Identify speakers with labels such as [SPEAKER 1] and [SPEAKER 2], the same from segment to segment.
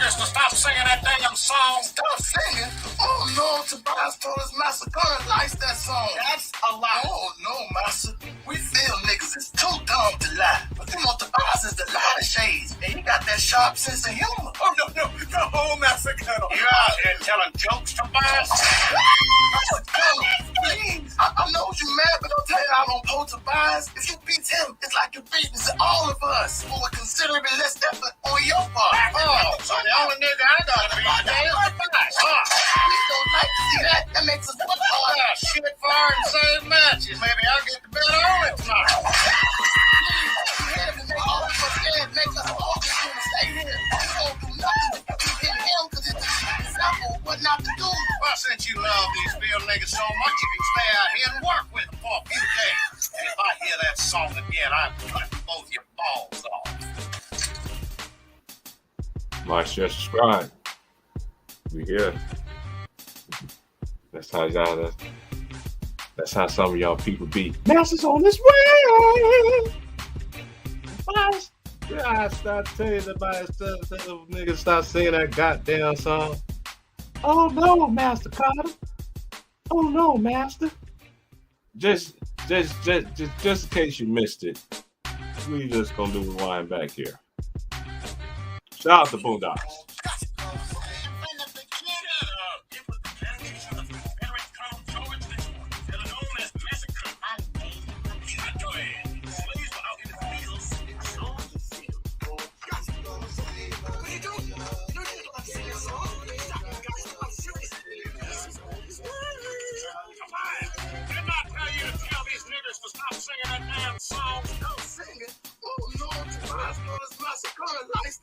[SPEAKER 1] niggers to stop singing that damn song.
[SPEAKER 2] Stop singing? Oh no, Tobias told us Master Gunner likes that song.
[SPEAKER 1] That's a lie.
[SPEAKER 2] Oh no, Master. We feel niggas is too dumb to lie. But you know Tobias is the light of shades, and he got that sharp sense of humor.
[SPEAKER 1] Oh, no, Master Colonel. You're out here telling jokes, Tobias?
[SPEAKER 2] Master Gunner, please. I know you mad, but don't tell you I don't pull Tobias. If you beat him, it's like you're beating all of us for a considerably less effort on your part.
[SPEAKER 1] Oh, so the only nigga I gotta be today is Tobias, huh?
[SPEAKER 2] We don't like to see that. That makes us work hard.
[SPEAKER 1] Shit fire and save matches. Maybe I'll get the bet on it tonight.
[SPEAKER 2] All of us scared make us all just want to stay here. We don't do nothing to get him because it's an example of what not to do.
[SPEAKER 1] Well, since you love these field niggas so much, you can stay out here and work with them for a few days. And if I hear that song again, I'm cutting both your balls off.
[SPEAKER 3] Like, share, subscribe. We here. That's how some of y'all people be. Master's on this way. Yeah, I start telling everybody, tell niggas stop singing that goddamn song. Oh no, Master Carter. Oh no, Master. Just in case you missed it, we just gonna do rewind back here. Shout out to Boondocks.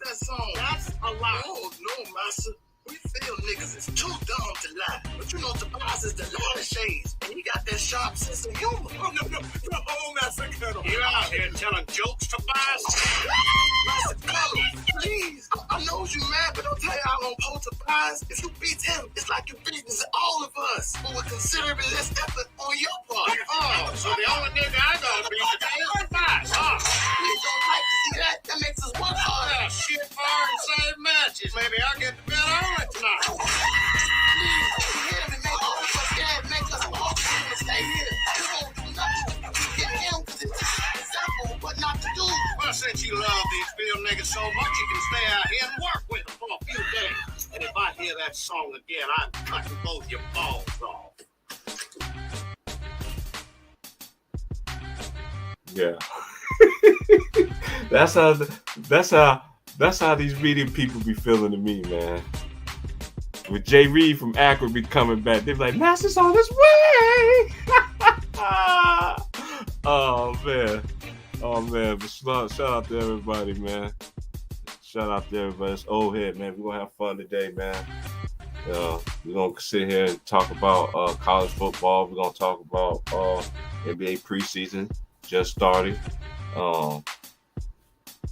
[SPEAKER 2] That's a lie. Oh no, Master. We feel niggas is too dumb to lie. But you know Tobias is the light of shades, and he got that sharp sense of humor.
[SPEAKER 1] Oh, no, Master Colonel. You're out here telling jokes, Tobias?
[SPEAKER 2] Master Colonel, please. I know you mad, but don't tell you I don't pull Tobias. If you beat him, it's like you're beating all of us for a considerably less effort on your part.
[SPEAKER 1] Oh, so the only nigga I gotta be today is Tobias, huh?
[SPEAKER 2] We don't like to see that. That makes us work harder.
[SPEAKER 1] Shit fire and save matches. Maybe I'll get the bet on it tonight.
[SPEAKER 2] All of us scared make us all just want to stay here. We won't do nothing to get him because it's an example of what not to do.
[SPEAKER 1] Well, since you love these field niggas so much, you can stay out here and work with them for a few days. And if I hear that song again, I'm cutting both your balls off.
[SPEAKER 3] Yeah. That's how these media people be feeling to me, man. With Jay Reed from Akron be coming back, they be like, Master's on his way. Oh man. But shout out to everybody, man. Shout out to everybody. It's old head, man. We're gonna have fun today, man. We're gonna sit here and talk about college football. We're gonna talk about NBA preseason just starting.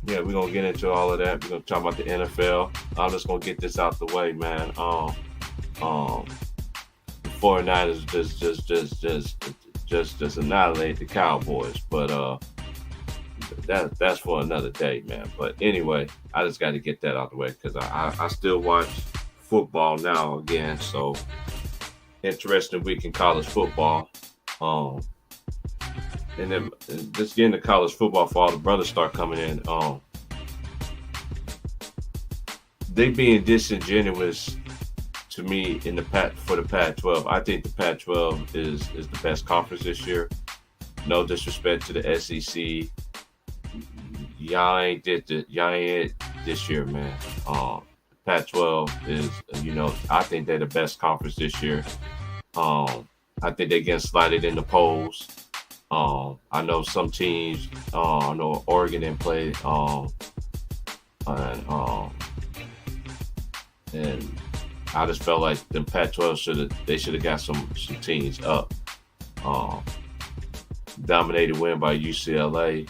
[SPEAKER 3] Yeah, we're gonna get into all of that. We're gonna talk about the NFL. I'm just gonna get this out the way, man. The 49ers just annihilate the Cowboys, but that's for another day, man. But anyway, I just got to get that out the way because I still watch football now again. So interesting week in college football. And then just getting to college football for all the brothers start coming in. They being disingenuous to me in the Pac-12. I think the Pac-12 is the best conference this year. No disrespect to the SEC. Y'all ain't it this year, man. Pac-12 is, I think they're the best conference this year. I think they're getting slided in the polls. I know some teams. I know Oregon didn't play. And I just felt like the Pac-12 should have got some teams up. Dominated win by UCLA.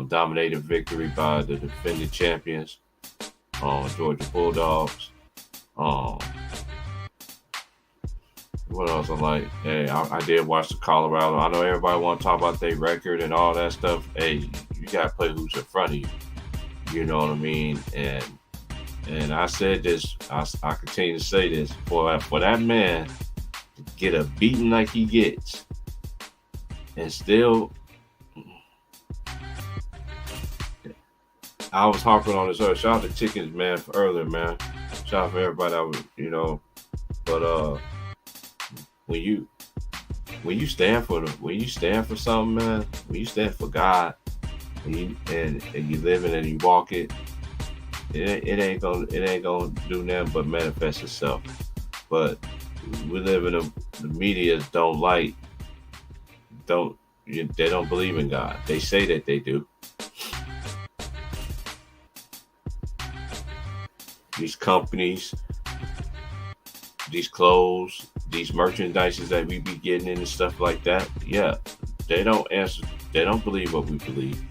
[SPEAKER 3] Dominated victory by the defending champions, Georgia Bulldogs. What else I like? Hey, I did watch the Colorado. I know everybody want to talk about their record and all that stuff. Hey, you got to play who's in front of you. You know what I mean? And And I said this, I continue to say this, for that man to get a beating like he gets and still, I was harping on this earlier. Shout out to Chickens, man, for earlier, man. Shout out for everybody that was, but when you stand for something, man, when you stand for God and you live it and you walk it, it ain't gonna do nothing but manifest itself. But we live in the media they don't believe in God. They say that they do. These companies, these clothes, these merchandises that we be getting in and stuff like that, yeah, they don't believe what we believe.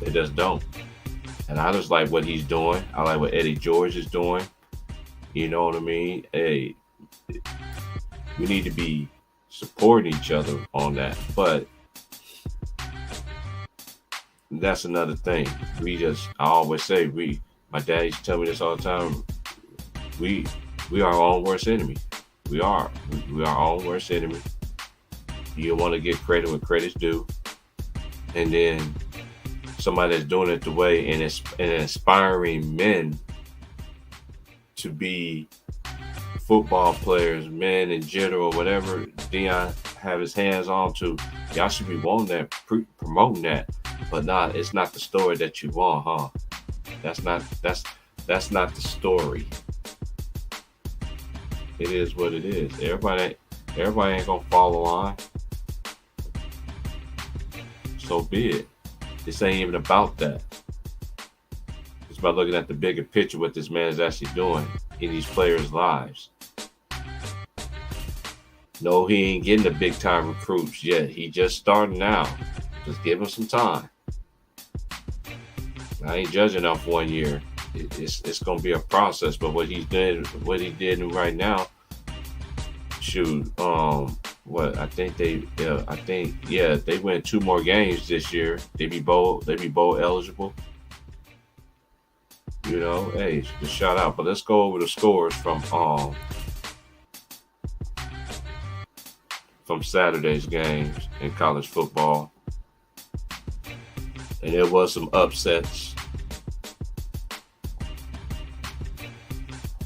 [SPEAKER 3] They just don't. And I just like what he's doing. I like what Eddie George is doing. You know what I mean? Hey, we need to be supporting each other on that. But that's another thing. I always say, my dad used to tell me this all the time, we are our own worst enemy. We are our own worst enemy. You want to get credit when credit's due. And then somebody that's doing it the way and inspiring men to be football players, men in general, whatever Deion have his hands on to, y'all should be wanting that, promoting that. But it's not the story that you want, huh? That's not the story. It is what it is. Everybody ain't gonna follow on. So be it. This ain't even about that. It's about looking at the bigger picture, what this man is actually doing in these players' lives. No, he ain't getting the big time recruits yet. He just starting out. Just give him some time. I ain't judging off 1 year. It's gonna be a process. But what he did right now, shoot, they win 2 more games this year. They be bowl eligible. Hey, just shout out. But let's go over the scores from Saturday's games in college football. And there was some upsets.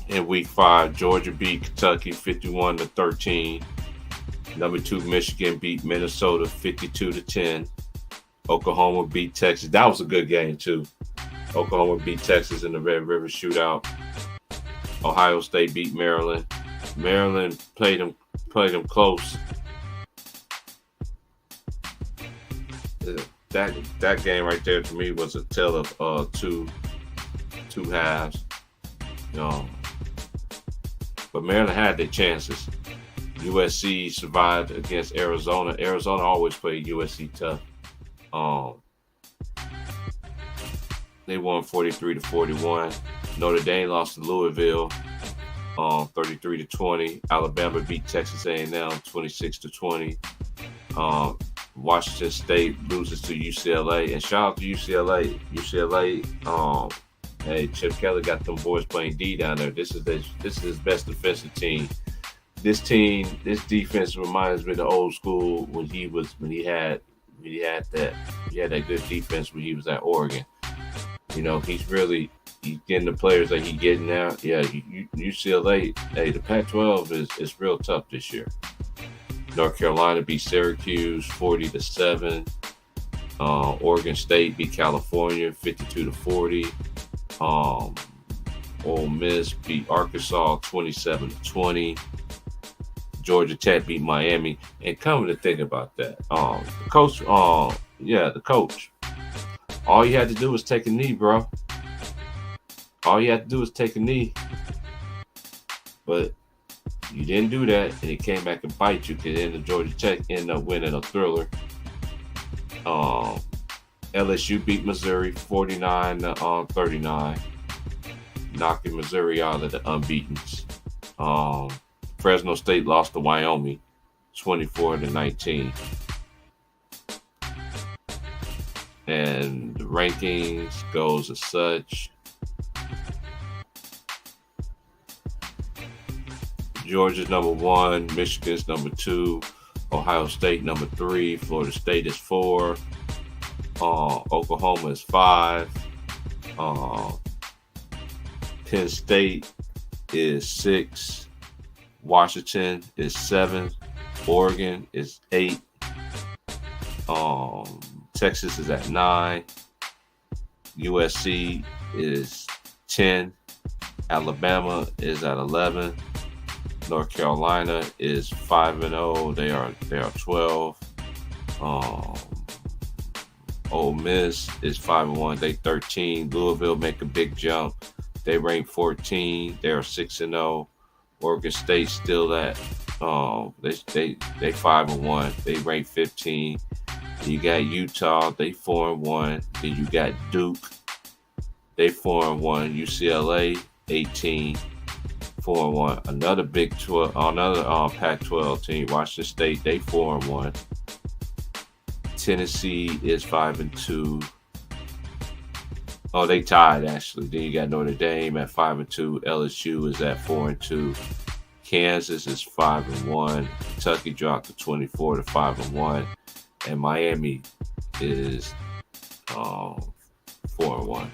[SPEAKER 3] In week 5, Georgia beat Kentucky 51-13. Number 2, Michigan beat Minnesota 52-10. Oklahoma beat Texas. That was a good game too. Oklahoma beat Texas in the Red River Shootout. Ohio State beat Maryland. Maryland played them close. That game right there to me was a tale of two halves. But Maryland had their chances. USC survived against Arizona. Arizona always played USC tough. They won 43-41. Notre Dame lost to Louisville 33-20. Alabama beat Texas A&M 26-20. Washington State loses to UCLA. And shout out to UCLA. Hey, Chip Kelly got them boys playing D down there. This is his best defensive team. This defense reminds me of the old school when he had that good defense when he was at Oregon. He's getting the players that he's getting now. Yeah, UCLA. Hey, the Pac-12 is real tough this year. North Carolina beat Syracuse 40-7. Oregon State beat California 52-40. Ole Miss beat Arkansas 27-20. Georgia Tech beat Miami. And coming to think about that, the coach. All you had to do was take a knee, bro. All you had to do was take a knee. But you didn't do that, and it came back and bite you, because then the Georgia Tech ended up winning a thriller. LSU beat Missouri 49-39, knocking Missouri out of the unbeatens. Fresno State lost to Wyoming 24-19. And the rankings goes as such. Georgia's number 1, Michigan's number 2, Ohio State number 3, Florida State is 4, Oklahoma is 5, Penn State is 6, Washington is 7, Oregon is 8, Texas is at 9, USC is 10, Alabama is at 11, North Carolina is 5-0. They are 12. Ole Miss is 5-1. They 13. Louisville make a big jump. They rank 14. They are 6-0. Oregon State still at they 5-1. They rank 15. You got Utah. They 4-1. Then you got Duke. They 4-1. UCLA 18. 4-1. Another Big 12, another Pac-12 team, Washington State. They 4-1. Tennessee is 5-2. Oh, they tied actually. Then you got Notre Dame at 5-2. LSU is at 4-2. Kansas is 5-1. Kentucky dropped to 24 to 5-1, and Miami is 4-1.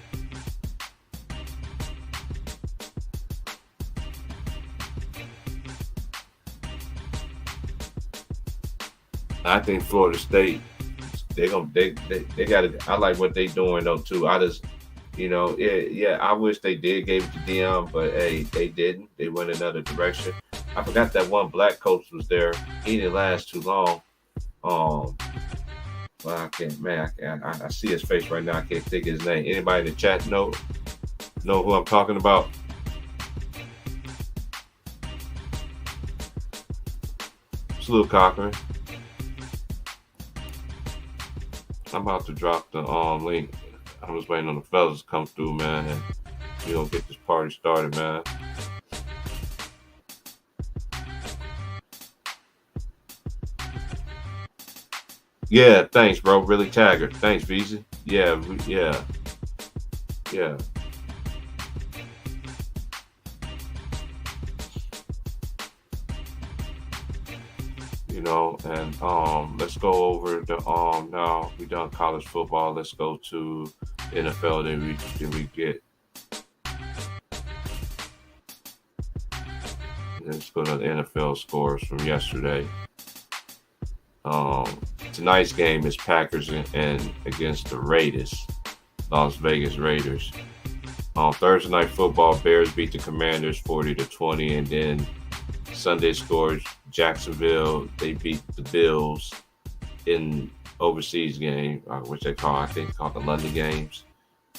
[SPEAKER 3] I think Florida State, they got it. I like what they doing though too. I just, I wish they did gave it to Deion, but hey, they didn't. They went another direction. I forgot that one black coach was there. He didn't last too long. Well, I can't, man. I see his face right now. I can't think of his name. Anybody in the chat know who I'm talking about? Salute Cochran. I'm about to drop the link. I'm just waiting on the fellas to come through, man, and we're gonna get this party started, man. Yeah, thanks, bro. Really Taggart. Thanks, Visa. Yeah. And let's go over the now we done college football. Let's go to NFL. Then we get. Let's go to the NFL scores from yesterday. Tonight's game is Packers and against the Raiders, Las Vegas Raiders. Thursday night football, Bears beat the Commanders 40-20, and then Sunday scores Jacksonville. They beat the Bills in overseas game, which they call the London games,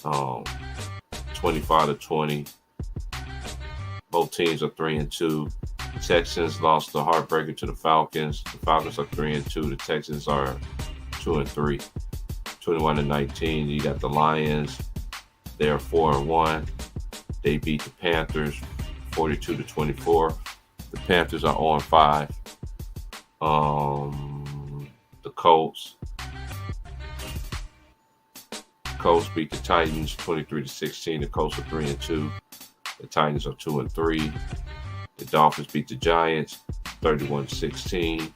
[SPEAKER 3] 25-20. Both teams are 3-2. The Texans lost the heartbreaker to the Falcons. The Falcons are 3-2. The Texans are 2-3. 21-19. You got the Lions. They are 4-1. They beat the Panthers 42-24. The Panthers are 0-5. The Colts beat the Titans 23-16. The Colts are 3-2. The Titans are 2-3. The Dolphins beat the Giants 31-16.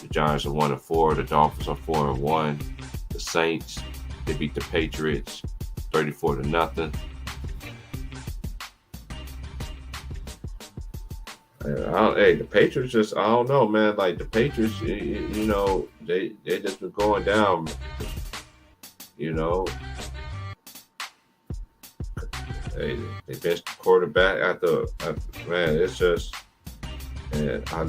[SPEAKER 3] The Giants are 1-4. The Dolphins are 4-1. The Saints, they beat the Patriots 34-0. Hey, the Patriots just, I don't know, man. Like the Patriots, they just been going down, Hey, they benched the quarterback man. It's just, and I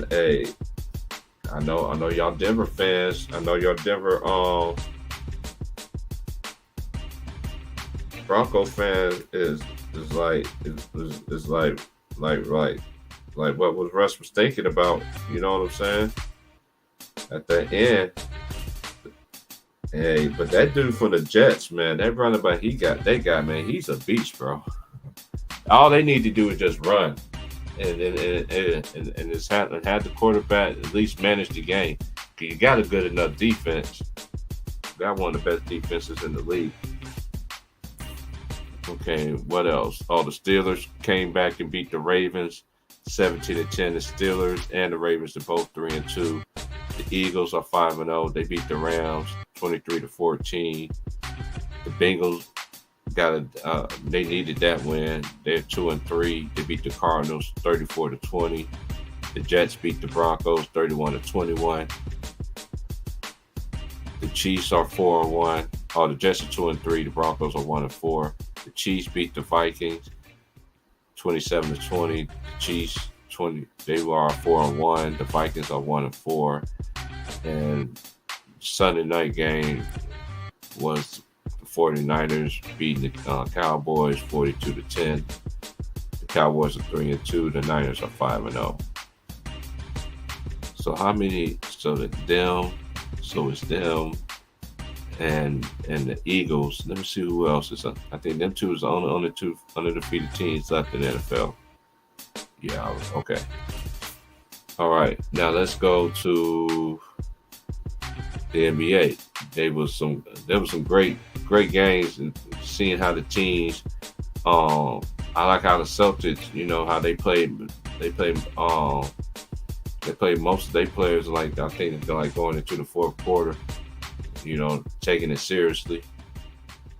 [SPEAKER 3] know y'all Denver fans. I know y'all Denver Bronco fans is like what was Russ was thinking about. You know what I'm saying? At the end. Hey, but that dude from the Jets, man, that running back they got, man, he's a beast, bro. All they need to do is just run, and just have the quarterback at least manage the game. You got a good enough defense, got one of the best defenses in the league. Okay, what else? Oh, the Steelers came back and beat the Ravens 17-10. The Steelers and the Ravens are both 3-2. The Eagles are 5-0. They beat the Rams 23-14. The Bengals they needed that win. They're 2-3. They beat the Cardinals 34-20. The Jets beat the Broncos 31-21. The Chiefs are 4-1. Oh, the Jets are 2-3. The Broncos are 1-4. The Chiefs beat the Vikings 27-20. The Chiefs 20. They are 4-1. The Vikings are 1-4. And Sunday night game was the 49ers beating the Cowboys 42-10. The Cowboys are 3-2. The Niners are 5-0. So how many? So it's them and the Eagles. Let me see who else is. I think them two is the only two undefeated teams left in the NFL. Yeah. Okay. All right. Now let's go to the NBA. There was some great games, and seeing how the teams. I like how the Celtics. You know how they played. They played most of their players like, I think they're like going into the fourth quarter, you know, taking it seriously.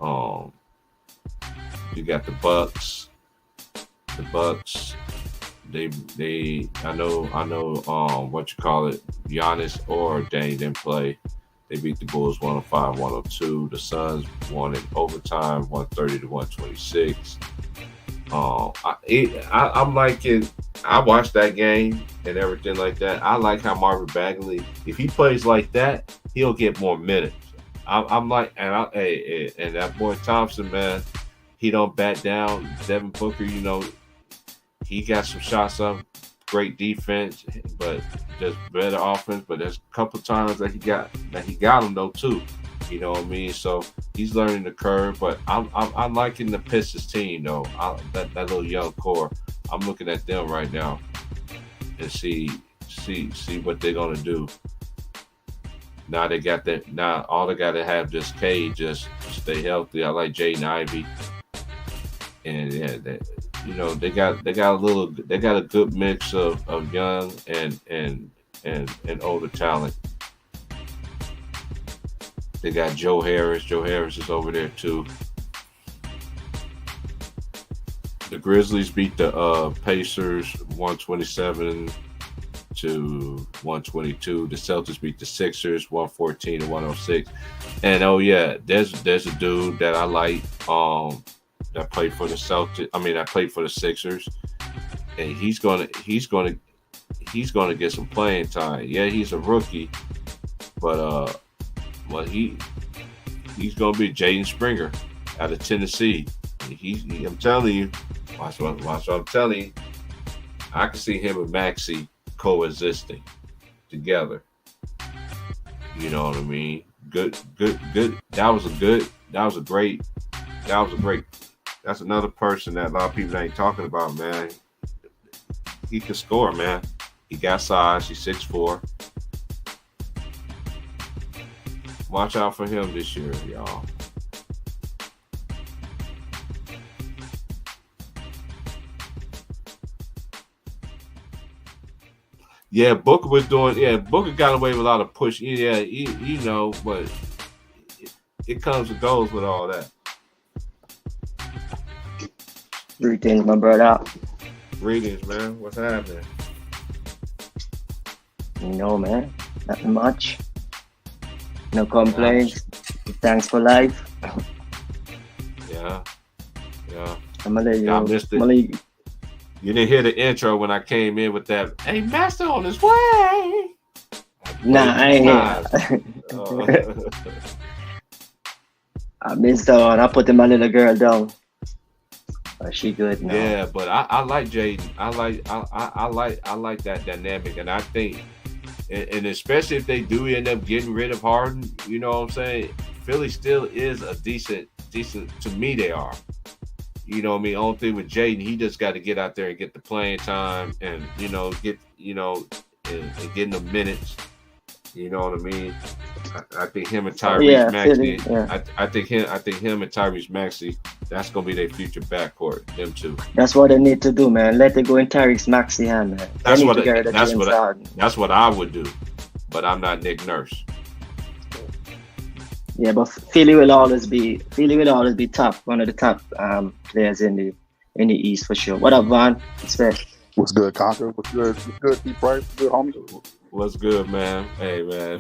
[SPEAKER 3] You got the Bucks. The Bucks, they I know what you call it, Giannis or Dame didn't play. They beat the Bulls 105-102. The Suns won in overtime 130-126. I'm liking. I watched that game and everything like that. I like how Marvin Bagley, if he plays like that, he'll get more minutes. I'm like, and that boy Thompson, man, he don't back down. Devin Booker, you know, he got some shots up, great defense, but just better offense. But there's a couple times that he got him though too. You know what I mean? So he's learning the curve, but I'm liking the Pistons team though. That little young core. I'm looking at them right now and see what they're gonna do. Now they got that. Now all they gotta have just K, just stay healthy. I like Jaden Ivey, and yeah, they got a good mix of young and older talent. They got Joe Harris. Joe Harris is over there too. The Grizzlies beat the Pacers 127-122. The Celtics beat the Sixers 114-106. And oh yeah, there's a dude that I like that played for the Celtics. I mean, that played for the Sixers, and he's gonna get some playing time. Yeah, he's a rookie, but he's gonna be Jaden Springer out of Tennessee. I'm telling you, watch what I'm telling you. I can see him and Maxey coexisting together. You know what I mean? Good. That's another person that a lot of people ain't talking about, man. He can score, man. He got size. He's 6'4". Watch out for him this year, y'all. Yeah, Booker was doing. Yeah, Booker got away with a lot of push. Yeah, you know, but it comes and goes with all that.
[SPEAKER 4] Greetings, my brother.
[SPEAKER 3] Greetings, man. What's happening?
[SPEAKER 4] You know, man, nothing much. No complaints. Thanks for life.
[SPEAKER 3] Yeah.
[SPEAKER 4] I'm gonna let you.
[SPEAKER 3] I missed it. You didn't hear the intro when I came in with that. Hey, Master on his way.
[SPEAKER 4] Nah, I ain't here. I missed her on. I put my little girl down. But she good now.
[SPEAKER 3] Yeah, but I like Jaden. I like that dynamic, and I think, and especially if they do end up getting rid of Harden, you know what I'm saying? Philly still is a decent. To me, they are. You know what I mean? Only thing with Jaden, he just got to get out there and get the playing time, and and getting the minutes. You know what I mean? I think him and Tyrese Maxey.
[SPEAKER 4] Philly, yeah.
[SPEAKER 3] I think him and Tyrese Maxey. That's gonna be their future backcourt. Them two.
[SPEAKER 4] That's what they need to do, man. Let it go in Tyrese Maxey hand, man.
[SPEAKER 3] That's
[SPEAKER 4] They need
[SPEAKER 3] what
[SPEAKER 4] to get rid of James Harden.
[SPEAKER 3] that's what I would do. But I'm not Nick Nurse.
[SPEAKER 4] Yeah, but Philly will always be top, one of the top players in the East for sure. What up, Von? It's fair.
[SPEAKER 5] What's good, Conquer? What's good? What's good, P-Price? Good, homie?
[SPEAKER 3] What's good, man? Hey, man.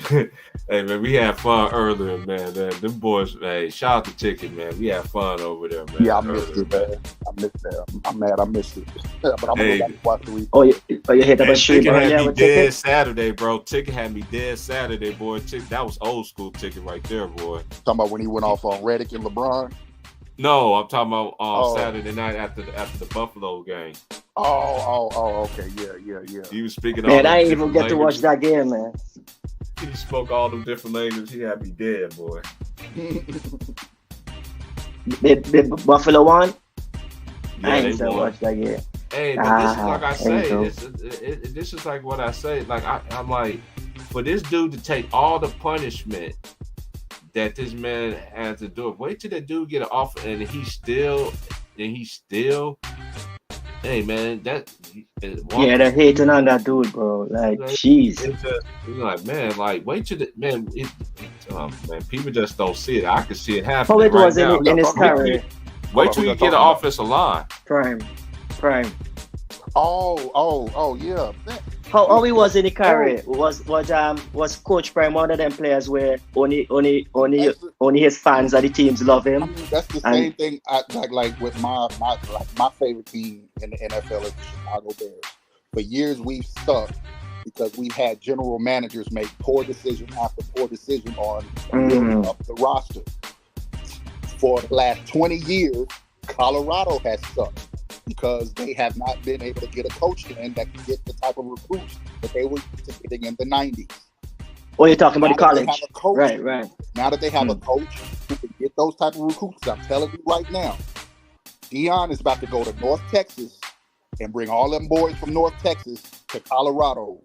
[SPEAKER 3] Hey, man, we had fun earlier, man. Them boys, hey, shout out to Ticket, man. We had fun over there, man.
[SPEAKER 5] Yeah, I missed it, man. I missed that. I'm mad I missed it. But I'm going to go back and watch the replay.
[SPEAKER 4] Oh, you hit up a stream
[SPEAKER 3] Ticket had
[SPEAKER 4] earlier
[SPEAKER 3] me
[SPEAKER 4] with
[SPEAKER 3] dead
[SPEAKER 4] Ticket?
[SPEAKER 3] Saturday, bro. Ticket had me dead Saturday, boy. That was old school Ticket right there, boy.
[SPEAKER 5] Talking about when he went off on Redick and LeBron?
[SPEAKER 3] No, I'm talking about Saturday night after the Buffalo game.
[SPEAKER 5] Okay. Yeah.
[SPEAKER 3] He was speaking.
[SPEAKER 4] Man,
[SPEAKER 3] all
[SPEAKER 4] I
[SPEAKER 3] them
[SPEAKER 4] ain't even
[SPEAKER 3] different
[SPEAKER 4] get to watch
[SPEAKER 3] languages.
[SPEAKER 4] that game, man.
[SPEAKER 3] He spoke all them different languages. He had me dead, boy.
[SPEAKER 4] The Buffalo won?
[SPEAKER 3] Yeah,
[SPEAKER 4] I
[SPEAKER 3] they
[SPEAKER 4] ain't still
[SPEAKER 3] won.
[SPEAKER 4] watch that game.
[SPEAKER 3] Hey, but this is like I say.
[SPEAKER 4] so.
[SPEAKER 3] This is like what I say. Like I'm like, for this dude to take all the punishment that this man has to do. Wait till that dude get an offer, and he still. Hey man,
[SPEAKER 4] Yeah, they're hating on that dude, bro. Like, jeez.
[SPEAKER 3] You're like, man, like, wait till the man. Man, people just don't see it. I can see it happening.
[SPEAKER 4] How it
[SPEAKER 3] right
[SPEAKER 4] was
[SPEAKER 3] now.
[SPEAKER 4] in his career?
[SPEAKER 3] Wait till you get an offensive line.
[SPEAKER 4] Prime.
[SPEAKER 5] Oh, yeah.
[SPEAKER 4] How he was in the career? Was Coach Prime one of them players where only his fans of the teams love
[SPEAKER 5] I
[SPEAKER 4] him?
[SPEAKER 5] mean, that's the same thing. Like with my favorite team in the NFL is the Chicago Bears. For years we've sucked because we've had general managers make poor decision after poor decision on building up the roster. For the last 20 years, Colorado has sucked because they have not been able to get a coach in that can get the type of recruits that they were getting in the 90s.
[SPEAKER 4] Oh, you're talking about the college. Right.
[SPEAKER 5] Now that they have a coach who can get those type of recruits, I'm telling you right now, Deion is about to go to North Texas and bring all them boys from North Texas to Colorado,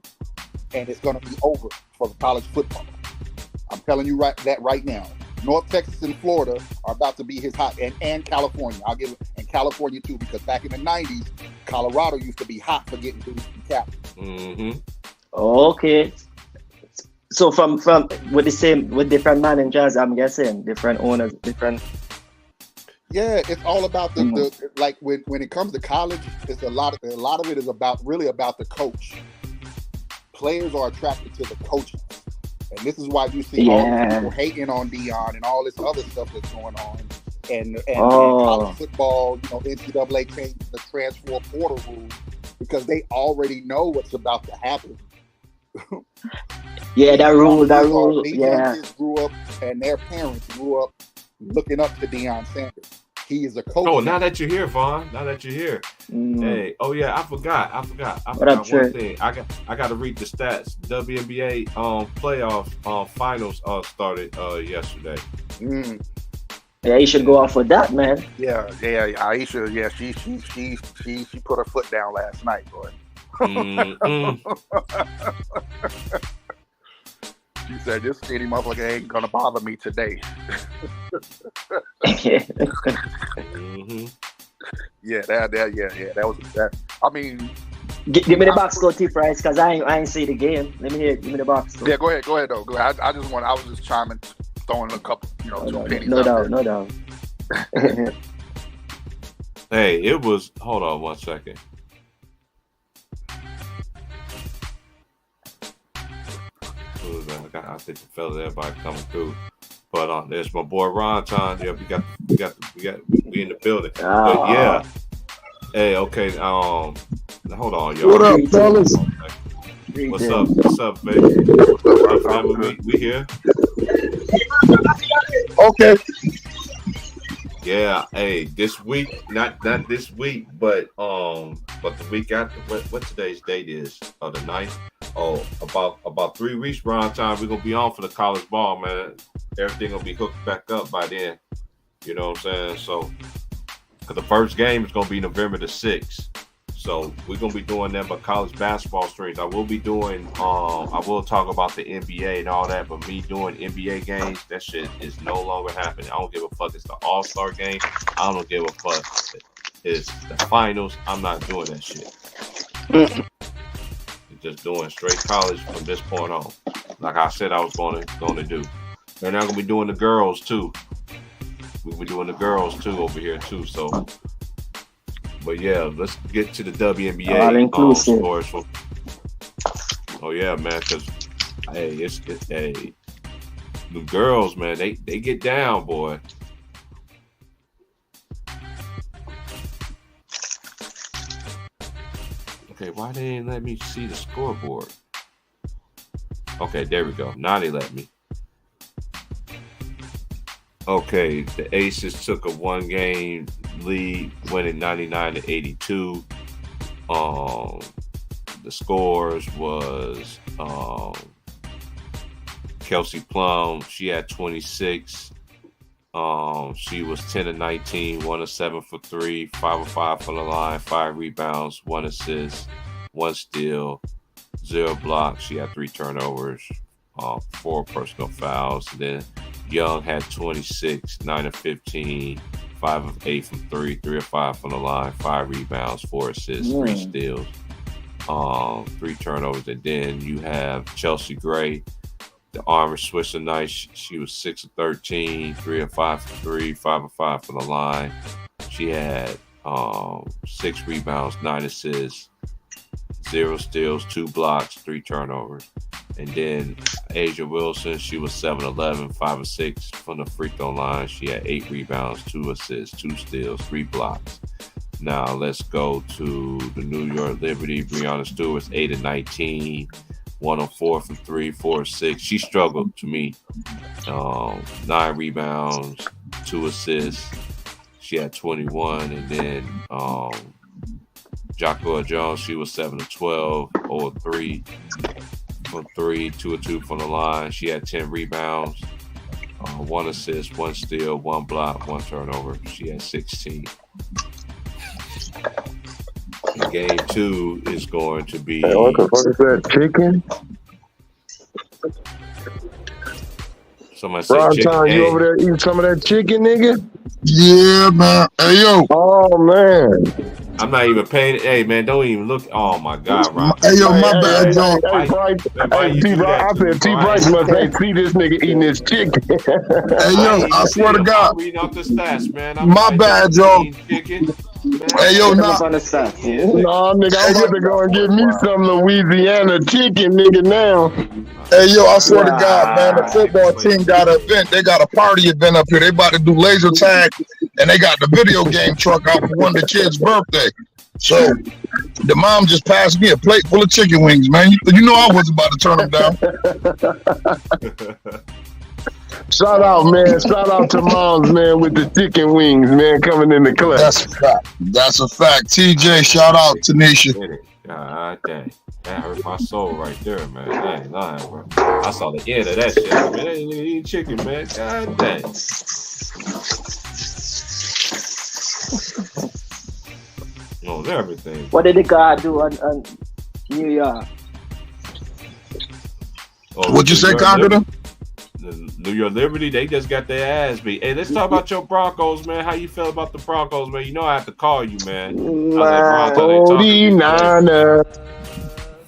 [SPEAKER 5] and it's going to be over for the college football. I'm telling you that right now. North Texas and Florida are about to be his hot, and California. I'll give it, and California too, because back in the 90s, Colorado used to be hot for getting dudes from Cal.
[SPEAKER 3] Mm-hmm.
[SPEAKER 4] Okay. So from with different managers, I'm guessing different owners, different.
[SPEAKER 5] Yeah, it's all about the like when it comes to college, it's a lot of it is really about the coach. Players are attracted to the coaches. And this is why you see all these people hating on Deion and all this other stuff that's going on. And college football, NCAA changed the transfer portal rules because they already know what's about to happen.
[SPEAKER 4] Yeah, that rule.
[SPEAKER 5] These
[SPEAKER 4] Yeah.
[SPEAKER 5] kids grew up, and their parents grew up looking up to Deion Sanders. He is a coach.
[SPEAKER 3] Oh, now that you're here, Vaughn. Hey, oh yeah, I forgot one thing. I got to read the stats. WNBA playoff finals started yesterday.
[SPEAKER 4] Yeah, you should go off with that, man.
[SPEAKER 5] Yeah. Aisha, yeah, she put her foot down last night, boy. She said, "This skinny motherfucker ain't gonna bother me today."
[SPEAKER 3] Mm-hmm.
[SPEAKER 5] Yeah, that was that. I mean,
[SPEAKER 4] give me the box score, T-Price, because I ain't see the game. Let me hear it. Give me the box score.
[SPEAKER 5] Yeah, go ahead though. Go ahead. I was just chiming, throwing a couple, two pennies.
[SPEAKER 4] No doubt.
[SPEAKER 3] Hey, it was. Hold on 1 second. I think the fellas, everybody coming through. But there's my boy Ron John. Yeah, we in the building. But yeah. Hey, okay. Hold on, y'all.
[SPEAKER 6] What up, fellas?
[SPEAKER 3] What's up, baby? What's up, family? We here.
[SPEAKER 6] Okay.
[SPEAKER 3] Yeah. Hey, this week, not this week, but the week after. What today's date is? The 9th. Oh, about 3 weeks, Ron time. We're gonna be on for the college ball, man. Everything gonna be hooked back up by then. You know what I'm saying? So, cause the first game is gonna be November the 6th. So we're gonna be doing them, but college basketball streams. I will be doing. I will talk about the NBA and all that, but me doing NBA games, that shit is no longer happening. I don't give a fuck. It's the All-Star game. I don't give a fuck. It's the finals. I'm not doing that shit. Just doing straight college from this point on. Like I said, I was going to do. And I'm gonna be doing the girls too. We'll be doing the girls too over here too. So. But yeah, let's get to the WNBA.
[SPEAKER 4] All inclusive.
[SPEAKER 3] Scores. Oh yeah, man. Because hey, the girls, man, they get down, boy. Okay, why they didn't let me see the scoreboard? Okay, there we go. Now they let me. Okay, the Aces took a 1-game lead, winning 99-82. The scores was Kelsey Plum. She had 26. She was 10-19, 1 of 7 for 3, 5 of 5 from the line, 5 rebounds, 1 assist, 1 steal, 0 blocks. She had 3 turnovers, 4 personal fouls. And then Young had 26, 9 of 15, 5 of 8 from 3, 3 of 5 from the line, 5 rebounds, 4 assists, 3 steals, 3 turnovers. And then you have Chelsea Gray, the armor switch tonight. She was 6 of 13, 3 of 5 from 3, 5 of 5 from the line. She had 6 rebounds, 9 assists, 0 steals, 2 blocks, 3 turnovers. And then Asia Wilson, she was 7-11, 5 of 6 from the free throw line. She had 8 rebounds, 2 assists, 2 steals, 3 blocks. Now let's go to the New York Liberty. Breanna Stewart's 8 of 19, 1 of 4 from 3, 4 of 6. She struggled to me. 9 rebounds, 2 assists. She had 21. And then Jacqueline Jones, she was 7 of 12, 0 of 3 from 3, 2 of 2 from the line. She had 10 rebounds, 1 assist, 1 steal, 1 block, 1 turnover. She had 16. And game 2 is going to be.
[SPEAKER 6] Hey, what the fuck is that? Chicken?
[SPEAKER 3] Somebody said
[SPEAKER 6] Prime
[SPEAKER 3] chicken.
[SPEAKER 6] time,
[SPEAKER 3] Hey,
[SPEAKER 6] you over there eating some of that chicken, nigga?
[SPEAKER 5] Yeah, man. Hey, yo.
[SPEAKER 6] Oh, man.
[SPEAKER 3] I'm not even paying. Hey, man, don't even look. Oh my God, Rob.
[SPEAKER 5] Hey, yo, my bad, Joe.
[SPEAKER 6] Hey, Bryce.
[SPEAKER 3] Why
[SPEAKER 6] Hey,
[SPEAKER 3] you do that
[SPEAKER 6] I
[SPEAKER 3] to
[SPEAKER 6] said
[SPEAKER 3] me,
[SPEAKER 6] T.
[SPEAKER 3] Brian?
[SPEAKER 6] Bryce must ain't see this nigga eating his chicken.
[SPEAKER 5] Hey, yo, I swear to God.
[SPEAKER 3] I'm reading out the stats, man.
[SPEAKER 5] My bad, Joe.
[SPEAKER 3] Chicken.
[SPEAKER 5] Hey, yo,
[SPEAKER 4] Come
[SPEAKER 5] nah.
[SPEAKER 4] up on the stats.
[SPEAKER 6] Nah, nigga, I'm about to go and get me some Louisiana chicken, nigga, now.
[SPEAKER 5] Hey, yo, I swear to God, man, the football team got an event. They got a party event up here. They about to do laser tag, and they got the video game truck out for one of the kids' birthday. So the mom just passed me a plate full of chicken wings, man. You know I was about to turn them down.
[SPEAKER 6] Shout out, man. Shout out to moms, man, with the chicken wings, man, coming in the clutch.
[SPEAKER 5] That's a fact. That's a fact. TJ, shout out to Nisha.
[SPEAKER 3] God dang. That hurt my soul right there, man. I ain't lying, bro. I saw the end of that shit. Man, I ain't eating chicken, man. God dang. Knows everything.
[SPEAKER 4] What did the guy do on New York?
[SPEAKER 3] Oh,
[SPEAKER 5] What'd you say, Conqueror?
[SPEAKER 3] The New York Liberty, they just got their ass beat. Hey, let's talk about your Broncos, man. How you feel about the Broncos, man? You know I have to call you, man.
[SPEAKER 6] My 49er.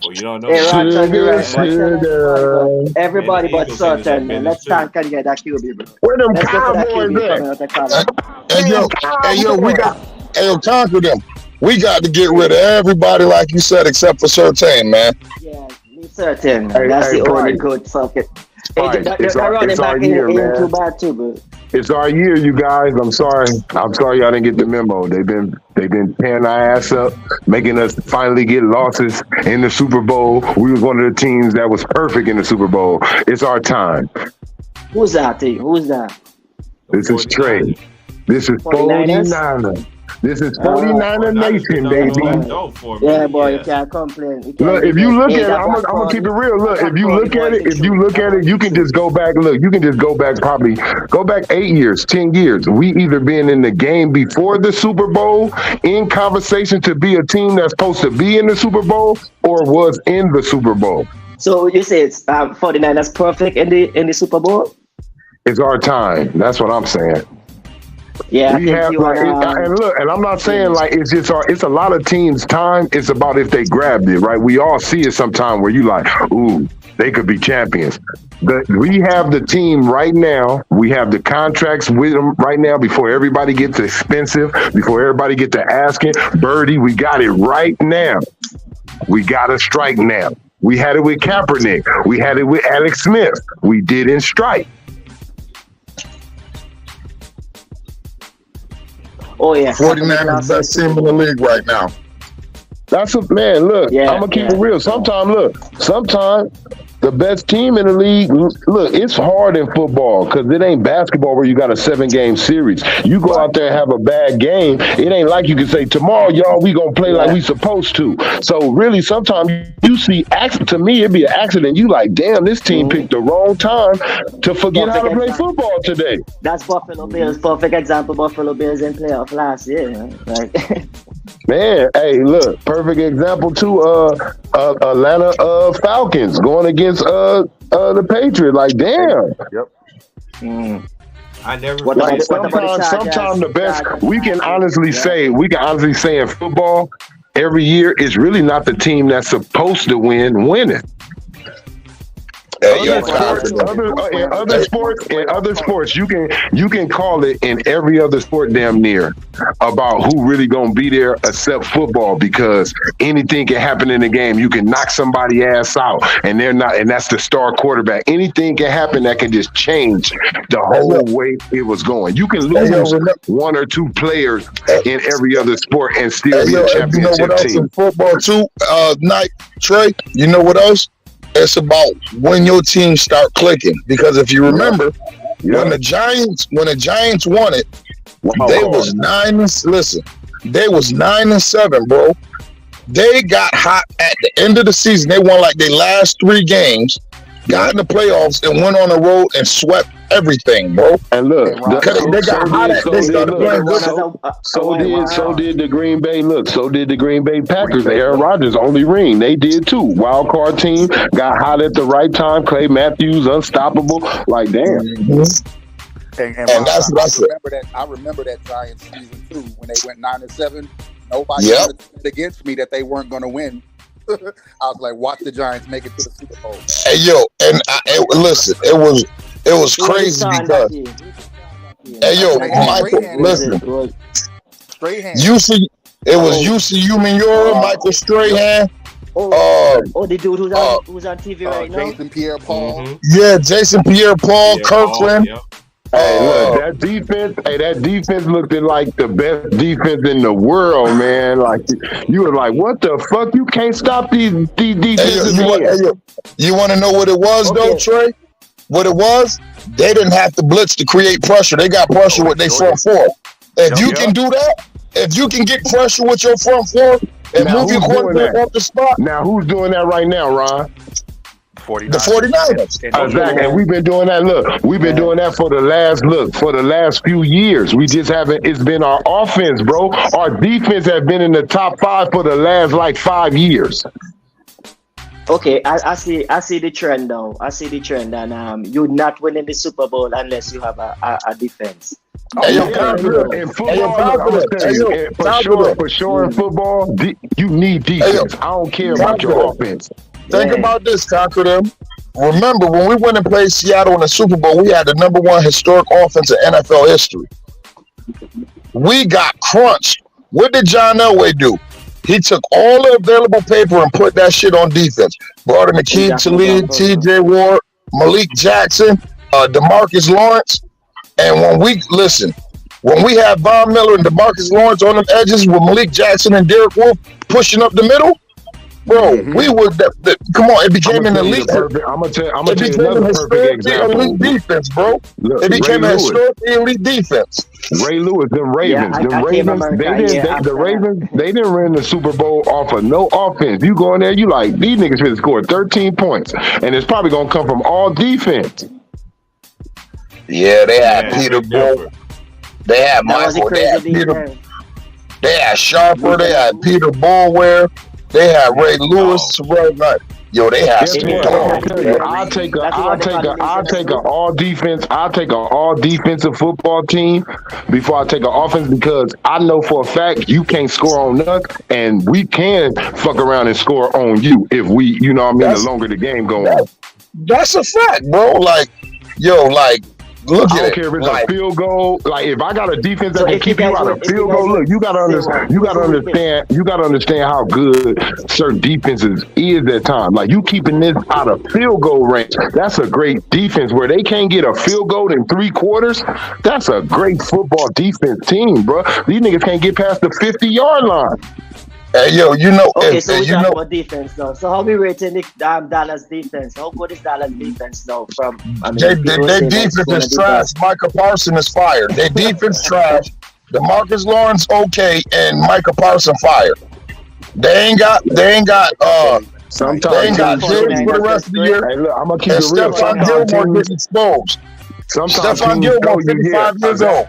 [SPEAKER 3] Well, you don't know.
[SPEAKER 4] Hey, Ron, tell me right.
[SPEAKER 6] Sugar.
[SPEAKER 4] Everybody
[SPEAKER 3] Man, the
[SPEAKER 4] but
[SPEAKER 3] Eagles
[SPEAKER 4] certain,
[SPEAKER 3] in
[SPEAKER 4] man.
[SPEAKER 3] this
[SPEAKER 4] Let's thank and get that QB, bro.
[SPEAKER 6] Where them
[SPEAKER 4] Let's go to that
[SPEAKER 6] Cowboys
[SPEAKER 4] QB
[SPEAKER 6] at?
[SPEAKER 4] coming out of college.
[SPEAKER 5] Hey, yo, we got, hey, yo, conquer them. We got to get rid of everybody, like you said, except for Certain, man.
[SPEAKER 4] Yeah, me certain.
[SPEAKER 6] Hey,
[SPEAKER 4] That's
[SPEAKER 6] hey,
[SPEAKER 4] the only
[SPEAKER 6] Bryce.
[SPEAKER 4] good fucking.
[SPEAKER 6] Bryce, it's our
[SPEAKER 4] running back
[SPEAKER 6] year,
[SPEAKER 4] ain't
[SPEAKER 6] man.
[SPEAKER 4] too bad too, bro.
[SPEAKER 6] It's our year, you guys. I'm sorry y'all didn't get the memo. They've been tearing our ass up, making us finally get losses in the Super Bowl. We was one of the teams that was perfect in the Super Bowl. It's our time.
[SPEAKER 4] Who's that team? Who's that?
[SPEAKER 6] This is Trey. This is 49er. This is 49er Nation, baby.
[SPEAKER 4] Yeah, boy, you can't complain.
[SPEAKER 6] Look, if you look at it, I'm gonna keep it real. Look, if you look at it, you can just go back. Look, you can just go back 8 years, 10 years. We either been in the game before the Super Bowl, in conversation to be a team that's supposed to be in the Super Bowl, or was in the Super Bowl.
[SPEAKER 4] So you say it's 49ers perfect in the Super Bowl?
[SPEAKER 6] It's our time. That's what I'm saying.
[SPEAKER 4] Yeah,
[SPEAKER 6] we have and look, and I'm not saying like it's a lot of teams' time. It's about if they grabbed it, right? We all see it sometime where you like, ooh, they could be champions. We have the team right now. We have the contracts with them right now before everybody gets expensive, before everybody get to asking. Birdie, we got it right now. We got to strike now. We had it with Kaepernick. We had it with Alex Smith. We didn't strike.
[SPEAKER 4] Oh yeah,
[SPEAKER 7] 49ers best team in the league right now.
[SPEAKER 6] That's man. Look, I'm gonna keep it real. Sometimes the best team in the league. Look, it's hard in football because it ain't basketball where you got a 7-game series. You go out there and have a bad game. It ain't like you can say tomorrow, y'all, we gonna play like we supposed to. So really, sometimes you see. To me, it'd be an accident. You like, damn, this team picked the wrong time to forget how to play football today.
[SPEAKER 4] That's Buffalo Bills. Perfect example. Buffalo Bills in playoff last year. Like,
[SPEAKER 6] man, hey, look, perfect example too. Atlanta Falcons going against the Patriots. Like, damn.
[SPEAKER 3] Yep. I never.
[SPEAKER 6] Sometimes the best we can honestly say in football, every year is really not the team that's supposed to winning. In other sports, you can call it in every other sport damn near about who really gonna be there except football, because anything can happen in the game. You can knock somebody ass out and that's the star quarterback. Anything can happen that can just change the whole way it was going. You can lose one or two players in every other sport and still be a championship
[SPEAKER 7] you know what else
[SPEAKER 6] team.
[SPEAKER 7] In football too, Trey? You know what else? It's about when your team start clicking. Because if you remember, when the Giants won it, they was 9-7, bro. They got hot at the end of the season. They won like their last 3 games, got in the playoffs, and went on the road and swept everything, bro.
[SPEAKER 6] And look,
[SPEAKER 7] they got hot at they started playing good.
[SPEAKER 6] So did the Green Bay. So did the Green Bay Packers. Aaron Rodgers only ring. They did too. Wild card team got hot at the right time. Clay Matthews unstoppable. Like damn.
[SPEAKER 5] And I remember that Giants season too when they went 9-7. Nobody said against me that they weren't going to win. I was like, watch the Giants make it to the Super Bowl.
[SPEAKER 7] Hey yo, and listen, it was crazy because. Hey yo, Michael, listen.
[SPEAKER 5] Strahan.
[SPEAKER 7] It was UC Umenyiora, Michael Strahan.
[SPEAKER 4] The dude who's on TV right now.
[SPEAKER 5] Jason Pierre-Paul.
[SPEAKER 3] Mm-hmm.
[SPEAKER 7] Yeah, Jason Pierre-Paul, Kirkland.
[SPEAKER 3] Yep.
[SPEAKER 6] Hey, look, that defense looked like the best defense in the world, man. Like you were like, what the fuck? You can't stop these defenses.
[SPEAKER 7] You want to know what it was though, Trey? What it was? They didn't have to blitz to create pressure. They got pressure with their front four. If you can do that, if you can get pressure with your front four and move your quarterback off the spot.
[SPEAKER 6] Now who's doing that right now, Ron?
[SPEAKER 7] The 49ers.
[SPEAKER 6] Exactly. And we've been doing that. Look, we've been doing that for the last few years. We just haven't. It's been our offense, bro. Our defense has been in the top 5 for the last 5 years.
[SPEAKER 4] Okay, I see the trend now. I see the trend, and you're not winning the Super Bowl unless you have a defense.
[SPEAKER 6] In football, for sure in football, you need defense. I don't care about your offense.
[SPEAKER 7] Think about this, Conquer them. Remember, when we went and played Seattle in the Super Bowl, we had the number 1 historic offense in NFL history. We got crunched. What did John Elway do? He took all the available paper and put that shit on defense. Brought in Akeem Talib, T.J. Ward, Malik Jackson, DeMarcus Lawrence. And when we had Von Miller and DeMarcus Lawrence on them edges with Malik Jackson and Derek Wolfe pushing up the middle, bro.
[SPEAKER 5] Mhm.
[SPEAKER 7] We would. Come on, it
[SPEAKER 6] I'm
[SPEAKER 7] became an
[SPEAKER 6] gonna tell you
[SPEAKER 7] elite.
[SPEAKER 6] the perfect. I'm gonna tell
[SPEAKER 7] It
[SPEAKER 6] you
[SPEAKER 7] became an
[SPEAKER 6] another perfect
[SPEAKER 7] historically
[SPEAKER 6] example.
[SPEAKER 7] elite defense, bro.
[SPEAKER 6] Look,
[SPEAKER 7] It
[SPEAKER 6] Ray
[SPEAKER 7] became a
[SPEAKER 6] Lewis.
[SPEAKER 7] historically elite defense.
[SPEAKER 6] Ray Lewis, them
[SPEAKER 4] Yeah,
[SPEAKER 6] Ravens,
[SPEAKER 4] I came
[SPEAKER 6] Ravens,
[SPEAKER 4] America
[SPEAKER 6] they didn't.
[SPEAKER 4] yeah
[SPEAKER 6] The
[SPEAKER 4] after that.
[SPEAKER 6] Ravens, they didn't win the Super Bowl off of no offense. You go in there, you like these niggas finna score 13 points, and it's probably gonna come from all defense.
[SPEAKER 7] Yeah, they had
[SPEAKER 3] Yeah,
[SPEAKER 7] Peter
[SPEAKER 3] big
[SPEAKER 7] Bull.
[SPEAKER 3] difference.
[SPEAKER 7] They had
[SPEAKER 4] That was a
[SPEAKER 7] Michael. They had
[SPEAKER 4] crazy
[SPEAKER 7] Peter.
[SPEAKER 4] defense.
[SPEAKER 7] They had Sharper. They had Peter Bulware. They had Ray Lewis. Terrell Knight. Yo, they had
[SPEAKER 6] Guess
[SPEAKER 7] some
[SPEAKER 6] what?
[SPEAKER 7] dogs.
[SPEAKER 6] I'll tell you, I'll take a all defense. I'll take an all defensive football team before I take an offense because I know for a fact you can't score on us, and we can fuck around and score on you if we, you know what I mean.
[SPEAKER 7] That's-
[SPEAKER 6] The longer the game goes
[SPEAKER 7] that-
[SPEAKER 6] on.
[SPEAKER 7] That's a fact, bro. Like, yo, like, look
[SPEAKER 6] I
[SPEAKER 7] at
[SPEAKER 6] don't
[SPEAKER 7] it.
[SPEAKER 6] care if it's
[SPEAKER 7] Like,
[SPEAKER 6] a field goal. Like if I got a defense
[SPEAKER 4] So
[SPEAKER 6] that can
[SPEAKER 4] if you
[SPEAKER 6] keep you
[SPEAKER 4] guys
[SPEAKER 6] out
[SPEAKER 4] would-
[SPEAKER 6] of
[SPEAKER 4] if you
[SPEAKER 6] field
[SPEAKER 4] guys
[SPEAKER 6] goal,
[SPEAKER 4] would
[SPEAKER 6] look, you gotta
[SPEAKER 4] say
[SPEAKER 6] understand.
[SPEAKER 4] what-
[SPEAKER 6] You gotta
[SPEAKER 4] who would
[SPEAKER 6] understand. You gotta understand how good certain defenses is at times. Like you keeping this out of field goal range. That's a great defense where they can't get a field goal in 3 quarters. That's a great football defense team, bro. These niggas can't get past the 50-yard line.
[SPEAKER 7] hey, yo, you know,
[SPEAKER 4] Okay,
[SPEAKER 7] if,
[SPEAKER 4] so we
[SPEAKER 7] you
[SPEAKER 4] talk
[SPEAKER 7] know,
[SPEAKER 4] about defense now. So how we rating the Dallas defense? How good is Dallas defense now? From I mean,
[SPEAKER 7] their
[SPEAKER 4] people say
[SPEAKER 7] defense
[SPEAKER 4] that's one
[SPEAKER 7] is
[SPEAKER 4] of the
[SPEAKER 7] trash.
[SPEAKER 4] best.
[SPEAKER 7] Micah Parsons is fired. Their defense trash. DeMarcus Lawrence okay, and Micah Parsons fired. They ain't got. They ain't got
[SPEAKER 6] Sometimes
[SPEAKER 7] got
[SPEAKER 6] teams-
[SPEAKER 7] Diggs for the rest of the year.
[SPEAKER 6] Hey, look, I'm gonna keep
[SPEAKER 7] And
[SPEAKER 6] it real.
[SPEAKER 7] Stephon
[SPEAKER 6] Sometimes
[SPEAKER 7] Gilmore
[SPEAKER 6] teams,
[SPEAKER 7] gets exposed.
[SPEAKER 6] sometimes
[SPEAKER 7] Stephon
[SPEAKER 6] teams
[SPEAKER 7] Gilmore,
[SPEAKER 6] show you,
[SPEAKER 7] 55 years old.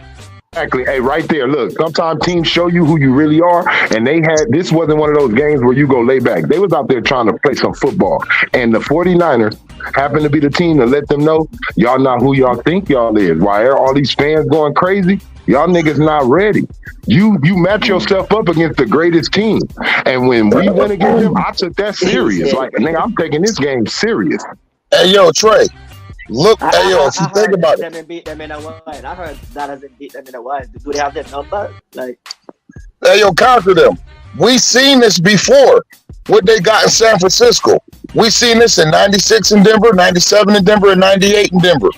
[SPEAKER 6] Exactly. Hey, right there. Look, sometimes teams show you who you really are, and this wasn't one of those games where you go lay back. They was out there trying to play some football, and the 49ers happened to be the team to let them know y'all not who y'all think y'all is. Why are all these fans going crazy? Y'all niggas not ready. You match yourself up against the greatest team, and when we went against them, I took that serious. Like, nigga, I'm taking this game serious.
[SPEAKER 7] Hey, yo, Trey. Look, hey, yo, if you think
[SPEAKER 4] heard
[SPEAKER 7] about it,
[SPEAKER 4] them beat them in a while. I heard Dallas beat them in a while. Do they have their number? Like,
[SPEAKER 7] hey, yo, conquer them. We seen this before. What they got in San Francisco. We seen this in 96 in Denver, 97 in Denver, and 98 in Denver.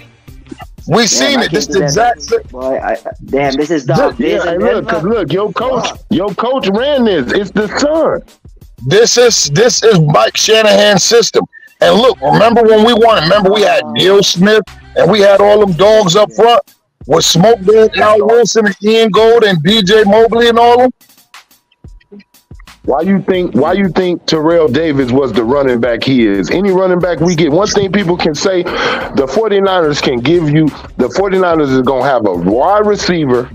[SPEAKER 7] We seen it. This the exact same.
[SPEAKER 4] Boy, damn, this is dog days
[SPEAKER 6] Yeah,
[SPEAKER 4] in
[SPEAKER 6] hey, look,
[SPEAKER 4] Denver.
[SPEAKER 6] 'cause look, your coach ran this. It's the son.
[SPEAKER 7] This is Mike Shanahan's system. And look, remember when we won? Remember we had Neil Smith and we had all them dogs up front with Smoke Dog, Al Wilson, and Ian Gold, and DJ Mobley and all them.
[SPEAKER 6] Why you think Terrell Davis was the running back he is? Any running back we get, one thing people can say, the 49ers can give you, the 49ers is going to have a wide receiver,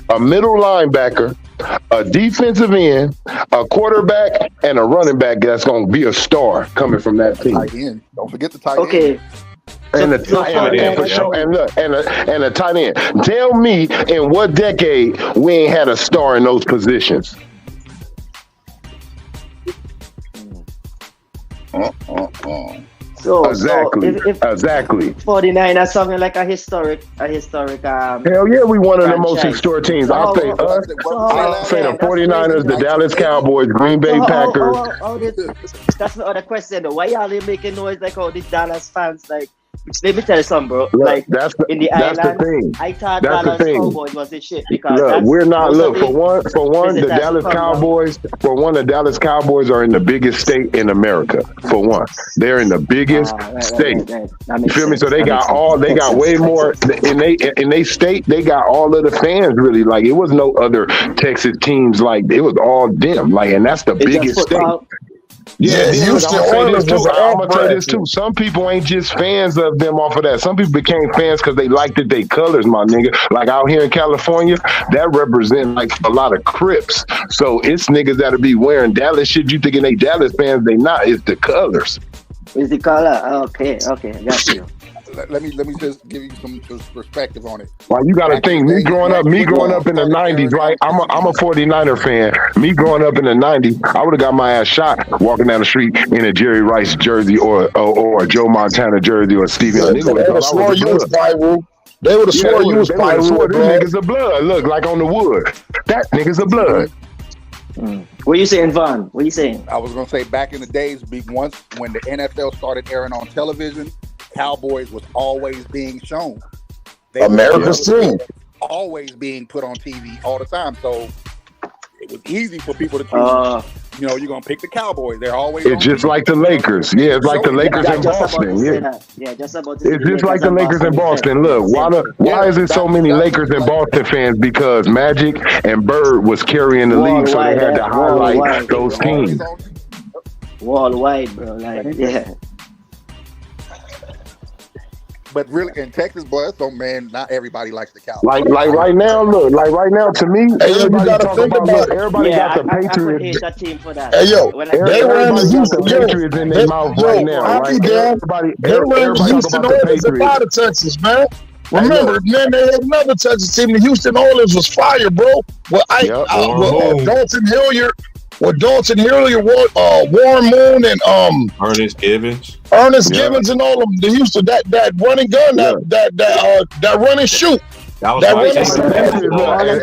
[SPEAKER 6] a middle linebacker, a defensive end, a quarterback, and a running back that's going to be a star coming from that team.
[SPEAKER 5] Tight end. Don't forget the tight end.
[SPEAKER 4] Okay.
[SPEAKER 6] And a
[SPEAKER 4] So-
[SPEAKER 6] tight end for
[SPEAKER 3] yeah.
[SPEAKER 6] sure. And look, and a tight end. Tell me in what decade we ain't had a star in those positions.
[SPEAKER 4] So
[SPEAKER 6] Exactly.
[SPEAKER 4] if
[SPEAKER 6] Exactly.
[SPEAKER 4] 49 are something like a historic
[SPEAKER 6] Hell yeah, we one of the most
[SPEAKER 4] franchise.
[SPEAKER 6] historic teams. I'll say
[SPEAKER 5] What
[SPEAKER 6] us.
[SPEAKER 5] was it
[SPEAKER 6] I'll
[SPEAKER 5] last
[SPEAKER 6] say
[SPEAKER 5] year?
[SPEAKER 6] the 49ers, the Dallas Cowboys, Green Bay Packers.
[SPEAKER 4] That's the other question though. Why y'all making noise like all these Dallas fans? Like, let me tell you something, bro.
[SPEAKER 6] Look,
[SPEAKER 4] Like
[SPEAKER 6] that's the
[SPEAKER 4] in the
[SPEAKER 6] that's the
[SPEAKER 4] island,
[SPEAKER 6] thing.
[SPEAKER 4] I thought
[SPEAKER 6] That's the
[SPEAKER 4] Dallas
[SPEAKER 6] thing.
[SPEAKER 4] Cowboys was the shit because
[SPEAKER 6] Look,
[SPEAKER 4] that's
[SPEAKER 6] we're not.
[SPEAKER 4] most
[SPEAKER 6] Look,
[SPEAKER 4] of the
[SPEAKER 6] for one, the
[SPEAKER 4] visitors
[SPEAKER 6] Dallas
[SPEAKER 4] come down.
[SPEAKER 6] Cowboys. For one, the Dallas Cowboys are in the biggest state in America. For one, they're in the biggest state.
[SPEAKER 4] That
[SPEAKER 6] You
[SPEAKER 4] makes
[SPEAKER 6] feel me?
[SPEAKER 4] sense.
[SPEAKER 6] So they
[SPEAKER 4] That
[SPEAKER 6] got
[SPEAKER 4] makes sense.
[SPEAKER 6] all. They
[SPEAKER 4] Makes
[SPEAKER 6] got
[SPEAKER 4] sense.
[SPEAKER 6] way more in they state. They got all of the fans really. Like it was no other Texas teams. Like it was all them. Like and that's the
[SPEAKER 4] It's just
[SPEAKER 6] biggest state.
[SPEAKER 4] football.
[SPEAKER 7] Yeah, Houston Oilers was an
[SPEAKER 6] I'm gonna tell you
[SPEAKER 7] off-brand
[SPEAKER 6] this too. Some people ain't just fans of them off of that. Some people became fans because they liked it. They colors, my nigga. Like out here in California, that represent like a lot of Crips. So it's niggas that'll be wearing Dallas shit. You thinking they Dallas fans? They not. It's the colors.
[SPEAKER 4] Is the color? Okay, I got you.
[SPEAKER 5] Let me just give you some perspective on it.
[SPEAKER 6] Well, you got to
[SPEAKER 5] Back in
[SPEAKER 6] think.
[SPEAKER 5] the
[SPEAKER 6] Me
[SPEAKER 5] days,
[SPEAKER 6] growing up in the
[SPEAKER 5] started
[SPEAKER 6] '90s, right?
[SPEAKER 5] carrying
[SPEAKER 6] I'm a 49er fan. Me growing up in the '90s, I would have got my ass shot walking down the street in a Jerry Rice jersey or a Joe Montana jersey or Stevie.
[SPEAKER 7] They would have swore you was Pyro. They would have swore you was Pyro.
[SPEAKER 6] This nigga's a blood. Look, like on the wood. That nigga's a blood.
[SPEAKER 4] What you saying, Vaughn? What you saying?
[SPEAKER 5] I was gonna say back in the days, once when the NFL started airing on television, Cowboys was always being shown. They
[SPEAKER 7] America's
[SPEAKER 5] were
[SPEAKER 7] team.
[SPEAKER 5] always being put on TV all the time. So it was easy for people to choose you know, you're gonna pick the Cowboys. They're always.
[SPEAKER 6] It's just like the Lakers. Yeah, it's like the Lakers in Boston. Yeah.
[SPEAKER 4] Just about to say
[SPEAKER 6] It's just like the Lakers in Boston. Look, why is it so many Lakers and Boston fans? Because Magic and Bird was carrying the league, so they had to highlight those teams.
[SPEAKER 4] Worldwide, bro. Like, yeah.
[SPEAKER 5] But really, in Texas, boy, so man, not everybody likes the Cowboys.
[SPEAKER 6] Like right now, look, like right now, to me,
[SPEAKER 7] Hey, yo, you
[SPEAKER 6] everybody
[SPEAKER 7] gotta
[SPEAKER 6] talk
[SPEAKER 7] think
[SPEAKER 6] about,
[SPEAKER 7] about
[SPEAKER 6] look,
[SPEAKER 7] it.
[SPEAKER 6] everybody got the
[SPEAKER 4] I could
[SPEAKER 6] Patriots.
[SPEAKER 4] hate that team for that.
[SPEAKER 7] Hey, yo,
[SPEAKER 4] When I-
[SPEAKER 7] they ran the
[SPEAKER 6] Everybody got
[SPEAKER 7] Houston.
[SPEAKER 6] the Patriots in their mouth right now,
[SPEAKER 7] I'll
[SPEAKER 6] right?
[SPEAKER 7] be damned.
[SPEAKER 6] Everybody
[SPEAKER 7] They ran the
[SPEAKER 6] talk
[SPEAKER 7] Houston
[SPEAKER 6] about the
[SPEAKER 7] Oilers up
[SPEAKER 6] Patriots.
[SPEAKER 7] out of Texas, man. Remember, man, they had another Texas team. The Houston Oilers was fire, bro. Well,
[SPEAKER 6] Yep.
[SPEAKER 7] Dalton Hilliard, Warren Moon, and
[SPEAKER 3] Ernest Gibbons.
[SPEAKER 7] Ernest
[SPEAKER 6] Yeah.
[SPEAKER 7] Gibbons, and all of them. The Houston that running gun, that run and shoot.
[SPEAKER 3] That was
[SPEAKER 7] That
[SPEAKER 3] my
[SPEAKER 7] was-
[SPEAKER 3] team.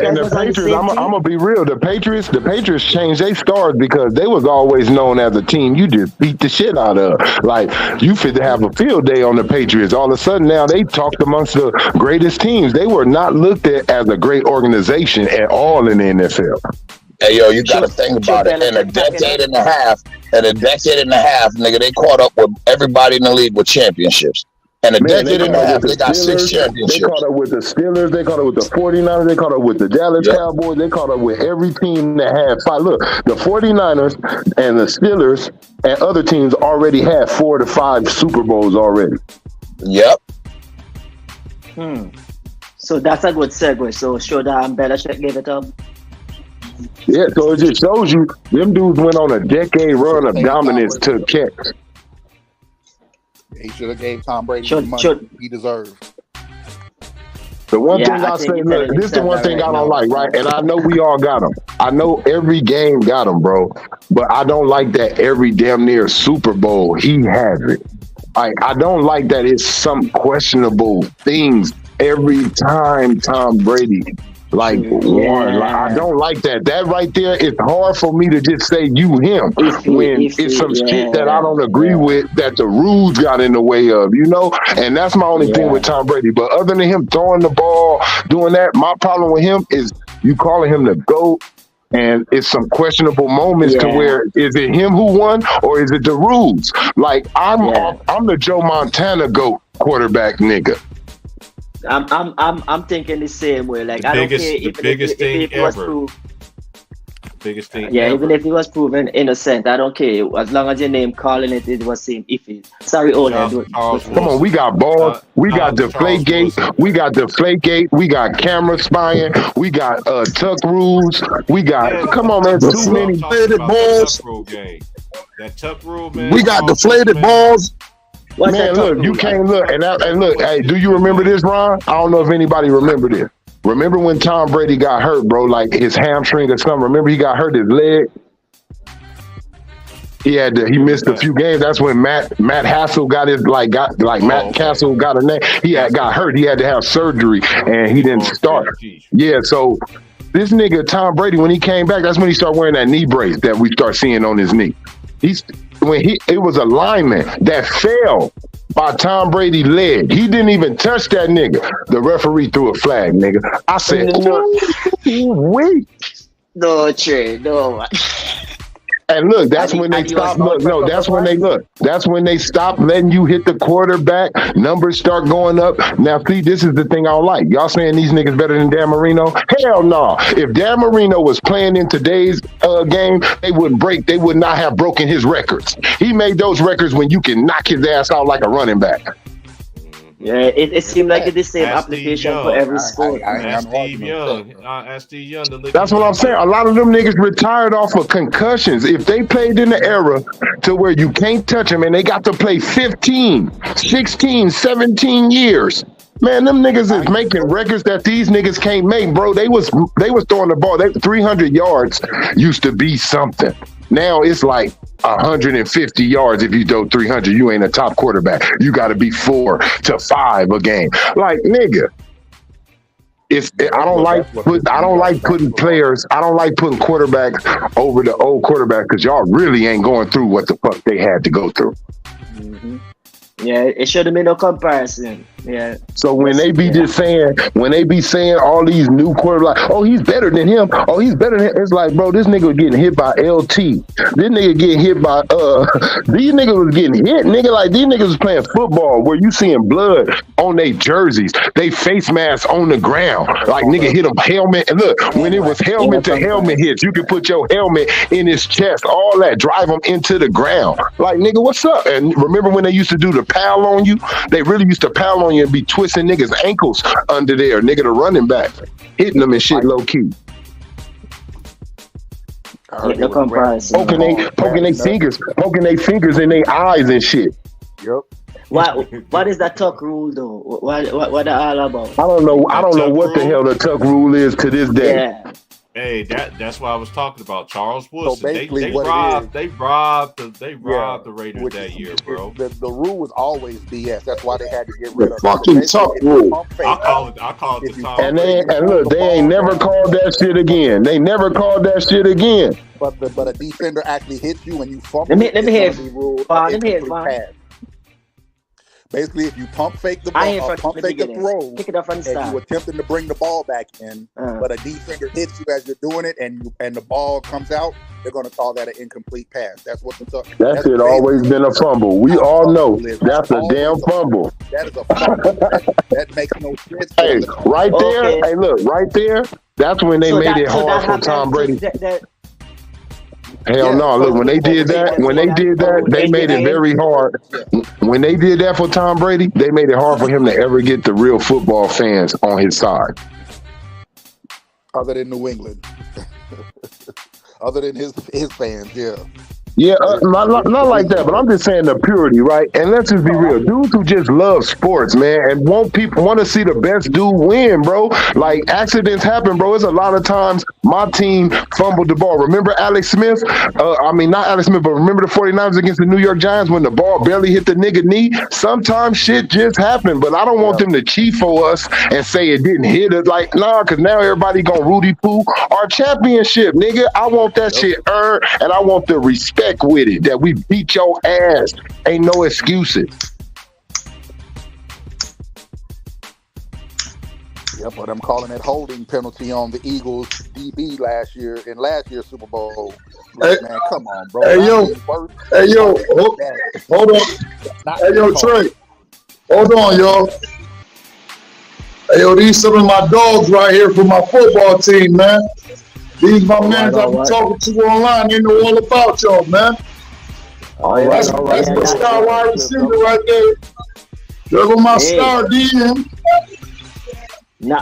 [SPEAKER 6] And the Patriots, I'm gonna be real. The Patriots changed their stars because they was always known as a team you just beat the shit out of. Like you fit to have a field day on the Patriots. All of a sudden now they talked amongst the greatest teams. They were not looked at as a great organization at all in the NFL.
[SPEAKER 7] Hey, yo, you got to think about it. In a decade and a half, nigga, they caught up with everybody in the league with championships. In a decade and a half, they got 6
[SPEAKER 6] They
[SPEAKER 7] championships.
[SPEAKER 6] caught up with the Steelers. They caught up with the 49ers. They caught up with the Dallas
[SPEAKER 7] Yep.
[SPEAKER 6] Cowboys. They caught up with every team that had 5. Look, the 49ers and the Steelers and other teams already had 4 to 5 Super Bowls already.
[SPEAKER 7] Yep.
[SPEAKER 4] So that's a good segue. So should Belichick give it up?
[SPEAKER 6] Yeah, so it just shows you them dudes went on a decade run of dominance to catch.
[SPEAKER 5] He should have gave Tom Brady
[SPEAKER 4] Should-
[SPEAKER 5] the money
[SPEAKER 4] should-
[SPEAKER 5] he deserved.
[SPEAKER 6] The one
[SPEAKER 4] Yeah,
[SPEAKER 6] thing
[SPEAKER 4] I
[SPEAKER 6] I
[SPEAKER 4] think
[SPEAKER 6] say,
[SPEAKER 4] it's
[SPEAKER 6] look,
[SPEAKER 4] better
[SPEAKER 6] this is the
[SPEAKER 4] than
[SPEAKER 6] one thing
[SPEAKER 4] right
[SPEAKER 6] I
[SPEAKER 4] now.
[SPEAKER 6] don't like, right? And I know we all got them. I know every game got them, bro. But I don't like that every damn near Super Bowl he has it. Like I don't like that it's some questionable things every time Tom Brady won. Like, I don't like that. That right there, it's hard for me to just say you him when it's some shit that I don't agree with that the rules got in the way of, you know? And that's my only thing with Tom Brady. But other than him throwing the ball, doing that, my problem with him is you calling him the GOAT. And it's some questionable moments to where is it him who won or is it the rules? Like I'm the Joe Montana GOAT quarterback nigga.
[SPEAKER 4] I'm thinking the same way. Like I don't care if it was proved.
[SPEAKER 3] Biggest thing.
[SPEAKER 4] Yeah,
[SPEAKER 3] ever.
[SPEAKER 4] even if it was proven innocent, I don't care. As long as your name calling it was same iffy. Sorry, old head.
[SPEAKER 6] Come on, we got balls, we got Deflategate, we got Deflategate, we got camera spying, we got tuck rules, we got come on man, too many
[SPEAKER 7] deflated balls.
[SPEAKER 3] That tuck rule, man.
[SPEAKER 7] We got deflated balls.
[SPEAKER 4] What's
[SPEAKER 6] man,
[SPEAKER 4] that
[SPEAKER 6] look,
[SPEAKER 4] talk
[SPEAKER 6] you
[SPEAKER 4] about?
[SPEAKER 6] can't look and look, hey, do you remember this, Ron? I don't know if anybody remember this. Remember when Tom Brady got hurt, bro, like his hamstring or something? Remember he got hurt his leg? He missed a few games. That's when Matt Castle got Matt Castle got a name. He got hurt. He had to have surgery and he didn't start. Yeah, so this nigga Tom Brady, when he came back, that's when he started wearing that knee brace that we start seeing on his knee. It was a lineman that fell by Tom Brady's leg. He didn't even touch that nigga. The referee threw a flag, nigga. I said, wait.
[SPEAKER 4] No, Trey, no.
[SPEAKER 6] And look, that's when they stopped. That's when they stopped letting you hit the quarterback. Numbers start going up. Now, see, this is the thing I don't like. Y'all saying these niggas better than Dan Marino? Hell no. If Dan Marino was playing in today's game, they would not have broken his records. He made those records when you can knock his ass out like a running back.
[SPEAKER 4] Yeah, it seemed like it's the same application for every sport.
[SPEAKER 3] Ask Steve Young.
[SPEAKER 6] That's what I'm saying. A lot of them niggas retired off of concussions. If they played in the era to where you can't touch them and they got to play 15, 16, 17 years, man, them niggas is making records that these niggas can't make, bro. They was throwing the ball. 300 yards used to be something. Now it's like 150 yards. If you throw 300, you ain't a top quarterback. You got to be 4 to 5 a game. Like, nigga, I don't like putting quarterbacks over the old quarterback because y'all really ain't going through what the fuck they had to go through.
[SPEAKER 4] Yeah, it should have been no comparison. Yeah.
[SPEAKER 6] So when they be just saying, all these new quarterbacks, oh, he's better than him. Oh, he's better than him. It's like, bro, this nigga was getting hit by LT. This nigga getting hit by these niggas was getting hit, nigga. Like these niggas was playing football where you seeing blood on their jerseys, they face masks on the ground. Like nigga hit a helmet. And look, when it was helmet to helmet hits, you could put your helmet in his chest, all that, drive him into the ground. Like nigga, what's up? And remember when they used to do the pal on you? They really used to pal on you and be twisting niggas' ankles under there, nigga, the running back, hitting them and shit low key.
[SPEAKER 4] No comparison.
[SPEAKER 6] Poking their fingers in their eyes and shit.
[SPEAKER 5] Yep.
[SPEAKER 4] What is that tuck rule though? What they all about?
[SPEAKER 6] I don't know what the hell the tuck rule is to this day.
[SPEAKER 4] Yeah.
[SPEAKER 3] Hey, that's what I was talking about. Charles Woodson.
[SPEAKER 5] So basically
[SPEAKER 3] they
[SPEAKER 5] what
[SPEAKER 3] robbed
[SPEAKER 5] it is,
[SPEAKER 3] the Raiders
[SPEAKER 5] which
[SPEAKER 3] that year, bro.
[SPEAKER 5] The rule was always BS. That's why they had to get rid of
[SPEAKER 7] fucking tuck rule.
[SPEAKER 3] I call it the Tom
[SPEAKER 6] And
[SPEAKER 3] Brady.
[SPEAKER 6] look, they ain't never called that shit again. They never called that shit again.
[SPEAKER 5] But a defender actually hits you and you fumble.
[SPEAKER 4] Let me hear
[SPEAKER 5] it.
[SPEAKER 4] Vaughn.
[SPEAKER 5] Basically, if you pump fake the
[SPEAKER 4] I ain't
[SPEAKER 5] ball,
[SPEAKER 4] from
[SPEAKER 5] pump
[SPEAKER 4] the
[SPEAKER 5] fake the
[SPEAKER 4] beginning.
[SPEAKER 5] throw,
[SPEAKER 4] Pick it up from the
[SPEAKER 5] and
[SPEAKER 4] start.
[SPEAKER 5] you attempting to bring the ball back in, but a defender hits you as you're doing it, and the ball comes out, they're going to call that an incomplete pass. That's what
[SPEAKER 6] That's it. Always been a fumble. We all know that's a damn fumble.
[SPEAKER 5] That is a fumble. that makes no sense.
[SPEAKER 6] Hey, right there.
[SPEAKER 4] Okay.
[SPEAKER 6] Hey, look, right there. That's when they made it hard for Tom Brady. Hell no! Look, when they did that, they made it very hard. When they did that for Tom Brady, they made it hard for him to ever get the real football fans on his side.
[SPEAKER 5] Other than New England, other than his fans, yeah.
[SPEAKER 6] Yeah, not like that, but I'm just saying the purity, right? And let's just be real. Dudes who just love sports, man, and want to see the best dude win, bro. Like, accidents happen, bro. It's a lot of times my team fumbled the ball. Remember Alex Smith? Not Alex Smith, but remember the 49ers against the New York Giants when the ball barely hit the nigga knee? Sometimes shit just happened, but I don't want them to cheat-for us and say it didn't hit us. Like, nah, because now everybody gonna Rudy-poo our championship, nigga. I want that shit earned, and I want the respect with it, that we beat your ass. Ain't no excuses.
[SPEAKER 5] Yeah, but I'm calling that holding penalty on the Eagles DB last year's Super Bowl. Like, man, come on, bro.
[SPEAKER 7] Hold on. Hey, yo, Trey. Hold on, y'all. Hey, yo, these some of my dogs right here from my football team, man. These my mans I've been talking to online. They know all about y'all, man. That's my star wide receiver right there. There go my star DM. There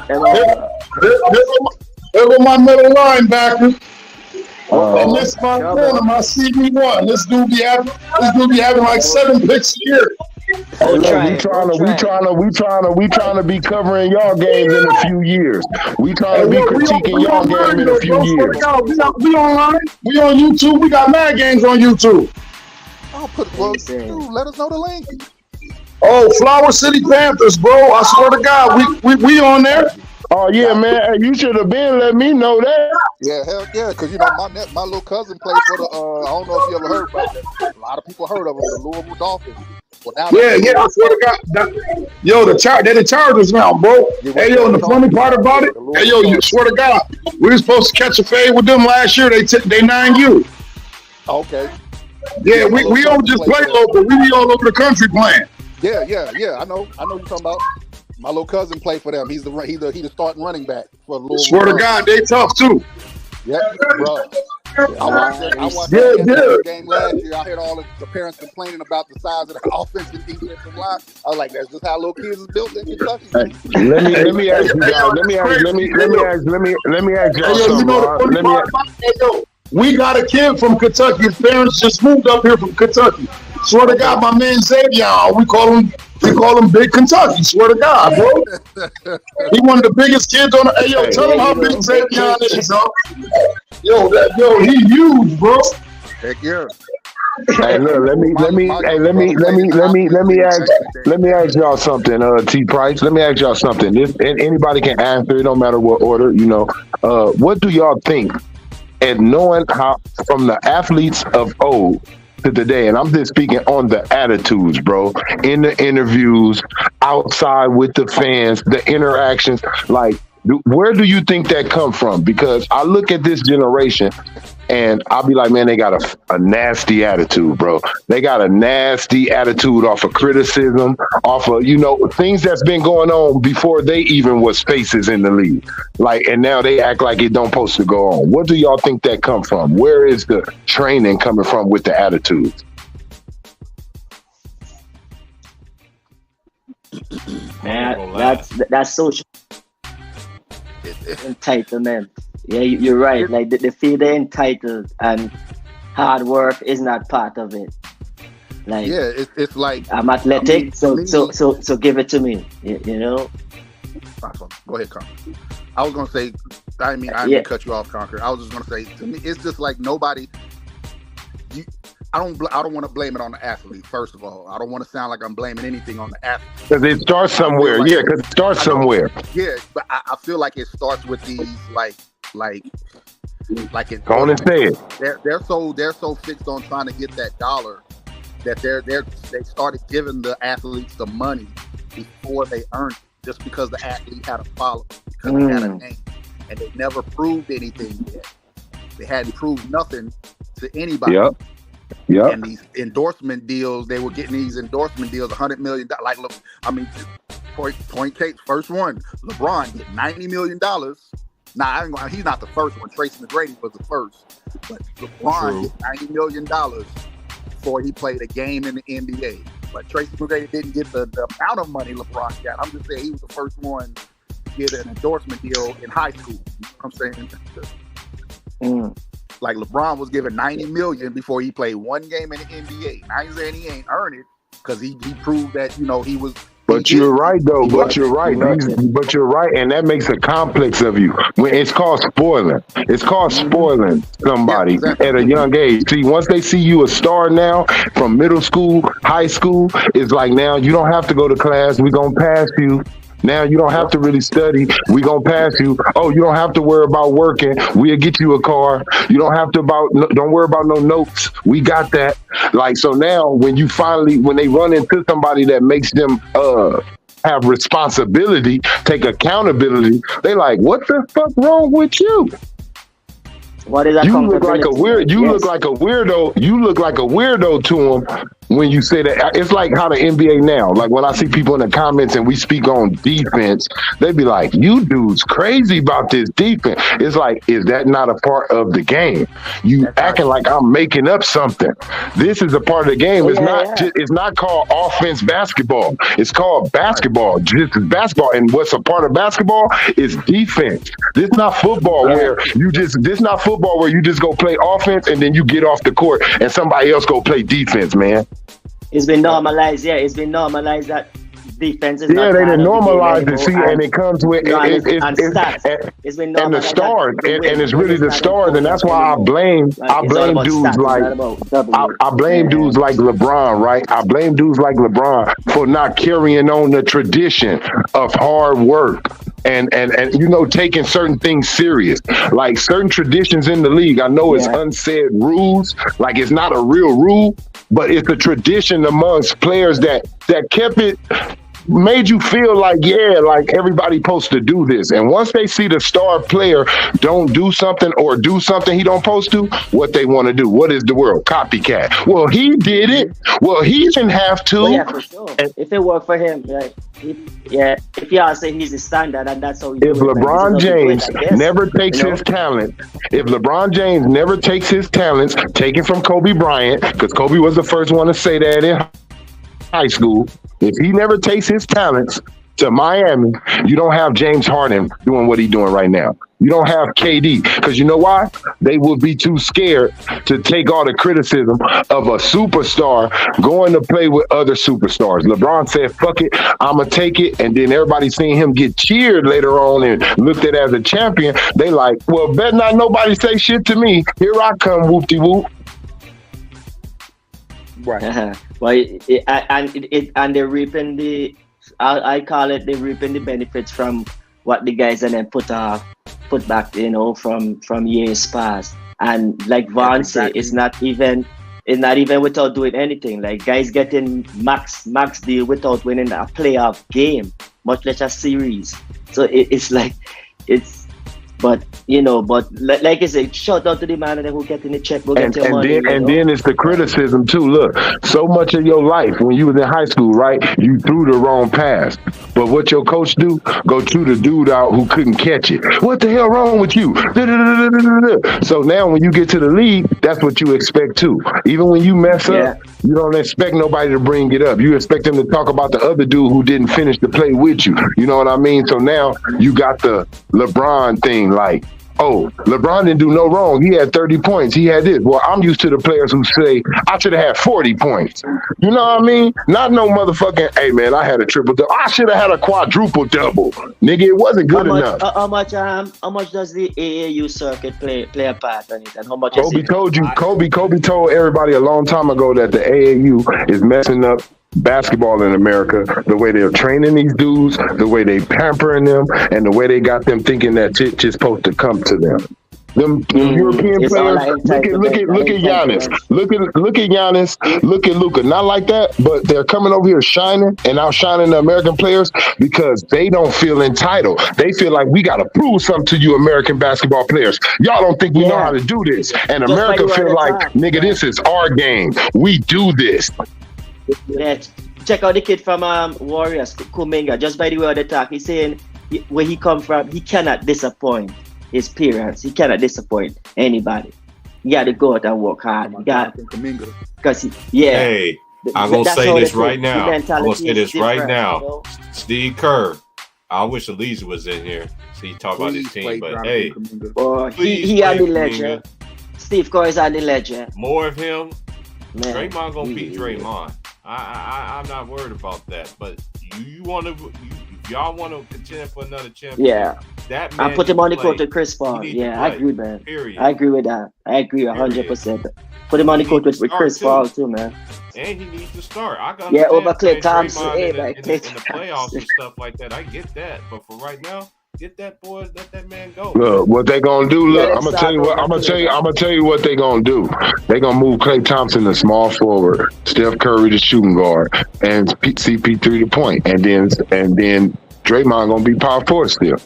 [SPEAKER 7] go my middle linebacker. And this is my corner, my CB1. This dude be having like 7 picks a year.
[SPEAKER 6] Hey, look, we trying to be covering y'all games in a few years. We trying to be critiquing y'all game in a few years.
[SPEAKER 7] We online. We on YouTube. We got mad games on YouTube.
[SPEAKER 5] Dude, let us know the link.
[SPEAKER 7] Oh, Flower City Panthers, bro. I swear to God, we on there.
[SPEAKER 6] Oh yeah, man. Hey, you should have been let me know that.
[SPEAKER 5] Yeah, hell yeah, because you know my little cousin played for the I don't know if you ever heard about that. A lot of people heard of them, the Louisville Dolphins. Well, now
[SPEAKER 7] yeah, I swear to God. Yo, they're the Chargers now, bro. Hey, yo, and the funny part about it, hey, yo, you swear to God, we were supposed to catch a fade with them last year. They 9U.
[SPEAKER 5] Okay.
[SPEAKER 7] Yeah, we don't just play local. We be all over the country playing.
[SPEAKER 5] Yeah. I know you're talking about. My little cousin played for them. He's the starting running back for the Louisville.
[SPEAKER 7] Swear to God, they tough too.
[SPEAKER 5] Yeah, bro. I watched that game last year. I heard all the parents complaining about the size of the offense and defensive line. I was like, that's just how little kids is built in Kentucky.
[SPEAKER 6] Let me ask you guys. Let me ask y'all something.
[SPEAKER 7] We got a kid from Kentucky. His parents just moved up here from Kentucky. Swear to God, my man Xavier, we call him Big Kentucky. Swear to God, bro. He one of the biggest kids on the. Hey, yo, tell him how big Xavier is, yo. He huge, bro.
[SPEAKER 5] Heck yeah.
[SPEAKER 6] Hey, look, let me ask y'all something, T Price. Let me ask y'all something. And anybody can answer. It don't matter what order, you know. What do y'all think? And knowing how from the athletes of old, to today, and I'm just speaking on the attitudes, bro, in the interviews, outside with the fans, the interactions, like, where do you think that come from? Because I look at this generation and I'll be like, man, they got a nasty attitude, bro. They got a nasty attitude off of criticism, off of, things that's been going on before they even was faces in the league. Like, and now they act like it don't supposed to go on. What do y'all think that come from? Where is the training coming from with the attitudes?
[SPEAKER 4] Man, that's social entitlement. Yeah, you're right. Like they feel they're entitled, and hard work is not part of it. Like,
[SPEAKER 5] yeah, it's like
[SPEAKER 4] I'm athletic, so give it to me. You know.
[SPEAKER 5] Go ahead, Conker. I was gonna say, I didn't cut you off, Conker. I was just gonna say, to me, it's just like nobody. I don't want to blame it on the athlete. First of all, I don't want to sound like I'm blaming anything on the athlete.
[SPEAKER 6] Because it starts somewhere.
[SPEAKER 5] Like,
[SPEAKER 6] because it starts somewhere.
[SPEAKER 5] Yeah, but I feel like it starts with these like it.
[SPEAKER 6] Go on and say it.
[SPEAKER 5] They're so fixed on trying to get that dollar that they started giving the athletes the money before they earned it, just because the athlete had a following, because they had a name, and they never proved anything yet. They hadn't proved nothing to anybody.
[SPEAKER 6] Yep.
[SPEAKER 5] And these endorsement deals, they were getting these endorsement deals, $100 million. Like, look, I mean, point case, first one, LeBron get $90 million. Nah, he's not the first one. Tracy McGrady was the first, but LeBron get $90 million before he played a game in the NBA. But Tracy McGrady didn't get the amount of money LeBron got. I'm just saying he was the first one to get an endorsement deal in high school. You know what I'm saying? Like, LeBron was given $90 million before he played one game in the NBA. Now he's saying he ain't earned it because he proved that, he was.
[SPEAKER 6] But you're right, though. But you're right. But you're right, and that makes a complex of you. When it's called spoiling. It's called spoiling somebody at a young age. See, once they see you a star now from middle school, high school, it's like, now you don't have to go to class. We're gonna pass you. Now you don't have to really study. We gonna pass you. Oh, you don't have to worry about working. We'll get you a car. You don't have to don't worry about no notes. We got that. Like, so now when they run into somebody that makes them have responsibility, take accountability, they like, what the fuck wrong with you?
[SPEAKER 4] What is that?
[SPEAKER 6] You look like a weird. You look like a weirdo. You look like a weirdo to him when you say that. It's like how the NBA now. Like, when I see people in the comments and we speak on defense, they be like, "You dudes crazy about this defense." It's like, is that not a part of the game? You acting like I'm making up something. This is a part of the game. It's not called offense basketball. It's called basketball. Just basketball. And what's a part of basketball is defense. This is not football where you just. This not football where you just go play offense and then you get off the court and somebody else go play defense, man.
[SPEAKER 4] It's been normalized. Yeah, it's been normalized that defense is
[SPEAKER 6] they didn't normalize it. See, and it comes with stats. It's been and the stars, and it's really the stars, and that's why I blame dudes I blame dudes like LeBron, right? I blame dudes like LeBron for not carrying on the tradition of hard work. And taking certain things serious, like certain traditions in the league. I know it's unsaid rules, like it's not a real rule, but it's a tradition amongst players that kept it, made you feel like, like everybody supposed to do this. And once they see the star player don't do something or do something he don't supposed to, what they want to do? What is the world? Copycat. Well, he did it. Well, he didn't have to.
[SPEAKER 4] Well, yeah, for sure. If it worked for him, like, if y'all say he's the standard and that's how he
[SPEAKER 6] if LeBron James never takes his talent, if LeBron James never takes his talents taken from Kobe Bryant, because Kobe was the first one to say that in high school, if he never takes his talents to Miami, you don't have James Harden doing what he's doing right now. You don't have KD, because you know why? They would be too scared to take all the criticism of a superstar going to play with other superstars. LeBron said, fuck it, I'm going to take it. And then everybody seen him get cheered later on and looked at as a champion. They like, well, bet not nobody say shit to me. Here I come, whoop-de-whoop.
[SPEAKER 4] Right. Well, and they're reaping I call it they're reaping the benefits from what the guys and then put back, from years past. And like Vaughn said, it's not even It's not even without doing anything. Like guys getting max deal without winning a playoff game, much less a series. So it's like it's. But like I said, shout out to the man who getting the check, get your money.
[SPEAKER 6] Then it's the criticism too. Look, so much of your life when you was in high school, right? You threw the wrong pass. But what your coach do? Go chew the dude out who couldn't catch it. What the hell wrong with you? So now when you get to the league, that's what you expect too. Even when you mess up, you don't expect nobody to bring it up. You expect them to talk about the other dude who didn't finish the play with you. You know what I mean? So now you got the LeBron thing. Like, oh, LeBron didn't do no wrong. He had 30 points. He had this. Well, I'm used to the players who say, I should have had 40 points. You know what I mean? Not no motherfucking, hey, man, I had a triple double. I should have had a quadruple double. Nigga, it wasn't good enough.
[SPEAKER 4] How much does the AAU circuit play a part on it? And how much
[SPEAKER 6] Kobe told everybody a long time ago that the AAU is messing up basketball in America, the way they're training these dudes, the way they pampering them, and the way they got them thinking that shit is supposed to come to them. Them European players, look at Giannis. Look at Giannis. Look at Luka. Not like that, but they're coming over here shining and outshining the American players because they don't feel entitled. They feel like we got to prove something to you American basketball players. Y'all don't think we know how to do this. And America feel like, nigga, this is our game. We do this.
[SPEAKER 4] Yeah, check out the kid from Warriors, Kuminga. Just by the way of the talk, he's saying where he come from, he cannot disappoint his parents. He cannot disappoint anybody. He got to go out and work hard.
[SPEAKER 3] Hey, I'm gonna say this right now. I'm gonna say this right now. Steve Kerr. I wish Elijah was in here. See, talk about his team, but hey,
[SPEAKER 4] he had the legend. Steve Kerr is on the legend.
[SPEAKER 3] More of him. Man, Draymond gonna beat Draymond. I'm not worried about that. But you want to, y'all want to contend for another champion?
[SPEAKER 4] Yeah.
[SPEAKER 3] That man
[SPEAKER 4] I put him on the court with Chris Paul. Yeah, I agree, man.
[SPEAKER 3] Period.
[SPEAKER 4] I agree with that. I agree 100%. Put him on the court with Chris Paul too, man.
[SPEAKER 3] And he needs to start. I got
[SPEAKER 4] over Klay Thompson.
[SPEAKER 3] In the playoffs and stuff like that. I get that, but for right now, get that boy, let that man go.
[SPEAKER 6] Look, what they gonna do? Look, I'm gonna tell you what they gonna do. They gonna move Klay Thompson to small forward, Steph Curry to shooting guard, and CP3 to point, and then Draymond gonna be power forward still.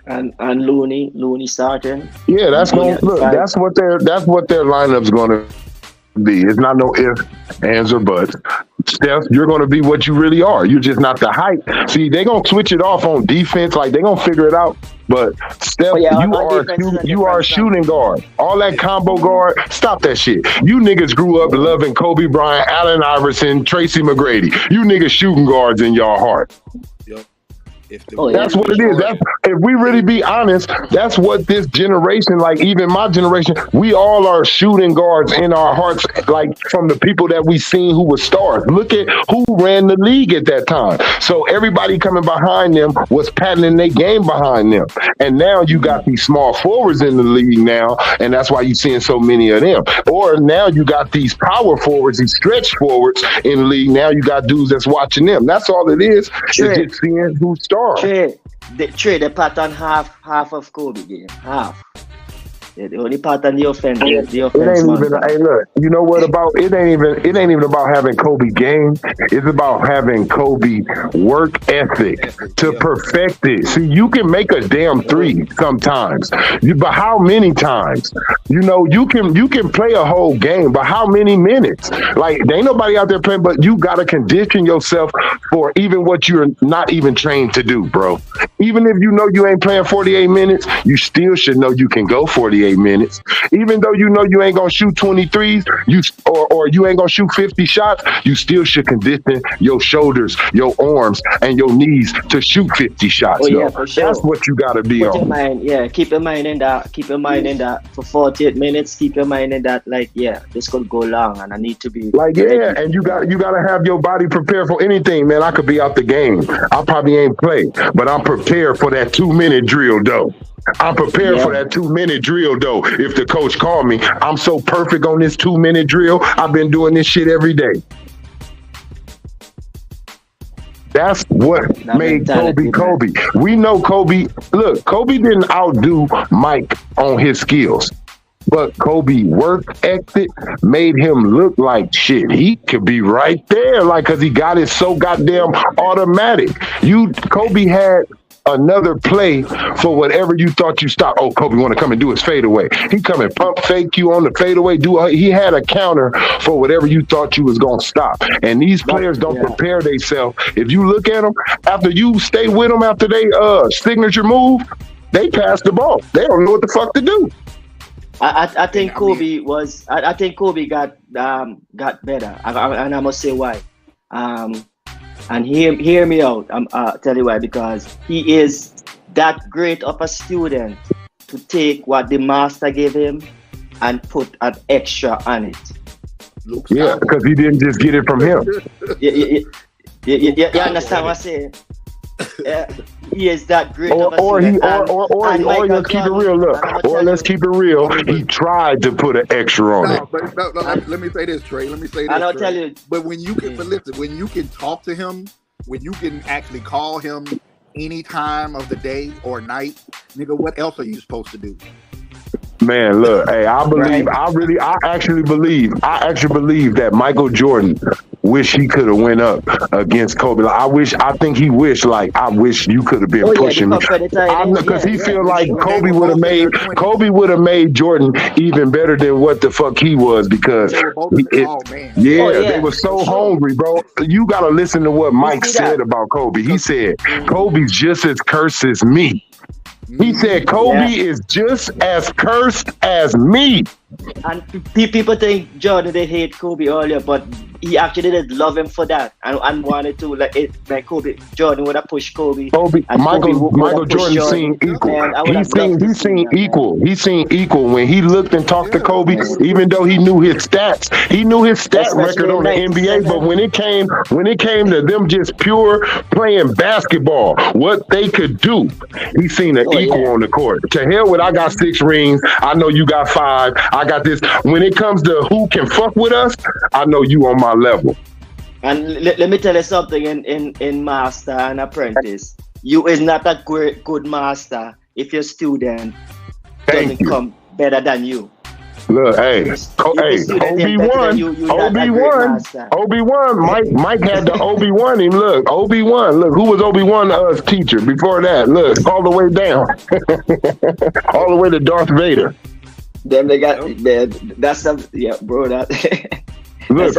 [SPEAKER 4] And Looney starting.
[SPEAKER 6] Yeah, that's gonna look. That's what their lineup's gonna be. It's not no ifs, ands, or buts. Steph, you're going to be what you really are. You're just not the height. See, they're going to switch it off on defense. Like, they're going to figure it out. But, Steph, you are a shooting guard. All that combo guard, stop that shit. You niggas grew up loving Kobe Bryant, Allen Iverson, Tracy McGrady. You niggas shooting guards in your heart.
[SPEAKER 5] Yep.
[SPEAKER 6] That's what it is. If we really be honest, that's what this generation, like even my generation, we all are shooting guards in our hearts, like from the people that we seen who were stars. Look at who ran the league at that time. So everybody coming behind them was patenting their game behind them. And now you got these small forwards in the league now, and that's why you're seeing so many of them. Or now you got these power forwards, these stretch forwards in the league. Now you got dudes that's watching them. That's all it is. Sure. It's just seeing who's stars.
[SPEAKER 4] The pattern half of Kobe game. Half. The only pattern the offense.
[SPEAKER 6] It ain't even. Hey, look. You know what about? It ain't even about having Kobe game. It's about having Kobe work ethic to perfect it. See, you can make a damn three sometimes, but how many times? You know, you can play a whole game, but how many minutes? Like, there ain't nobody out there playing, but you gotta condition yourself for even what you're not even trained to do, bro. Even if you know you ain't playing 48 minutes, you still should know you can go 48 minutes. Even though you know you ain't gonna shoot 23s, or you ain't gonna shoot 50 shots, you still should condition your shoulders, your arms, and your knees to shoot 50 shots.
[SPEAKER 4] For sure.
[SPEAKER 6] That's what you gotta be on.
[SPEAKER 4] Keep your mind in that. Keep your mind in that for 48 minutes. Keep your mind in that. Like, this could go long, and I need to be
[SPEAKER 6] like, and you gotta have your body prepared for anything, man. I could be out the game. I probably ain't play, but I'm prepared for that 2-minute drill, though. I'm prepared for that 2-minute drill, though. If the coach called me, I'm so perfect on this 2-minute drill. I've been doing this shit every day. That's what made Kobe Kobe. We know Kobe. Look, Kobe didn't outdo Mike on his skills. but Kobe work ethic made him look like shit. He could be right there, like, cause he got it so goddamn automatic. Kobe had another play for whatever you thought you stopped. Oh, Kobe want to come and do his fadeaway. He come and pump fake you on the fadeaway. He had a counter for whatever you thought you was gonna stop. And these players don't prepare themselves. If you look at them after you stay with them after they signature move, they pass the ball. They don't know what the fuck to do.
[SPEAKER 4] I think Kobe was. I think Kobe got better, and I must say why. And hear me out. Tell you why, because he is that great of a student to take what the master gave him and put an extra on it.
[SPEAKER 6] Yeah, because he didn't just get it from him.
[SPEAKER 4] You understand what I'm saying? He is that great.
[SPEAKER 6] Or let's keep it real. Look, or let's keep it real. He tried to put an extra on it.
[SPEAKER 5] No, let me say this, Trey. Let me say this.
[SPEAKER 4] And I'll tell you.
[SPEAKER 5] But when you can, but listen, when you can talk to him, when you can actually call him any time of the day or night, nigga, what else are you supposed to do?
[SPEAKER 6] Man, look, hey, I actually believe that Michael Jordan wish he could have went up against Kobe. Like, I wish you could have been pushing me. Because he feel like Kobe would have made Jordan even better than what the fuck he was, because they were so hungry, bro. You gotta listen to what Mike said about Kobe. He said Kobe's just as cursed as me. He said Kobe is just as cursed as me.
[SPEAKER 4] And people think Jordan they hate Kobe earlier, but he actually did love him for that and wanted to like Kobe. Jordan would have pushed Kobe.
[SPEAKER 6] Michael Jordan seen equal. He seen equal. He seen equal when he looked and talked to Kobe. Even though he knew his stats, he knew his stat record on the NBA. But when it came to them just pure playing basketball, what they could do, he seen an equal on the court. To hell with I got 6 rings. I know you got 5. I got this. When it comes to who can fuck with us, I know you on my level.
[SPEAKER 4] And let me tell you something in master and apprentice. You is not a good master if your student doesn't come better than you.
[SPEAKER 6] Look, Obi-Wan. Mike had the Obi-Wan him. Look, Obi-Wan. Look, who was Obi-Wan teacher before that? Look, all the way down. All the way to Darth Vader.
[SPEAKER 4] Them they got that's bro. That
[SPEAKER 6] look,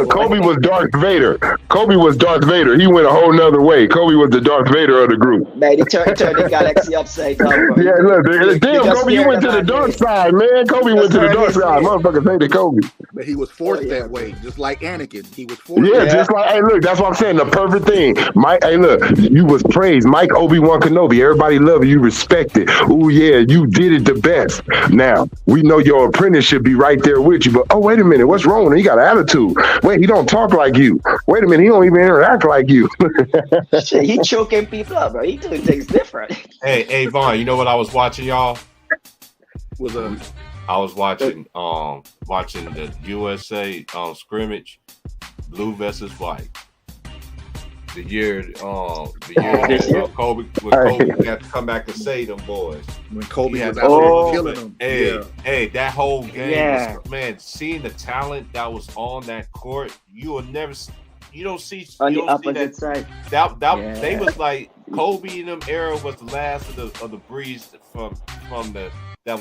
[SPEAKER 6] Kobe was Darth Vader. Kobe was Darth Vader. He went a whole nother way. Kobe was the Darth Vader of the group.
[SPEAKER 4] Man, he turned the galaxy upside down. Bro.
[SPEAKER 6] Yeah, look, damn, Kobe, you went to the dark side, man. Kobe went to the dark side. Motherfuckers hated Kobe.
[SPEAKER 5] But he was forced that way, just like Anakin. He was forced.
[SPEAKER 6] Yeah, just like, hey, look, that's what I'm saying. The perfect thing. Mike, hey, look, you was praised. Mike Obi-Wan Kenobi. Everybody loved you. You respected. Oh, yeah, you did it the best. Now, we know your apprentice should be right there with you, but, oh, wait a minute, what's wrong? He got an attitude. Wait, he don't talk like you. Wait a minute, he don't even interact like you.
[SPEAKER 4] He choking people up, bro. He doing things different.
[SPEAKER 3] Hey, Vaughn, you know what I was watching, y'all? I was watching the USA scrimmage, blue versus white. The year Kobe had to come back to save them boys.
[SPEAKER 5] When Kobe was out killing them.
[SPEAKER 3] Hey, that whole game, man, seeing the talent that was on that court, you don't see
[SPEAKER 4] on the
[SPEAKER 3] that
[SPEAKER 4] opposite side.
[SPEAKER 3] They was like Kobe in them era was the last of the breeze from the.
[SPEAKER 6] I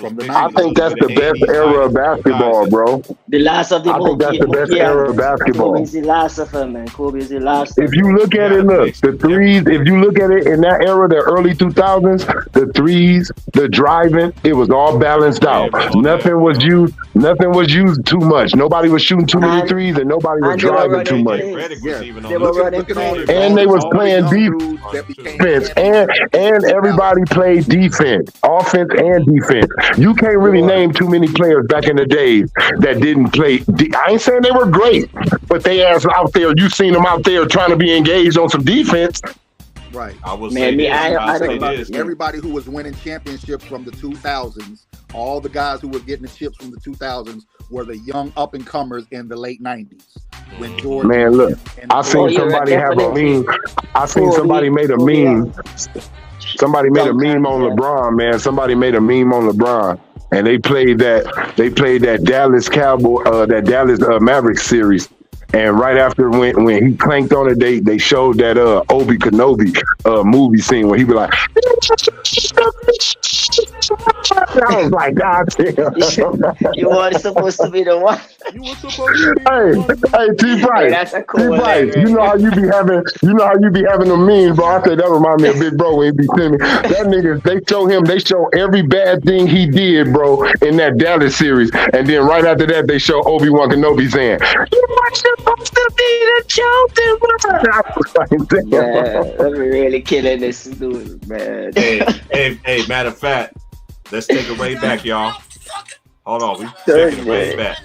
[SPEAKER 6] think that's the best era of basketball, bro.
[SPEAKER 4] The last of the
[SPEAKER 6] I think that's the best era of basketball.
[SPEAKER 4] Kobe's the last of them, man. Kobe's the last.
[SPEAKER 6] If you look at it, the threes. If you look at it in that era, the early 2000s, the threes, the driving, it was all balanced out. Nothing was used too much. Nobody was shooting too many threes, and nobody was driving too much.
[SPEAKER 4] They were running plays.
[SPEAKER 6] And they was playing defense, and everybody played defense, offense and defense. You can't really name too many players back in the days that didn't play. I ain't saying they were great, but they ass out there. You seen them out there trying to be engaged on some defense.
[SPEAKER 5] Right.
[SPEAKER 3] I will say this.
[SPEAKER 5] Everybody who was winning championships from the 2000s, all the guys who were getting the chips from the 2000s were the young up and comers in the late 90s. When Jordan,
[SPEAKER 6] man, look, I seen somebody have a meme. I seen somebody made a meme. Somebody made a meme on LeBron, man. Somebody made a meme on LeBron. and they played that Dallas Mavericks series. And right after when he clanked on it, they showed that Obi Kenobi movie scene where he was like, I was like, God damn.
[SPEAKER 4] You weren't supposed to be the one.
[SPEAKER 8] You were supposed to be the
[SPEAKER 6] Hey, T
[SPEAKER 4] Hey,
[SPEAKER 6] Price.
[SPEAKER 4] that's a
[SPEAKER 6] T
[SPEAKER 4] cool
[SPEAKER 6] Price,
[SPEAKER 4] line,
[SPEAKER 6] you know how you be having the memes, bro. I think that remind me of Big Bro when he be sending me. That nigga, they show every bad thing he did, bro, in that Dallas series. And then right after that, they show Obi-Wan Kenobi saying, you were supposed to be the chosen one. I was like, damn.
[SPEAKER 4] Yeah, we're really killing this dude, man.
[SPEAKER 3] Hey, matter of fact, let's take it way back, y'all. Hold on, we taking it way back.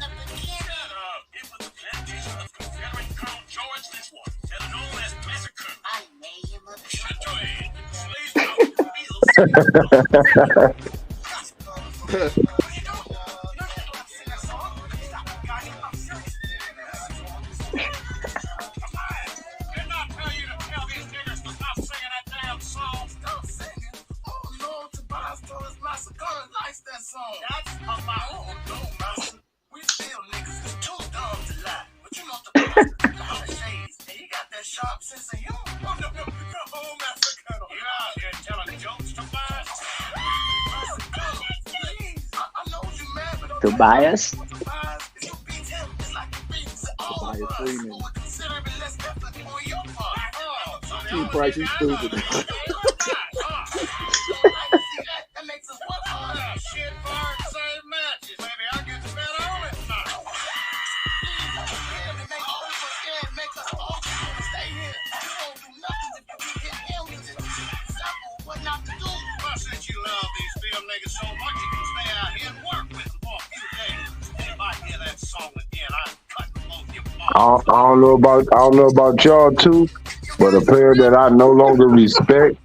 [SPEAKER 4] Tobias?
[SPEAKER 8] Freeman. T Price, you stupid.
[SPEAKER 1] Since you love these film niggas so much, you can stay out here and work with them for a few days. And if I hear that song again, I'm cutting both your balls.
[SPEAKER 6] I don't know about y'all too, but a player that I no longer respect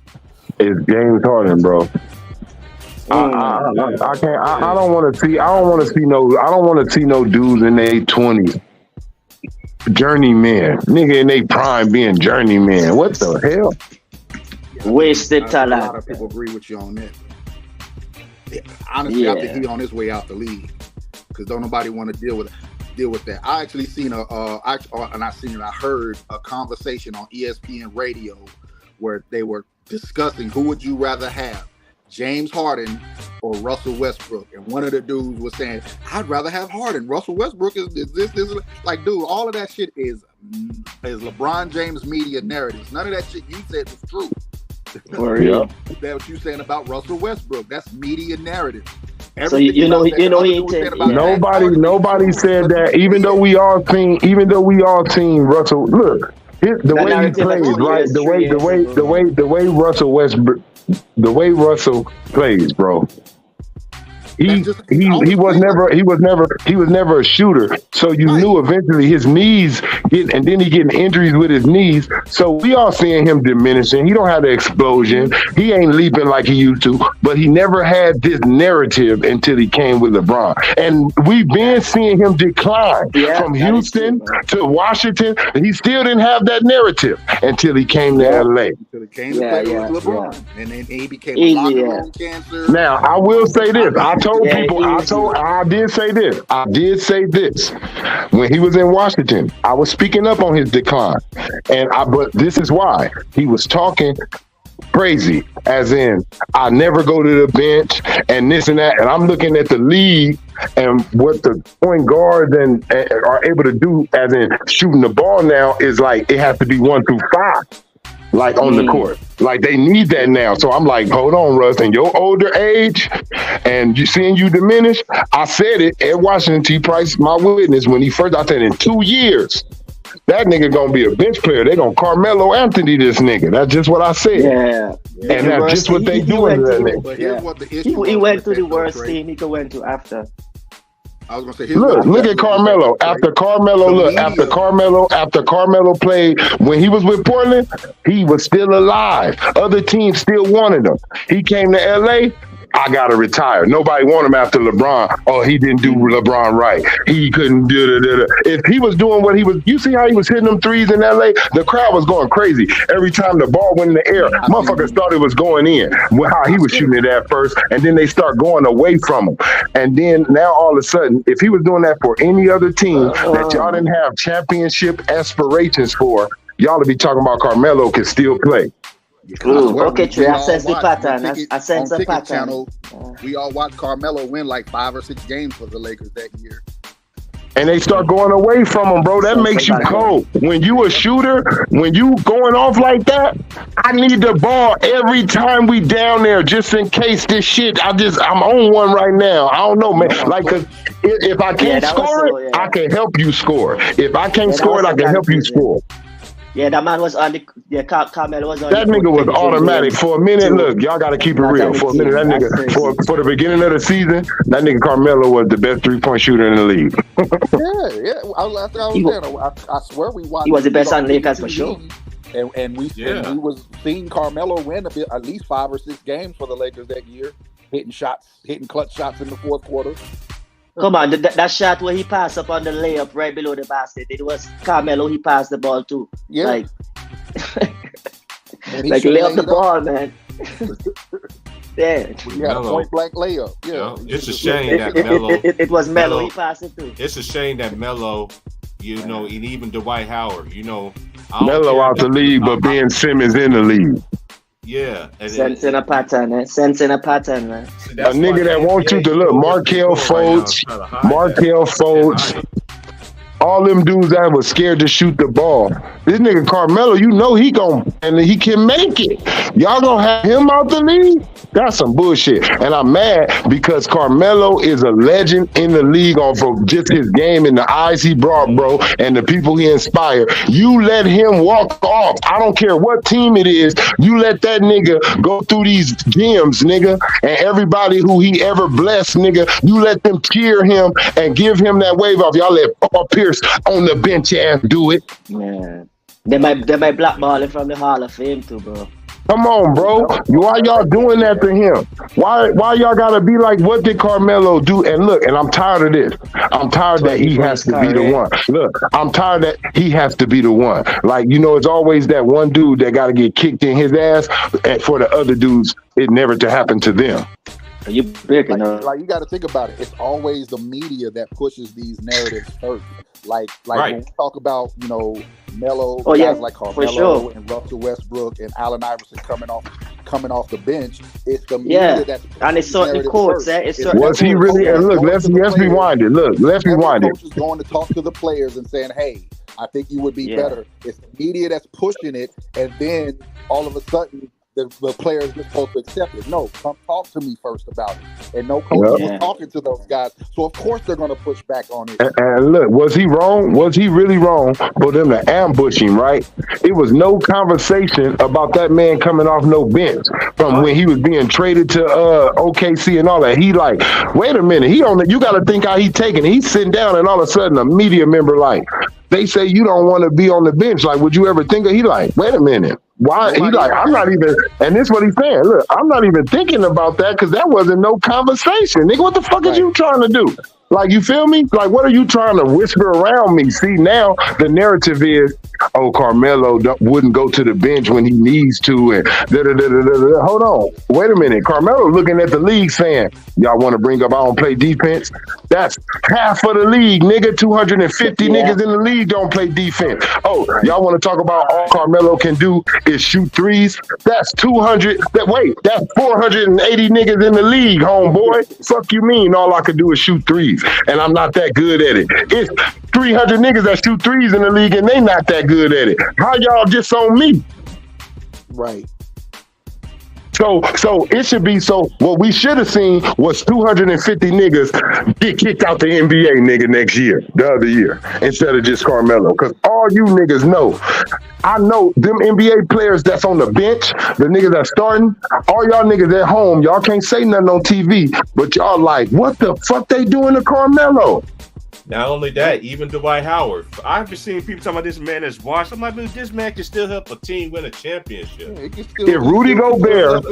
[SPEAKER 6] is James Harden, bro. I don't want to see no dudes in their 20s. Journeyman. Nigga in their prime being journeyman. What the hell?
[SPEAKER 4] Wasted
[SPEAKER 8] A lot
[SPEAKER 4] talent.
[SPEAKER 8] of people agree with you on that. Yeah, honestly, I think
[SPEAKER 4] Yeah.
[SPEAKER 8] he on his way out the league because don't nobody want to deal with that. I actually seen I heard a conversation on ESPN radio where they were discussing who would you rather have, James Harden or Russell Westbrook, and one of the dudes was saying, I'd rather have Harden. Russell Westbrook is this like, dude, all of that shit is LeBron James media narratives. None of that shit you said was true.
[SPEAKER 4] For real.
[SPEAKER 8] That's what you saying about Russell Westbrook. That's media narrative.
[SPEAKER 4] So you know he ain't
[SPEAKER 6] Nobody said that. Even though we all seen Russell. Look, the way he plays, right? The way Russell Westbrook, the way Russell plays, bro. He was never a shooter. So you knew eventually his knees and then he getting injuries with his knees. So we all seeing him diminishing. He don't have the explosion. He ain't leaping like he used to, but he never had this narrative until he came with LeBron. And we've been seeing him decline from Houston to Washington. He still didn't have that narrative until he came to LA.
[SPEAKER 8] Until he came to play with LeBron. And then he became a locker room cancer.
[SPEAKER 6] Now I will say this. I did say this when he was in Washington. I was speaking up on his decline, but this is why he was talking crazy, as in I never go to the bench and this and that. And I'm looking at the league and what the point guards and are able to do, as in shooting the ball now, is like it has to be 1 through 5. Like on the court, like they need that now. So I'm like, hold on, Russ, in your older age, and you seeing you diminish. I said it at Washington. T. Price, my witness, when he first, I said in 2 years, that nigga gonna be a bench player. They gonna Carmelo Anthony this nigga. That's just what I said.
[SPEAKER 4] Yeah.
[SPEAKER 6] And that's just what they doing to that nigga.
[SPEAKER 8] But here's what the issue
[SPEAKER 4] He
[SPEAKER 8] was
[SPEAKER 4] went
[SPEAKER 8] with
[SPEAKER 4] to
[SPEAKER 8] that,
[SPEAKER 4] the
[SPEAKER 8] though,
[SPEAKER 4] worst
[SPEAKER 8] Trey.
[SPEAKER 4] team he could went to after.
[SPEAKER 8] I was gonna say, here's what
[SPEAKER 6] Look
[SPEAKER 8] the
[SPEAKER 6] at
[SPEAKER 8] issue
[SPEAKER 6] Carmelo.
[SPEAKER 8] was with that,
[SPEAKER 6] After Carmelo played when he was with Portland, he was still alive. Other teams still wanted him. He came to LA. I gotta retire. Nobody want him after LeBron. Oh, he didn't do LeBron right. He couldn't do it. If he was doing what he was, you see how he was hitting them threes in LA? The crowd was going crazy. Every time the ball went in the air, motherfuckers thought it was going in. How he was shooting it at first, and then they start going away from him. And then now all of a sudden, if he was doing that for any other team that y'all didn't have championship aspirations for, y'all would be talking about Carmelo can still play.
[SPEAKER 4] Okay, Trey, I sense the pattern. I sense the pattern.
[SPEAKER 8] Channel, we all watched Carmelo win like 5 or 6 games for the Lakers that year.
[SPEAKER 6] And they start going away from him, bro. That makes you cold. When you a shooter, when you going off like that, I need the ball every time we down there, just in case this shit. I'm on one right now. I don't know, man. Like, cause if I can't score it, I can help you score. If I can't score it, I can help you score.
[SPEAKER 4] Yeah, that man was on the Carmelo was on.
[SPEAKER 6] That nigga was automatic for a minute. Look, y'all got to keep it real. For a minute, that nigga for the beginning of the season, that nigga Carmelo was the best 3-point shooter in the league.
[SPEAKER 8] I swear we watched.
[SPEAKER 4] He was the best on Lakers for sure.
[SPEAKER 8] And we was seeing Carmelo win at least 5 or 6 games for the Lakers that year, hitting clutch shots in the fourth quarter.
[SPEAKER 4] Come on, that shot where he passed up on the layup right below the basket. It was Carmelo. He passed the ball too. Yeah, like lay up the ball, man. Yeah,
[SPEAKER 8] he had a point blank layup. Yeah,
[SPEAKER 3] it's a shame that Melo.
[SPEAKER 4] It was Melo. He passed it too.
[SPEAKER 3] It's a shame that Melo, and even Dwight Howard,
[SPEAKER 6] Melo out the league, but Ben Simmons in the league.
[SPEAKER 3] Yeah.
[SPEAKER 4] Sensing a pattern, man. A
[SPEAKER 6] nigga that wants you to look, Markelle Fultz, all them dudes that was scared to shoot the ball. This nigga Carmelo, he can make it. Y'all gonna have him out the league? That's some bullshit. And I'm mad because Carmelo is a legend in the league off of just his game and the eyes he brought, bro, and the people he inspired. You let him walk off. I don't care what team it is. You let that nigga go through these gyms, nigga, and everybody who he ever blessed, nigga, you let them cheer him and give him that wave off. Y'all let Paul Pierce on the bench and do it.
[SPEAKER 4] Man, they might blackball him from the Hall of Fame too, bro.
[SPEAKER 6] Come on, bro. Why y'all doing that to him? Why y'all gotta be like, what did Carmelo do? And look, and I'm tired of this. I'm tired that he has to be the one. Look, I'm tired that he has to be the one. Like, it's always that one dude that gotta get kicked in his ass, and for the other dudes, it never to happen to them.
[SPEAKER 4] You breaking
[SPEAKER 8] like you got to think about it. It's always the media that pushes these narratives first. Like when we talk about Melo, guys like Carmelo and Russell Westbrook and Allen Iverson coming off the bench. It's the media that's
[SPEAKER 4] and it's certain quotes.
[SPEAKER 6] Was he really? And look, let's rewind it. Let's rewind it.
[SPEAKER 8] Coach is going to talk to the players and saying, "Hey, I think you would be better." It's the media that's pushing it, and then all of a sudden, the players are supposed to accept it. No, come talk to me first about it. And no coach was talking to those guys. So, of course, they're going to push back on it.
[SPEAKER 6] And look, was he wrong? Was he really wrong for them to ambush him, right? It was no conversation about that man coming off no bench from when he was being traded to OKC and all that. He like, wait a minute. You got to think how he taking it. He's sitting down and all of a sudden a media member like, they say you don't want to be on the bench. Like, would you ever think of? He like, wait a minute. Why? He like, I'm not even, and this is what he's saying. Look, I'm not even thinking about that because that wasn't no conversation. Nigga, what the fuck is you trying to do? Like, you feel me? Like, what are you trying to whisper around me? See, now the narrative is, oh, Carmelo wouldn't go to the bench when he needs to, and hold on. Wait a minute. Carmelo looking at the league saying, y'all want to bring up I don't play defense? That's half of the league, nigga. 250 niggas in the league don't play defense. Oh, y'all want to talk about all Carmelo can do is shoot threes? That's 200. That's 480 niggas in the league, homeboy. Fuck you mean all I can do is shoot threes? And I'm not that good at it. It's 300 niggas that shoot threes in the league and they not that good at it. How y'all just on me?
[SPEAKER 8] Right.
[SPEAKER 6] So it should be what we should have seen was 250 niggas get kicked out the NBA nigga next year, the other year, instead of just Carmelo. Because all you niggas know, I know them NBA players that's on the bench, the niggas that's starting, all y'all niggas at home, y'all can't say nothing on TV, but y'all like, what the fuck they doing to Carmelo?
[SPEAKER 3] Not only that, even Dwight Howard. I've been seeing people talking about this man is washed. I'm like, dude, this man can still help a team win a championship.
[SPEAKER 6] If Rudy Gobert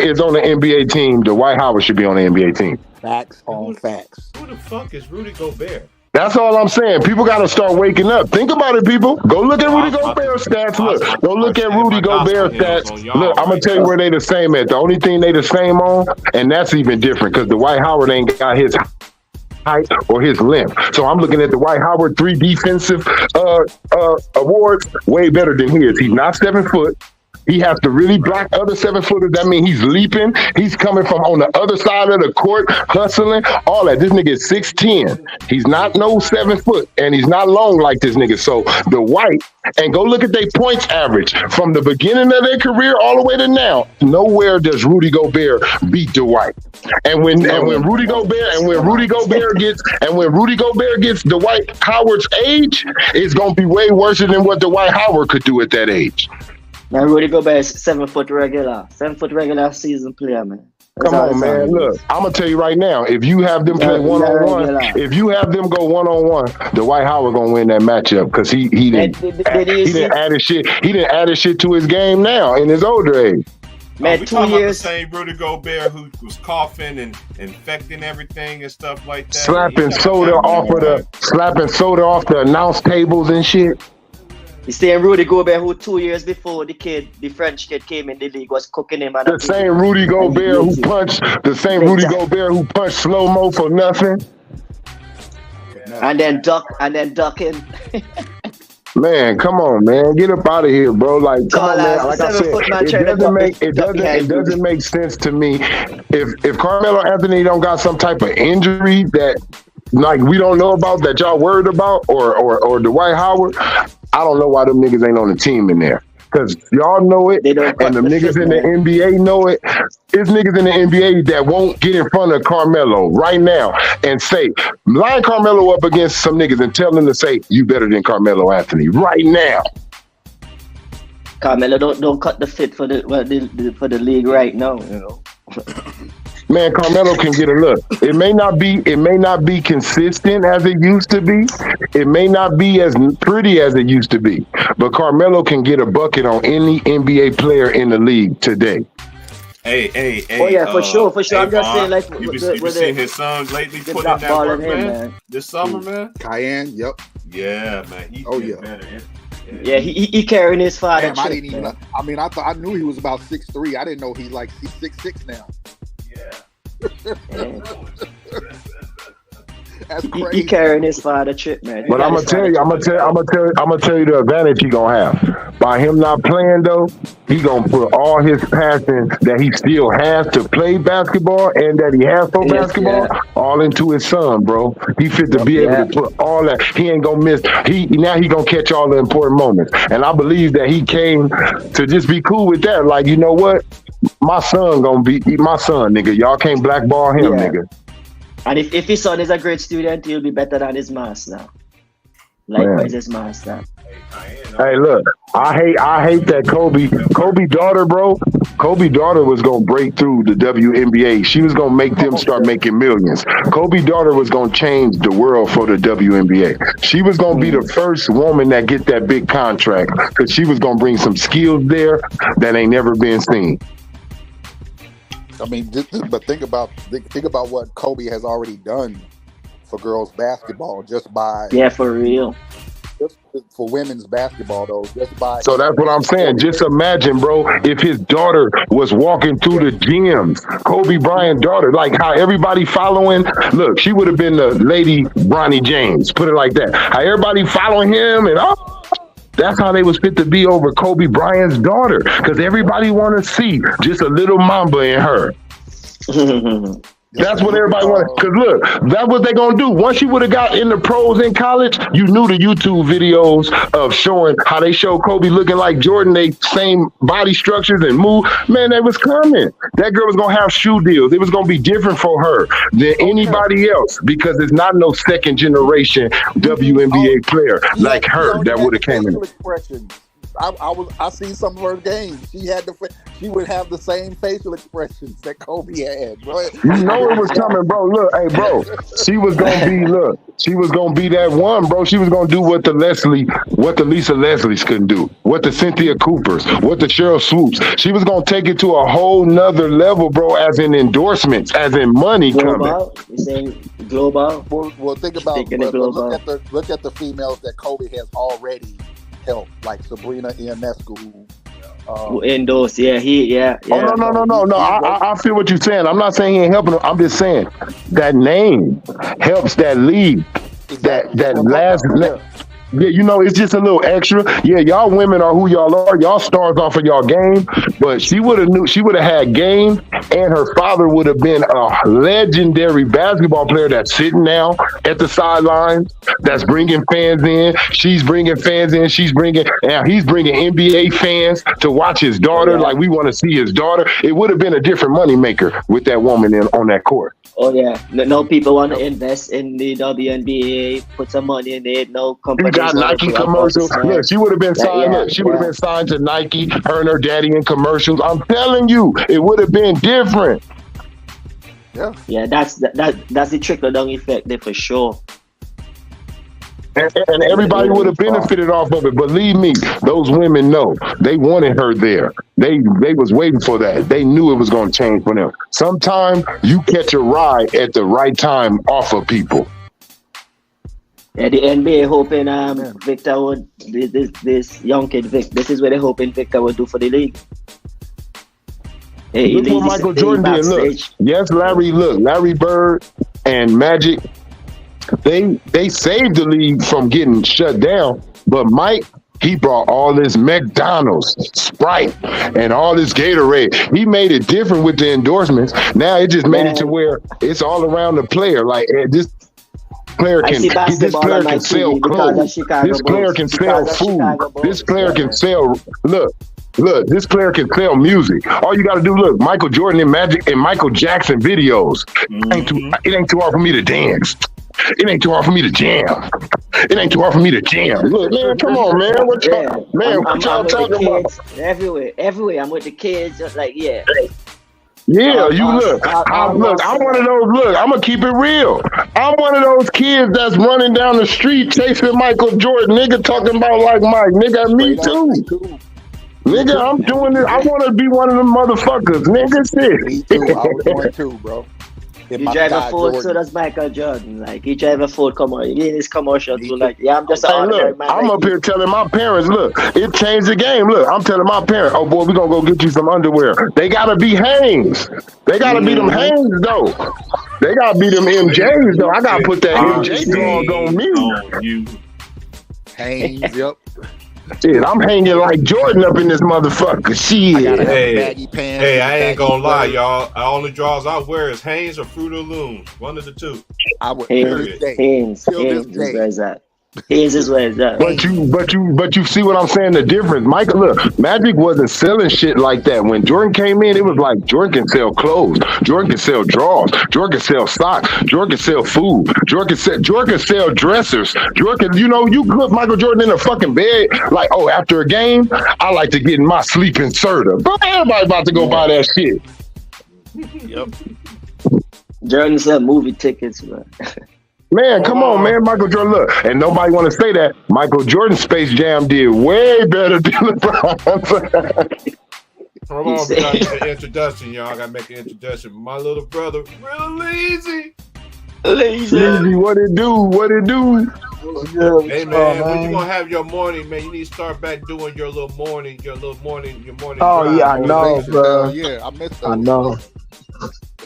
[SPEAKER 6] is on the NBA team, Dwight Howard should be on the NBA team.
[SPEAKER 8] Facts on facts.
[SPEAKER 3] Who the fuck is Rudy Gobert?
[SPEAKER 6] That's all I'm saying. People got to start waking up. Think about it, people. Go look at Rudy Gobert's stats. Look, go look at Rudy Gobert's stats. Look, I'm going to tell you where they the same at. The only thing they the same on, and that's even different because Dwight Howard ain't got his height or his length. So I'm looking at the Dwight Howard 3 defensive awards way better than his. He's not 7 foot. He has to really block other 7-footers. That means he's leaping. He's coming from on the other side of the court, hustling, all that. This nigga is 6'10". He's not no 7 foot, and he's not long like this nigga. So the White, and go look at their points average from the beginning of their career all the way to now. Nowhere does Rudy Gobert beat Dwight. And when Rudy Gobert gets Dwight Howard's age, it's gonna be way worse than what Dwight Howard could do at that age.
[SPEAKER 4] Now Rudy Gobert is 7 foot regular season player, man.
[SPEAKER 6] Come on, man. Look, I'm gonna tell you right now. If you have them play one-on-one, if you have them go one-on-one, Dwight Howard gonna win that matchup because he didn't add his shit. He didn't add his shit to his game now in his older age.
[SPEAKER 3] Man, we 2 years. About the same Rudy Gobert who was coughing and infecting everything and stuff like that.
[SPEAKER 6] Slapping soda off the announce tables and shit.
[SPEAKER 4] You saying Rudy Gobert, who 2 years before the French kid came in the league, was cooking him.
[SPEAKER 6] The same Rudy Gobert who punched slow-mo for nothing.
[SPEAKER 4] And then ducking.
[SPEAKER 6] Man, come on, man. Get up out of here, bro. Like, come on, man. Like I said, it doesn't make sense to me. If Carmelo Anthony don't got some type of injury that like we don't know about that y'all worried about or Dwight Howard, I don't know why them niggas ain't on the team in there. Because y'all know it, and the niggas in the NBA know it. It's niggas in the NBA that won't get in front of Carmelo right now and say, line Carmelo up against some niggas and tell them to say, you better than Carmelo Anthony right now.
[SPEAKER 4] Carmelo don't cut the fit for the league right now, you know.
[SPEAKER 6] Man, Carmelo can get a look. It may not be consistent as it used to be. It may not be as pretty as it used to be. But Carmelo can get a bucket on any NBA player in the league today.
[SPEAKER 3] Hey.
[SPEAKER 4] Oh yeah, for sure.
[SPEAKER 3] Hey,
[SPEAKER 4] I'm just saying, like,
[SPEAKER 3] you been seeing his sons lately putting in that work, man. This summer, man.
[SPEAKER 8] Cayenne, yep.
[SPEAKER 3] Yeah, man. He's better.
[SPEAKER 4] Yeah, he carrying his father.
[SPEAKER 8] Damn, I didn't even. I mean, I knew he was about 6'3". I didn't know he's like 6'6" now. That's crazy.
[SPEAKER 4] He carrying his father trip, man.
[SPEAKER 6] But I'm gonna tell you the advantage he gonna have. By him not playing though, he gonna put all his passion that he still has to play basketball and that he has for basketball all into his son, bro. He fit to be able to put all that. He ain't gonna miss. He gonna catch all the important moments. And I believe that he came to just be cool with that. Like, you know what? My son gonna be my son, nigga. Y'all can't blackball him, nigga.
[SPEAKER 4] And if his son is a great student, he'll be better than his master. Likewise, his master.
[SPEAKER 6] Hey, look, I hate that Kobe daughter, bro. Kobe daughter was gonna break through the WNBA. She was gonna make them start making millions. Kobe daughter was gonna change the world for the WNBA. She was gonna be the first woman that get that big contract because she was gonna bring some skills there that ain't never been seen.
[SPEAKER 8] I mean, but think about what Kobe has already done for girls basketball just by
[SPEAKER 4] for real.
[SPEAKER 8] Just for women's basketball though, just by.
[SPEAKER 6] So that's what I'm saying. Just imagine, bro, if his daughter was walking through the gyms, Kobe Bryant's daughter, like how everybody following. Look, she would have been the lady Bronny James. Put it like that. How everybody following him and that's how they was fit to be over Kobe Bryant's daughter, because everybody want to see just a little mamba in her. That's what everybody wanted. Because look, that's what they going to do. Once you would have got in the pros in college, you knew the YouTube videos of showing how they show Kobe looking like Jordan, they same body structures and move. Man, they was coming. That girl was going to have shoe deals. It was going to be different for her than anybody else because there's not no second generation WNBA player like her that would have came in.
[SPEAKER 5] I see some of her games. She would have the same facial expressions that Kobe had, bro.
[SPEAKER 6] You know it was coming, bro. Look, hey, bro. She was gonna be that one, bro. She was gonna do what the Lisa Leslies couldn't do, what the Cynthia Coopers, what the Cheryl Swoops. She was gonna take it to a whole nother level, bro, as in endorsements, as in money coming.
[SPEAKER 4] Global? You saying global?
[SPEAKER 5] Well, think about
[SPEAKER 4] Taking it
[SPEAKER 5] but
[SPEAKER 4] global.
[SPEAKER 5] look at the females that Kobe has already helped, like Sabrina Ionescu.
[SPEAKER 4] Who endorsed? Yeah.
[SPEAKER 6] Oh no. I feel what you're saying. I'm not saying he ain't helping them. I'm just saying that name helps that league. That last. Yeah, you know, it's just a little extra. Yeah, y'all women are who y'all are. Y'all stars off of y'all game. But she would have had game, and her father would have been a legendary basketball player that's sitting now at the sidelines, that's bringing fans in. She's bringing fans in. He's bringing NBA fans to watch his daughter.
[SPEAKER 4] Yeah.
[SPEAKER 6] Like, we want to see his daughter. It would have been a different moneymaker with that woman on that court.
[SPEAKER 4] Oh yeah. No people want to invest in the WNBA, put some money in it. No company.
[SPEAKER 6] You got Nike commercials. Look, she would have been signed.
[SPEAKER 4] Yeah,
[SPEAKER 6] Look, she would have been signed to Nike. Her and her daddy in commercials. I'm telling you, it would have been different.
[SPEAKER 4] Yeah, that's the trickle down effect there for sure.
[SPEAKER 6] And everybody would have benefited off of it. Believe me, those women know. They wanted her there. They was waiting for that. They knew it was going to change for them. Sometimes you catch a ride at the right time off of people.
[SPEAKER 4] Yeah, the NBA hoping Victor would this young kid Vic. This is what they're hoping Victor would do for the league. Hey,
[SPEAKER 6] Look what Michael Jordan did. Look, yes, Larry Bird and Magic. They saved the league from getting shut down, but Mike, he brought all this McDonald's, Sprite, and all this Gatorade. He made it different with the endorsements. Now it just made it to where it's all around the player. Like, this player can sell clothes. This player can sell food. This player can sell. Look, this player can sell music. All you got to do, look, Michael Jordan and Magic and Michael Jackson videos. It ain't too hard for me to dance. It ain't too hard for me to jam. It ain't too hard for me to jam. Look, man, come on, man. What y'all talking about?
[SPEAKER 4] Everywhere. I'm with the kids, just like, yeah.
[SPEAKER 6] Yeah, you look. I'm one of those. Look, I'm gonna keep it real. I'm one of those kids that's running down the street chasing Michael Jordan. Nigga talking about like Mike. Nigga, me too. Nigga, I'm doing this. I want to be one of them motherfuckers. Nigga, shit.
[SPEAKER 5] Me too. I was going too, bro.
[SPEAKER 4] You drive a Ford, so does Michael Jordan. Like, he drive a Ford, come on. You in his commercial too. Like, yeah, I'm just an ordinary man.
[SPEAKER 6] I'm up here telling my parents, look, it changed the game. Look, I'm telling my parents, oh boy, we're gonna go get you some underwear. They gotta be Hanes. They gotta be them Hanes though. They gotta be them MJs though. I gotta put that MJ dog on me.
[SPEAKER 5] Hanes, yep.
[SPEAKER 6] Shit, I'm hanging like Jordan up in this motherfucker. Shit.
[SPEAKER 3] Hey, I ain't gonna lie, y'all. The only draws I wear is Hanes or Fruit of the Looms. One of the two.
[SPEAKER 5] I would
[SPEAKER 4] Hanes is where it's at.
[SPEAKER 6] But you see what I'm saying? The difference, Michael. Look, Magic wasn't selling shit like that. When Jordan came in, it was like Jordan can sell clothes, Jordan can sell drawers, Jordan can sell socks, Jordan can sell food, Jordan can sell dressers. Jordan, you put Michael Jordan in a fucking bed. Like, oh, after a game, I like to get in my sleep inserter. But everybody about to go buy that shit.
[SPEAKER 3] Yep.
[SPEAKER 4] Jordan sell movie tickets, man.
[SPEAKER 6] Man, come on, man. Michael Jordan, look. And nobody want to say that. Michael Jordan Space Jam did way better than LeBron.
[SPEAKER 3] Hold on, we got to make an introduction, y'all. I got to make an introduction. My little brother, real lazy.
[SPEAKER 6] Lazy, what it do?
[SPEAKER 3] Hey, man, when you going to have your morning, man, you need to start back doing your morning
[SPEAKER 9] Oh,
[SPEAKER 3] drive.
[SPEAKER 9] yeah, I know, bro.
[SPEAKER 5] Yeah, I missed that.
[SPEAKER 9] I know.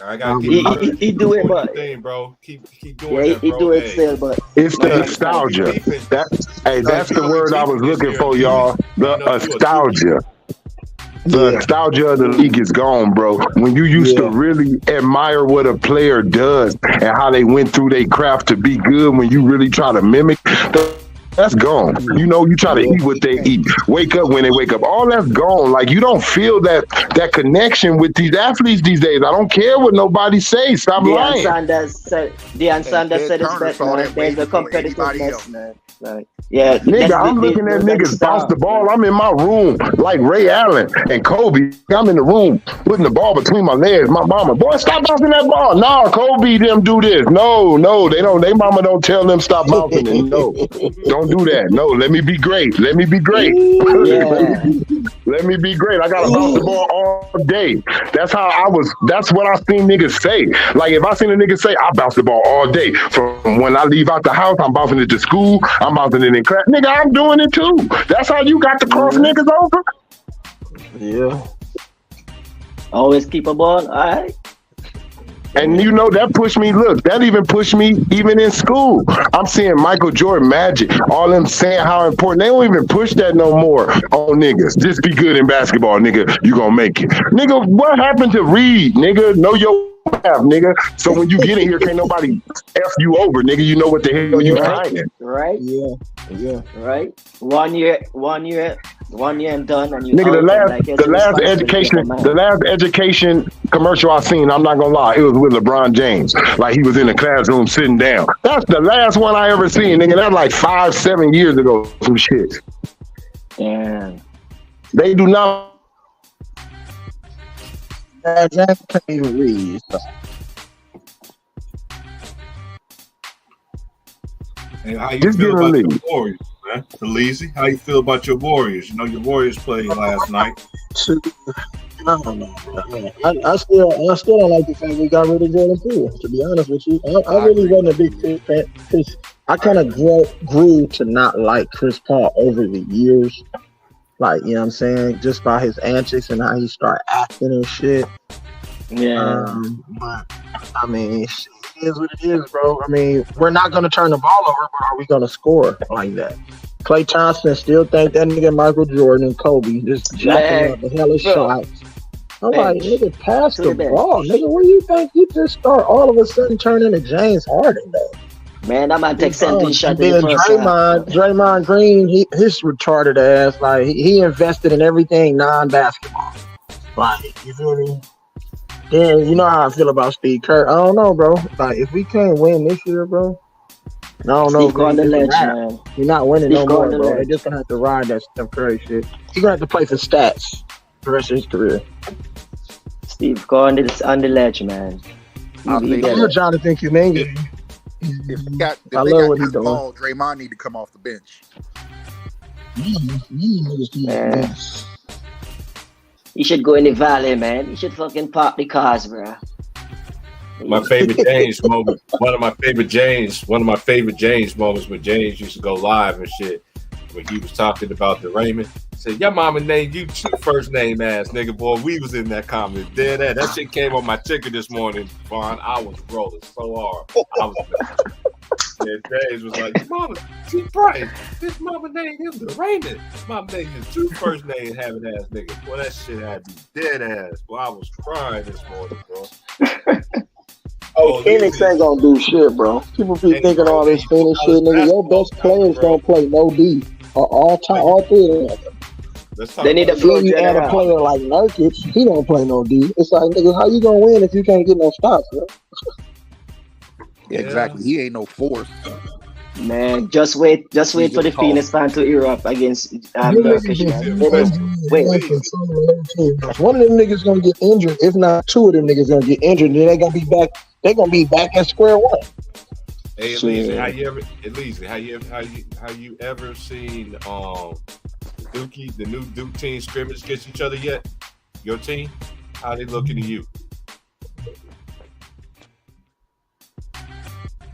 [SPEAKER 3] I gotta keep
[SPEAKER 4] he do it, but
[SPEAKER 3] thing, bro. Keep doing
[SPEAKER 4] yeah,
[SPEAKER 3] that,
[SPEAKER 4] he
[SPEAKER 3] bro.
[SPEAKER 4] do it still, but
[SPEAKER 6] it's the nostalgia. That's the word I was looking for, y'all. The nostalgia. The nostalgia of the league is gone, bro. When you used to really admire what a player does and how they went through their craft to be good, when you really try to mimic, that's gone. You try to eat what they eat, wake up when they wake up. All that's gone. Like, you don't feel that connection with these athletes these days. I don't care what nobody says. Stop lying.
[SPEAKER 4] Deion Sanders said it's best, man. There's a competitiveness, man. Like, yeah,
[SPEAKER 6] Nigga, I'm looking at niggas bounce the ball. I'm in my room like Ray Allen and Kobe. I'm in the room putting the ball between my legs. My mama, boy, stop bouncing that ball. Nah, Kobe, them do this. No, they don't. They mama don't tell them stop bouncing it. No, don't do that. No, let me be great. Let me be great. Let me be great. I gotta bounce the ball all day. That's how I was. That's what I seen niggas say. Like if I seen a nigga say, I bounce the ball all day. From when I leave out the house, I'm bouncing it to school. I'm bouncing it in class. Nigga, I'm doing it too. That's how you got to cross niggas over.
[SPEAKER 4] Yeah. Always keep a ball. All right.
[SPEAKER 6] And you know, that pushed me, look, that even pushed me even in school. I'm seeing Michael Jordan, Magic, all them saying how important. They don't even push that no more on niggas. Just be good in basketball, nigga. You gonna make it. Nigga, what happened to Reed, nigga? Know your have, nigga. So when you get in here, can't nobody F you over, nigga. You know what the hell you hiding.
[SPEAKER 4] Right?
[SPEAKER 9] Yeah.
[SPEAKER 4] Right? 1 year and done, and you
[SPEAKER 6] nigga, the last education commercial I seen, I'm not gonna lie, it was with LeBron James. Like he was in the classroom sitting down. That's the last one I ever seen, nigga. That's like 5-7 years ago, some shit.
[SPEAKER 4] Damn.
[SPEAKER 6] They do not.
[SPEAKER 9] Jack can't even read. So.
[SPEAKER 10] Hey, how you
[SPEAKER 6] Just
[SPEAKER 10] feel
[SPEAKER 6] get a
[SPEAKER 10] about
[SPEAKER 6] lead.
[SPEAKER 10] your Warriors, man? Talisi, how you feel about your Warriors? You know your Warriors played last night.
[SPEAKER 9] I don't know. I still don't like the fact we got rid of Jordan Poole. To be honest with you, I really wasn't a big fan. Chris, I kind of grew to not like Chris Paul over the years. Like, you know what I'm saying? Just by his antics and how he started acting and shit.
[SPEAKER 4] Yeah.
[SPEAKER 9] But, I mean, shit, it is what it is, bro. I mean, we're not going to turn the ball over, but are we going to score like that? Klay Thompson still think that nigga Michael Jordan and Kobe just jacking up the hell of shots. I'm like, nigga, pass the ball. Nigga, where you think you just start all of a sudden turning into James Harden, though?
[SPEAKER 4] Man, I might take 17 shots.
[SPEAKER 9] Then Draymond Green, his retarded ass, like he invested in everything non-basketball. Like, you feel me? Then you know how I feel about Steve Kerr. I don't know, bro. Like, if we can't win this year, bro, I don't know. You're not winning no more, bro. They're just gonna have to ride that Steph Curry shit. He's gonna have to play for stats the rest of his career.
[SPEAKER 4] Steve, go on the ledge, man.
[SPEAKER 9] You're Jonathan Kuminga.
[SPEAKER 8] If they got Chris Paul, Draymond need to come off the bench.
[SPEAKER 4] He should go in the valley, man. He should fucking park the cars, bro.
[SPEAKER 3] My favorite James moment. One of my favorite James moments when James used to go live and shit. When he was talking about the Raymond, said, "Your mama named you too, first name ass nigga, boy." We was in that comment. That shit came on my ticket this morning, Vaughn. I was rolling so hard. James was like, "Mama, she bright. This mama named him the Raymond. Mama named him two first name having ass nigga." Boy, that shit had me dead ass. Boy, I was crying this morning, bro.
[SPEAKER 9] Phoenix ain't gonna do shit, bro. People be thinking all this Phoenix shit, nigga. Your best players don't play no D. All three of them.
[SPEAKER 4] They need a floor.
[SPEAKER 9] You add a player like Nurkic, he don't play no D. It's like, nigga, how you gonna win if you can't get no stops, bro?
[SPEAKER 8] Yeah, exactly. He ain't no force.
[SPEAKER 4] Man, just wait for the Phoenix fan to erupt against Nurkic. Wait.
[SPEAKER 9] One of them niggas gonna get injured. If not, two of them niggas gonna get injured. Then they gonna be back. They gonna be back at square one.
[SPEAKER 3] Hey, Elise, how you ever seen the new Duke team scrimmage against each other yet? Your team, how they looking to you?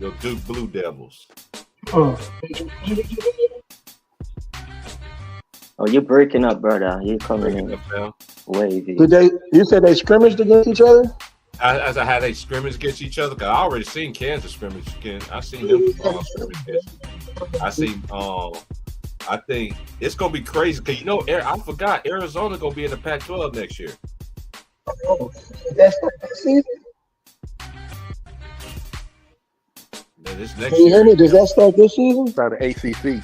[SPEAKER 3] Your Duke Blue Devils.
[SPEAKER 4] Oh, you're breaking up, brother. You're coming in wavy.
[SPEAKER 9] You said they scrimmaged against each other?
[SPEAKER 3] As I had they scrimmage against each other, cause I already seen Kansas scrimmage against. I seen them scrimmage against. I seen. I think it's gonna be crazy. Cause you know, I forgot Arizona gonna be in the Pac-12 next year.
[SPEAKER 9] Oh, that's this season.
[SPEAKER 3] This next
[SPEAKER 9] Can you hear me? Does that start this season?
[SPEAKER 8] Start the ACC.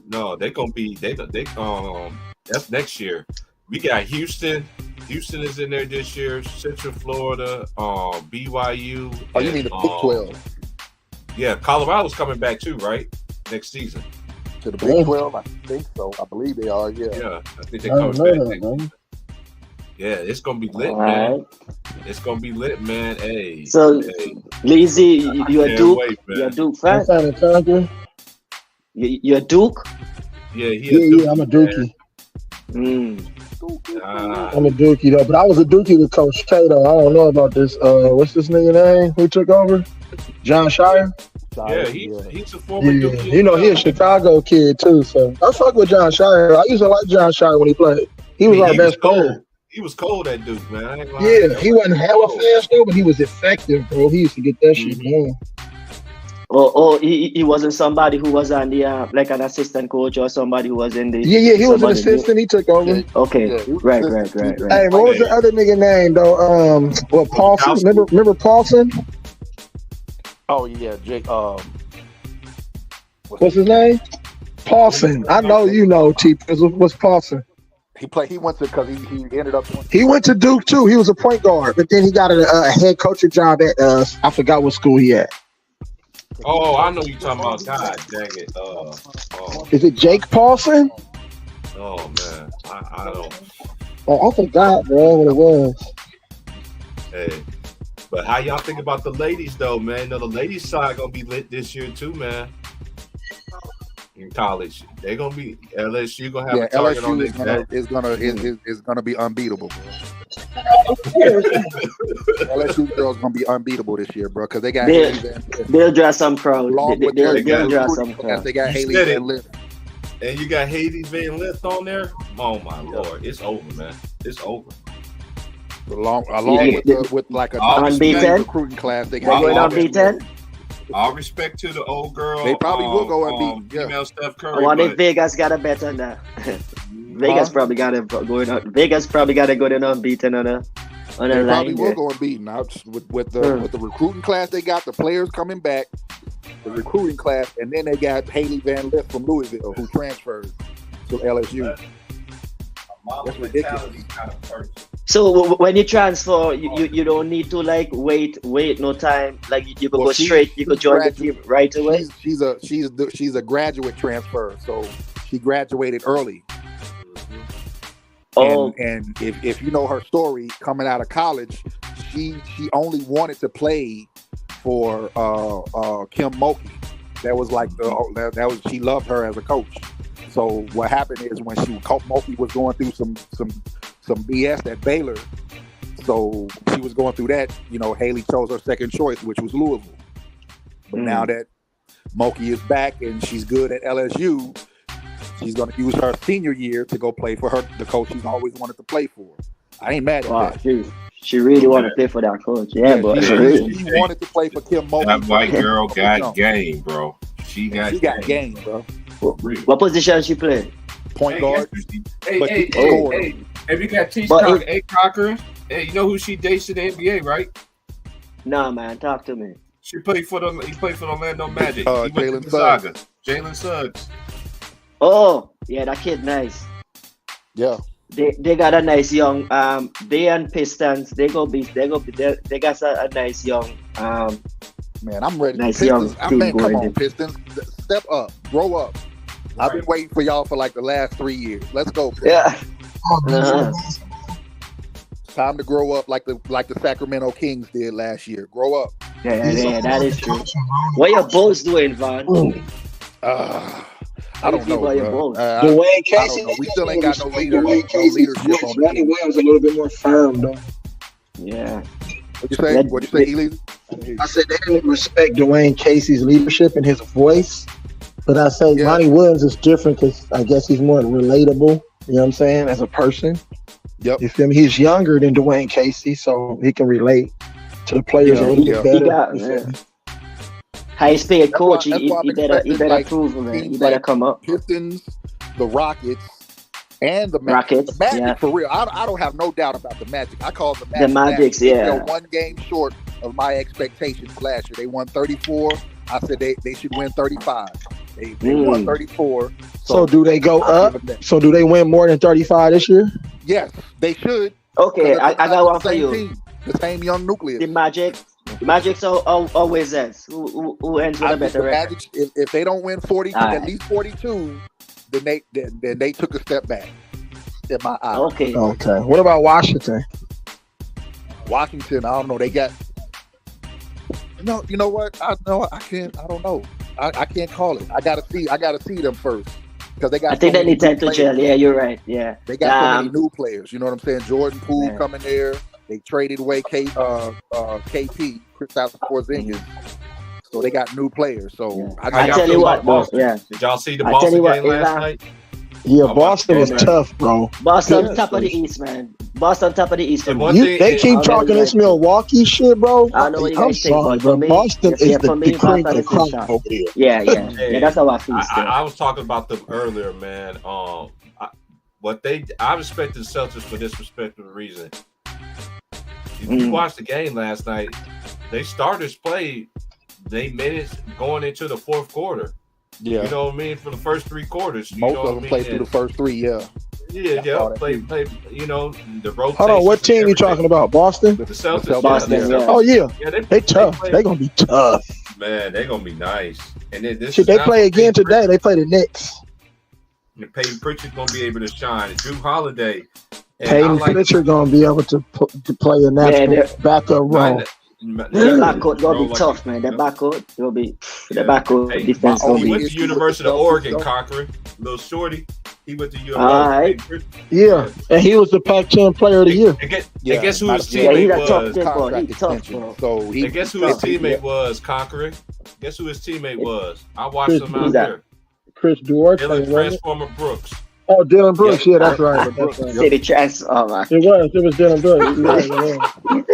[SPEAKER 3] No, they gonna be. They that's next year. We got Houston. Houston is in there this year. Central Florida, BYU.
[SPEAKER 8] Oh, you need the Big 12.
[SPEAKER 3] Yeah, Colorado's coming back too, right? next season.
[SPEAKER 8] To the Big 12, I think so. I believe they are. Yeah.
[SPEAKER 3] Yeah, I think they
[SPEAKER 9] I
[SPEAKER 3] come
[SPEAKER 9] don't
[SPEAKER 3] back
[SPEAKER 9] know
[SPEAKER 3] next
[SPEAKER 9] that, man.
[SPEAKER 3] Yeah, it's gonna be lit,
[SPEAKER 4] All
[SPEAKER 3] man.
[SPEAKER 4] right.
[SPEAKER 3] It's gonna be lit, man. Hey,
[SPEAKER 4] So,
[SPEAKER 3] hey,
[SPEAKER 4] Lizzie, you a
[SPEAKER 3] can't
[SPEAKER 4] Duke?
[SPEAKER 3] wait,
[SPEAKER 4] You a
[SPEAKER 3] man.
[SPEAKER 4] Duke
[SPEAKER 9] I'm
[SPEAKER 4] fan?
[SPEAKER 9] fan of Tiger.
[SPEAKER 4] You a Duke?
[SPEAKER 3] Yeah, he a
[SPEAKER 9] Yeah, I'm a
[SPEAKER 3] Dookie, man.
[SPEAKER 9] Dookie.
[SPEAKER 3] Ah,
[SPEAKER 9] I'm a Dookie though, but I was a Dookie with Coach K though. I don't know about this. What's this nigga name? Who took over? John Shire.
[SPEAKER 3] yeah, he's a former
[SPEAKER 9] Yeah,
[SPEAKER 3] Dookie.
[SPEAKER 9] you know he a Chicago kid too. So I fuck with John Shire. I used to like John Shire when he played. He was our best player.
[SPEAKER 3] cold. He was cold at Duke, man. I ain't lying.
[SPEAKER 9] Yeah, he wasn't hella fast though, but he was effective, bro. He used to get that shit going.
[SPEAKER 4] Or he wasn't somebody who was on the like an assistant coach or somebody who was in the.
[SPEAKER 9] Yeah, he was an
[SPEAKER 4] somebody new-
[SPEAKER 9] assistant. He took over.
[SPEAKER 4] Okay,
[SPEAKER 8] Yeah, he was
[SPEAKER 4] right.
[SPEAKER 8] assistant.
[SPEAKER 9] Hey, what was the other nigga name though? Well, Paulson. Remember Paulson?
[SPEAKER 8] Oh yeah, Jake.
[SPEAKER 9] What's his name? Paulson. I know you know T. What's Paulson?
[SPEAKER 8] He played. He went to because he ended up.
[SPEAKER 9] He went to Duke too. He was a point guard, but then he got a head coaching job at I forgot what school he at.
[SPEAKER 3] Oh, I know you talking about. God dang it.
[SPEAKER 9] Is it Jake Paulson?
[SPEAKER 3] Oh man, I don't.
[SPEAKER 9] Oh, I forgot, bro, what it was.
[SPEAKER 3] Hey, but how y'all think about the ladies though, man? You know, the ladies side gonna be lit this year too, man. In college, they're gonna be LSU gonna have a target on
[SPEAKER 8] LSU
[SPEAKER 3] their back.
[SPEAKER 8] is gonna be unbeatable, bro. LSU girls gonna be unbeatable this year, bro, because they got Haley Van Lith.
[SPEAKER 4] They'll draw some crowd.
[SPEAKER 8] Along with
[SPEAKER 4] They'll
[SPEAKER 8] their
[SPEAKER 4] draw
[SPEAKER 8] recruiting
[SPEAKER 4] some
[SPEAKER 8] class,
[SPEAKER 4] crowd.
[SPEAKER 8] they got
[SPEAKER 3] You
[SPEAKER 8] Haley
[SPEAKER 3] said
[SPEAKER 8] Van
[SPEAKER 3] it.
[SPEAKER 8] Lith.
[SPEAKER 3] And you got Haley Van Lith on there. Oh my lord, it's over, man. It's over.
[SPEAKER 8] Along
[SPEAKER 4] Yeah,
[SPEAKER 8] with like a
[SPEAKER 4] unbeaten?
[SPEAKER 8] recruiting class, they
[SPEAKER 4] They're
[SPEAKER 8] got
[SPEAKER 4] going
[SPEAKER 8] Haley
[SPEAKER 4] unbeaten.
[SPEAKER 8] Van Lith.
[SPEAKER 3] All respect to the old girl.
[SPEAKER 8] They probably will go unbeaten. Yeah.
[SPEAKER 3] Female Steph
[SPEAKER 4] I
[SPEAKER 3] Curry.
[SPEAKER 4] wonder if
[SPEAKER 3] But
[SPEAKER 4] Vegas got a bet on that. Vegas probably got it going on. Vegas probably got it going unbeaten on a
[SPEAKER 8] They
[SPEAKER 4] line.
[SPEAKER 8] probably will
[SPEAKER 4] there.
[SPEAKER 8] go unbeaten. Now, with the recruiting class they got, the players coming back, the recruiting class, and then they got Haley Van Lith from Louisville who transferred to LSU. That's ridiculous.
[SPEAKER 4] So when you transfer, you don't need to like wait no time. Like you could
[SPEAKER 8] Well,
[SPEAKER 4] go
[SPEAKER 8] she-
[SPEAKER 4] straight. You could join the team right away.
[SPEAKER 8] She's a graduate transfer, so she graduated early.
[SPEAKER 4] Oh,
[SPEAKER 8] And if you know her story coming out of college, she only wanted to play for Kim Mulkey. That was like that was she loved her as a coach. So what happened is when Mulkey was going through some BS at Baylor, so she was going through that. You know, Haley chose her second choice, which was Louisville. But now that Mulkey is back and she's good at LSU, she's going to use her senior year to go play for the coach she's always wanted to play for. I ain't mad at
[SPEAKER 4] wow,
[SPEAKER 8] that.
[SPEAKER 4] she really want to play for that coach. Yeah, but
[SPEAKER 8] she wanted to play for Kim Mulkey.
[SPEAKER 10] That white girl got game, bro. She got
[SPEAKER 8] game, bro.
[SPEAKER 4] what position she play?
[SPEAKER 8] Point guard.
[SPEAKER 10] Hey,
[SPEAKER 8] But
[SPEAKER 10] hey,
[SPEAKER 8] she
[SPEAKER 10] hey,
[SPEAKER 8] scored.
[SPEAKER 10] hey, hey, we got T.
[SPEAKER 4] But
[SPEAKER 10] Crocker. Hey, Crocker. Hey, you know who she dates in the NBA, right?
[SPEAKER 4] Nah, man, talk to me.
[SPEAKER 3] He played for the Orlando Magic. He went
[SPEAKER 8] Jalen
[SPEAKER 3] to
[SPEAKER 8] Suggs.
[SPEAKER 3] Gonzaga. Jalen Suggs.
[SPEAKER 4] Oh, yeah, that kid nice.
[SPEAKER 8] Yeah.
[SPEAKER 4] They got a nice young they and Pistons they got a nice young
[SPEAKER 8] Man, I'm ready.
[SPEAKER 4] Nice
[SPEAKER 8] Pistons,
[SPEAKER 4] young team
[SPEAKER 8] man, come
[SPEAKER 4] going
[SPEAKER 8] on,
[SPEAKER 4] in.
[SPEAKER 8] Pistons. Step up. Grow up. I've been waiting for y'all for like the last 3 years. Let's go, Pistons.
[SPEAKER 4] yeah. Uh-huh.
[SPEAKER 8] Time to grow up like the Sacramento Kings did last year. Grow up.
[SPEAKER 4] Yeah, that is true. What your Bulls doing, Von?
[SPEAKER 8] I don't know.
[SPEAKER 4] What your
[SPEAKER 8] bro.
[SPEAKER 4] Bulls?
[SPEAKER 9] Dwayne
[SPEAKER 8] I
[SPEAKER 9] Casey.
[SPEAKER 8] don't know. We still ain't got no
[SPEAKER 9] Dwayne Casey.
[SPEAKER 8] leadership on the
[SPEAKER 9] Monty
[SPEAKER 8] team.
[SPEAKER 9] Williams a little bit more firm though.
[SPEAKER 4] Yeah.
[SPEAKER 8] What you say? What you say, Ely?
[SPEAKER 9] I said they didn't respect Dwayne Casey's leadership and his voice, but I say
[SPEAKER 8] Yeah.
[SPEAKER 9] Monty Williams is different because I guess he's more relatable. You know what I'm saying? As a person,
[SPEAKER 8] Yep.
[SPEAKER 9] you feel me? He's younger than Dwayne Casey, so he can relate to the players
[SPEAKER 8] Yeah,
[SPEAKER 9] a little
[SPEAKER 8] yeah.
[SPEAKER 9] bit better.
[SPEAKER 4] He got,
[SPEAKER 9] you feel
[SPEAKER 4] yeah.
[SPEAKER 9] me?
[SPEAKER 4] Highest paid
[SPEAKER 8] That's
[SPEAKER 4] coach.
[SPEAKER 8] why- that's why I'm
[SPEAKER 4] He better
[SPEAKER 8] expecting, like,
[SPEAKER 4] prove it, man. He
[SPEAKER 8] teams
[SPEAKER 4] better
[SPEAKER 8] like
[SPEAKER 4] come up.
[SPEAKER 8] Pistons, the Rockets, and the Magic.
[SPEAKER 4] Rockets,
[SPEAKER 8] The Magic,
[SPEAKER 4] yeah.
[SPEAKER 8] for real. I don't have no doubt about the Magic. I call the
[SPEAKER 4] The
[SPEAKER 8] Magic.
[SPEAKER 4] Magics,
[SPEAKER 8] They
[SPEAKER 4] yeah.
[SPEAKER 8] fell one game short of my expectations last year. They won 34. I said they should win 35. They won 34.
[SPEAKER 9] So do they go
[SPEAKER 8] I'll
[SPEAKER 9] up?
[SPEAKER 8] give them that.
[SPEAKER 9] So do they win more than 35 this year?
[SPEAKER 8] Yes, they should.
[SPEAKER 4] Okay,
[SPEAKER 8] 'Cause
[SPEAKER 4] I
[SPEAKER 8] it's
[SPEAKER 4] got
[SPEAKER 8] the
[SPEAKER 4] one for
[SPEAKER 8] same
[SPEAKER 4] you.
[SPEAKER 8] team, the same young nucleus.
[SPEAKER 4] The Magic, Magic's always ends. Who ends with
[SPEAKER 8] I
[SPEAKER 4] a
[SPEAKER 8] think
[SPEAKER 4] better
[SPEAKER 8] the
[SPEAKER 4] record?
[SPEAKER 8] Magic, if they don't win 42,
[SPEAKER 4] All
[SPEAKER 8] at
[SPEAKER 4] right.
[SPEAKER 8] least 42, then they took a step back in my eyes.
[SPEAKER 4] Okay.
[SPEAKER 9] Okay. What about Washington?
[SPEAKER 8] Washington, I don't know. They got you know what? I don't know. I can't call it. I gotta see them first. Because they got
[SPEAKER 4] I think
[SPEAKER 8] so
[SPEAKER 4] they
[SPEAKER 8] many
[SPEAKER 4] need time
[SPEAKER 8] new
[SPEAKER 4] to gel.
[SPEAKER 8] players.
[SPEAKER 4] Yeah, you're right. Yeah.
[SPEAKER 8] They got so many new players. You know what I'm saying? Jordan Poole
[SPEAKER 4] Yeah.
[SPEAKER 8] coming there. They traded away KP, Kristaps Porzingis. So they got new players. So
[SPEAKER 4] Yeah.
[SPEAKER 8] I
[SPEAKER 3] How
[SPEAKER 4] I
[SPEAKER 3] y'all
[SPEAKER 4] tell
[SPEAKER 3] feel
[SPEAKER 4] you
[SPEAKER 3] about
[SPEAKER 4] what, though.
[SPEAKER 3] Boston?
[SPEAKER 4] Yeah.
[SPEAKER 3] Did y'all see the
[SPEAKER 4] I tell
[SPEAKER 3] Boston
[SPEAKER 4] you what,
[SPEAKER 3] game last
[SPEAKER 4] Eli.
[SPEAKER 3] night?
[SPEAKER 9] Yeah,
[SPEAKER 3] I watched
[SPEAKER 9] Boston
[SPEAKER 3] the
[SPEAKER 9] is
[SPEAKER 3] game.
[SPEAKER 9] tough, bro.
[SPEAKER 4] Boston
[SPEAKER 9] Good.
[SPEAKER 4] top of the East, man. Boston top of the East.
[SPEAKER 3] And
[SPEAKER 4] For
[SPEAKER 3] one
[SPEAKER 4] me.
[SPEAKER 9] You,
[SPEAKER 3] thing,
[SPEAKER 9] they keep
[SPEAKER 4] I
[SPEAKER 9] talking
[SPEAKER 4] really
[SPEAKER 9] this
[SPEAKER 4] like it.
[SPEAKER 9] Milwaukee shit, bro.
[SPEAKER 4] I know what you
[SPEAKER 9] I'm
[SPEAKER 4] guys think,
[SPEAKER 9] sorry,
[SPEAKER 4] but for
[SPEAKER 9] but
[SPEAKER 4] me,
[SPEAKER 9] Boston
[SPEAKER 4] yeah,
[SPEAKER 9] is
[SPEAKER 4] for
[SPEAKER 9] the
[SPEAKER 4] me,
[SPEAKER 9] cream
[SPEAKER 4] Boston
[SPEAKER 9] of the
[SPEAKER 4] is the
[SPEAKER 9] crop
[SPEAKER 4] top.
[SPEAKER 9] over there.
[SPEAKER 4] Yeah. Yeah,
[SPEAKER 3] hey,
[SPEAKER 4] that's how I feel still.
[SPEAKER 3] I was talking about them earlier, man. I respected the Celtics for this respective reason. If you watched the game last night, they starters played. They minutes going into the fourth quarter.
[SPEAKER 8] Yeah.
[SPEAKER 3] You know what I mean? For the first three quarters, you
[SPEAKER 8] Most
[SPEAKER 3] know
[SPEAKER 8] of
[SPEAKER 3] what
[SPEAKER 8] them
[SPEAKER 3] I mean?
[SPEAKER 8] played through the first three, yeah.
[SPEAKER 3] Yeah,
[SPEAKER 8] saw that
[SPEAKER 3] play. You know the rotation.
[SPEAKER 9] Hold on, what team you talking about? Boston?
[SPEAKER 3] The Celtics.
[SPEAKER 8] The Celtics,
[SPEAKER 4] Boston,
[SPEAKER 3] yeah.
[SPEAKER 4] yeah.
[SPEAKER 9] Oh yeah,
[SPEAKER 3] Yeah,
[SPEAKER 9] they tough.
[SPEAKER 3] play-
[SPEAKER 9] They gonna be tough.
[SPEAKER 3] Man, they're gonna be nice. And then this
[SPEAKER 9] Shit,
[SPEAKER 3] is
[SPEAKER 9] they
[SPEAKER 3] not
[SPEAKER 9] play
[SPEAKER 3] for
[SPEAKER 9] again
[SPEAKER 3] Peyton
[SPEAKER 9] today. They play the Knicks.
[SPEAKER 3] Pritchard. Peyton Pritchard's gonna be able to shine. And Drew Holiday. And
[SPEAKER 9] Peyton Pritchard gonna be able to play in that
[SPEAKER 4] Yeah,
[SPEAKER 9] backup role.
[SPEAKER 4] The backcourt gonna be tough, man. The backcourt will be the backcourt
[SPEAKER 3] Hey,
[SPEAKER 4] defense
[SPEAKER 8] my
[SPEAKER 4] gonna
[SPEAKER 3] He
[SPEAKER 8] only
[SPEAKER 3] went
[SPEAKER 4] be.
[SPEAKER 3] to
[SPEAKER 8] issue with
[SPEAKER 3] University
[SPEAKER 8] the
[SPEAKER 3] of
[SPEAKER 8] Celtics,
[SPEAKER 3] Oregon,
[SPEAKER 8] though-
[SPEAKER 3] Conquering. Little shorty. He went to Uof
[SPEAKER 4] All right.
[SPEAKER 9] Yeah, and he was the Pac-10 Player of the Year.
[SPEAKER 3] And guess who
[SPEAKER 8] not
[SPEAKER 3] his
[SPEAKER 8] a-
[SPEAKER 4] Yeah, he's
[SPEAKER 3] teammate
[SPEAKER 4] a tough
[SPEAKER 3] was?
[SPEAKER 4] kid, bro.
[SPEAKER 8] contract
[SPEAKER 4] He's tough,
[SPEAKER 8] extension.
[SPEAKER 4] bro.
[SPEAKER 8] So he
[SPEAKER 3] And guess who his
[SPEAKER 8] tough.
[SPEAKER 3] teammate was, Conquering? Guess who his teammate was? I watched him
[SPEAKER 9] Who's
[SPEAKER 3] out
[SPEAKER 4] that?
[SPEAKER 3] there.
[SPEAKER 9] Chris Duarte,
[SPEAKER 3] Dylan
[SPEAKER 9] wasn't it?
[SPEAKER 3] Transformer Brooks.
[SPEAKER 9] Oh, Dylan Brooks. Yeah, that's right. That's
[SPEAKER 8] Brooks.
[SPEAKER 9] right.
[SPEAKER 4] City chance. Oh man.
[SPEAKER 9] It was Dylan Brooks.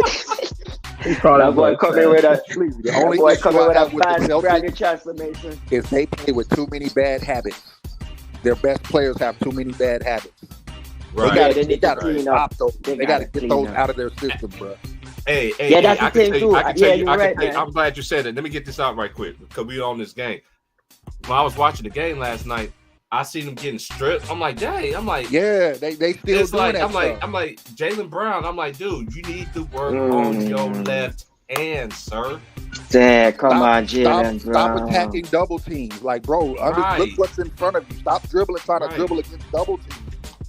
[SPEAKER 9] He called
[SPEAKER 4] That boy coming with a
[SPEAKER 8] The
[SPEAKER 4] that
[SPEAKER 8] only
[SPEAKER 4] boy
[SPEAKER 8] issue
[SPEAKER 4] coming
[SPEAKER 8] I
[SPEAKER 4] with a
[SPEAKER 8] have with the
[SPEAKER 4] brand new
[SPEAKER 8] Celtics
[SPEAKER 4] transformation.
[SPEAKER 8] is they play with too many bad habits. Their best players have too many bad habits.
[SPEAKER 3] Right.
[SPEAKER 4] Yeah, they
[SPEAKER 8] They
[SPEAKER 4] need
[SPEAKER 8] got
[SPEAKER 4] to
[SPEAKER 8] to
[SPEAKER 4] clean up.
[SPEAKER 8] stop those.
[SPEAKER 4] They
[SPEAKER 8] They got to
[SPEAKER 4] gotta
[SPEAKER 8] get
[SPEAKER 4] clean
[SPEAKER 8] those
[SPEAKER 4] up.
[SPEAKER 8] out of their system, bro.
[SPEAKER 3] Hey,
[SPEAKER 4] Yeah, that's
[SPEAKER 3] I
[SPEAKER 4] the
[SPEAKER 3] can
[SPEAKER 4] thing,
[SPEAKER 3] tell you,
[SPEAKER 4] too.
[SPEAKER 3] I can
[SPEAKER 4] Yeah,
[SPEAKER 3] tell you,
[SPEAKER 4] you're right, man.
[SPEAKER 3] I'm glad you said it. Let me get this out right quick because we on this game. When I was watching the game last night, I seen them getting stripped. I'm like, dang. I'm like,
[SPEAKER 8] Yeah, they still
[SPEAKER 3] it's
[SPEAKER 8] doing
[SPEAKER 3] like,
[SPEAKER 8] that
[SPEAKER 3] I'm
[SPEAKER 8] stuff.
[SPEAKER 3] like Jaylen Brown. I'm like, dude, you need to work on your
[SPEAKER 4] Mm.
[SPEAKER 3] left hand, sir.
[SPEAKER 4] Yeah, come
[SPEAKER 8] Stop-
[SPEAKER 4] on, Jalen
[SPEAKER 8] Stop
[SPEAKER 4] Brown.
[SPEAKER 8] attacking double teams. Like, bro,
[SPEAKER 3] Right.
[SPEAKER 8] look what's in front of you. Stop dribbling, trying
[SPEAKER 3] Right.
[SPEAKER 8] to dribble against double teams.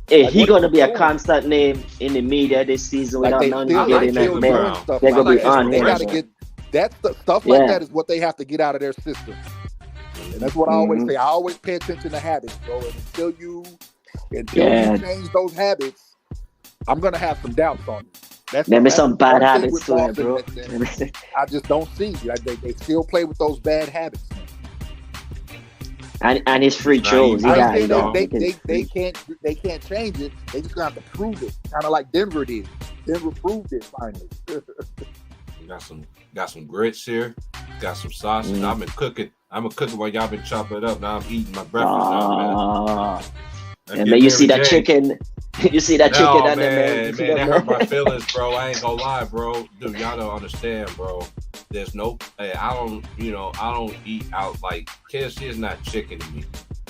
[SPEAKER 4] Hey,
[SPEAKER 8] Like,
[SPEAKER 4] he
[SPEAKER 8] what
[SPEAKER 4] gonna
[SPEAKER 8] are
[SPEAKER 4] be
[SPEAKER 8] you
[SPEAKER 4] a
[SPEAKER 8] doing?
[SPEAKER 4] constant name in the media this season
[SPEAKER 8] Like,
[SPEAKER 4] without
[SPEAKER 8] they
[SPEAKER 4] none
[SPEAKER 8] still,
[SPEAKER 4] getting
[SPEAKER 3] like
[SPEAKER 4] that
[SPEAKER 3] Jaylen
[SPEAKER 4] man.
[SPEAKER 3] Brown.
[SPEAKER 8] stuff
[SPEAKER 4] They're
[SPEAKER 8] like
[SPEAKER 4] gonna be
[SPEAKER 3] his
[SPEAKER 4] on
[SPEAKER 8] They
[SPEAKER 4] him.
[SPEAKER 8] got to
[SPEAKER 3] progression.
[SPEAKER 8] get stuff like
[SPEAKER 4] Yeah.
[SPEAKER 8] that is what they have to get out of their system. And that's what I always
[SPEAKER 4] Mhm.
[SPEAKER 8] say. I always pay attention to habits, bro. And until you
[SPEAKER 4] Yeah.
[SPEAKER 8] change those habits, I'm gonna have some doubts on you. That's
[SPEAKER 4] There be
[SPEAKER 8] that's
[SPEAKER 4] some
[SPEAKER 8] the
[SPEAKER 4] bad
[SPEAKER 8] one thing
[SPEAKER 4] habits
[SPEAKER 8] with
[SPEAKER 4] to it,
[SPEAKER 8] Boston
[SPEAKER 4] bro.
[SPEAKER 8] that I just don't see. Like, they still play with those bad habits.
[SPEAKER 4] and his free
[SPEAKER 3] Nah,
[SPEAKER 4] throws. He
[SPEAKER 3] you-
[SPEAKER 8] I
[SPEAKER 4] got
[SPEAKER 8] ain't
[SPEAKER 3] dog.
[SPEAKER 8] saying they can't change it. They just gonna have to prove it, kind of like Denver did. Denver proved it finally.
[SPEAKER 3] We got some grits here. Got some sausage.
[SPEAKER 4] Mm.
[SPEAKER 3] I've been cooking. I'm cooking while y'all been chopping it up. Now I'm eating my breakfast. Now, man.
[SPEAKER 4] Ah,
[SPEAKER 3] Let's
[SPEAKER 4] and
[SPEAKER 3] get
[SPEAKER 4] man, you see
[SPEAKER 3] Mary
[SPEAKER 4] that
[SPEAKER 3] Jane.
[SPEAKER 4] chicken. You see that
[SPEAKER 3] No,
[SPEAKER 4] chicken on
[SPEAKER 3] man,
[SPEAKER 4] there, man. You see
[SPEAKER 3] that hurt my
[SPEAKER 4] man?
[SPEAKER 3] feelings, bro. I ain't gonna lie, bro. Dude, y'all don't understand, bro. There's no, hey, I don't eat out like KFC is not chicken to me.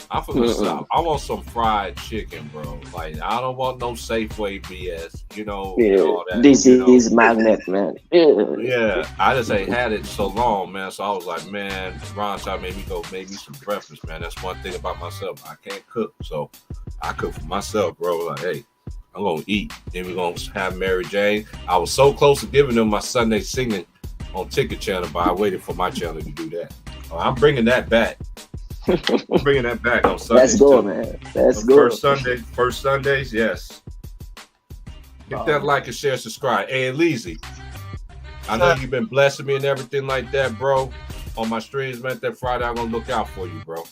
[SPEAKER 3] I'm from the
[SPEAKER 4] Mm-mm.
[SPEAKER 3] South. I want some fried chicken, bro. Like I don't want no Safeway BS, and all that.
[SPEAKER 4] This
[SPEAKER 3] you know.
[SPEAKER 4] is magnet, man.
[SPEAKER 3] Yeah, I just ain't had it so long, man. So I was like, man, Ron Shot made me go make me some breakfast, man. That's one thing about myself. I can't cook, so I cook for myself, bro. Like, hey, I'm gonna eat. Then we're gonna have Mary Jane. I was so close to giving them my Sunday singing on Ticket Channel, but I waited for my channel to do that. I'm bringing that back. I'm bringing that back on Sundays.
[SPEAKER 4] Let's go,
[SPEAKER 3] too.
[SPEAKER 4] man. Let's go.
[SPEAKER 3] First Sundays, yes. Hit that like and share, subscribe. Hey, Leezy, I know you've been blessing me and everything like that, bro. On my streams, man, that Friday, I'm gonna look out for you, bro.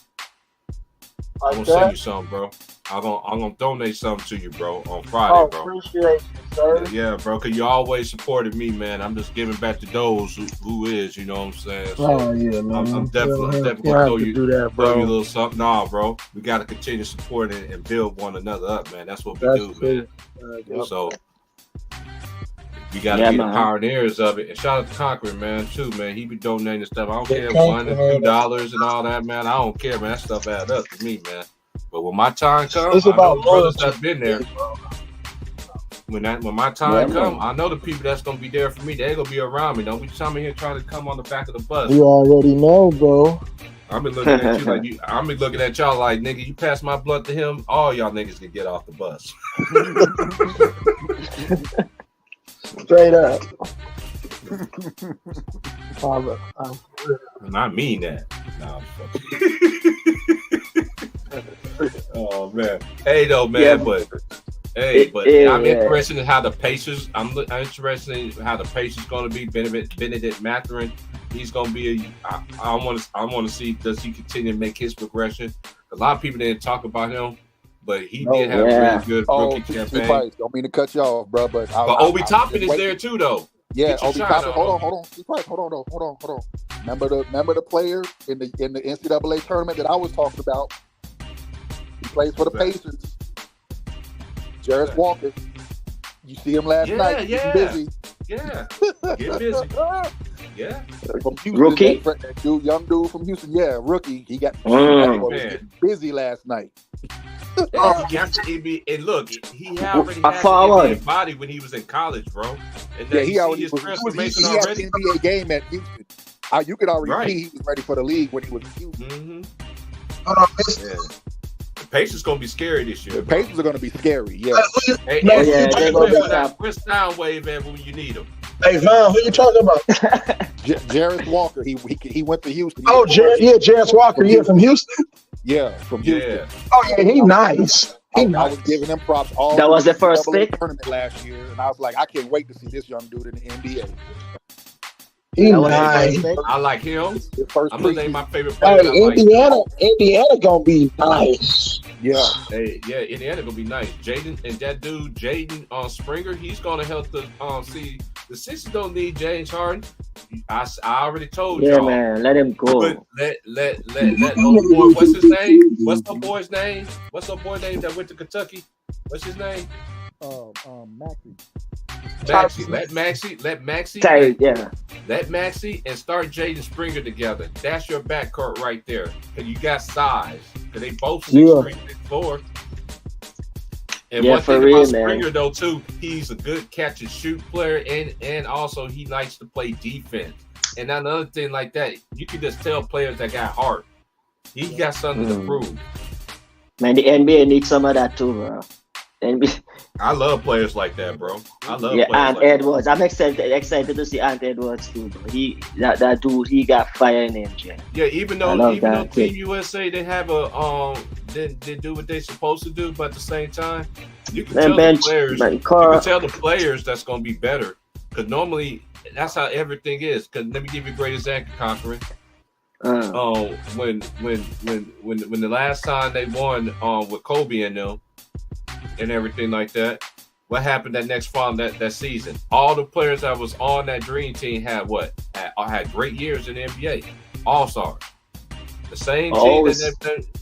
[SPEAKER 3] I'm gonna send you something, bro. I'm gonna donate something to you, bro, on Friday, bro.
[SPEAKER 9] Appreciate you, sir.
[SPEAKER 3] Yeah, bro, because you always supported me, man. I'm just giving back to those who is, you know what I'm saying? So
[SPEAKER 9] Oh yeah, man.
[SPEAKER 3] I'm definitely
[SPEAKER 9] We'll
[SPEAKER 3] gonna
[SPEAKER 9] have
[SPEAKER 3] throw
[SPEAKER 9] to
[SPEAKER 3] you
[SPEAKER 9] do that,
[SPEAKER 3] throw you a
[SPEAKER 9] bro.
[SPEAKER 3] little something. Nah, bro. We gotta continue supporting and build one another up, man. That's what we
[SPEAKER 9] That's
[SPEAKER 3] do,
[SPEAKER 9] cool.
[SPEAKER 3] man. So we gotta
[SPEAKER 4] Yeah,
[SPEAKER 3] be
[SPEAKER 4] man.
[SPEAKER 3] the pioneers of it. And shout out to Conquering, man, too, man. He be donating stuff. I don't
[SPEAKER 9] Yeah,
[SPEAKER 3] care $1 and
[SPEAKER 9] Conquering.
[SPEAKER 3] $2 and all that, man. I don't care, man. That stuff add up to me, man. But when my time comes,
[SPEAKER 9] It's
[SPEAKER 3] I know
[SPEAKER 9] about
[SPEAKER 3] the brothers
[SPEAKER 9] loyalty.
[SPEAKER 3] that's been there. When my time come, I know the people that's gonna be there for me. They're gonna be around me. Don't be coming here trying to come on the back of the bus.
[SPEAKER 9] You already know, bro.
[SPEAKER 3] I've been looking at you like I've been looking at y'all like, nigga, you pass my blunt to him, all y'all niggas can get off the bus.
[SPEAKER 9] Straight up.
[SPEAKER 3] And I mean that. Nah, I'm fucking. Oh man. Hey though, man, but I'm interested in how the Pacers. I'm interested in how the Pacers going to be. Benedict Mathurin. He's going to be. I want to see, does he continue to make his progression? A lot of people didn't talk about him, but he did have a really good rookie campaign.
[SPEAKER 8] Don't mean to cut you off, bro, but
[SPEAKER 3] Obi Toppin is there too, though.
[SPEAKER 8] Yeah, Obi Toppin. Hold on. Remember the player in the NCAA tournament that I was talking about? He plays for the Pacers. Jarris Walker. You see him last night.
[SPEAKER 3] Yeah.
[SPEAKER 8] Busy.
[SPEAKER 3] Yeah. Get busy. Yeah.
[SPEAKER 8] From Houston,
[SPEAKER 4] Rookie?
[SPEAKER 8] that young dude from Houston. Yeah, rookie. He got busy last night.
[SPEAKER 3] And look, he already
[SPEAKER 4] A
[SPEAKER 3] had
[SPEAKER 4] forward.
[SPEAKER 3] a body when he was in college, bro. And
[SPEAKER 8] Yeah, he
[SPEAKER 3] you
[SPEAKER 8] already
[SPEAKER 3] see his
[SPEAKER 8] was.
[SPEAKER 3] transformation
[SPEAKER 8] He had
[SPEAKER 3] already.
[SPEAKER 8] an NBA game at Houston. You could already
[SPEAKER 3] Right.
[SPEAKER 8] see he was ready for the league when he was in Houston.
[SPEAKER 3] Mm-hmm.
[SPEAKER 9] Hold on, mister.
[SPEAKER 3] Yeah. The Pacers gonna be scary this year.
[SPEAKER 8] The
[SPEAKER 3] bro.
[SPEAKER 8] Pacers are going to be scary. Yeah.
[SPEAKER 3] Hey,
[SPEAKER 9] No,
[SPEAKER 4] yeah, they're gonna be tough.
[SPEAKER 3] Chris Soundwave at when you need him.
[SPEAKER 9] Hey, Von, who you talking about?
[SPEAKER 8] Jarris Walker. He went to Houston.
[SPEAKER 9] Oh, Jarris Walker. Yeah, from Houston.
[SPEAKER 8] Yeah, from Houston.
[SPEAKER 3] Yeah.
[SPEAKER 9] Oh, yeah, he nice.
[SPEAKER 8] I was giving him props all
[SPEAKER 4] That was the first
[SPEAKER 8] NCAA
[SPEAKER 4] pick?
[SPEAKER 8] tournament last year, and I was like, I can't wait to see this young dude in the NBA.
[SPEAKER 9] He
[SPEAKER 4] That was the
[SPEAKER 9] nice.
[SPEAKER 4] first pick.
[SPEAKER 3] I like him.
[SPEAKER 8] His first
[SPEAKER 3] I'm gonna name
[SPEAKER 8] preseason.
[SPEAKER 3] my favorite
[SPEAKER 9] Hey,
[SPEAKER 3] player. I like.
[SPEAKER 9] Indiana gonna be nice.
[SPEAKER 8] Yeah.
[SPEAKER 3] Hey, yeah, Indiana gonna be nice. Jaden Springer, he's gonna help the see the Sixers don't need James Harden. I already told
[SPEAKER 4] Yeah,
[SPEAKER 3] y'all.
[SPEAKER 4] man. Let him go.
[SPEAKER 3] But let old boy, what's his name? What's the boy's name? What's the boy name that went to Kentucky? What's his name?
[SPEAKER 8] Maxey.
[SPEAKER 3] Maxie. Let Maxie.
[SPEAKER 4] Tired, yeah.
[SPEAKER 3] Let Maxie and start Jaden Springer together. That's your backcourt right there. Cause you got size. Cause they both 6'3", 6'4". And
[SPEAKER 4] Yeah,
[SPEAKER 3] one
[SPEAKER 4] for
[SPEAKER 3] thing
[SPEAKER 4] real,
[SPEAKER 3] about
[SPEAKER 4] man.
[SPEAKER 3] Springer though too, he's a good catch and shoot player, and also he likes to play defense. And another thing like that, you can just tell players that got heart. He got something to prove.
[SPEAKER 4] Man, the NBA needs some of that too, bro. NBA,
[SPEAKER 3] I love players like that, bro. I love
[SPEAKER 4] yeah,
[SPEAKER 3] players
[SPEAKER 4] Ant
[SPEAKER 3] like that.
[SPEAKER 4] Edwards. I'm excited to see Ant Edwards too, bro. That dude, he got fire in him, Jay.
[SPEAKER 3] Yeah, even
[SPEAKER 4] I
[SPEAKER 3] though
[SPEAKER 4] love that
[SPEAKER 3] Team
[SPEAKER 4] kid.
[SPEAKER 3] USA they have a they do what they're supposed to do, but at the same time, you can
[SPEAKER 4] Man,
[SPEAKER 3] tell
[SPEAKER 4] bench,
[SPEAKER 3] the players.
[SPEAKER 4] man,
[SPEAKER 3] You
[SPEAKER 4] Carl.
[SPEAKER 3] can tell the players that's going to be better because normally that's how everything is. Because let me give you a great example, Conquering. When the last time they won with Kobe and them and everything like that, what happened that next fall that season? All the players that was on that dream team had had great years in the NBA, all-stars. The same team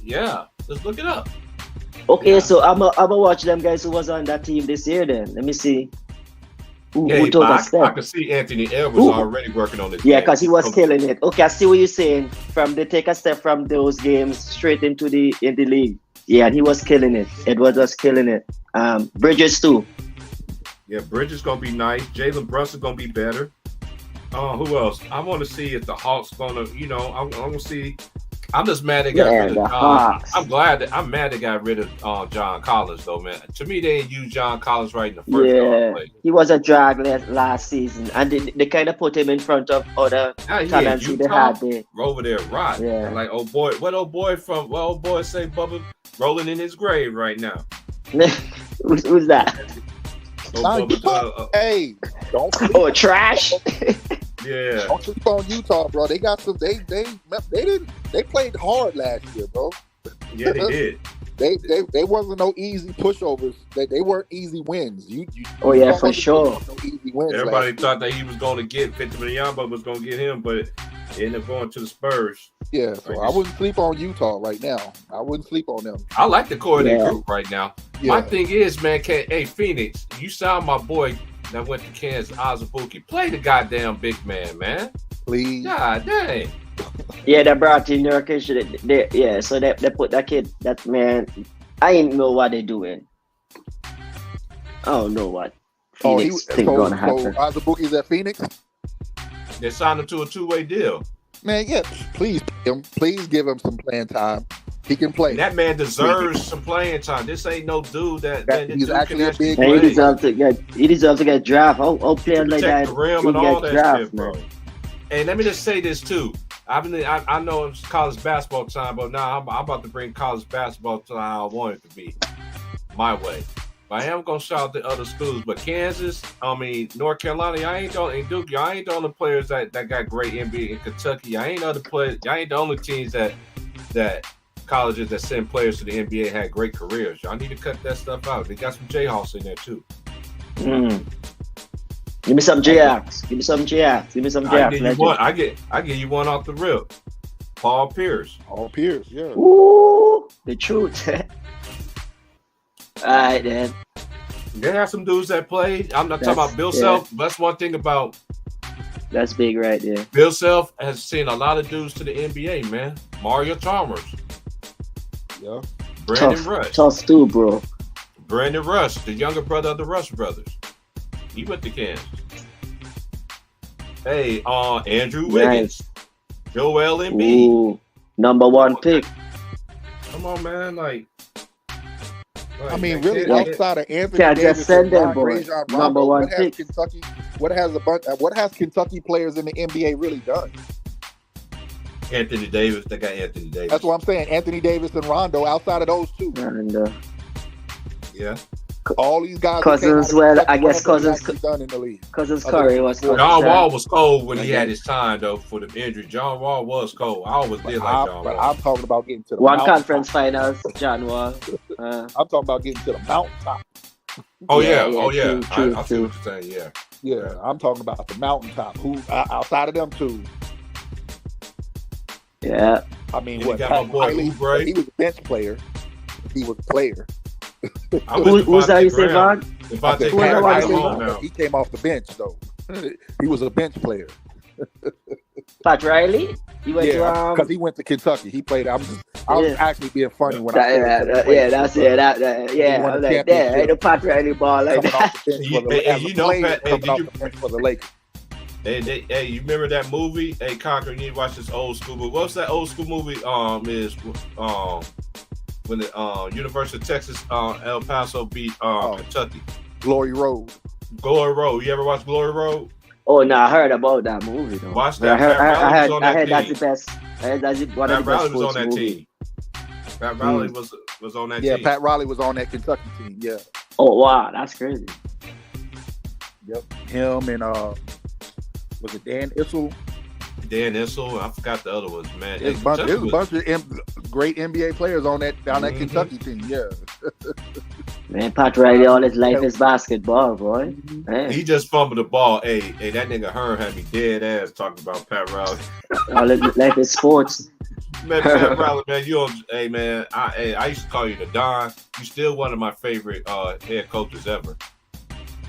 [SPEAKER 3] yeah. Let's look it up.
[SPEAKER 4] Okay,
[SPEAKER 3] Yeah.
[SPEAKER 4] so I'm gonna watch them guys who was on that team this year. Then let me see who
[SPEAKER 3] Yeah,
[SPEAKER 4] took a
[SPEAKER 3] I
[SPEAKER 4] step.
[SPEAKER 3] can see Anthony Edwards
[SPEAKER 4] Ooh.
[SPEAKER 3] already working on this.
[SPEAKER 4] Yeah,
[SPEAKER 3] game.
[SPEAKER 4] because he was killing it. Okay, I see what you're saying. From they take a step from those games straight into the league. Yeah, and he was killing it. Edwards was killing it. Bridges too.
[SPEAKER 3] Yeah, Bridges gonna be nice. Jalen Brunson gonna be better. Who else? I want to see if the Hawks gonna. I want to see. I'm just mad they got rid of
[SPEAKER 4] the
[SPEAKER 3] John.
[SPEAKER 4] Hawks.
[SPEAKER 3] I'm mad they got rid of John Collins though, man. To me, they didn't use John Collins right in the first
[SPEAKER 4] Yeah,
[SPEAKER 3] play.
[SPEAKER 4] he was a drag last season, and they kind of put him in front of other
[SPEAKER 3] Now he
[SPEAKER 4] talents
[SPEAKER 3] in
[SPEAKER 4] they
[SPEAKER 3] Utah,
[SPEAKER 4] had there.
[SPEAKER 3] over there, right?
[SPEAKER 4] Yeah.
[SPEAKER 3] Like old boy, what old boy say, Bubba rolling in his grave right now.
[SPEAKER 4] Who's that?
[SPEAKER 3] Old Bubba,
[SPEAKER 8] Hey, don't
[SPEAKER 4] Oh, trash.
[SPEAKER 3] yeah.
[SPEAKER 8] don't sleep on Utah, bro. They got some. They played hard last year, bro.
[SPEAKER 3] Yeah, they did.
[SPEAKER 8] They wasn't no easy pushovers. They weren't easy wins.
[SPEAKER 4] Oh, yeah, for
[SPEAKER 8] wasn't
[SPEAKER 4] sure.
[SPEAKER 8] No easy wins.
[SPEAKER 3] Everybody
[SPEAKER 8] last
[SPEAKER 3] thought that he was going to get Victor Wembanyama was going to get him, but he ended up going to the Spurs.
[SPEAKER 8] year. Yeah, so I wouldn't sleep on Utah right now. I wouldn't sleep on them.
[SPEAKER 3] I like the core of
[SPEAKER 4] Yeah.
[SPEAKER 3] their group right now.
[SPEAKER 8] Yeah.
[SPEAKER 3] My thing is, man, hey, Phoenix, you saw my boy that went to Kansas, Azubuike. Play the goddamn big man.
[SPEAKER 8] Please.
[SPEAKER 3] God dang.
[SPEAKER 4] Yeah, they brought in Nurkic. Yeah, so they put that kid, that man. I didn't know what they're doing. I don't know what. Phoenix thing gonna happen.
[SPEAKER 5] So Azubuike's at Phoenix?
[SPEAKER 3] They signed him to a 2-way deal.
[SPEAKER 5] Man, yeah, please give him some playing time. He can play.
[SPEAKER 3] And that man deserves some playing time. This ain't no dude that
[SPEAKER 5] he's actually a big
[SPEAKER 4] he deserves to get drafted. How player like that
[SPEAKER 3] the rim and all that
[SPEAKER 4] draft,
[SPEAKER 3] shit, bro. And let me just say this too. I know it's college basketball time, but now I'm about to bring college basketball to how I want it to be, my way. But I am gonna shout out the other schools, but Kansas, North Carolina, I ain't the only players that got great NBA in Kentucky. I ain't the only teams that colleges that send players to the NBA had great careers. Y'all need to cut that stuff out. They got some Jayhawks in there too.
[SPEAKER 4] Give me some Jayhawks. Give me some Jayhawks.
[SPEAKER 3] I give you one off the rip. Paul Pierce.
[SPEAKER 5] Yeah.
[SPEAKER 4] Ooh, the truth. All right, then.
[SPEAKER 3] They have some dudes that play. I'm not talking about Bill Self. That's one thing about.
[SPEAKER 4] That's big right there.
[SPEAKER 3] Bill Self has seen a lot of dudes to the NBA, man. Mario Chalmers.
[SPEAKER 5] Yeah.
[SPEAKER 3] Brandon Rush.
[SPEAKER 4] Tough too, bro.
[SPEAKER 3] Brandon Rush, the younger brother of the Rush brothers. He went to Kansas. Hey, Andrew Wiggins. Joel Embiid.
[SPEAKER 4] Ooh, number 1 pick.
[SPEAKER 3] Come on, man. Like
[SPEAKER 5] really, outside of Anthony
[SPEAKER 4] Can't
[SPEAKER 5] Davis
[SPEAKER 4] just send them,
[SPEAKER 5] and
[SPEAKER 4] boy.
[SPEAKER 5] Rajon Rondo,
[SPEAKER 4] Number 1 pick.
[SPEAKER 5] What has Kentucky players in the NBA really done?
[SPEAKER 3] Anthony Davis. They got Anthony Davis.
[SPEAKER 5] That's what I'm saying. Anthony Davis and Rondo. Outside of those two,
[SPEAKER 4] And
[SPEAKER 3] yeah.
[SPEAKER 5] All these guys.
[SPEAKER 4] Cousins, well, I guess Cousins
[SPEAKER 5] done in the league.
[SPEAKER 4] Cousins Curry was.
[SPEAKER 3] John Wall was cold when he had his time though for the injury. John Wall was cold. I always did like John Wall.
[SPEAKER 5] I'm talking about getting to the
[SPEAKER 4] one conference finals. John Wall.
[SPEAKER 5] I'm talking about getting to the mountaintop.
[SPEAKER 3] Oh yeah.
[SPEAKER 4] True,
[SPEAKER 3] I see what you're saying.
[SPEAKER 5] Yeah. I'm talking about the mountaintop. Who outside of them two?
[SPEAKER 4] Yeah.
[SPEAKER 5] I mean,
[SPEAKER 3] what? Got my boy Oubre.
[SPEAKER 5] He was a bench player. He was a player.
[SPEAKER 4] Who's that you say, Vaughn?
[SPEAKER 5] He came off the bench though. He was a bench player.
[SPEAKER 4] Pat Riley? He went to
[SPEAKER 5] because he went to Kentucky. He played. I was actually being funny when I said
[SPEAKER 4] that's it. I'm like, the Pat Riley ball like that.
[SPEAKER 5] For the Lakers.
[SPEAKER 3] Hey, you remember that movie? Hey, Conquer, you need to watch this old school movie. What's that old school movie? When the University of Texas, El Paso beat Kentucky.
[SPEAKER 5] Glory Road.
[SPEAKER 3] You ever watch Glory Road?
[SPEAKER 4] Oh no, I heard about that movie though.
[SPEAKER 3] Watch that.
[SPEAKER 4] I heard that's the best. That's one of the best.
[SPEAKER 3] Pat Riley was on that team. Pat Riley was on that team.
[SPEAKER 5] Yeah, Pat Riley was on that Kentucky team. Yeah.
[SPEAKER 4] Oh wow, that's crazy.
[SPEAKER 5] Yep. Him and was it Dan Issel?
[SPEAKER 3] Dan Issel. I forgot the other ones, man.
[SPEAKER 5] There's a bunch of great NBA players on that Kentucky team. Yeah.
[SPEAKER 4] Man, Pat Riley, all his life is basketball, boy. Man.
[SPEAKER 3] He just fumbled the ball. Hey, that nigga Hearn had me dead ass talking about Pat Riley.
[SPEAKER 4] All his life is sports.
[SPEAKER 3] Man, Pat Riley, man, hey man, I used to call you the Don. You still one of my favorite head coaches ever.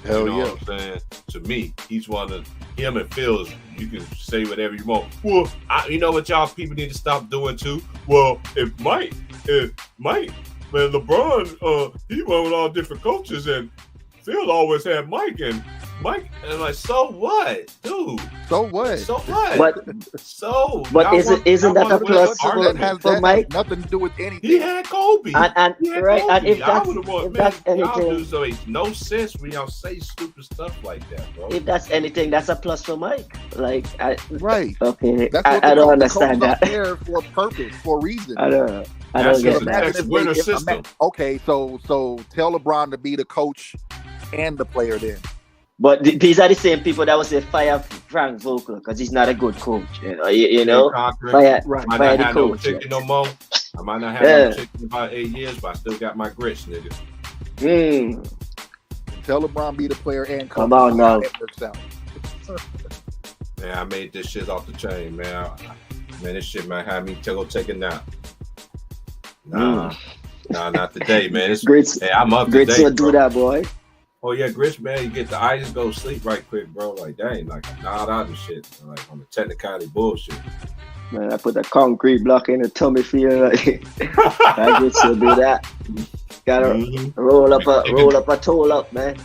[SPEAKER 5] Hell
[SPEAKER 3] you know what I'm saying? To me, he's one of him and Phil's. You can say whatever you want. Well, you know what y'all people need to stop doing too? Well, if Mike, man, LeBron, he went with all different coaches, and Phil always had Mike, and like, so what, dude?
[SPEAKER 5] So what?
[SPEAKER 4] But isn't that a plus for Mike?
[SPEAKER 5] Nothing to do with anything.
[SPEAKER 3] He had Kobe.
[SPEAKER 4] And if that's anything,
[SPEAKER 3] so it makes no sense when y'all say stupid stuff like that, bro.
[SPEAKER 4] If that's anything, that's a plus for Mike. Like,
[SPEAKER 5] right?
[SPEAKER 4] Okay, I don't understand that.
[SPEAKER 5] There for a purpose, for a reason.
[SPEAKER 4] I don't get that.
[SPEAKER 5] Okay, so tell LeBron to be the coach and the player then.
[SPEAKER 4] But these are the same people that will say fire Frank Vogel because he's not a good coach. You know, fire the coach.
[SPEAKER 3] No more. I might not have no chicken in about 8 years, but I still got my grits, nigga.
[SPEAKER 5] Tell LeBron be the player and coach.
[SPEAKER 4] Come on now.
[SPEAKER 3] Man, I made this shit off the chain, man. This shit might have me go take a nap. Nah, not today, man.
[SPEAKER 4] Grits.
[SPEAKER 3] Hey, I'm up
[SPEAKER 4] Grits
[SPEAKER 3] today,
[SPEAKER 4] will do that, boy.
[SPEAKER 3] Oh yeah, Grits, man, you get the ice, go sleep right quick, bro. Like, dang, like I'm not out of shit. Like on the technicality bullshit.
[SPEAKER 4] Man, I put a concrete block in the tummy feel like I get to do that. Gotta roll up a toe up, man.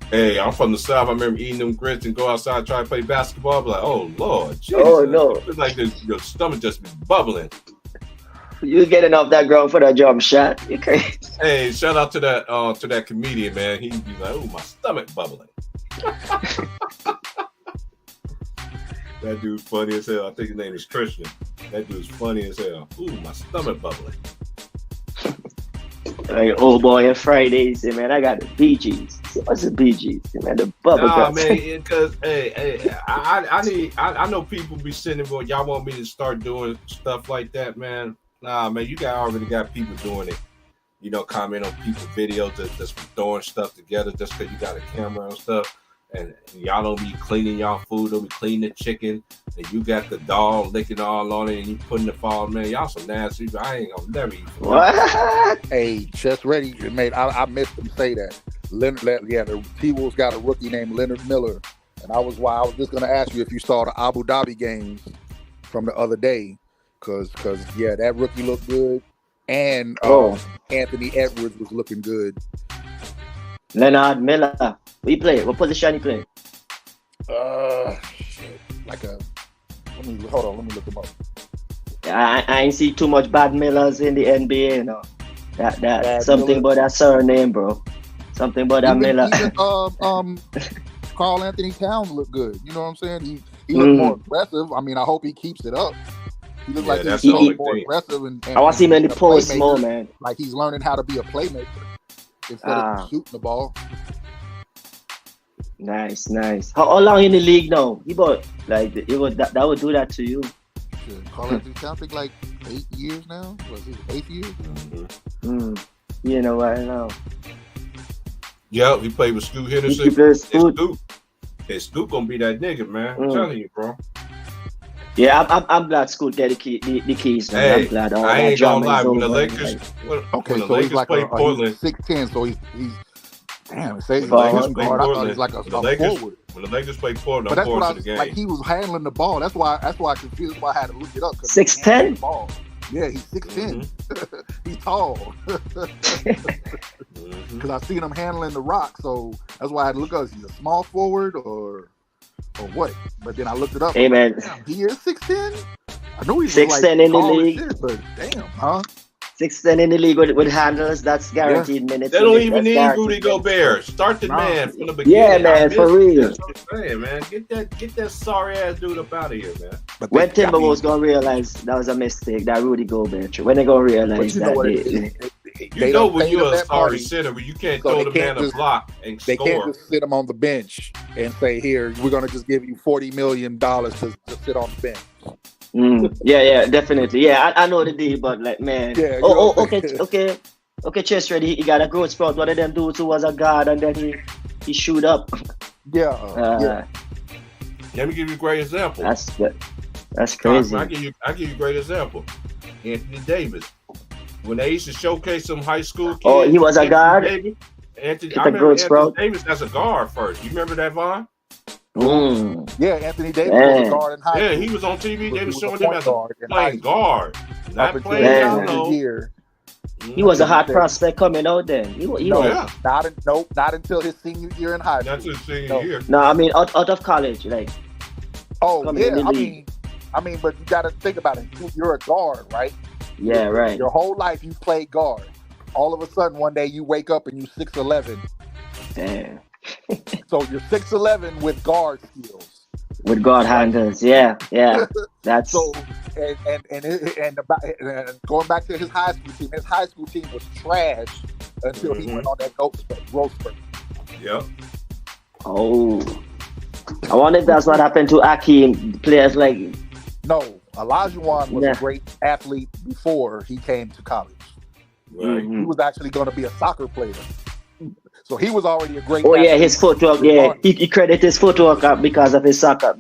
[SPEAKER 3] Hey, I'm from the South. I remember eating them grits and go outside try to play basketball. But like, oh Lord, Jesus.
[SPEAKER 4] Oh no,
[SPEAKER 3] It's like your stomach just be bubbling.
[SPEAKER 4] you getting off that ground for that jump shot? You crazy?
[SPEAKER 3] Hey, shout out to that comedian, man. He'd be like, oh, my stomach bubbling. That dude's funny as hell. I think his name is Christian. That dude's funny as hell. Ooh, my stomach bubbling.
[SPEAKER 4] Like old boy on Fridays, man. I got the BGs. What's the BGs? Man, the bubble
[SPEAKER 3] Nah,
[SPEAKER 4] guts.
[SPEAKER 3] man, because I know people be sitting there going, y'all want me to start doing stuff like that, man. Nah, man, you already got people doing it. You know, comment on people's videos that's throwing stuff together just because you got a camera and stuff. And y'all don't be cleaning y'all food, don't be cleaning the chicken, and you got the dog licking all on it, and you putting the fall, man. Y'all some nasty. I ain't gonna never eat.
[SPEAKER 4] What?
[SPEAKER 8] Hey, just ready, mate. I missed them say that. The T-Wolves got a rookie named Leonard Miller, and I was just gonna ask you if you saw the Abu Dhabi games from the other day, cause that rookie looked good, and Anthony Edwards was looking good.
[SPEAKER 4] Leonard Miller. What position he play?
[SPEAKER 8] Let me look him up.
[SPEAKER 4] I ain't see too much bad Millers in the NBA, you know. That
[SPEAKER 8] Bad
[SPEAKER 4] something
[SPEAKER 8] Miller.
[SPEAKER 4] about that surname, bro. Something about that Miller.
[SPEAKER 8] Even Karl Anthony Towns looked good. You know what I'm saying? He looked more aggressive. I mean, I hope he keeps it up. He looks like
[SPEAKER 3] that's
[SPEAKER 8] he's
[SPEAKER 3] the only
[SPEAKER 8] more
[SPEAKER 3] thing.
[SPEAKER 8] aggressive and
[SPEAKER 4] I want to see him in the
[SPEAKER 8] a
[SPEAKER 4] post
[SPEAKER 8] playmaker.
[SPEAKER 4] more, man.
[SPEAKER 8] Like he's learning how to be a playmaker instead of shooting the ball.
[SPEAKER 4] Nice. How long in the league now? That would do that to you.
[SPEAKER 8] Shit, Karl Anthony Towns, I think like 8 years now. Was it 8 years?
[SPEAKER 4] You know what I know.
[SPEAKER 3] Yeah, he played with Scoot Henderson.
[SPEAKER 4] He plays Scoot.
[SPEAKER 3] Hey, Scoot gonna be that nigga, man. I'm telling you, bro.
[SPEAKER 4] Yeah, I'm glad Scoot get the keys, man.
[SPEAKER 3] Hey,
[SPEAKER 4] I'm glad all
[SPEAKER 3] I
[SPEAKER 4] that
[SPEAKER 3] ain't gonna
[SPEAKER 4] drama
[SPEAKER 3] lie.
[SPEAKER 4] is
[SPEAKER 3] When the
[SPEAKER 4] over.
[SPEAKER 3] Lakers, when the
[SPEAKER 8] So he's
[SPEAKER 3] Lakers
[SPEAKER 8] like
[SPEAKER 3] play Portland,
[SPEAKER 8] 6'10", so he's damn. Say he's
[SPEAKER 4] Forward.
[SPEAKER 8] a guard. I thought he's like a forward.
[SPEAKER 3] when the Lakers play Portland,
[SPEAKER 8] But
[SPEAKER 3] I'm
[SPEAKER 8] that's what
[SPEAKER 3] forward
[SPEAKER 8] I
[SPEAKER 3] to the
[SPEAKER 8] was
[SPEAKER 3] game.
[SPEAKER 8] like. He was handling the ball. That's why I confused. Why I had to look it up.
[SPEAKER 4] 6'10"?
[SPEAKER 8] Ball. Yeah, he's 6'10". He's tall. Because I seen him handling the rock, so that's why I had to look up. Is he a small forward or what? But then I looked it up.
[SPEAKER 4] Hey, man.
[SPEAKER 8] Damn, he is 6'10". I knew he was
[SPEAKER 4] 6'10"
[SPEAKER 8] like
[SPEAKER 4] in the
[SPEAKER 8] tall as
[SPEAKER 4] league.
[SPEAKER 8] shit, but damn, huh?
[SPEAKER 4] 6'10" in the league with handles. That's guaranteed minutes.
[SPEAKER 3] They don't
[SPEAKER 4] That's
[SPEAKER 3] even need
[SPEAKER 4] guaranteed
[SPEAKER 3] Rudy
[SPEAKER 4] minutes.
[SPEAKER 3] Gobert. Start the
[SPEAKER 8] Nah.
[SPEAKER 3] man from the beginning.
[SPEAKER 4] Yeah, man, for real.
[SPEAKER 3] That's what I'm saying, man. Get that sorry ass dude up out of here, man.
[SPEAKER 8] But
[SPEAKER 4] When
[SPEAKER 8] they- I mean,
[SPEAKER 4] Timberwolves gonna realize that was a mistake, that Rudy Gobert trade. When they gonna
[SPEAKER 8] but
[SPEAKER 4] realize
[SPEAKER 8] you know
[SPEAKER 4] that
[SPEAKER 8] what?
[SPEAKER 3] You know when
[SPEAKER 8] paid
[SPEAKER 3] you're
[SPEAKER 8] him
[SPEAKER 3] a
[SPEAKER 8] that
[SPEAKER 3] sorry
[SPEAKER 8] money,
[SPEAKER 3] center, but you can't
[SPEAKER 8] so
[SPEAKER 3] throw
[SPEAKER 8] they
[SPEAKER 3] the
[SPEAKER 8] can't
[SPEAKER 3] man a
[SPEAKER 8] just-
[SPEAKER 3] block and
[SPEAKER 8] they can't
[SPEAKER 3] score.
[SPEAKER 8] just sit him on the bench and say, "Here, we're gonna just give you $40 million to sit on the bench."
[SPEAKER 4] Yeah, definitely. Yeah, I know the deal, but like, man.
[SPEAKER 8] Yeah, you know what I'm
[SPEAKER 4] Okay, Chest ready. He got a growth spot. One of them dudes who was a guard and then he shoot up.
[SPEAKER 8] Yeah,
[SPEAKER 3] Let me give you a great example.
[SPEAKER 4] That's good. That's crazy.
[SPEAKER 3] I give you a great example. Anthony Davis. When they used to showcase some high school kids.
[SPEAKER 4] Oh, he was a
[SPEAKER 3] Anthony
[SPEAKER 4] guard?
[SPEAKER 3] Davis, Anthony,
[SPEAKER 4] Get
[SPEAKER 3] I
[SPEAKER 4] the
[SPEAKER 3] remember
[SPEAKER 4] growth
[SPEAKER 3] Anthony
[SPEAKER 4] sprout.
[SPEAKER 3] Davis as a guard first. You remember that, Vaughn?
[SPEAKER 8] yeah. Anthony Davis
[SPEAKER 4] Man.
[SPEAKER 8] was a guard in high
[SPEAKER 3] Yeah,
[SPEAKER 8] school.
[SPEAKER 3] he was on TV. They
[SPEAKER 8] He
[SPEAKER 3] was
[SPEAKER 8] was
[SPEAKER 3] showing
[SPEAKER 8] a
[SPEAKER 3] him
[SPEAKER 8] point
[SPEAKER 3] as a
[SPEAKER 8] guard in high
[SPEAKER 3] playing
[SPEAKER 8] school.
[SPEAKER 3] guard,
[SPEAKER 8] Up
[SPEAKER 3] not
[SPEAKER 8] until
[SPEAKER 3] playing
[SPEAKER 8] his
[SPEAKER 4] Yeah.
[SPEAKER 3] down
[SPEAKER 8] senior
[SPEAKER 3] low.
[SPEAKER 8] year.
[SPEAKER 4] He was a hot
[SPEAKER 8] Yeah.
[SPEAKER 4] prospect coming out then. He
[SPEAKER 8] No,
[SPEAKER 4] was.
[SPEAKER 3] Yeah.
[SPEAKER 8] not until his senior year in high school.
[SPEAKER 3] That's his senior
[SPEAKER 8] No.
[SPEAKER 3] year.
[SPEAKER 4] No, I mean out of college, like
[SPEAKER 8] Oh
[SPEAKER 4] coming
[SPEAKER 8] yeah,
[SPEAKER 4] in the league.
[SPEAKER 8] I mean, but you got to think about it. You're a guard, right?
[SPEAKER 4] Yeah, right.
[SPEAKER 8] Your whole life you played guard. All of a sudden, one day you wake up and you 6'11".
[SPEAKER 4] Damn.
[SPEAKER 8] So you're 6'11" with guard skills.
[SPEAKER 4] With guard handles. Yeah. That's
[SPEAKER 8] So and going back to his high school team was trash until he went on that growth spurt.
[SPEAKER 3] Yep.
[SPEAKER 4] oh. I wonder if that's what happened to Akeem. Players like
[SPEAKER 8] No, Olajuwon was
[SPEAKER 4] Yeah.
[SPEAKER 8] a great athlete before he came to college.
[SPEAKER 3] Right.
[SPEAKER 8] He was actually going to be a soccer player. So he was already a great
[SPEAKER 4] Oh yeah,
[SPEAKER 8] athlete.
[SPEAKER 4] his footwork. Yeah, he credit his footwork because of his soccer.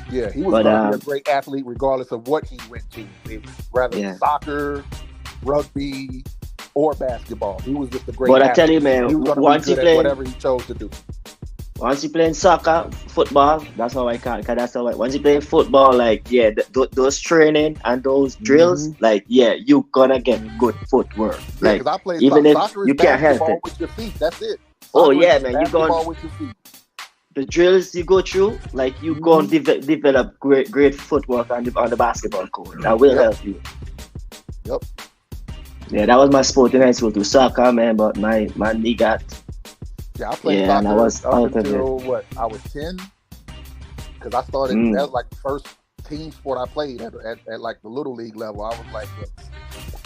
[SPEAKER 8] Yeah, he was
[SPEAKER 4] But,
[SPEAKER 8] going to be a great athlete regardless of what he went to. Rather
[SPEAKER 4] Yeah.
[SPEAKER 8] soccer, rugby, or basketball. He was just a great
[SPEAKER 4] But I
[SPEAKER 8] athlete.
[SPEAKER 4] tell you, man,
[SPEAKER 8] he was going
[SPEAKER 4] once
[SPEAKER 8] to
[SPEAKER 4] he
[SPEAKER 8] be good at
[SPEAKER 4] played,
[SPEAKER 8] whatever he chose to do.
[SPEAKER 4] once he playing soccer, football, that's how I call it. 'Cause that's how once you play football, like yeah, those training and those drills, like yeah, you gonna get good footwork.
[SPEAKER 8] Yeah,
[SPEAKER 4] Like
[SPEAKER 8] because I played
[SPEAKER 4] even if
[SPEAKER 8] soccer is
[SPEAKER 4] you can't help
[SPEAKER 8] basketball
[SPEAKER 4] it.
[SPEAKER 8] with your feet. That's it.
[SPEAKER 4] Oh
[SPEAKER 5] Soccer is
[SPEAKER 4] yeah,
[SPEAKER 5] just
[SPEAKER 4] man. You go
[SPEAKER 5] basketball
[SPEAKER 4] on
[SPEAKER 5] with your feet.
[SPEAKER 4] the drills you go through, like you go and develop great footwork on the basketball court. That will
[SPEAKER 5] Yep.
[SPEAKER 4] help you.
[SPEAKER 5] Yep.
[SPEAKER 4] Yeah, that was my sport in high school too, soccer, man. But my knee got
[SPEAKER 5] Yeah, I played
[SPEAKER 4] yeah, and I
[SPEAKER 5] soccer
[SPEAKER 4] was
[SPEAKER 5] up
[SPEAKER 4] out of it.
[SPEAKER 5] until what? I was 10. Because I started,
[SPEAKER 4] Mm.
[SPEAKER 5] that was like the first team sport I played at like the little league level. I was like what,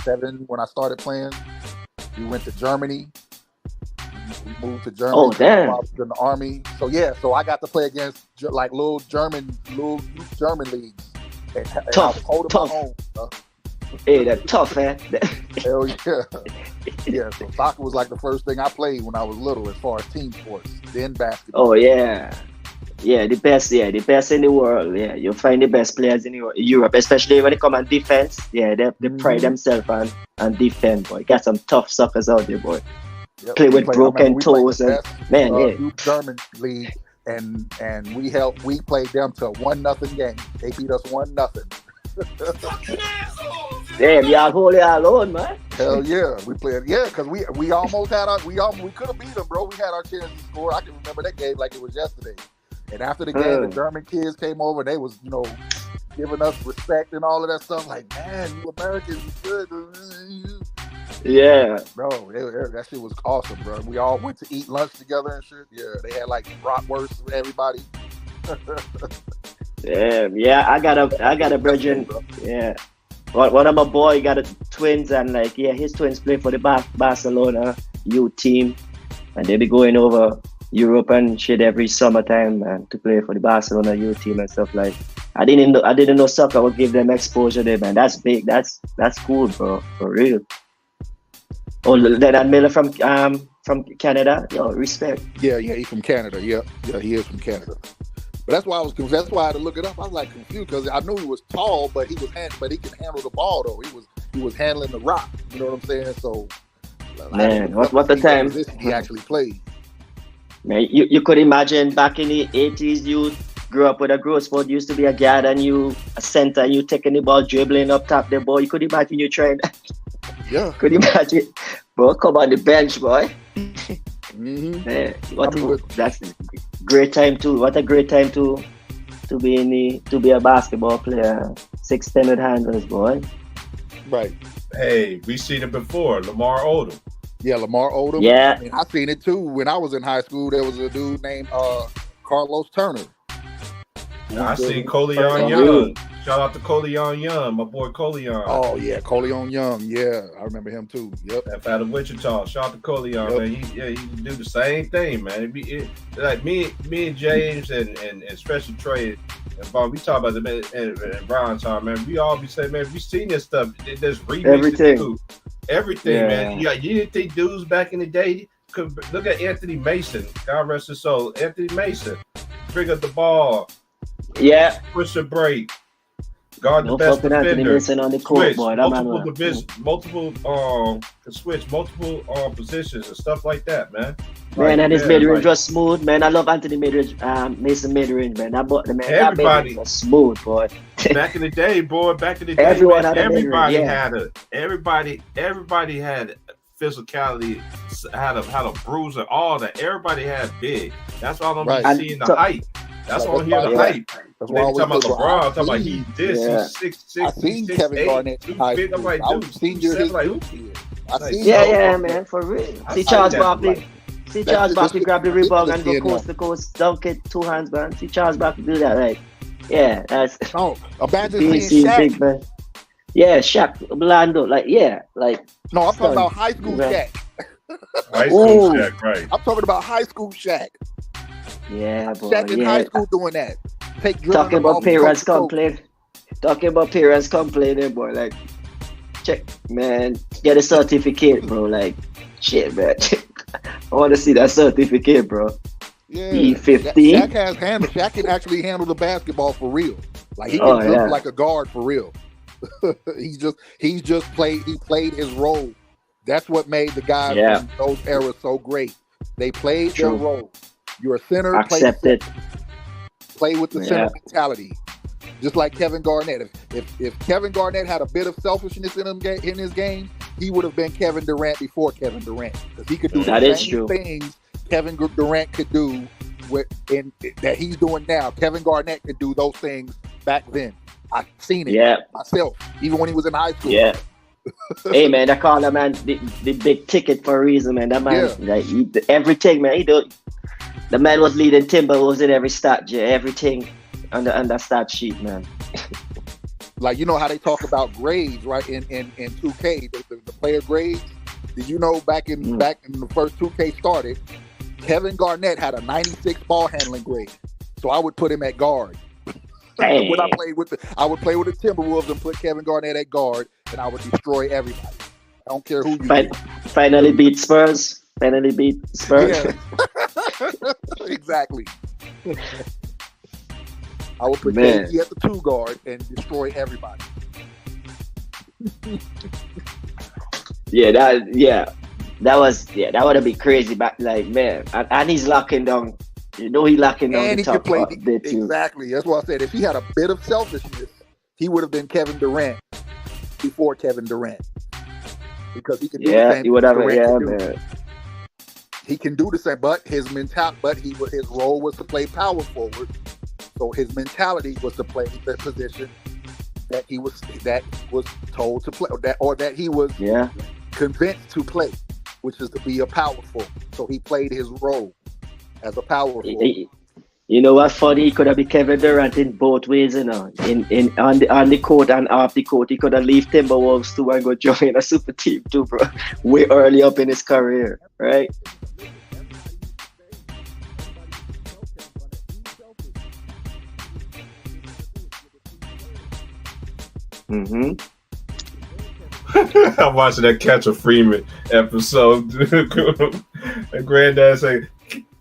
[SPEAKER 5] 7 when I started playing. We went to Germany. We moved to Germany.
[SPEAKER 4] Oh damn.
[SPEAKER 5] I was in the army. So yeah, so I got to play against like little German leagues. And I was
[SPEAKER 4] Tough,
[SPEAKER 5] holding
[SPEAKER 4] tough.
[SPEAKER 5] my own.
[SPEAKER 4] Hey, that's tough, man.
[SPEAKER 5] Hell yeah. Yeah, so soccer was like the first thing I played when I was little as far as team sports. Then basketball.
[SPEAKER 4] Oh yeah. Yeah, the best in the world. Yeah, you'll find the best players in Europe, especially when it come on defense. Yeah, they pride themselves on defense, boy. Got some tough suckers out there, boy.
[SPEAKER 5] Yep,
[SPEAKER 4] Play
[SPEAKER 5] we
[SPEAKER 4] with
[SPEAKER 5] played- I
[SPEAKER 4] broken
[SPEAKER 5] remember we played
[SPEAKER 4] toes
[SPEAKER 5] the
[SPEAKER 4] and
[SPEAKER 5] best,
[SPEAKER 4] man, yeah.
[SPEAKER 5] youth German league, and we played them to 1-0 game. They beat us 1-0.
[SPEAKER 4] Damn, y'all hold it alone, man.
[SPEAKER 5] Hell yeah, we played because we almost had we could have beat them, bro. We had our chance to score. I can remember that game like it was yesterday. And after the game, the German kids came over. They was giving us respect and all of that stuff. Like, man, you Americans, you good.
[SPEAKER 4] Yeah.
[SPEAKER 5] Bro, that shit was awesome, bro. We all went to eat lunch together and shit. Yeah, they had like bratwurst with everybody.
[SPEAKER 4] Damn, yeah, I got a virgin. Yeah. One of my boy got twins and like his twins play for the Barcelona youth team, and they be going over Europe and shit every summertime, man, to play for the Barcelona youth team and stuff like. I didn't know soccer would give them exposure there, man. That's big. That's cool, bro. For real. Oh, Leonard Miller from Canada. Yo, respect.
[SPEAKER 5] Yeah, he's from Canada. Yeah, he is from Canada. But that's why I was confused. That's why I had to look it up. I was like confused because I knew he was tall, but he can handle the ball though. He was handling the rock. You know what I'm saying? So,
[SPEAKER 4] man, what the time
[SPEAKER 5] he actually played.
[SPEAKER 4] Man, you could imagine back in the 80s, you grew up with a growth sport, used to be a guard and you a center, and you taking the ball, dribbling up top the ball. You could imagine you trying.
[SPEAKER 5] Yeah.
[SPEAKER 4] Could imagine, bro? Come on the bench, boy.
[SPEAKER 5] Mm-hmm.
[SPEAKER 4] Man, that's a great time too. What a great time to be a basketball player. 6'10" with handles, boy.
[SPEAKER 5] Right.
[SPEAKER 3] Hey, we seen it before. Lamar Odom.
[SPEAKER 5] Yeah, Lamar Odom.
[SPEAKER 4] Yeah.
[SPEAKER 5] I mean, I seen it too. When I was in high school, there was a dude named Carlos Turner.
[SPEAKER 3] I seen Coleon Young. Shout out to Coleon Young, my boy Coleon.
[SPEAKER 5] Oh yeah, Coleon Young. Yeah, I remember him too. Yep.
[SPEAKER 3] That's out of Wichita. Shout out to Coleon, man. He do the same thing, man. Like me and James and especially Trey and Bob, we talk about the man and Brian time, man. We all be saying, man, we seen this stuff. There's remixes everything, man. You didn't think dudes back in the day could look at Anthony Mason. God rest his soul. Anthony Mason, bring up the ball.
[SPEAKER 4] Yeah.
[SPEAKER 3] Push a break. Guard the
[SPEAKER 4] No
[SPEAKER 3] best
[SPEAKER 4] fucking Anthony
[SPEAKER 3] defender.
[SPEAKER 4] Mason on the court,
[SPEAKER 3] Switch
[SPEAKER 4] boy. That
[SPEAKER 3] multiple positions and stuff like that, man.
[SPEAKER 4] Man, and his mid-range was smooth, man. I love Anthony Mason mid-range, man. That mid-range was smooth, boy.
[SPEAKER 3] Back in the day,
[SPEAKER 4] everyone
[SPEAKER 3] man,
[SPEAKER 4] had
[SPEAKER 3] everybody had physicality, had a bruiser, all that. Everybody had big. That's why I don't be seeing the hype. That's why I hear the hype.
[SPEAKER 5] That's
[SPEAKER 3] why
[SPEAKER 5] why
[SPEAKER 3] I'm talking about LeBron. I'm talking about
[SPEAKER 5] he's
[SPEAKER 3] this. He's 6'6".
[SPEAKER 5] I seen Kevin Garnett in high school.
[SPEAKER 3] I'm like,
[SPEAKER 5] I
[SPEAKER 3] dude,
[SPEAKER 5] seen your
[SPEAKER 3] like,
[SPEAKER 5] who?
[SPEAKER 4] Man, for real. See Charles Barkley. See Charles Barkley grab the rebound and go coast to coast, dunk it 2 hands, man. See Charles Barkley do that, right? Yeah, that's.
[SPEAKER 5] Oh, imagine seeing Shaq.
[SPEAKER 4] Big, man. Yeah, Shaq, Blando,
[SPEAKER 5] No, I'm talking about high school Shaq.
[SPEAKER 3] High school Shaq, right?
[SPEAKER 5] I'm talking about high school Shaq.
[SPEAKER 4] Yeah, boy.
[SPEAKER 5] Shaq in high school doing that.
[SPEAKER 4] Talking about parents complaining. Boy. Like, check, man. Get a certificate, bro. Like, shit, man. I want to see that certificate, bro.
[SPEAKER 5] Yeah.
[SPEAKER 4] E15.
[SPEAKER 5] Shaq can actually handle the basketball for real. Like he can jump like a guard for real. He played his role. That's what made the guys from those eras so great. They played their role. You're a center.
[SPEAKER 4] Accept it.
[SPEAKER 5] Play with the center mentality. Just like Kevin Garnett. If Kevin Garnett had a bit of selfishness in his game, he would have been Kevin Durant before Kevin Durant. Because he could do the same things
[SPEAKER 8] Kevin Durant could do that he's doing now. Kevin Garnett could do those things back then. I've seen it myself, even when he was in high school.
[SPEAKER 4] Yeah. Hey man, I call that man the big ticket for a reason, man. That man, like everything, man. The man was leading Timberwolves in every stat, everything on the stat sheet, man.
[SPEAKER 8] Like, you know how they talk about grades, right? In 2K, the player grades. Did you know back in the first 2K started, Kevin Garnett had a 96 ball handling grade, so I would put him at guard.
[SPEAKER 4] Hey.
[SPEAKER 8] When I would play with the Timberwolves and put Kevin Garnett at guard, and I would destroy everybody. I don't care who you
[SPEAKER 4] finally beat Spurs.
[SPEAKER 8] Yeah. Exactly. I would put KG at the 2 guard and destroy everybody.
[SPEAKER 4] That would have been crazy back, like, man. And he's locking down. You know, he's locking down the top part there too.
[SPEAKER 8] Exactly. That's what I said. If he had a bit of selfishness, he would have been Kevin Durant before Kevin Durant, because he could do the same. He would have.
[SPEAKER 4] Man.
[SPEAKER 8] He can do the same, but his his role was to play power forward. So his mentality was to play the position that he was told to play, that he was convinced to play, which is to be a power forward. So he played his role as a power forward.
[SPEAKER 4] You know what's funny? He could have been Kevin Durant in both ways, you know. On the court and off the court, he could have left Timberwolves too and go join a super team too, bro. Way early up in his career, right?
[SPEAKER 3] I'm watching that Catcher Freeman episode. And Granddad say,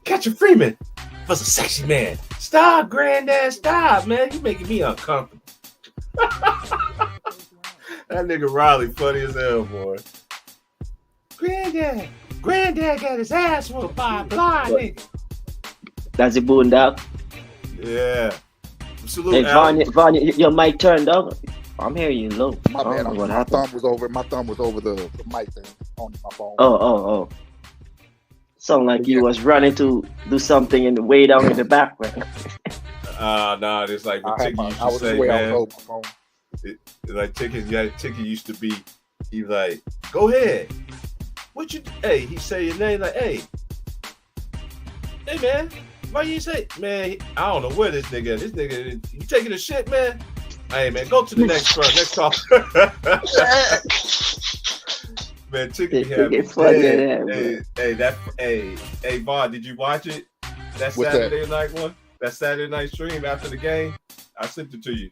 [SPEAKER 3] "Catcher Freeman was a sexy man." Stop, Granddad, stop, man. You making me uncomfortable. That nigga Riley funny as hell, boy. Granddad got his ass whooped by a blind nigga.
[SPEAKER 4] That's the Boondock.
[SPEAKER 3] Yeah.
[SPEAKER 4] Hey, Vaughn, your mic turned up. I'm hearing you low.
[SPEAKER 8] My bad. My thumb was over the mic thing on my phone.
[SPEAKER 4] Oh. Sound like you was running to do something in the way down in the background.
[SPEAKER 3] Nah, it's like what Tiki used to say, man. Like Tiki used to be, he like, "Go ahead. What you? Hey," he say your name like, "Hey, man, why you say, man? I don't know where this nigga. You taking a shit, man? Hey, man, go to the next call." Man, Tiki had me dead. Hey, Vaughn, did you watch it? That Saturday night one? That Saturday night stream after the game? I sent it to you.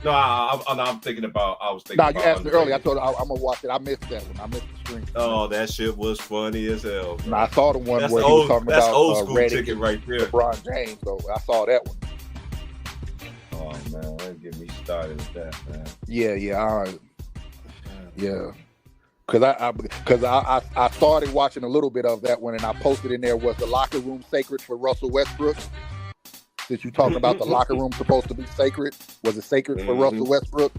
[SPEAKER 3] No, I'm thinking about. I was thinking.
[SPEAKER 8] No, you asked me earlier. I told you I'm gonna watch it. I missed that one. I missed the stream.
[SPEAKER 3] Oh, that shit was funny as hell.
[SPEAKER 8] No, I saw the one where he was talking about
[SPEAKER 3] old school ticket right there.
[SPEAKER 8] LeBron James, though. I saw that one.
[SPEAKER 3] Oh man, don't get me started with that, man.
[SPEAKER 8] Yeah. Because I started watching a little bit of that one, and I posted in there, was the locker room sacred for Russell Westbrook? Since you talking about the locker room supposed to be sacred, was it sacred for Russell Westbrook?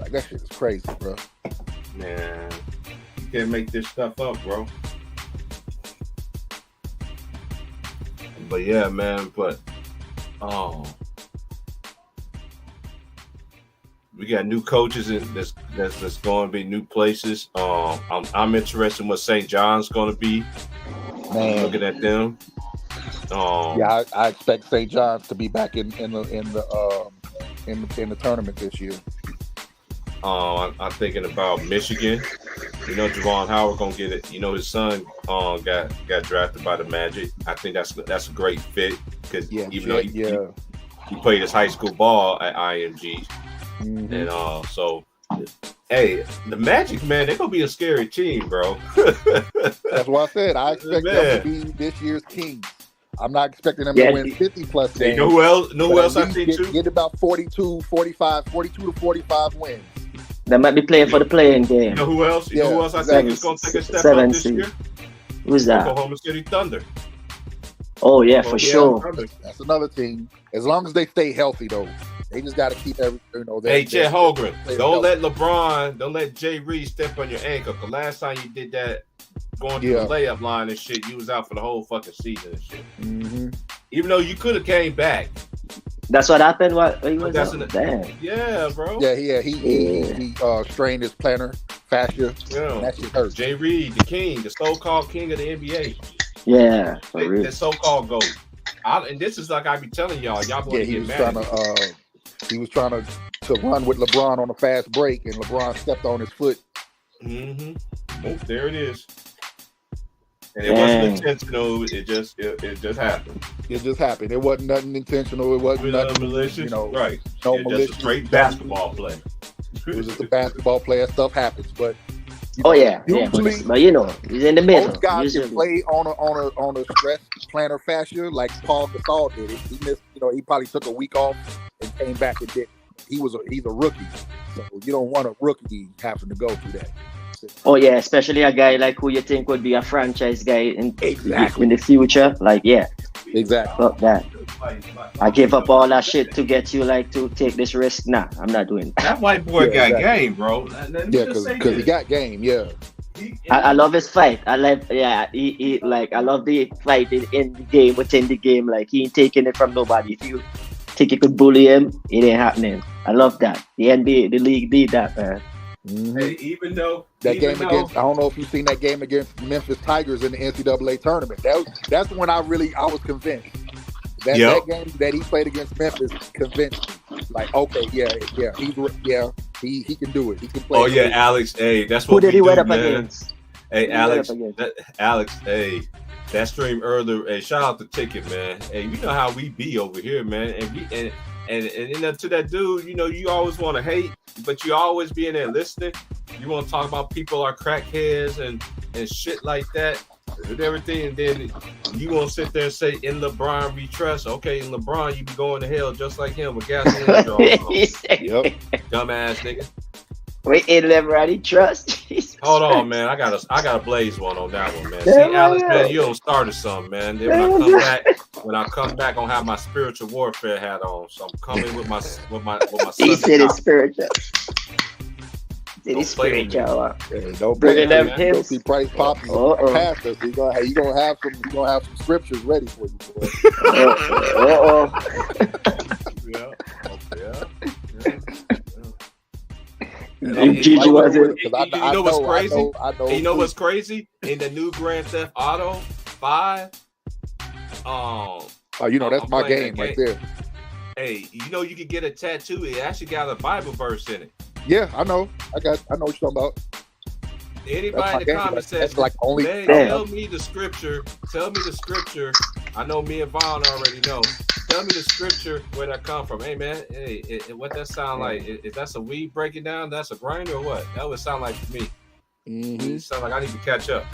[SPEAKER 8] Like, that shit is crazy, bro.
[SPEAKER 3] Man, you can't make this stuff up, bro. But yeah, man. We got new coaches that's going to be new places. I'm interested in what St. John's going to be.
[SPEAKER 8] Man,
[SPEAKER 3] looking at them.
[SPEAKER 8] I expect St. John's to be back in the tournament this year.
[SPEAKER 3] I'm thinking about Michigan. You know, Javon Howard gonna get it. You know, his son got drafted by the Magic. I think that's a great fit because even though he played his high school ball at IMG, and so hey, the Magic, man, they're gonna be a scary team, bro.
[SPEAKER 8] That's what I said. I expect them to be this year's Kings. I'm not expecting them to win 50 plus games.
[SPEAKER 3] You know who else I think too?
[SPEAKER 8] Get about 42 to 45 wins.
[SPEAKER 4] They might be playing for the playing game.
[SPEAKER 3] You know who else? You know who else I think is going to take a step up this year?
[SPEAKER 4] Who's that?
[SPEAKER 3] Oklahoma City Thunder.
[SPEAKER 4] Oh yeah, for sure.
[SPEAKER 8] That's another team. As long as they stay healthy, though, they just got to keep everything.
[SPEAKER 3] Hey, Chet Holmgren, don't let Jay Reed step on your ankle. The last time you did that, going to the layup line and shit, you was out for the whole fucking season and shit.
[SPEAKER 5] Mm-hmm.
[SPEAKER 3] Even though you could have came back.
[SPEAKER 4] That's what happened. What he was
[SPEAKER 3] damn. Yeah, bro.
[SPEAKER 5] Yeah, he strained his plantar fascia.
[SPEAKER 3] Yeah.
[SPEAKER 5] And that shit hurt.
[SPEAKER 3] Jay Reed, the king, the so-called king of the NBA.
[SPEAKER 4] Yeah, for real.
[SPEAKER 3] The so-called GOAT. And this is like I be telling y'all going to get mad.
[SPEAKER 5] He was trying to run with LeBron on a fast break, and LeBron stepped on his foot.
[SPEAKER 3] Mm-hmm. Oh, there it is. And it wasn't intentional. It just happened.
[SPEAKER 5] It just happened. It wasn't nothing intentional. It wasn't nothing
[SPEAKER 3] malicious.
[SPEAKER 5] You know,
[SPEAKER 3] right?
[SPEAKER 5] No malicious.
[SPEAKER 3] Just a straight basketball play.
[SPEAKER 5] It was just a basketball play. Stuff happens, but
[SPEAKER 4] usually, but you know, he's in the middle.
[SPEAKER 5] Most guys that play on a stress plantar fascia, like Paul Gasol did it. He missed. You know, he probably took a week off and came back and did. He's a rookie, so you don't want a rookie having to go through that.
[SPEAKER 4] Oh yeah, especially a guy like who you think would be a franchise guy in the future. Like
[SPEAKER 5] exactly.
[SPEAKER 4] Fuck that. I gave up all that shit to get you to take this risk. Nah, I'm not doing that.
[SPEAKER 3] That white boy got game, bro.
[SPEAKER 5] Yeah, because he got game. Yeah.
[SPEAKER 4] I love his fight. I love I love the fight in the game, within the game. Like he ain't taking it from nobody. If you think you could bully him, it ain't happening. I love that. The NBA, the league did that, man.
[SPEAKER 5] Mm-hmm.
[SPEAKER 3] Hey, even though
[SPEAKER 5] against, I don't know if you've seen that game against Memphis Tigers in the NCAA tournament. That's when I was convinced. That game that he played against Memphis convinced me. Like, okay, he can do it. He can play.
[SPEAKER 3] Oh yeah, Alex. Hey, that's what
[SPEAKER 4] who did he went up
[SPEAKER 3] man.
[SPEAKER 4] Against?
[SPEAKER 3] Hey, Alex. Alex. Hey, that stream earlier. Hey, shout out to Ticket, man. Hey, you know how we be over here, man. And to that dude, you know, you always want to hate, but you always be in there listening. You want to talk about people are crackheads and shit like that and everything, and then you want to sit there and say, in LeBron we trust. Okay, in LeBron you be going to hell just like him with gasoline draws. Yep, dumbass nigga.
[SPEAKER 4] Wait, in LeBron he trust.
[SPEAKER 3] Hold on, man. I gotta blaze one on that one, man. See, Alex, man, you don't started something, man. Then when I come back, I'm gonna have my spiritual warfare hat on. So I'm coming with my
[SPEAKER 4] he said it's spiritual. It's spiritual.
[SPEAKER 5] Don't bring them hymns. See Price popping past us. You're gonna have some scriptures ready for you, boy.
[SPEAKER 3] You know what's crazy? You know what's crazy? In the new Grand Theft Auto 5,
[SPEAKER 5] you know that's my game right there.
[SPEAKER 3] Hey, you know you can get a tattoo. It actually got a Bible verse in it.
[SPEAKER 5] Yeah, I know. I know what you're talking about.
[SPEAKER 3] Anybody in the comments says,
[SPEAKER 5] like only
[SPEAKER 3] tell me the scripture. Tell me the scripture. I know me and Vaughn already know. Tell me the scripture where that come from. Hey man, what that sound like? Is that a weed breaking down? That's a grinder or what? That would sound like to me.
[SPEAKER 5] Mm-hmm.
[SPEAKER 3] It sound like I need to catch up.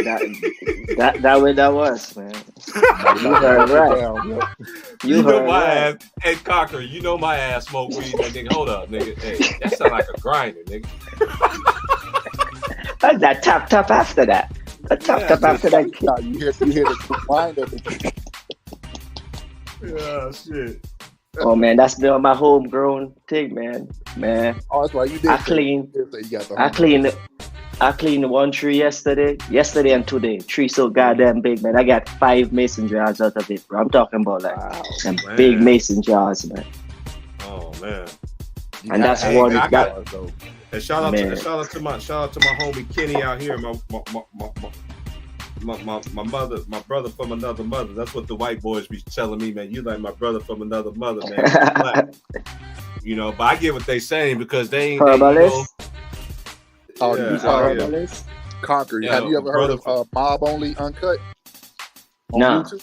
[SPEAKER 4] That way that was, man. You heard right.
[SPEAKER 3] You know my ass. Hey Cocker, you know my ass smoke weed. That nigga, hold up, nigga. Hey, that sound like a grinder, nigga.
[SPEAKER 4] What's that tap after that? The tap after that.
[SPEAKER 5] You hear the grinder.
[SPEAKER 3] Yeah, shit.
[SPEAKER 4] Oh man, that's been my homegrown thing, man.
[SPEAKER 5] Oh, that's right. You did.
[SPEAKER 4] I cleaned 1 tree yesterday and today. Tree so goddamn big, man. I got 5 mason jars out of it, bro. I'm talking about some big mason jars, man.
[SPEAKER 3] Oh man.
[SPEAKER 4] And that's one.
[SPEAKER 3] And shout out to my homie Kenny out here, my mother, my brother from another mother. That's what the white boys be telling me, man. You like my brother from another mother, man. You know, but I get what they saying because they ain't.
[SPEAKER 5] Conquer. Yeah, have you ever heard of Mob Only Uncut? On YouTube?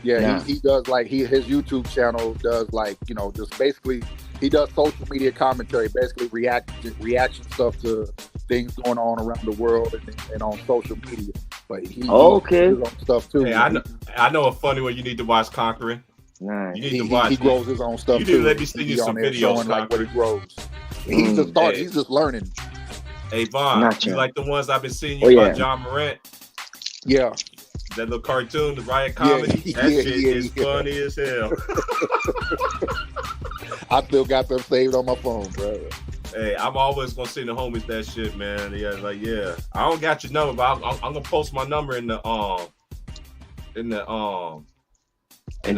[SPEAKER 5] Yeah, he does his YouTube channel does just basically he does social media commentary, basically reaction stuff to things going on around the world and on social media. But he does his own stuff too.
[SPEAKER 3] Hey, I know a funny one you need to watch, Conquering.
[SPEAKER 4] Nice.
[SPEAKER 3] You need to watch.
[SPEAKER 5] He grows his own stuff
[SPEAKER 3] you
[SPEAKER 5] too.
[SPEAKER 3] You need to let me see you some videos,
[SPEAKER 5] like what he grows. He's just starting. He's just learning.
[SPEAKER 3] Hey Vaughn, you like the ones I've been seeing you about John Morant?
[SPEAKER 5] Yeah.
[SPEAKER 3] That little cartoon, the Riot Comedy? That shit is funny as hell.
[SPEAKER 5] I still got them saved on my phone, bro.
[SPEAKER 3] Hey, I'm always gonna send the homies that shit, man. Yeah, like yeah. I don't got your number, but I'm gonna post my number in the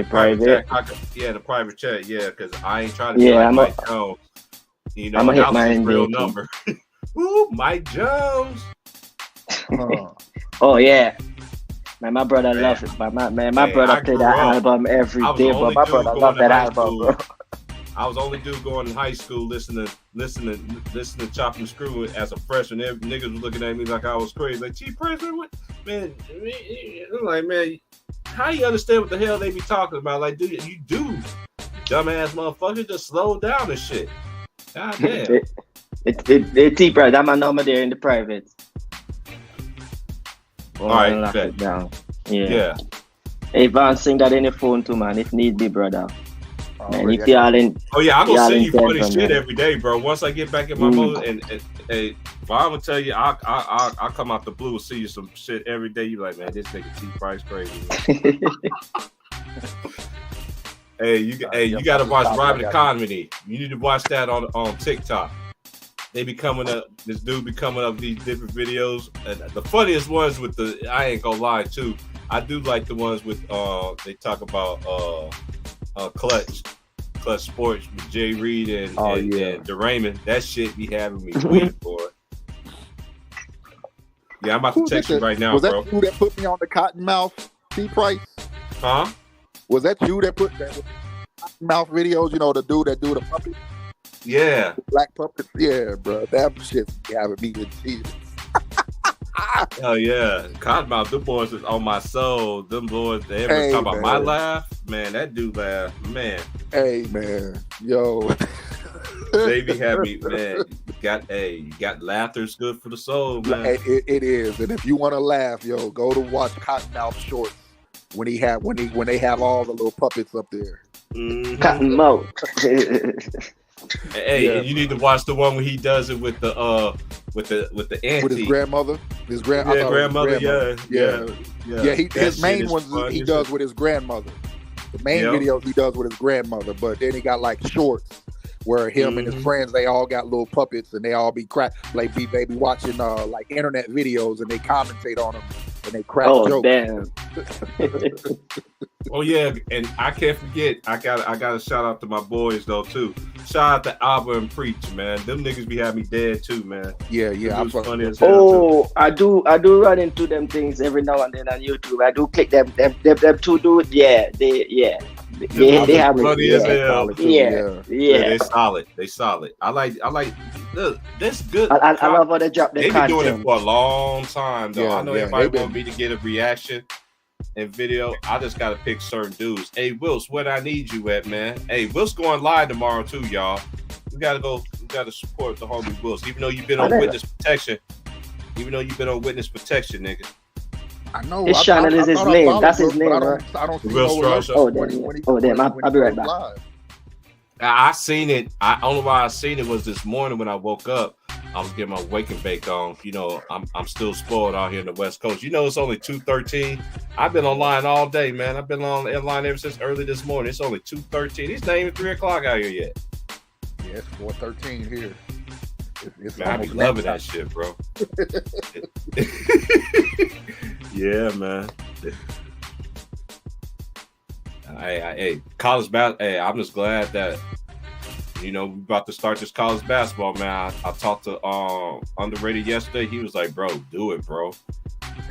[SPEAKER 4] private.
[SPEAKER 3] chat. Yeah, in the private chat. Yeah, because I ain't trying to
[SPEAKER 4] Yeah,
[SPEAKER 3] Mike Jones. You know,
[SPEAKER 4] I'ma hit
[SPEAKER 3] announce
[SPEAKER 4] mine
[SPEAKER 3] his real
[SPEAKER 4] there, too.
[SPEAKER 3] number. Ooh, Mike Jones.
[SPEAKER 4] Oh yeah. Man, my brother
[SPEAKER 3] Man.
[SPEAKER 4] loves it. But my
[SPEAKER 3] Hey,
[SPEAKER 4] brother
[SPEAKER 3] I
[SPEAKER 4] play
[SPEAKER 3] grew
[SPEAKER 4] that
[SPEAKER 3] up.
[SPEAKER 4] album every
[SPEAKER 3] I was
[SPEAKER 4] day,
[SPEAKER 3] the
[SPEAKER 4] bro.
[SPEAKER 3] only
[SPEAKER 4] My
[SPEAKER 3] dude
[SPEAKER 4] brother
[SPEAKER 3] going
[SPEAKER 4] love
[SPEAKER 3] to
[SPEAKER 4] that
[SPEAKER 3] high
[SPEAKER 4] album,
[SPEAKER 3] school.
[SPEAKER 4] bro.
[SPEAKER 3] I was the only dude going to high school listening to Chop and Screw as a freshman. Every niggas was looking at me like I was crazy. Like, Chief President, what? Man, I'm like, man, how you understand what the hell they be talking about? Like, dude, you do, dumbass motherfucker, just slow down and shit. God damn.
[SPEAKER 4] It T-Pride. That's my number there in the private.
[SPEAKER 3] All right,
[SPEAKER 4] lock
[SPEAKER 3] bet.
[SPEAKER 4] it down. Yeah.
[SPEAKER 3] Yeah.
[SPEAKER 4] Hey, Van, sing that in the phone too, man. If need be, brother. Man,
[SPEAKER 5] Already,
[SPEAKER 4] if y'all in,
[SPEAKER 3] Oh yeah, I'm gonna
[SPEAKER 4] y'all
[SPEAKER 3] send
[SPEAKER 4] in
[SPEAKER 3] you funny
[SPEAKER 4] Denver,
[SPEAKER 3] shit
[SPEAKER 4] man.
[SPEAKER 3] every day, bro. Once I get back in my mode, and hey, well, I'm gonna tell you, I'll come out the blue and see you some shit every day. You like, man, this nigga T Price crazy. Man. You gotta watch Robin the Comedy. You need to watch that on TikTok. They be coming up. This dude be coming up with these different videos, and the funniest ones with the. I ain't gonna lie too. I do like the ones with they talk about Clutch Sports with Jay Reed and DeRaymond. That shit be having me weak, boy. Yeah, I'm about to text you right now,
[SPEAKER 8] was
[SPEAKER 3] bro.
[SPEAKER 8] that you that put me on the Cottonmouth T Price?
[SPEAKER 3] Huh?
[SPEAKER 8] Was that you that put that Cottonmouth videos? You know, the dude that do the puppet,
[SPEAKER 3] Yeah.
[SPEAKER 8] black puppet. Yeah, bro, that shit's having me in tears.
[SPEAKER 3] Hell yeah. Cottonmouth, them boys is on my soul. Them boys, they ever
[SPEAKER 8] Hey,
[SPEAKER 3] talk about my
[SPEAKER 8] man.
[SPEAKER 3] laugh? Man, that dude laugh. Man,
[SPEAKER 8] Hey, man, yo,
[SPEAKER 3] they be happy, man. You got laughter's good for the soul, man.
[SPEAKER 8] It is, and if you want to laugh, yo, go to watch Cottonmouth Shorts when they have all the little puppets up there.
[SPEAKER 3] Mhm.
[SPEAKER 4] Cotton mouth.
[SPEAKER 3] Hey,
[SPEAKER 8] Yeah.
[SPEAKER 3] and you need to watch the one where he does it with the auntie.
[SPEAKER 8] With his grandmother,
[SPEAKER 3] grandmother,
[SPEAKER 8] yeah.
[SPEAKER 3] That
[SPEAKER 8] His
[SPEAKER 3] shit
[SPEAKER 8] main
[SPEAKER 3] is
[SPEAKER 8] ones
[SPEAKER 3] funny
[SPEAKER 8] he
[SPEAKER 3] as
[SPEAKER 8] does
[SPEAKER 3] shit.
[SPEAKER 8] with his grandmother. The main
[SPEAKER 3] Yep.
[SPEAKER 8] videos he does with his grandmother, but then he got like shorts where him and his friends, they all got little puppets and they all be they be watching like internet videos and they commentate on them and they crack
[SPEAKER 4] Oh
[SPEAKER 8] jokes.
[SPEAKER 4] damn.
[SPEAKER 3] Oh yeah, and I can't forget. I got to shout out to my boys though too. Shout out to Alba and Preach, man. Them niggas be having me dead too, man.
[SPEAKER 8] Yeah.
[SPEAKER 3] Them
[SPEAKER 8] I'm
[SPEAKER 3] dudes funny as hell too.
[SPEAKER 4] Oh, I do run into them things every now and then on YouTube. I do click them two dudes. Yeah, they have
[SPEAKER 3] funny as hell.
[SPEAKER 4] Yeah.
[SPEAKER 3] They solid. They solid. I like. Look, that's good.
[SPEAKER 4] I love how they drop the
[SPEAKER 3] They've been doing it
[SPEAKER 4] content.
[SPEAKER 3] for a long time, though.
[SPEAKER 8] Yeah,
[SPEAKER 3] I know
[SPEAKER 8] yeah,
[SPEAKER 3] everybody
[SPEAKER 8] they've
[SPEAKER 3] want me to get a reaction and video. I just gotta pick certain dudes. Hey, Wills, where I need you at, man? Hey, Wills going live tomorrow too, y'all. We gotta go. We gotta support the homie Wills, even though you've been on witness protection. Nigga.
[SPEAKER 8] I know.
[SPEAKER 4] His channel is his name. That's his name, right?
[SPEAKER 8] I don't see
[SPEAKER 3] Will
[SPEAKER 8] no
[SPEAKER 3] Strauss.
[SPEAKER 8] relation
[SPEAKER 4] Oh, damn. I'll be right back.
[SPEAKER 8] live.
[SPEAKER 3] I seen it. Only why I seen it was this morning when I woke up. I was getting my wake and bake on. You know, I'm still spoiled out here in the West Coast. You know, it's only 2:13. I've been online all day, man. I've been online ever since early this morning. It's only 2:13. It's not even 3:00 out here yet.
[SPEAKER 8] Yeah, it's 4:13 here. It's
[SPEAKER 3] Man, I be
[SPEAKER 8] almost
[SPEAKER 3] loving
[SPEAKER 8] nighttime.
[SPEAKER 3] that shit, bro. Yeah, man. Hey, college basketball. Hey, I'm just glad that we're about to start this college basketball, man. I talked to Underrated yesterday. He was like, "Bro, do it, bro.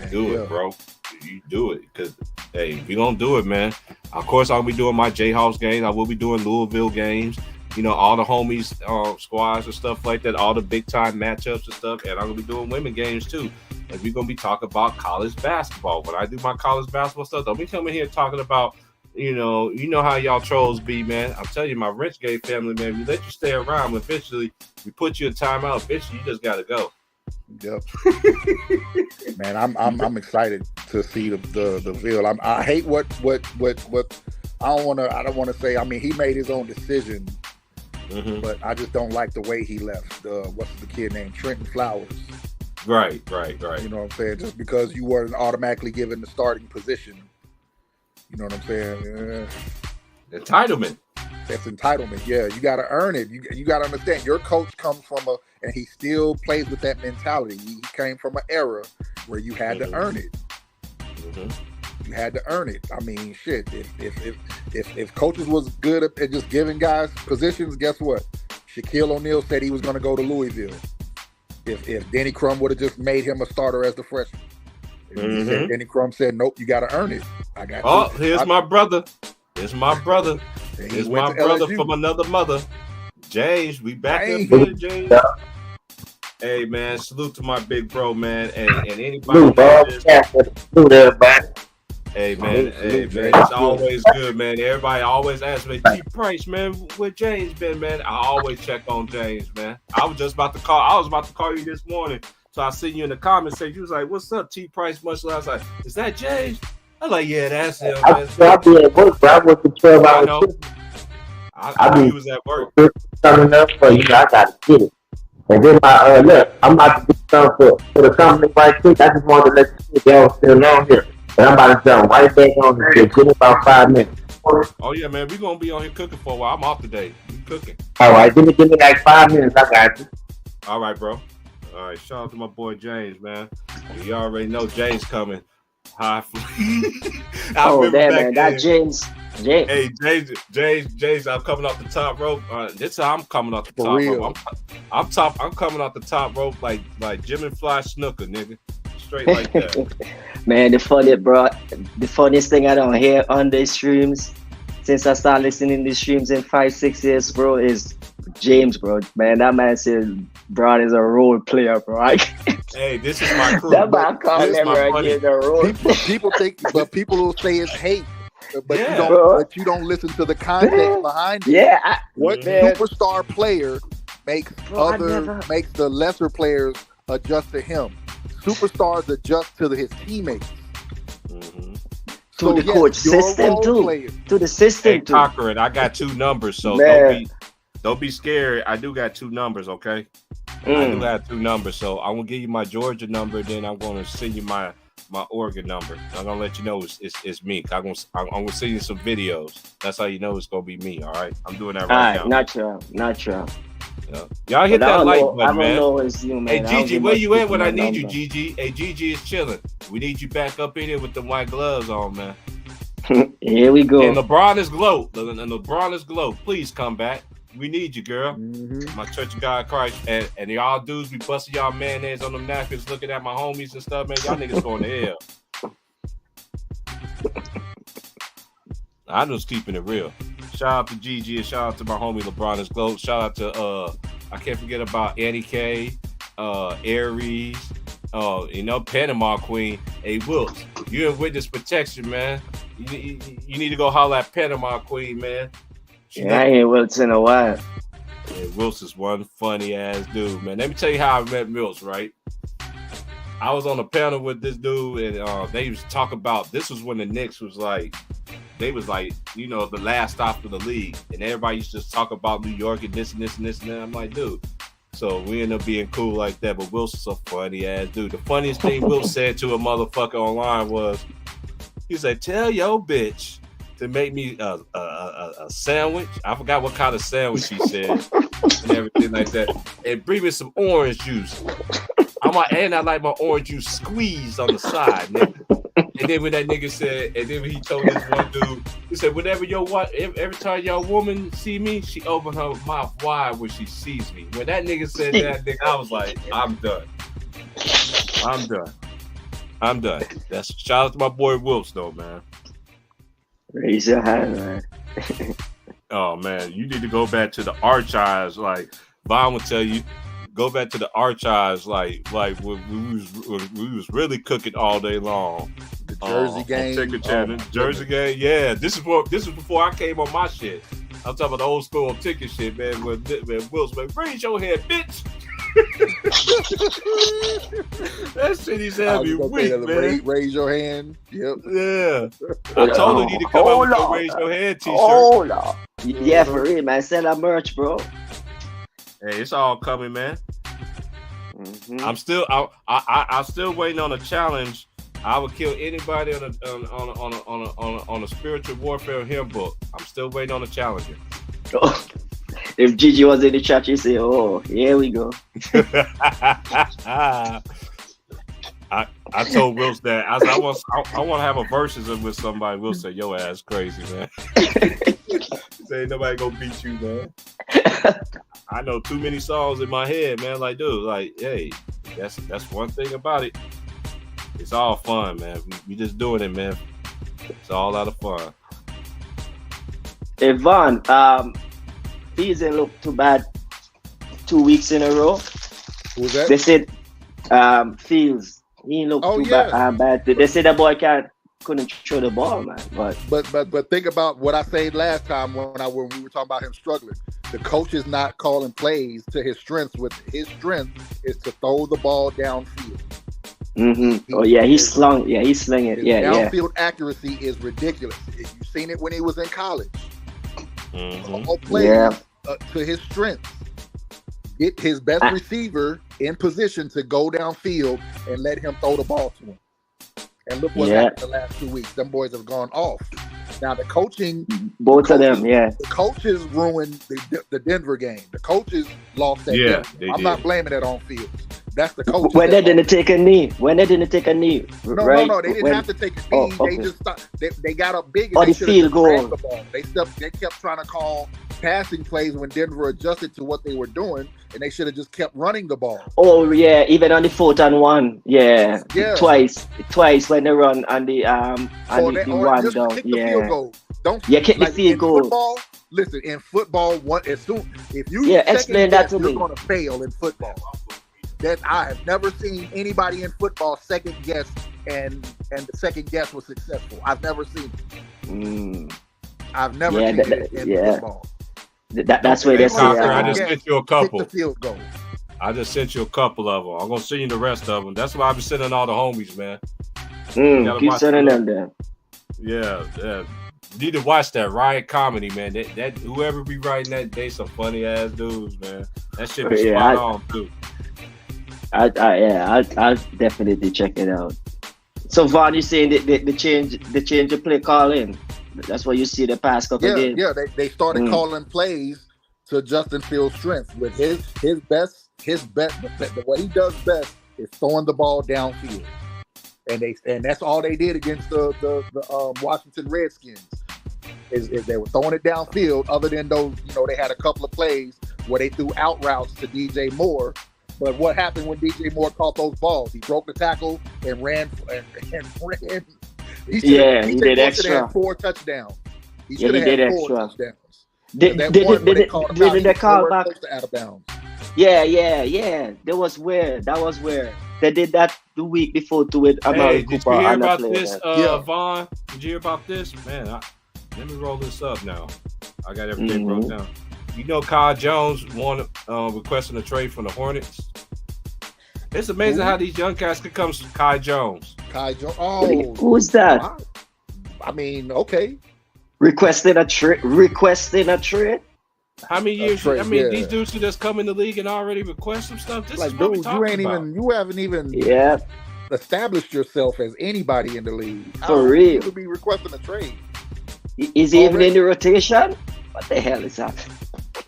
[SPEAKER 3] Do it, bro. You do it, because hey, if you don't do it, man. Of course, I'll be doing my Jayhawks games. I will be doing Louisville games. All the homies, squads and stuff like that. All the big time matchups and stuff. And I'm gonna be doing women games too. And we're gonna be talking about college basketball. When I do my college basketball stuff, don't be coming here talking about, you know how y'all trolls be, man. I'm telling you, my Rich Gay family, man, we let you stay around. But eventually, we put you in timeout. Eventually, you just gotta go.
[SPEAKER 8] Yep. Man, I'm excited to see the Ville. I hate what I don't want to say. I mean, he made his own decision, but I just don't like the way he left. What's the kid named Trenton Flowers?
[SPEAKER 3] Right.
[SPEAKER 8] You know what I'm saying? Just because you weren't automatically given the starting position. You know what I'm saying?
[SPEAKER 3] Entitlement.
[SPEAKER 5] That's entitlement. Yeah, you got to earn it. You got to understand. Your coach comes from and he still plays with that mentality. He came from an era where you had to earn it. You had to earn it. I mean, shit. If coaches was good at just giving guys positions, guess what? Shaquille O'Neal said he was going to go to Louisville. If Denny Crum would have just made him a starter as the freshman. Denny Crum said, "Nope, you got to earn it." I got.
[SPEAKER 3] Oh, here's my brother. Here's my brother. Here's my brother
[SPEAKER 5] LSU.
[SPEAKER 3] from another mother. James, we back up here, James. Hey man, salute to my big bro, man, and anybody. Hey man, it's always good, man. Everybody always asks me, T Price, man, where James been, man? I always check on James, man. I was about to call you this morning. So I see you in the comments section. You was like, "What's up, T Price?" Much less. I was like, "Is that James?" I was like, "Yeah, that's him." Man.
[SPEAKER 11] I'll be at work, bro. I work for 12 hours.
[SPEAKER 3] I know. I knew he was at work.
[SPEAKER 11] Coming up for I gotta get it. And then look, I'm about to do something for the company right quick. I just wanted to let you see y'all still on here. And I'm about to jump right back on here. Give me about 5 minutes.
[SPEAKER 3] Oh yeah, man, we gonna be on here cooking for a while. I'm off today. We cooking.
[SPEAKER 11] All right, give me like 5 minutes. I got you.
[SPEAKER 3] All right, bro. All right, shout out to my boy James, man. You already know James coming. High.
[SPEAKER 4] Oh, damn, man, that James.
[SPEAKER 3] Hey, James, I'm coming off the top rope. This time I'm coming off the top rope. I'm coming off the top rope like Jimmy Fly Snooker, nigga. Straight like that.
[SPEAKER 4] Man, the funniest thing I don't hear on the streams since I started listening to streams in 5-6 years, bro, is James, bro. Man, that man said Broad is a role player, bro.
[SPEAKER 3] Hey, this is my crew.
[SPEAKER 4] That man called him a role.
[SPEAKER 5] People think, but people will say it's hate. But you don't listen to the context behind it.
[SPEAKER 4] Yeah,
[SPEAKER 5] what superstar player makes the lesser players adjust to him? Superstars adjust to his teammates.
[SPEAKER 4] To the coach system too. To the system too.
[SPEAKER 3] Conquer, I got 2 numbers, so don't be scared. I do got 2 numbers, okay? I do have 2 numbers, so I'm gonna give you my Georgia number, then I'm gonna send you my Oregon number. I'm gonna let you know it's me. I'm gonna send you some videos. That's how you know it's gonna be me. All right, I'm doing that right now.
[SPEAKER 4] Natural.
[SPEAKER 3] Yeah. Y'all hit that like button, man.
[SPEAKER 4] I don't know it's you, man.
[SPEAKER 3] Hey Gigi, where you at when I need you, Gigi? Hey, Gigi is chilling. We need you back up in here with the white gloves on, man.
[SPEAKER 4] Here we go.
[SPEAKER 3] And LeBron is glow. Please come back. We need you, girl. My Church of God Christ. And y'all dudes be busting y'all mayonnaise on them napkins looking at my homies and stuff, man. Y'all niggas going to hell. I'm just keeping it real. Shout out to Gigi and shout out to my homie LeBron is glow. Shout out to I can't forget about Annie K, Aries, Panama Queen. Hey, Wilkes, you're in witness protection, man. You need to go holler at Panama Queen, man.
[SPEAKER 4] I ain't Wilkes in a while.
[SPEAKER 3] Yeah, Wilkes is one funny ass dude, man. Let me tell you how I met Wilkes, right? I was on a panel with this dude, and they was talking about, this was when the Knicks was like, they was like, the last stop for the league, and everybody used to just talk about New York and this and this and this and that. I'm like, dude. So we ended up being cool like that, but Wilkes is a funny ass dude. The funniest thing Wilkes said to a motherfucker online was, he said, "Tell your bitch to make me a sandwich." I forgot what kind of sandwich he said and everything like that. And bring me some orange juice. I like my orange juice squeezed on the side, nigga. And then when that nigga said, and then when he told this one dude, he said, every time your woman see me, she open her mouth wide when she sees me. When that nigga said that, nigga, I was like, I'm done. That's shout out to my boy Wilkes though, man.
[SPEAKER 4] Raise your hand, man.
[SPEAKER 3] Oh man, you need to go back to the archives. Like Vaughn would tell you, go back to the archives. Like when we was really cooking all day long.
[SPEAKER 5] The Jersey game,
[SPEAKER 3] Jersey game. Yeah, this is before I came on my shit. I'm talking about the old school ticket shit, man. When Wilkes, man, raise your hand, bitch. That shit he's having weak, man.
[SPEAKER 5] Raise your hand. Yep.
[SPEAKER 3] Yeah. I told him he need to come out with a raise your hand t-shirt.
[SPEAKER 4] Hold on. Yeah, for real, man. Sell our merch, bro.
[SPEAKER 3] Hey, it's all coming, man. I'm still waiting on a challenge. I would kill anybody on a spiritual warfare hymn book. I'm still waiting on a challenger.
[SPEAKER 4] If Gigi was in the chat, you say, "Oh, here we go."
[SPEAKER 3] I told Wills that I want to have a versus with somebody. Will say, "Yo, ass crazy, man." Say ain't nobody gonna beat you, man. I know too many songs in my head, man. Like, dude, like, hey, that's one thing about it. It's all fun, man. We just doing it, man. It's all out of fun.
[SPEAKER 4] Yvonne, Fields didn't look too bad 2 weeks in a row.
[SPEAKER 8] Who's that?
[SPEAKER 4] They said Fields, he didn't look too bad. They said that boy couldn't throw the ball, man.
[SPEAKER 8] But think about what I said last time when we were talking about him struggling. The coach is not calling plays to his strengths. With his strength is to throw the ball downfield.
[SPEAKER 4] Mm-hmm. He's slung. Yeah, he's slinging it. Yeah,
[SPEAKER 8] downfield accuracy is ridiculous. You've seen it when he was in college. All plays to his strengths. Get his best receiver in position to go downfield and let him throw the ball to him. And look what happened the last 2 weeks. Them boys have gone off. Now the coaching,
[SPEAKER 4] both of them,
[SPEAKER 8] the coaches ruined the Denver game. The coaches lost that game. I'm not blaming it on Fields. That's the coach.
[SPEAKER 4] When they didn't take a knee. No,
[SPEAKER 8] they didn't have to take a knee. They just stopped. They got up big and they should have ran the ball. They kept trying to call passing plays when Denver adjusted to what they were doing, and they should have just kept running the ball.
[SPEAKER 4] Oh yeah, even on the 4th and 1. Yeah. Twice when they run on the the one
[SPEAKER 8] just
[SPEAKER 4] down.
[SPEAKER 8] Kick the field goal. Don't
[SPEAKER 4] kick the field goal.
[SPEAKER 8] Football, listen, in football, if you
[SPEAKER 4] explain that to me.
[SPEAKER 8] You're going to fail in football. That I have never seen anybody in football second guess and the second guess was successful. I've never seen it. I've never seen it in football.
[SPEAKER 4] That's where they say.
[SPEAKER 3] I just sent you a couple.
[SPEAKER 8] Kick the field goal.
[SPEAKER 3] I just sent you a couple of them. I'm gonna send you the rest of them. That's why I've been sending all the homies, man.
[SPEAKER 4] Keep sending them there.
[SPEAKER 3] Yeah. Need to watch that Riot Comedy, man. That whoever be writing that, they some funny ass dudes, man. That shit be spot on too.
[SPEAKER 4] I'll definitely check it out. So Vaughn, you saying the change of play calling? That's what you see the past couple of games.
[SPEAKER 8] Yeah, they started calling plays to Justin Fields' strength with his best. What he does best is throwing the ball downfield, and that's all they did against the Washington Redskins. Is they were throwing it downfield. Other than those, they had a couple of plays where they threw out routes to DJ Moore. But what happened when DJ Moore caught those balls? He broke the tackle and ran. He
[SPEAKER 4] did extra.
[SPEAKER 8] Had 4 touchdowns. He
[SPEAKER 4] should have had 4
[SPEAKER 8] touchdowns.
[SPEAKER 4] Did they call back
[SPEAKER 8] out of bounds?
[SPEAKER 4] Yeah. That was weird. They did that the week before to it.
[SPEAKER 3] Did you hear about this, Vaughn? Did you hear about this? Man, let me roll this up now. I got everything wrote down. You know, Kyle Jones requesting a trade from the Hornets. It's amazing how these young guys could come. Kyle Jones.
[SPEAKER 8] Oh,
[SPEAKER 4] who's that?
[SPEAKER 8] I mean, okay.
[SPEAKER 4] Requesting a trade.
[SPEAKER 3] How many years? These dudes who just come in the league and already request some stuff. This is what we're talking about.
[SPEAKER 8] You haven't even established yourself as anybody in the league.
[SPEAKER 4] For real,
[SPEAKER 8] you would be requesting a trade.
[SPEAKER 4] Is he even in the rotation? What the hell is that?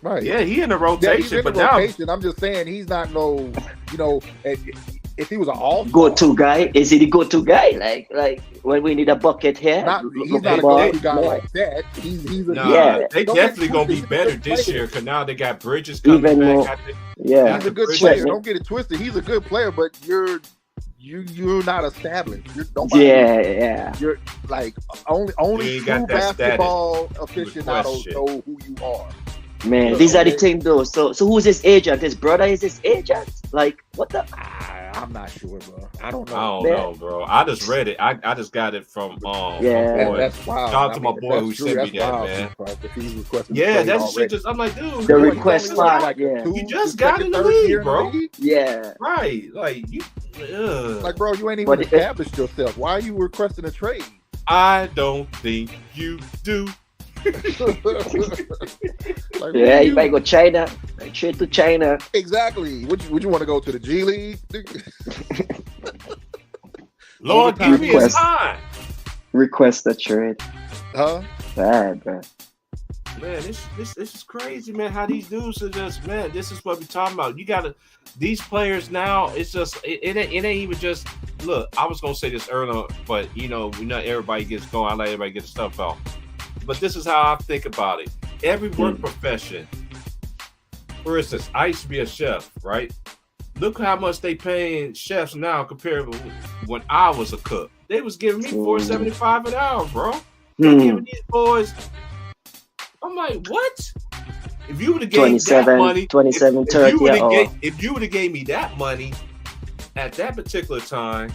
[SPEAKER 8] Right.
[SPEAKER 3] Yeah, he in the rotation,
[SPEAKER 8] I'm just saying he's not if he was an all-star.
[SPEAKER 4] Go-to guy, is he the go-to guy? Like when we need a bucket here?
[SPEAKER 8] He's not a go-to guy like that.
[SPEAKER 3] They definitely gonna be better this year because now they got Bridges coming back.
[SPEAKER 8] He's a good player. Don't get it twisted. He's a good player, but you're not established. You're like only true basketball aficionados know who you are.
[SPEAKER 4] Man, these are the things though. So who's his agent? His brother is his agent? Like what the?
[SPEAKER 8] I'm not sure, bro. I don't know.
[SPEAKER 3] I don't know, bro. I just read it. I just got it from
[SPEAKER 8] that's wild.
[SPEAKER 3] Shout out to my boy who sent me that, man. That shit just. I'm like, dude.
[SPEAKER 4] The request spot.
[SPEAKER 3] You just got in the league, bro.
[SPEAKER 4] Yeah.
[SPEAKER 3] Right. Like you.
[SPEAKER 8] Like, bro, you ain't even established yourself. Why are you requesting a trade?
[SPEAKER 3] I don't think you do.
[SPEAKER 4] You might go China. Trade to China.
[SPEAKER 8] Exactly. Would you want to go to the G League?
[SPEAKER 3] Lord, give me a time.
[SPEAKER 4] Request a trade.
[SPEAKER 8] Huh?
[SPEAKER 4] Bad, bro.
[SPEAKER 3] man, this is crazy, man. How these dudes are just, man. This is what we're talking about. You gotta, these players now. It's just it ain't even just. Look, I was gonna say this earlier, but we know everybody gets going. I let everybody get the stuff out. But this is how I think about it. Every work profession. For instance, I used to be a chef, right? Look how much they paying chefs now compared to when I was a cook. They was giving me $4.75 an hour, bro. They giving these boys. I'm like, what? If you would have gave me that money,
[SPEAKER 4] 27, 30,
[SPEAKER 3] if you would have gave me that money at that particular time,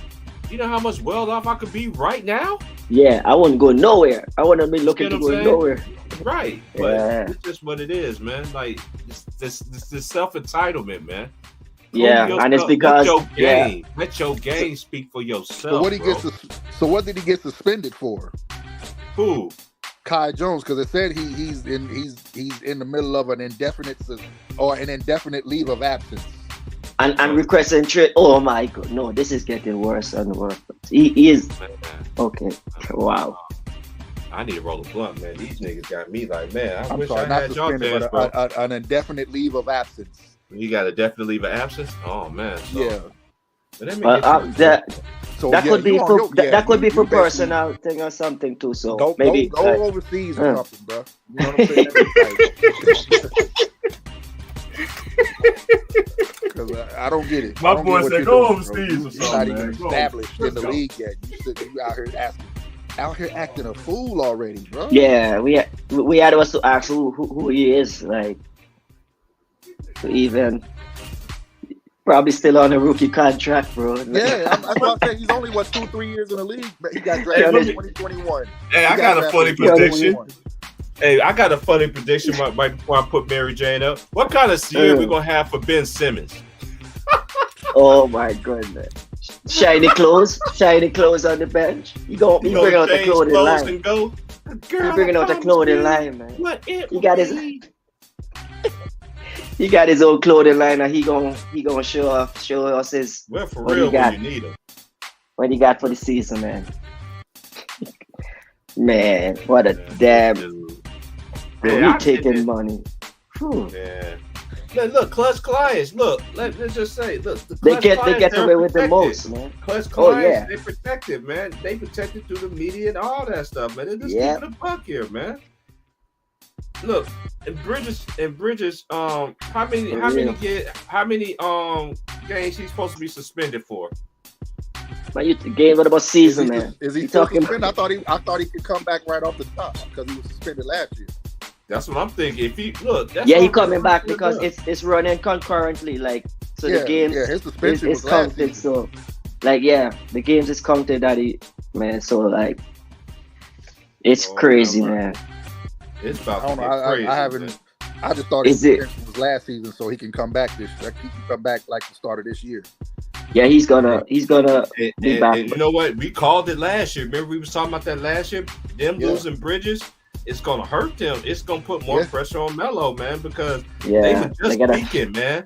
[SPEAKER 3] you know how much well off I could be right now?
[SPEAKER 4] Yeah, I wouldn't go nowhere. I wouldn't be looking to go nowhere.
[SPEAKER 3] Right, but it's just what it is, man. Like this self entitlement, man.
[SPEAKER 4] And it's because
[SPEAKER 3] let your game speak for yourself.
[SPEAKER 8] So what did he get suspended for?
[SPEAKER 3] Who?
[SPEAKER 8] Kai Jones, because it said he's in the middle of an indefinite leave of absence.
[SPEAKER 4] And requesting trade. Oh my God, no, this is getting worse and worse. He is okay. Wow.
[SPEAKER 3] I need to roll a blunt, man. These niggas got me like, man. I wish
[SPEAKER 8] sorry,
[SPEAKER 3] I had y'all dance, bro.
[SPEAKER 8] An indefinite leave of absence.
[SPEAKER 3] You got a definite leave of absence? Oh man. So,
[SPEAKER 4] that could be for personal thing or something too. So
[SPEAKER 8] go
[SPEAKER 4] maybe
[SPEAKER 8] go overseas or something, bro. You know what I'm saying? Because I don't get it.
[SPEAKER 10] My boy said go overseas or something.
[SPEAKER 8] You're not even established in the league yet. You out here acting a fool already, bro.
[SPEAKER 4] Yeah, we had us to ask who he is, like, to even probably still on a rookie contract, bro.
[SPEAKER 8] Yeah, I'm about to say he's only 2-3 years in the league, but he got drafted in 2021.
[SPEAKER 3] Hey, I got a funny prediction. Hey, I got a funny prediction right before I put Mary Jane up. What kind of year we gonna have for Ben Simmons?
[SPEAKER 4] Oh my goodness. Shiny clothes on the bench. You bring out the clothing line.
[SPEAKER 3] And go.
[SPEAKER 4] You bringing out the clothing line, man. He got his own clothing line, and he gonna show us his.
[SPEAKER 3] Well, for real, when you need him.
[SPEAKER 4] What he got for the season, man. Man, what a damn. We taking money. Whew.
[SPEAKER 3] Yeah. Look, clutch clients. Look, let's just say, look,
[SPEAKER 4] they get away with the most, man.
[SPEAKER 3] Clutch clients, they're protected, man. They protected through the media and all that stuff, man. They're just keeping a buck here, man. Look, and Bridges, how many games he's supposed to be suspended for?
[SPEAKER 4] But you game what about season, man?
[SPEAKER 8] Is he still suspended? I thought he could come back right off the top because he was suspended last year.
[SPEAKER 3] That's what I'm thinking. If he look,
[SPEAKER 4] he coming back because it's running concurrently, like so the games
[SPEAKER 8] his suspension
[SPEAKER 4] is counted. So like the games is counted that so like it's crazy, man.
[SPEAKER 3] It's about
[SPEAKER 8] I don't know.
[SPEAKER 3] crazy,
[SPEAKER 8] I haven't. I just thought his suspension was last season, so he can come back he can come back like the start of this year.
[SPEAKER 4] Yeah, he's gonna be back.
[SPEAKER 3] And you know what? We called it last year. Remember we was talking about that last year. Them losing Bridges. It's gonna hurt them. It's gonna put more pressure on Melo, man, because they were just peaking, man.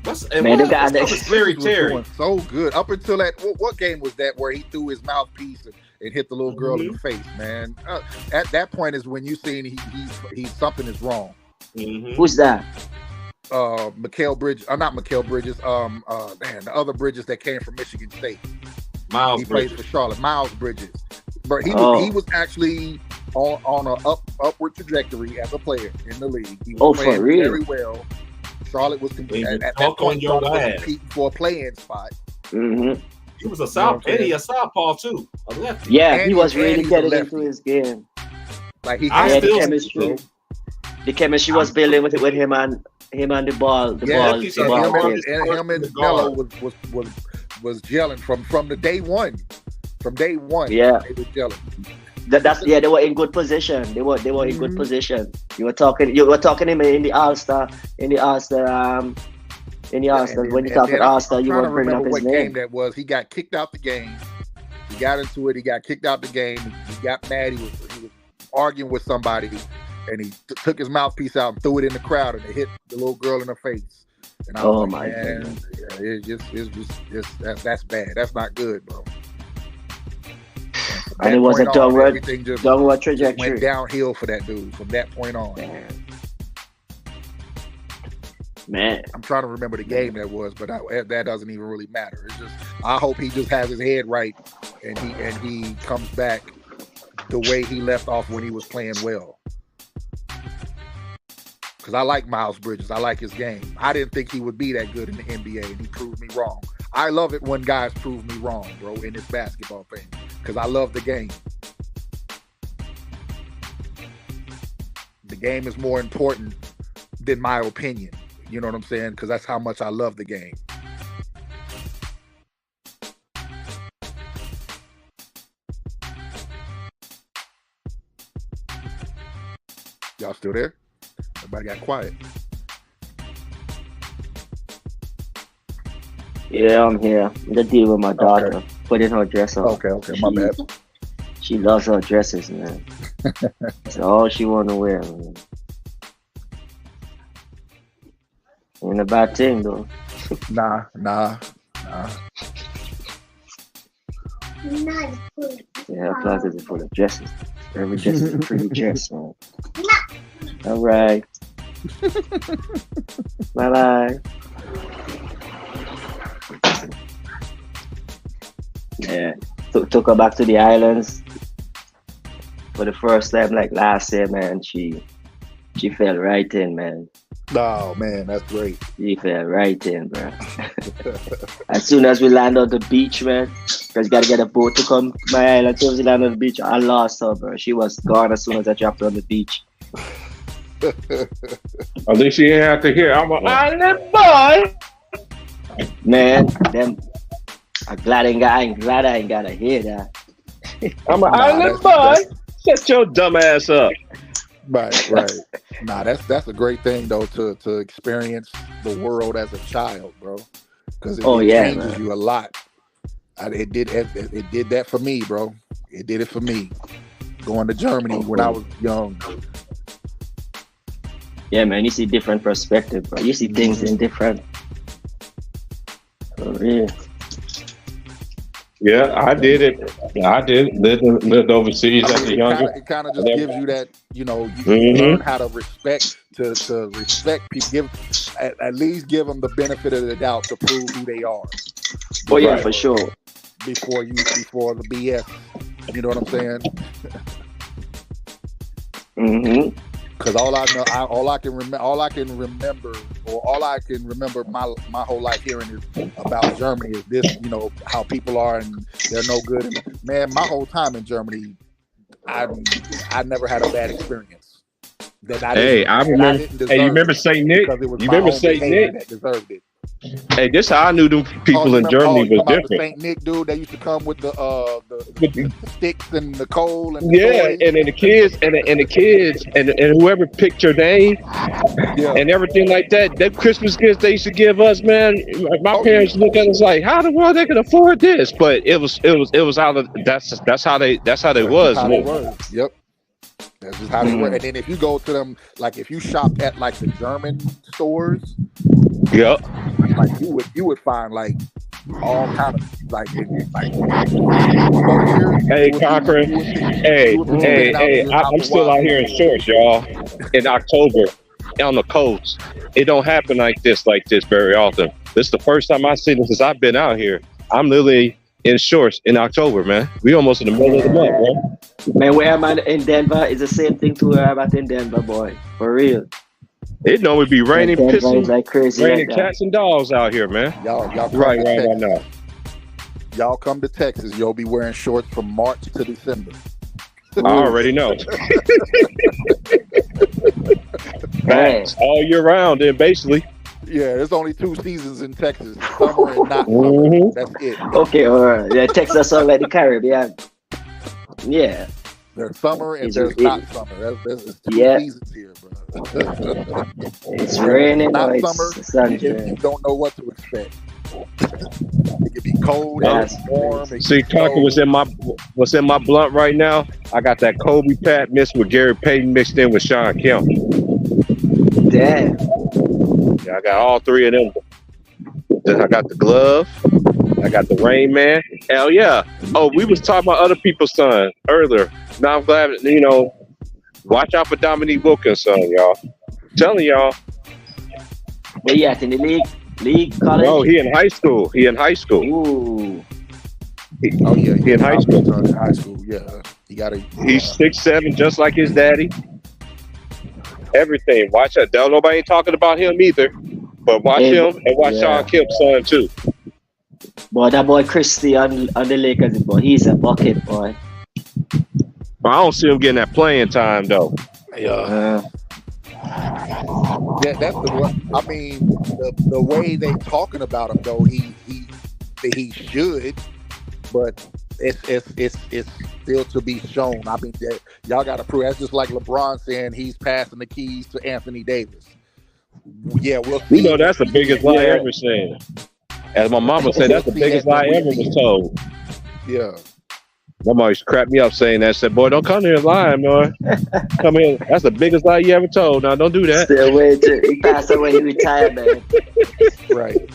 [SPEAKER 3] What's Larry Terry?
[SPEAKER 8] So good up until that. What game was that where he threw his mouthpiece and hit the little girl in the face, man? At that point is when you seen he's something is wrong.
[SPEAKER 3] Mm-hmm.
[SPEAKER 4] Who's that?
[SPEAKER 8] Mikal Bridges. Not Mikal Bridges. The other Bridges that came from Michigan State.
[SPEAKER 3] Miles.
[SPEAKER 8] He plays for Charlotte. Miles Bridges. But he was actually on an upward trajectory as a player in the league. He was playing very well. Charlotte was competing for a play-in spot.
[SPEAKER 4] Mm-hmm.
[SPEAKER 3] He was a southpaw too, a lefty.
[SPEAKER 4] Yeah, he was really getting into his game.
[SPEAKER 8] Like he had
[SPEAKER 4] the chemistry. The chemistry was building with him and the ball.
[SPEAKER 8] Him and Melo was gelling from the day one. From day one,
[SPEAKER 4] yeah,
[SPEAKER 8] they were gelling.
[SPEAKER 4] They were in good position. They were in good position. You were talking him in the All-Star. When you talk about All-Star, you were bringing up his
[SPEAKER 8] what
[SPEAKER 4] name.
[SPEAKER 8] Game that was. He got kicked out the game. He got into it. He got kicked out the game. He got mad. He was arguing with somebody, and he took his mouthpiece out and threw it in the crowd, and it hit the little girl in the face. And I was like, man, it's just that's bad. That's not good, bro.
[SPEAKER 4] And it was a downward
[SPEAKER 8] just
[SPEAKER 4] trajectory.
[SPEAKER 8] went downhill for that dude from that point on.
[SPEAKER 4] Man,
[SPEAKER 8] I'm trying to remember the game that was, but that doesn't even really matter. It's just I hope he just has his head right and he comes back the way he left off when he was playing well. Because I like Miles Bridges. I like his game. I didn't think he would be that good in the NBA, and he proved me wrong. I love it when guys prove me wrong, bro, in this basketball thing, because I love the game. The game is more important than my opinion. You know what I'm saying? Because that's how much I love the game. Y'all still there? Everybody got quiet.
[SPEAKER 4] Yeah, I'm here. I'm just dealing with my daughter.
[SPEAKER 8] Okay.
[SPEAKER 4] Putting her dress on.
[SPEAKER 8] Okay, my bad.
[SPEAKER 4] She loves her dresses, man. That's all she want to wear, man. Ain't a bad thing, though.
[SPEAKER 8] Nah.
[SPEAKER 4] Yeah, her closet is full of dresses. Every dress is a pretty dress, man. All right. Bye-bye. Yeah. Took her back to the islands for the first time, like last year, man. She fell right in, man.
[SPEAKER 8] Oh, man, that's great.
[SPEAKER 4] She fell right in, bro. As soon as we land on the beach, man, because you got to get a boat to come to my island. As soon as we land on the beach, I lost her, bro. She was gone as soon as I dropped her on the beach.
[SPEAKER 3] At least you didn't have to hear, I'm an island boy.
[SPEAKER 4] Man, I'm glad I ain't got to hear that.
[SPEAKER 3] I'm an island boy. Shut your dumb ass up.
[SPEAKER 8] Right. Nah, that's a great thing though to experience the world as a child, bro. Because it changes you a lot. It did that for me, bro. It did it for me. Going to Germany when I was young.
[SPEAKER 4] Yeah, man, you see different perspective, bro. You see things in different. For real.
[SPEAKER 3] Yeah, I did it. Lived overseas as a younger.
[SPEAKER 8] It kind of just gives you that, you learn how to respect to respect people. At least give them the benefit of the doubt to prove who they are.
[SPEAKER 4] Oh yeah, for sure.
[SPEAKER 8] Before the BS, you know what I'm saying?
[SPEAKER 4] Mm-hmm.
[SPEAKER 8] Because all I can remember my whole life hearing is about Germany is this, how people are and they're no good. And man, my whole time in Germany, I never had a bad experience.
[SPEAKER 3] I remember. Hey, you remember Saint Nick? You remember Saint Nick?
[SPEAKER 8] That deserved it.
[SPEAKER 3] Hey, this is how I knew them people in Germany was different.
[SPEAKER 8] The Saint Nick dude, they used to come with the sticks and the coal and
[SPEAKER 3] toys. And then the kids and whoever picked your name and everything like that. That Christmas gifts they used to give us, man. My parents look at us like, how the world they can afford this? But it was out of that's how they was.
[SPEAKER 8] Yep. That's just how they were. And then if you go to them, like if you shop at like the German stores,
[SPEAKER 3] yep,
[SPEAKER 8] like you would find like all kind of like
[SPEAKER 3] hey, Cochran, I'm still out here in shorts, y'all. In October on the coast, it don't happen like this very often. This is the first time I've seen it since I've been out here. I'm literally in shorts in October, man. We almost in the middle of the month, bro.
[SPEAKER 4] Man, where I'm at in Denver is the same thing to where I'm at in Denver, boy. For real.
[SPEAKER 3] It normally be raining, pissing,
[SPEAKER 4] like crazy,
[SPEAKER 3] raining cats and dogs out here, man.
[SPEAKER 8] Y'all
[SPEAKER 3] right now.
[SPEAKER 8] Y'all come to Texas, you'll be wearing shorts from March to December.
[SPEAKER 3] I already know. Facts all year round, then basically.
[SPEAKER 8] Yeah, there's only 2 seasons in Texas: summer and not summer. That's it.
[SPEAKER 4] Okay, all right. Yeah, Texas sounds like the Caribbean. Yeah.
[SPEAKER 8] There's summer and there's not summer. There's 2 seasons here, bro.
[SPEAKER 4] It's raining.
[SPEAKER 8] Not summer. You don't know what to expect. It could be cold, warm.
[SPEAKER 3] See, Tucker was in my blunt right now. I got that Kobe Pat mixed with Gary Payton mixed in with Sean Kemp.
[SPEAKER 4] Damn.
[SPEAKER 3] Yeah, I got all 3 of them. Then I got the glove.
[SPEAKER 12] I got the Rain Man. Hell yeah. Oh, we was talking about other people's son earlier. Now I'm glad, watch out for Dominique Wilkinson, y'all. Telling y'all.
[SPEAKER 4] Where you at in the league, college?
[SPEAKER 12] No, he in high school.
[SPEAKER 4] Ooh.
[SPEAKER 5] Oh yeah,
[SPEAKER 12] He in high school.
[SPEAKER 5] In high school, yeah. He got a.
[SPEAKER 12] He's 6'7", just like his daddy. Everything. Watch out. Nobody ain't talking about him either. But watch him and watch Sean Kemp's son too.
[SPEAKER 4] Boy, that boy Christie on the Lakers, boy, he's a bucket, boy.
[SPEAKER 12] I don't see him getting that playing time though.
[SPEAKER 5] Yeah. Yeah, that's the one. I mean, the way they talking about him though, he should, but it's still to be shown. I mean, y'all got to prove. That's just like LeBron saying he's passing the keys to Anthony Davis. Yeah, we'll see.
[SPEAKER 12] You know, that's the biggest lie ever said. As my mama said, that's the biggest lie ever was told.
[SPEAKER 5] Yeah.
[SPEAKER 12] My mama used to crap me up saying that. Said, boy, don't come here lying, boy. Come here. That's the biggest lie you ever told. Now, don't do that.
[SPEAKER 4] Still wait till he passed away, he retired, man.
[SPEAKER 5] Right.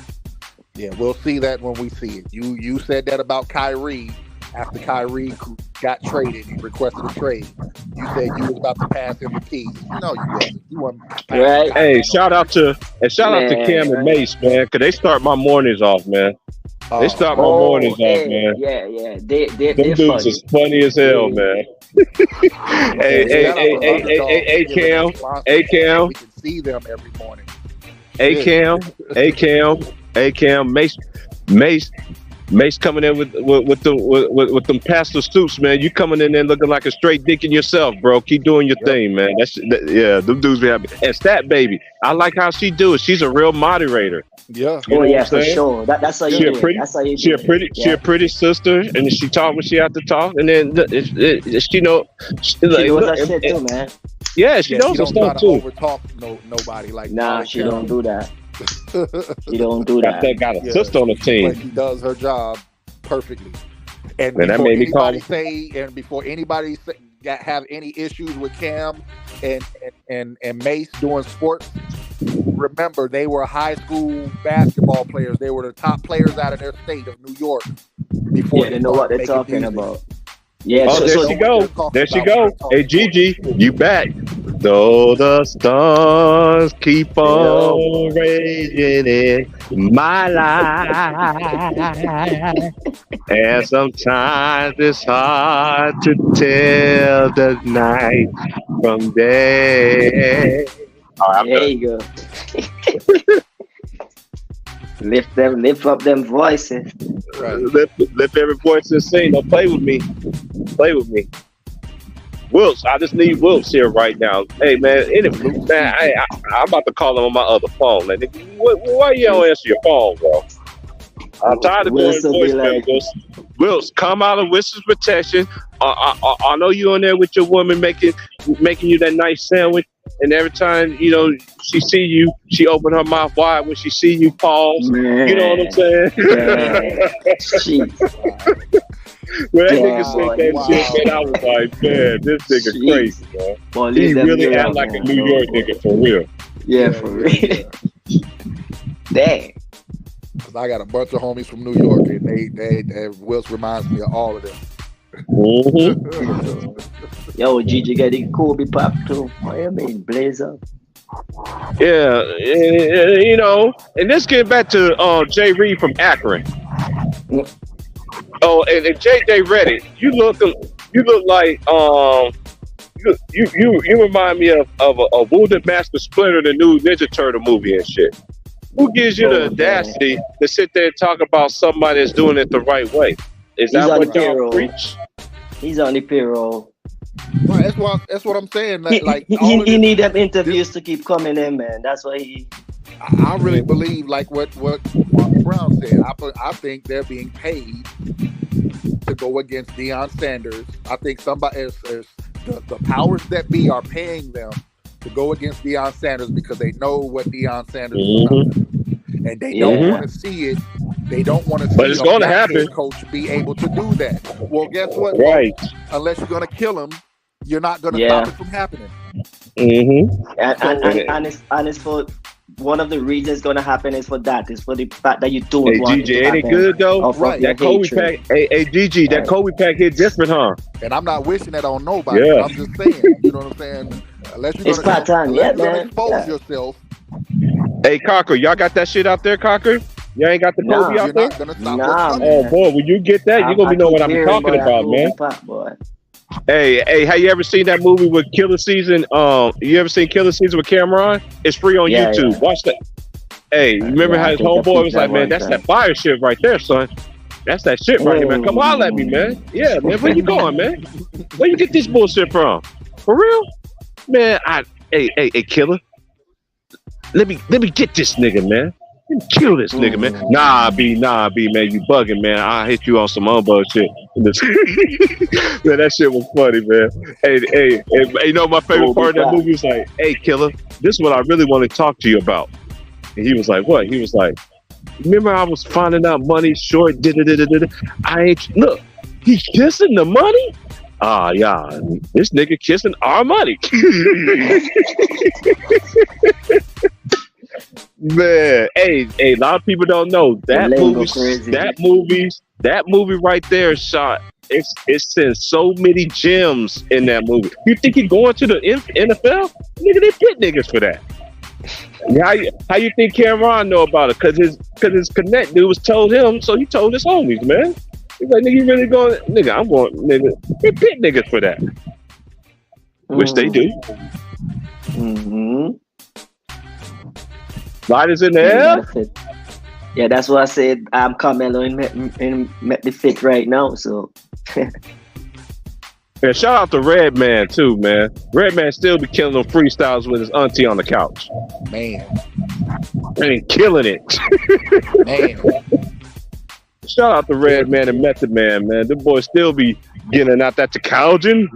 [SPEAKER 5] Yeah, we'll see that when we see it. You said that about Kyrie after Kyrie got traded. He requested a trade. You said you was about to pass him the keys. No, you wasn't. You wasn't.
[SPEAKER 4] Right.
[SPEAKER 12] Hey, shout out to Cam and Mace, man, because they start my mornings off, man. They start my mornings off, man.
[SPEAKER 4] Yeah.
[SPEAKER 12] Them dudes is funny as hell, man. Hey, Cam.
[SPEAKER 5] We can see them every morning.
[SPEAKER 12] Hey, Cam. Mace coming in with them pastor suits, man. You coming in there looking like a straight deacon yourself, bro. Keep doing your thing, man. Them dudes be happy. And Stat Baby, I like how she do it. She's a real moderator.
[SPEAKER 5] Yeah.
[SPEAKER 4] You know for sure. That's how you do it. That's how you do it.
[SPEAKER 12] She a pretty sister, and she talk when she have to talk, and then she knows
[SPEAKER 4] her shit too, man.
[SPEAKER 12] Yeah, she knows her stuff too.
[SPEAKER 5] Overtalk nobody like.
[SPEAKER 4] Nah, she don't do that. She don't do that.
[SPEAKER 12] Got a sister on the team.
[SPEAKER 5] But she does her job perfectly. And
[SPEAKER 12] that made me call.
[SPEAKER 5] Before anybody have any issues with Cam and Mace doing sports, remember they were high school basketball players. They were the top players out of their state of New York. Before
[SPEAKER 4] they know what they're talking about.
[SPEAKER 12] Yeah. Oh, there she go. There she go. Hey, Gigi, you back? Though the stars keep on raging in my life, and sometimes it's hard to tell the night from day.
[SPEAKER 4] There you go. Lift up them voices.
[SPEAKER 12] Right. Lift every voice and sing. Don't play with me. Wilts, I just need Wilts here right now. Hey man, I'm about to call him on my other phone. Like, why you don't answer your phone, bro? I'm tired of going voicemail. Wilts, come out of witness protection. I know you on there with your woman making you that nice sandwich, and every time she see you, she open her mouth wide when she see you. Pause. Man. You know what I'm saying? When that nigga said that shit, man, I was like, man, this nigga crazy, man. Well, he really act like a New York nigga for real.
[SPEAKER 4] Yeah, for real. Dang.
[SPEAKER 5] Cause I got a bunch of homies from New York, and they Wills reminds me of all of them.
[SPEAKER 4] Mm-hmm. Yo, Gigi getting Kobe pop too. I mean, blaze up.
[SPEAKER 12] Yeah, and let's get back to Jay Reed from Akron. Oh, and JJ Reddick, you look like you remind me of a Wounded Master Splinter, the new Ninja Turtle movie and shit. Who gives you the audacity to sit there and talk about somebody that's doing it the right way? Is that what y'all preach?
[SPEAKER 4] He's on the payroll.
[SPEAKER 5] Right, that's what I'm saying.
[SPEAKER 4] He need them interviews to keep coming in, man. That's why he.
[SPEAKER 5] I really believe like what Mark Brown said. I think they're being paid to go against Deion Sanders. I think somebody is the powers that be are paying them to go against Deion Sanders because they know what Deion Sanders is about. And they don't want to see it. They don't want to see
[SPEAKER 12] it's going to happen.
[SPEAKER 5] Coach be able to do that. Well, guess what?
[SPEAKER 12] Right.
[SPEAKER 5] Unless you're going to kill him, you're not going to stop it from happening.
[SPEAKER 12] Mm-hmm.
[SPEAKER 4] And it's for one of the reasons gonna happen is for that. Is for the fact that you don't
[SPEAKER 12] Hey,
[SPEAKER 4] want it
[SPEAKER 12] GG,
[SPEAKER 4] to
[SPEAKER 12] ain't it
[SPEAKER 4] happen.
[SPEAKER 12] good though?
[SPEAKER 4] Right.
[SPEAKER 12] That Kobe pack. Hey, GG, that
[SPEAKER 4] Right.
[SPEAKER 12] Kobe pack hit different, huh?
[SPEAKER 8] And I'm not wishing that on nobody.
[SPEAKER 12] Yeah.
[SPEAKER 8] I'm just saying, you know what I'm saying? Unless you're
[SPEAKER 4] It's
[SPEAKER 8] gonna,
[SPEAKER 4] part-time,
[SPEAKER 8] unless
[SPEAKER 4] yeah,
[SPEAKER 8] you're gonna
[SPEAKER 4] man.
[SPEAKER 8] expose
[SPEAKER 4] Yeah.
[SPEAKER 8] yourself,
[SPEAKER 12] Hey, Cocker, y'all got that shit out there, Cocker? Y'all ain't got the
[SPEAKER 4] Nah.
[SPEAKER 12] Kobe
[SPEAKER 8] you're
[SPEAKER 12] out there?
[SPEAKER 8] not gonna stop
[SPEAKER 4] Nah,
[SPEAKER 8] what's coming.
[SPEAKER 12] Oh
[SPEAKER 4] man.
[SPEAKER 12] boy, when you get that, you're gonna be know what I'm
[SPEAKER 4] hearing
[SPEAKER 12] talking
[SPEAKER 4] about that
[SPEAKER 12] about, man.
[SPEAKER 4] Kobe pack, boy.
[SPEAKER 12] Hey, have you ever seen that movie with Killer Season? You ever seen Killer Season with Cameron? It's free on
[SPEAKER 4] Yeah,
[SPEAKER 12] YouTube.
[SPEAKER 4] yeah.
[SPEAKER 12] Watch that. Hey, remember
[SPEAKER 4] Yeah,
[SPEAKER 12] how
[SPEAKER 4] I
[SPEAKER 12] his
[SPEAKER 4] think I
[SPEAKER 12] homeboy
[SPEAKER 4] peeped
[SPEAKER 12] was
[SPEAKER 4] that
[SPEAKER 12] like, man,
[SPEAKER 4] one
[SPEAKER 12] that's
[SPEAKER 4] time.
[SPEAKER 12] that fire shit right there, son. That's that shit right here, man. Come on, at me, man. Yeah, man. Where you going, man? Where you get this bullshit from? For real? Man, hey, Killer. Let me get this nigga, man. Let me kill this nigga, man. Nah, B, man. You bugging, man. I'll hit you on some unbug shit. Man, that shit was funny, man. Hey, you know my favorite part of that movie was like, hey, Killer, this is what I really want to talk to you about. And he was like, what? He was like, remember I was finding out money short, I ain't, look, he kissing the money? Ah, yeah, this nigga kissing our money. Man, hey, a lot of people don't know that movie right there shot. It sends so many gems in that movie. You think he going to the NFL? Nigga, they pit niggas for that. How you think Cameron know about it? Cause his connect dude was told him, so he told his homies, man. He's like, nigga, you really going? Nigga, I'm going. Nigga, they pit niggas for that, which they do.
[SPEAKER 4] Mm-hmm.
[SPEAKER 12] Lighters in the air.
[SPEAKER 4] Yeah, that's what I said. I'm Carmelo and met me fit right now. So.
[SPEAKER 12] Yeah, shout out to Redman too, man. Redman still be killing them freestyles with his auntie on the couch.
[SPEAKER 8] Man.
[SPEAKER 12] And killing it.
[SPEAKER 8] Man.
[SPEAKER 12] Shout out to Redman and Method Man, man. The boys still be getting out that Calgin.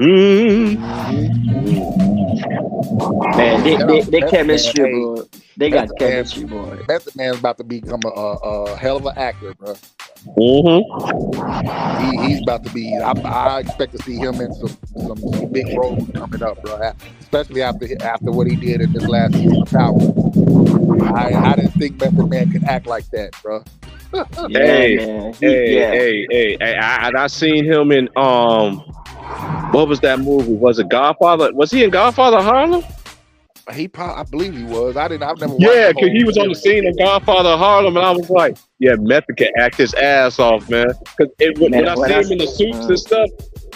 [SPEAKER 4] Man, they chemistry, bro. They got chemistry, boy.
[SPEAKER 8] Method Man's about to become a hell of an actor, bro. He's about to be. I expect to see him in some big roles coming up, bro. Especially after what he did in this last season of Power. I didn't think Method Man could act like that, bro.
[SPEAKER 12] Hey, I seen him in what was that movie? Was it Godfather? Was he in Godfather Harlem?
[SPEAKER 8] I believe he was. I've never watched.
[SPEAKER 12] Yeah, because he was on the scene in Godfather Harlem, and I was like, yeah, Method can act his ass off, man. Because when I see him in the suits and stuff,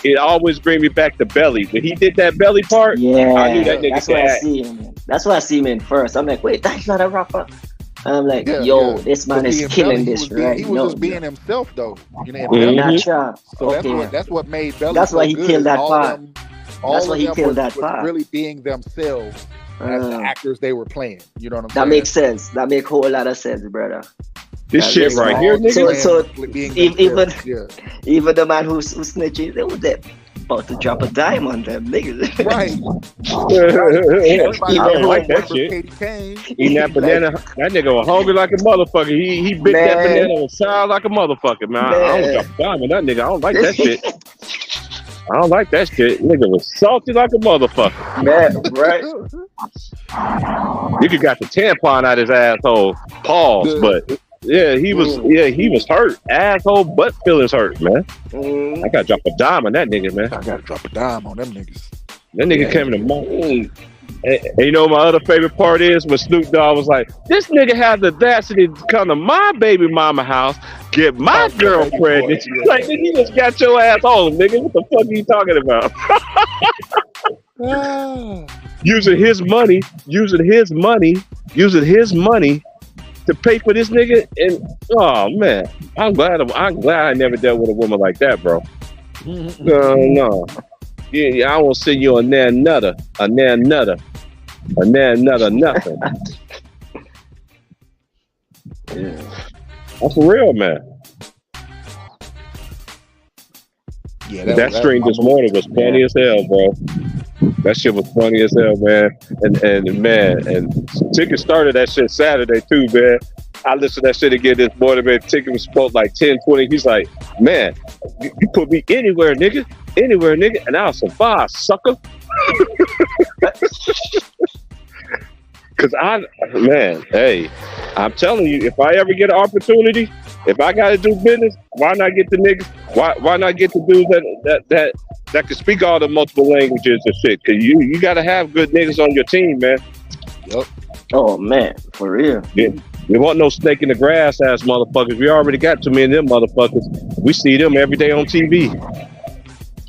[SPEAKER 12] it always brings me back to Belly. When he did that Belly part, I knew that nigga
[SPEAKER 4] that's
[SPEAKER 12] could
[SPEAKER 4] why I
[SPEAKER 12] act.
[SPEAKER 4] see him. That's why I see him in first. I'm like, wait, that's not a rapper. I'm like, this man is killing this right
[SPEAKER 8] He was just being himself, though. You know,
[SPEAKER 4] Natural.
[SPEAKER 8] So that's what made Belly.
[SPEAKER 4] That's why
[SPEAKER 8] so
[SPEAKER 4] he
[SPEAKER 8] good.
[SPEAKER 4] killed that
[SPEAKER 8] All
[SPEAKER 4] part.
[SPEAKER 8] them-
[SPEAKER 4] That's
[SPEAKER 8] all
[SPEAKER 4] why
[SPEAKER 8] of
[SPEAKER 4] he
[SPEAKER 8] them
[SPEAKER 4] killed
[SPEAKER 8] was-
[SPEAKER 4] that
[SPEAKER 8] was
[SPEAKER 4] part.
[SPEAKER 8] really being themselves as the actors they were playing. You know what I'm
[SPEAKER 4] That
[SPEAKER 8] saying?
[SPEAKER 4] makes sense. That make a whole lot of sense, brother.
[SPEAKER 12] This shit right here, nigga.
[SPEAKER 4] So
[SPEAKER 8] being
[SPEAKER 4] even
[SPEAKER 8] themselves,
[SPEAKER 4] even the man who's snitching, they were there about to drop a dime on them niggas.
[SPEAKER 8] Right.
[SPEAKER 12] I don't like that shit. Eating that banana, that nigga was hungry like a motherfucker. He bit that
[SPEAKER 4] Man.
[SPEAKER 12] banana and sour like a motherfucker, man. I don't drop a dime on that nigga. I don't like that shit. I don't like that shit. Nigga was salty like a motherfucker.
[SPEAKER 4] Man, right?
[SPEAKER 12] You could got the tampon out his asshole. Pause, but yeah, he was hurt. Asshole butt feelings hurt, man. I gotta drop a dime on that nigga, man.
[SPEAKER 8] I gotta drop a dime on them niggas.
[SPEAKER 12] That nigga came to my and you know my other favorite part is when Snoop Dogg was like, this nigga had the audacity to come to my baby mama house, get my girl pregnant. Like, nigga, you just got your ass on, nigga. What the fuck are you talking about? using his money to pay for this nigga, and oh man, I'm glad I never dealt with a woman like that, bro. No. Yeah, I won't send you a nan nutter, nothing. That's for real, man.
[SPEAKER 8] Yeah,
[SPEAKER 12] that stream this morning was funny as hell, bro. That shit was funny as hell, man. And Ticket started that shit Saturday too, man. I listened to that shit again this morning, man. Ticket was spoke like 10-20. He's like, man, you put me anywhere, nigga, and I'll survive, sucker. Cause hey, I'm telling you, if I ever get an opportunity, if I gotta do business, why not get the niggas? Why not get the dudes that can speak all the multiple languages and shit? Cause you gotta have good niggas on your team, man.
[SPEAKER 8] Yep.
[SPEAKER 4] Oh man, for real.
[SPEAKER 12] Yeah. We want no snake in the grass ass motherfuckers. We already got too many of them motherfuckers. We see them every day on TV.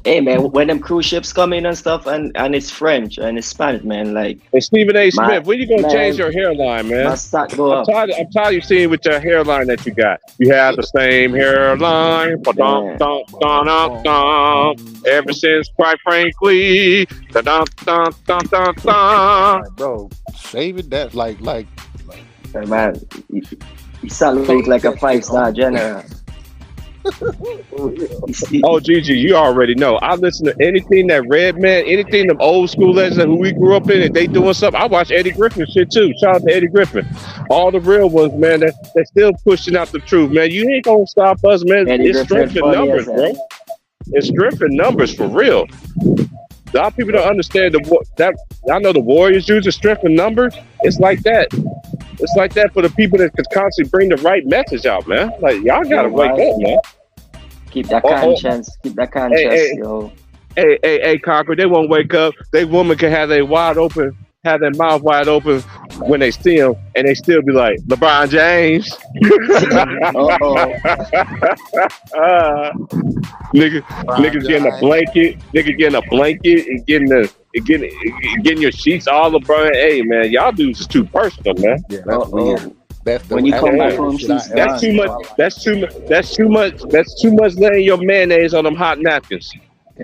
[SPEAKER 4] Hey man, when them cruise ships come in and stuff, and it's French and it's Spanish, man. Like,
[SPEAKER 12] hey, Stephen A. Smith, when you gonna change your hairline, man?
[SPEAKER 4] My stock go up.
[SPEAKER 12] I'm tired of seeing with your hairline that you got. You have the same hairline, ever since, quite frankly.
[SPEAKER 8] Bro, shaving that like.
[SPEAKER 4] Hey, man, you sound like a 5-star general.
[SPEAKER 12] Oh, Gigi, you already know. I listen to anything that Redman, anything them old school legends who we grew up in, and they doing something. I watch Eddie Griffin shit too. Shout out to Eddie Griffin. All the real ones, man, they're still pushing out the truth, man. You ain't gonna stop us, man.
[SPEAKER 4] Eddie
[SPEAKER 12] It's strength in numbers, bro. It's strength in numbers for real. A lot of people don't understand that. I know the Warriors use the strength in numbers. It's like that. It's like that for the people that could constantly bring the right message out, man. Like, y'all gotta wake up, man.
[SPEAKER 4] Keep that conscience. Keep that conscience, yo.
[SPEAKER 12] Hey, Conquer, they won't wake up. They woman can have their mouth wide open when they see him, and they still be like, LeBron James. Niggas getting a blanket. Nigga getting a blanket and getting your sheets all LeBron. Hey, man, y'all dudes is too personal, man.
[SPEAKER 8] Yeah, that's weird.
[SPEAKER 4] When you come back home,
[SPEAKER 12] that's too much. That's too much laying your mayonnaise on them hot napkins.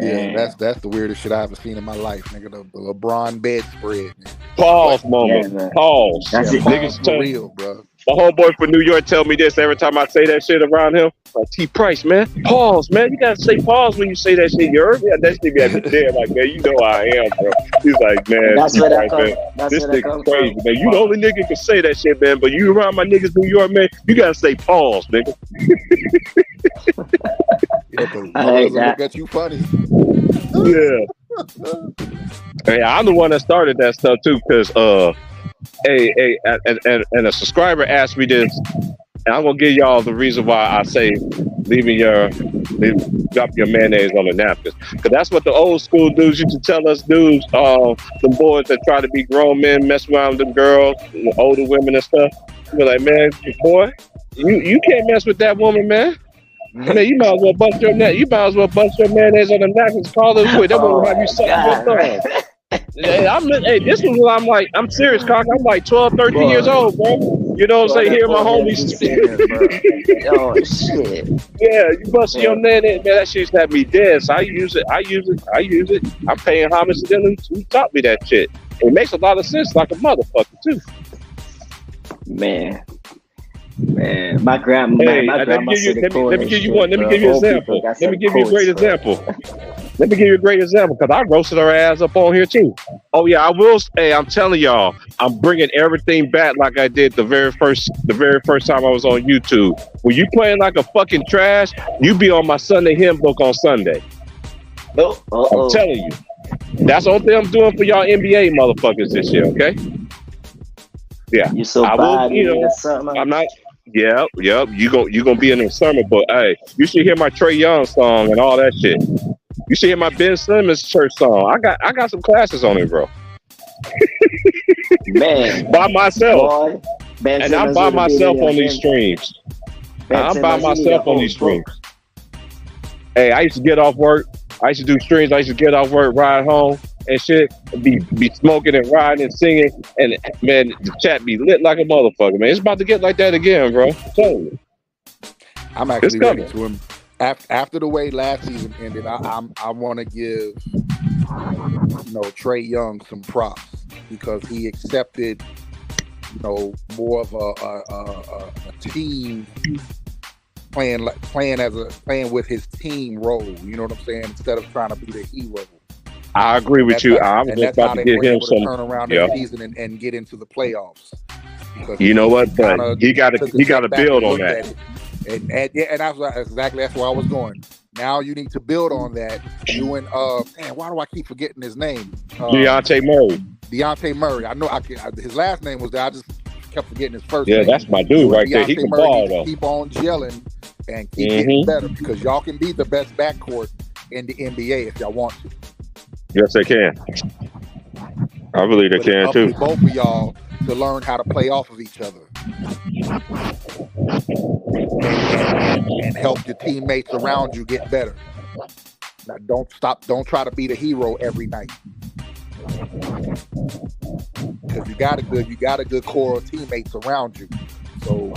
[SPEAKER 8] Yeah, that's the weirdest shit I ever seen in my life, nigga. The LeBron bedspread.
[SPEAKER 12] Pause moment.
[SPEAKER 4] Yeah,
[SPEAKER 12] pause.
[SPEAKER 8] That's
[SPEAKER 12] Niggas
[SPEAKER 8] for real, bro.
[SPEAKER 12] My homeboy from New York tell me this every time I say that shit around him. Like, T Price, man. Pause, man. You gotta say pause when you say that shit. You heard me? That shit be at the there, like, man, you know how I am, bro. He's like, man,
[SPEAKER 4] that's where that
[SPEAKER 12] man.
[SPEAKER 4] That's
[SPEAKER 12] This
[SPEAKER 4] where
[SPEAKER 12] nigga crazy, man. You the only nigga can say that shit, man. But you around my niggas New York, man, you gotta say pause, nigga.
[SPEAKER 8] I look at you funny.
[SPEAKER 12] Yeah. Hey, I'm the one that started that stuff too, because and a subscriber asked me this, and I'm gonna give y'all the reason why I say drop your mayonnaise on the napkins, because that's what the old school dudes used to tell us dudes, the boys that try to be grown men, mess around with them girls, the older women and stuff. Be like, man, boy, you can't mess with that woman, man. Man, you might as well bust your neck. You might as well bust your mayonnaise on the napkins. Call it quit. That won't have you sucking your thumb. Hey, this was when I'm like, I'm serious, cock. I'm like 12, 13 years old, bro. You know what I'm saying? Here, my homies.
[SPEAKER 4] Oh shit.
[SPEAKER 12] Yeah, you busting your mayonnaise, man. That shit's had me dead. So I use it. I'm paying homage to them who taught me that shit. It makes a lot of sense, like a motherfucker too.
[SPEAKER 4] Man, my grandma.
[SPEAKER 12] Hey, let me give you an example. Let me give you a great example. Let me give you a great example, because I roasted her ass up on here too. Oh yeah, I will. Hey, I'm telling y'all, I'm bringing everything back like I did the very first time I was on YouTube. When you playing like a fucking trash, you be on my Sunday hymn book on Sunday. I'm telling you, that's the only thing I'm doing for y'all NBA motherfuckers this year. Okay? Yeah,
[SPEAKER 4] you so
[SPEAKER 12] I
[SPEAKER 4] bad.
[SPEAKER 12] will. I'm not. Yep. You gonna be in the summer, but hey, you should hear my Trae Young song and all that shit. You should hear my Ben Simmons church song. I got some classes on it, bro.
[SPEAKER 4] Man,
[SPEAKER 12] by myself,
[SPEAKER 4] boy,
[SPEAKER 12] and I'm by myself on these streams. I'm by myself on these streams. Hey, I used to get off work. I used to do streams. I used to get off work, ride home and shit, be smoking and riding and singing, and man, the chat be lit like a motherfucker, man. It's about to get like that again, bro. I'm telling you.
[SPEAKER 8] I'm actually ready to him. After the way last season ended, I want to give Trae Young some props, because he accepted more of a team playing with his team role. You know what I'm saying? Instead of trying to be the hero.
[SPEAKER 12] I agree with you. I was just about to give him some
[SPEAKER 8] turn around this season and get into the playoffs.
[SPEAKER 12] You know what? But he got to build on that.
[SPEAKER 8] And that's where I was going. Now you need to build on that. You and why do I keep forgetting his name?
[SPEAKER 12] Dejounte Murray.
[SPEAKER 8] Deontay Murray. I know his last name was there. I just kept forgetting his first
[SPEAKER 12] Yeah,
[SPEAKER 8] name.
[SPEAKER 12] that's my dude right there. He
[SPEAKER 8] Deontay
[SPEAKER 12] can
[SPEAKER 8] Murray
[SPEAKER 12] ball
[SPEAKER 8] needs to
[SPEAKER 12] though.
[SPEAKER 8] keep on gelling and keep getting better because y'all can be the best backcourt in the NBA if y'all want to.
[SPEAKER 12] Yes, they can. I believe they
[SPEAKER 8] But it's
[SPEAKER 12] can
[SPEAKER 8] up
[SPEAKER 12] too.
[SPEAKER 8] to both of y'all to learn how to play off of each other and help your teammates around you get better. Now, don't try to be the hero every night. Because you got a good core of teammates around you. So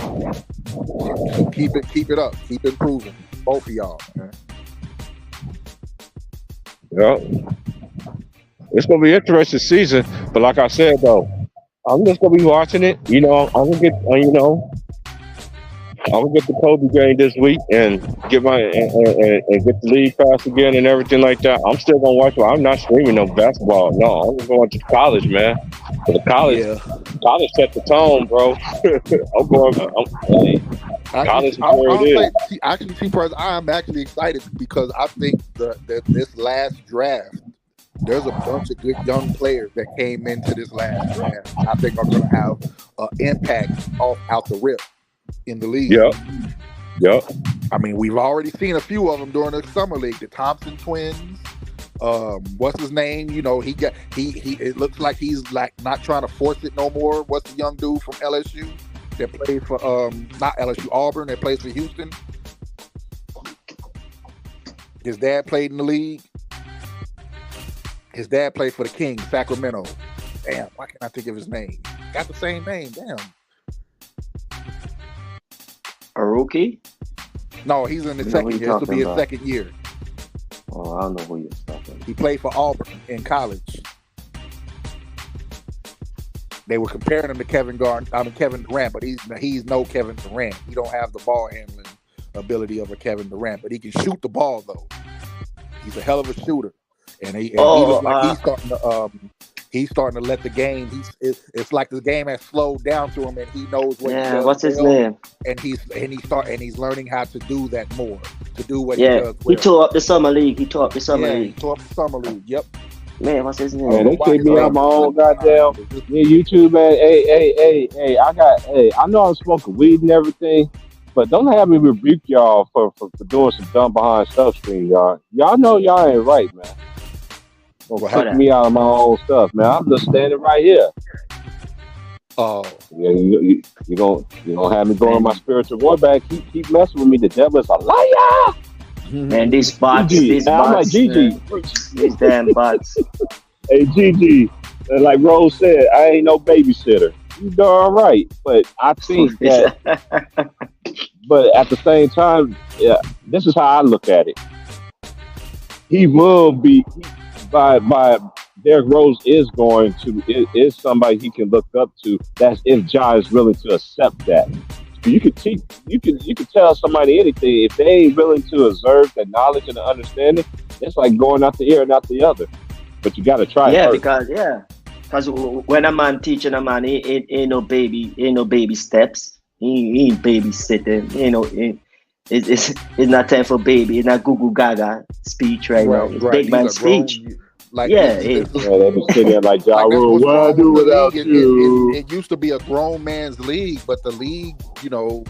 [SPEAKER 8] keep it up. Keep improving. Both of y'all, man.
[SPEAKER 12] Yeah. It's gonna be an interesting season, but like I said though, I'm just gonna be watching it. You know, I'm gonna get the Kobe game this week and get and get the league pass again and everything like that. I'm still gonna watch it. I'm not streaming no basketball. No, I'm going to college, man. The college set the tone, bro. College is where it is.
[SPEAKER 8] Actually, I'm actually excited because I think that this last draft, there's a bunch of good young players that came into this last draft. I think are going to have an impact out the rip in the league.
[SPEAKER 12] Yep.
[SPEAKER 8] I mean, we've already seen a few of them during the summer league. The Thompson twins. What's his name? You know, he it looks like he's like not trying to force it no more. What's the young dude from LSU that played for not LSU, Auburn, that plays for Houston? His dad played in the league. His dad played for the Kings, Sacramento. Damn, why can't I think of his name? Got the same name. Damn.
[SPEAKER 4] A rookie?
[SPEAKER 8] No, he's in the second year. This will be his second year.
[SPEAKER 4] Oh, I don't know who you're talking about.
[SPEAKER 8] He played for Auburn in college. They were comparing him to Kevin Durant, but he's no Kevin Durant. He don't have the ball handling ability of a Kevin Durant, but he can shoot the ball though. He's a hell of a shooter, and he looks like he's starting to let the game. It's like the game has slowed down to him, and he knows what.
[SPEAKER 4] Yeah, what's his name?
[SPEAKER 8] And he's learning how to do that more. To do what
[SPEAKER 4] he
[SPEAKER 8] does.
[SPEAKER 4] He tore up the summer league.
[SPEAKER 8] He tore up the summer league. Yep.
[SPEAKER 4] Man, what's his name?
[SPEAKER 13] Man, they kicked me out my own goddamn YouTube, man. Hey, I know I'm smoking weed and everything, but don't have me rebuke y'all for doing some dumb behind stuff stream, y'all. Y'all know y'all ain't right, man. Don't kick me out of my own stuff, man. I'm just standing right here.
[SPEAKER 8] Oh.
[SPEAKER 13] Yeah, you gonna have me going on my spiritual war back. Keep messing with me. The devil is a liar.
[SPEAKER 4] Man, these bots,
[SPEAKER 13] I'm like Gigi.
[SPEAKER 4] These damn bots.
[SPEAKER 13] Hey, Gigi, like Rose said, I ain't no babysitter. You darn right. But I think that, but at the same time, yeah, this is how I look at it. He will be, by Derrick Rose is somebody he can look up to. That's if Ja is willing to accept that. You could tell somebody anything if they ain't willing to observe the knowledge and the understanding. It's like going out the ear and out the other. But you got to try.
[SPEAKER 4] Yeah, because when a man teaching a man, ain't no baby steps. He ain't babysitting. You know, it's not time for baby. It's not Google Gaga speech right now. It's big man speech.
[SPEAKER 8] Like,
[SPEAKER 13] they be sitting there like Ja Rule. What I do without you?
[SPEAKER 8] It used to be a grown man's league, but the league, you know,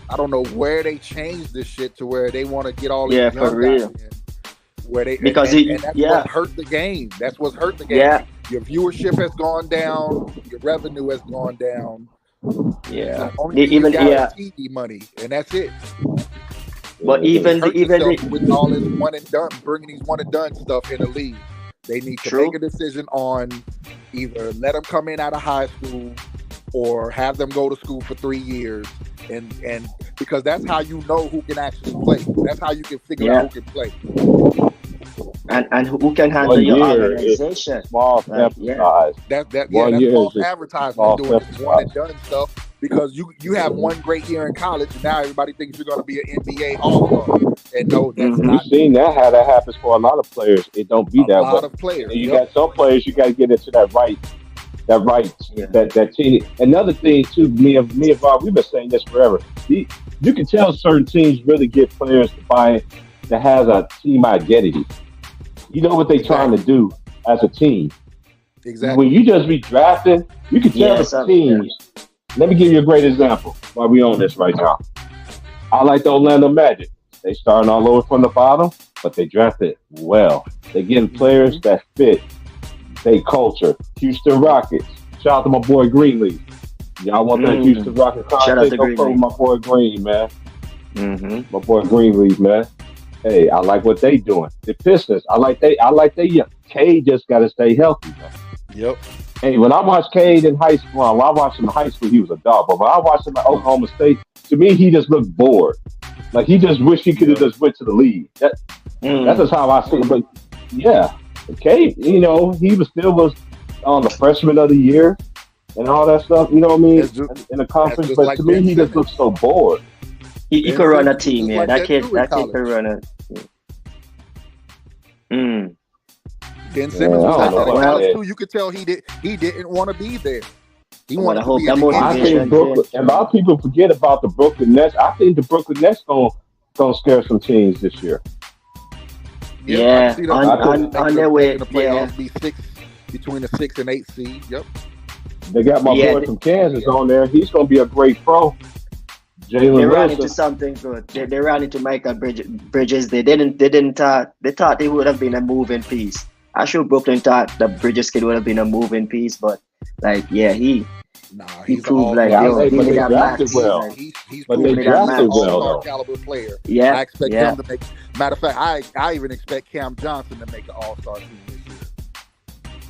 [SPEAKER 8] I don't know where they changed this shit to where they want to get all these young
[SPEAKER 4] for real.
[SPEAKER 8] guys in. Where they
[SPEAKER 4] because
[SPEAKER 8] and that's what hurt the game. That's what's hurt the game.
[SPEAKER 4] Yeah.
[SPEAKER 8] Your viewership has gone down. Your revenue has gone down.
[SPEAKER 4] Yeah.
[SPEAKER 8] Only even TV money, and that's it.
[SPEAKER 4] But even
[SPEAKER 8] with all this one and done, bringing these one and done stuff in the league. They need to make a decision on either let them come in out of high school or have them go to school for 3 years, and because that's how you know who can actually play. That's how you can figure out who can play.
[SPEAKER 4] And who can handle your organization.
[SPEAKER 13] Small sample size.
[SPEAKER 8] That's false advertisement doing this one and done stuff because you have one great year in college and now everybody thinks you're going to be an NBA All-Star. And no, that's not.
[SPEAKER 13] You've seen that how that happens for a lot of players. It don't be that way.
[SPEAKER 8] A lot of players.
[SPEAKER 13] And you got some players you got to get into that team. Another thing too, me and Bob, we've been saying this forever. You can tell certain teams really get players to buy that has a team identity. You know what they're trying to do as a team.
[SPEAKER 8] Exactly.
[SPEAKER 13] When you just be drafting, you can tell the teams. Let me give you a great example while we on this right now. I like the Orlando Magic. They starting all over from the bottom, but they drafted well. They getting players that fit their culture. Houston Rockets. Shout out to my boy Greenleaf. Y'all want that Houston Rockets content? Go play with my boy Green, man. My boy Greenleaf, man. Hey, I like what they doing. The Pistons. I like they young. Cade just got to stay healthy, man.
[SPEAKER 8] Yep.
[SPEAKER 13] Hey, when I watched Cade in high school, when I watched him in high school, he was a dog. But when I watched him at Oklahoma State, to me, he just looked bored. Like he just wished he could have just went to the league. That's just how I see it. But yeah, Cade, he was on the freshman of the year and all that stuff. You know what I mean? In the conference, but to me, he just looked so bored.
[SPEAKER 4] He could run a team, yeah. That kid could run a.
[SPEAKER 8] Ben Simmons was at college too. You could tell he didn't want to be there. He wanted to be in the NBA.
[SPEAKER 13] And a lot of people forget about the Brooklyn Nets. I think the Brooklyn Nets gonna scare some teams this year.
[SPEAKER 4] Yeah, on their way
[SPEAKER 8] in the playoffs, be between the 6 and 8 seed. Yep.
[SPEAKER 13] They got my boy from Kansas on there. He's gonna be a great pro.
[SPEAKER 4] They ran into something good. They ran into Michael Bridges. They thought they would have been a moving piece. I'm sure Brooklyn thought the Bridges kid would have been a moving piece, but he proved like
[SPEAKER 13] they drafted well.
[SPEAKER 8] He's
[SPEAKER 13] but they drafted well though.
[SPEAKER 8] Caliber player.
[SPEAKER 4] Yeah,
[SPEAKER 8] I expect him to make. Matter of fact, I even expect Cam Johnson to make an All-Star team this year.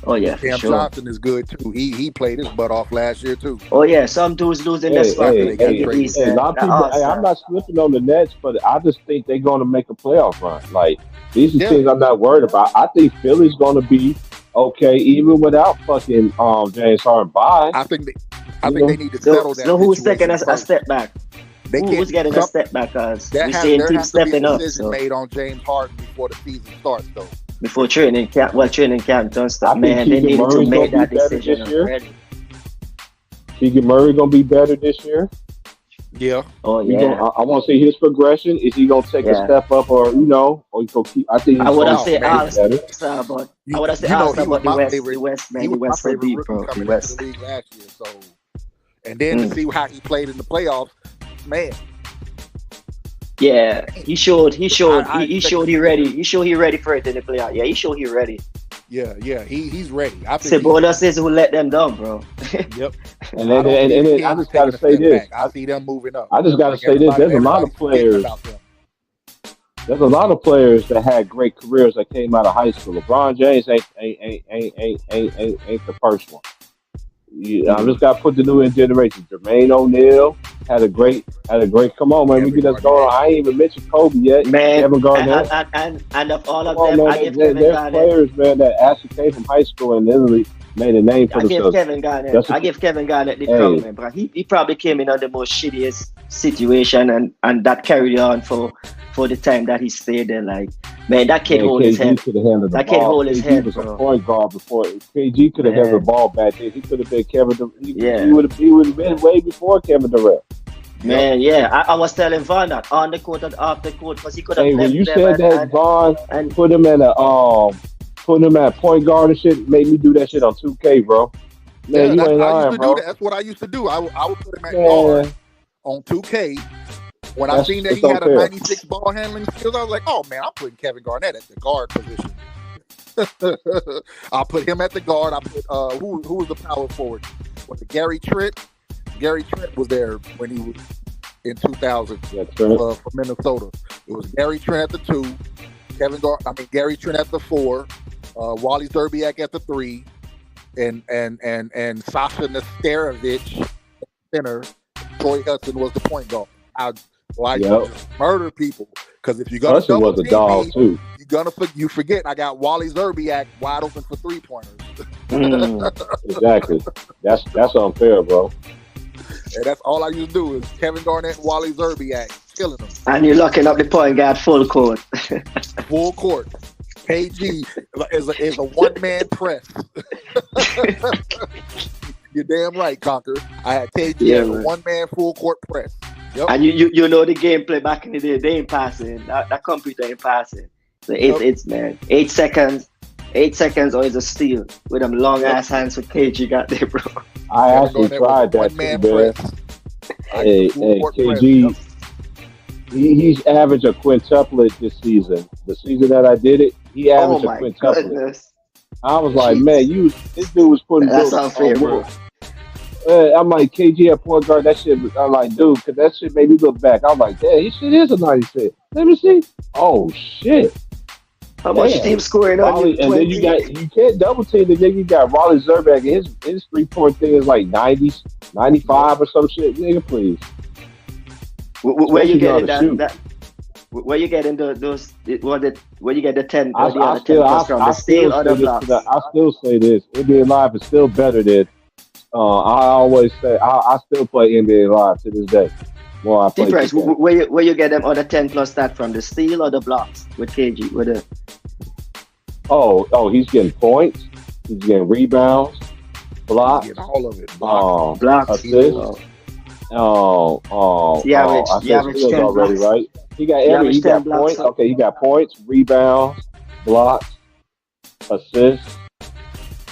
[SPEAKER 4] Oh yeah,
[SPEAKER 8] Cam Johnson is good too. He played his butt off last year too.
[SPEAKER 4] Oh yeah, some dudes losing their spot.
[SPEAKER 13] I'm not slipping on the Nets, but I just think they're going to make a playoff run. Like these are things I'm not worried about. I think Philly's going to be okay, even without fucking James Harden.
[SPEAKER 8] I think they need to settle that.
[SPEAKER 4] So who's taking a step back? Who's getting a step back? Cause we're seeing teams stepping up.
[SPEAKER 8] Decision made on James Harden before the season starts, though.
[SPEAKER 4] Before training camp don't start. Man, they needed to make that decision already.
[SPEAKER 13] Keegan Murray gonna be better this year.
[SPEAKER 8] Yeah.
[SPEAKER 4] Oh yeah.
[SPEAKER 13] I want to see his progression. Is he gonna take a step up, or he gonna keep? I think.
[SPEAKER 4] I would have said All-Star, but I would have said All-Star, but the West, man, the West will be bro. The West.
[SPEAKER 8] The league last year, so and then to see how he played in the playoffs, man.
[SPEAKER 4] Yeah, he showed he ready. He showed he ready for it in the playoff. Yeah, he showed he ready.
[SPEAKER 8] Yeah, he's ready.
[SPEAKER 4] Sabonis is who let them down, bro.
[SPEAKER 8] Yep.
[SPEAKER 13] And then I just gotta say this.
[SPEAKER 8] I see them moving up.
[SPEAKER 13] I just gotta say this. There's a lot of players. There's a lot of players that had great careers that came out of high school. LeBron James ain't the first one. I just got to put the new generation. Jermaine O'Neal had a great. Come on, man, we get us going. I ain't even mentioned Kobe yet.
[SPEAKER 4] Man,
[SPEAKER 13] Kevin Garnett.
[SPEAKER 4] And of all of them, I give Kevin Garnett.
[SPEAKER 13] There's players, man, that actually came from high school and literally made a name for themselves.
[SPEAKER 4] I give Kevin Garnett the compliment, bro. He probably came in on the most shittiest situation, and that carried on for the time that he stayed there. Like, man, that kid hold his head. That kid hold his head.
[SPEAKER 13] He was a point guard before. KG could have had the ball back there. He could have been Kevin Durant. He would have been way before Kevin Durant.
[SPEAKER 4] Man, I was telling Vaughn that on the court and off the court, because he could have.
[SPEAKER 13] Hey, when you said that, Vaughn, and put him at point guard and shit, made me do that shit on 2K, bro. Man, you ain't lying, bro.
[SPEAKER 8] That's what I used to do. I would put him at guard on 2K. When I seen that he had a 96 ball handling skills, I was like, oh man, I'm putting Kevin Garnett at the guard position. I'll put him at the guard. I put who was the power forward? Was it Gary Trent? Gary Trent was there when he was in 2000 for Minnesota. It was Gary Trent at the 2, Gary Trent at the 4, Wally Zerbiak at the 3, and Sasha Nesterovic center. Troy Hudson was the point guard. I just murder people, because if you're gonna double team me, you forget I got Wally Zerbiak wide open for 3-pointers.
[SPEAKER 13] Exactly. That's unfair, bro.
[SPEAKER 8] And that's all I used to do is Kevin Garnett and Wally Zerbiak killing them.
[SPEAKER 4] And you're locking up the point guard full court.
[SPEAKER 8] Full court. KG is a one-man press. You're damn right, Conquer. I had KG as a one-man full court press. Yep.
[SPEAKER 4] And you know the gameplay back in the day, they ain't passing. That computer ain't passing. So it's man, 8 seconds, 8 seconds or is a steal with them long ass hands with KG got there, bro.
[SPEAKER 13] I actually tried that too, man. Hey, KG, he's averaged a quintuplet this season. The season that I did it, he averaged a quintuplet.
[SPEAKER 4] Goodness.
[SPEAKER 13] I was like, man, this dude was putting
[SPEAKER 4] That's unfair, bro.
[SPEAKER 13] I'm like, KG at point guard, that shit, I'm like, dude, because that shit made me look back. I'm like, damn, his shit is a 96. Let me see. Oh, shit.
[SPEAKER 4] How much team scoring on you?
[SPEAKER 13] And then you can't double team the nigga. You got Raleigh Zerback, and his 3-point thing is like 90, 95 or some shit. Nigga, please.
[SPEAKER 4] Where you getting that? Where you getting those? Where you get the 10? I
[SPEAKER 13] still say this. NBA Live is still better than. I always say I still play NBA Live to this day. Well, I play.
[SPEAKER 4] Price, where you get them other 10 plus that from? The steal or the blocks with KG? With the
[SPEAKER 13] Oh, he's getting points. He's getting rebounds, blocks,
[SPEAKER 5] all of it.
[SPEAKER 4] Blocks,
[SPEAKER 13] assists.
[SPEAKER 4] He averaged 10
[SPEAKER 13] already,
[SPEAKER 4] blocks.
[SPEAKER 13] right? He got points. Okay, he got points, rebounds, blocks, assists,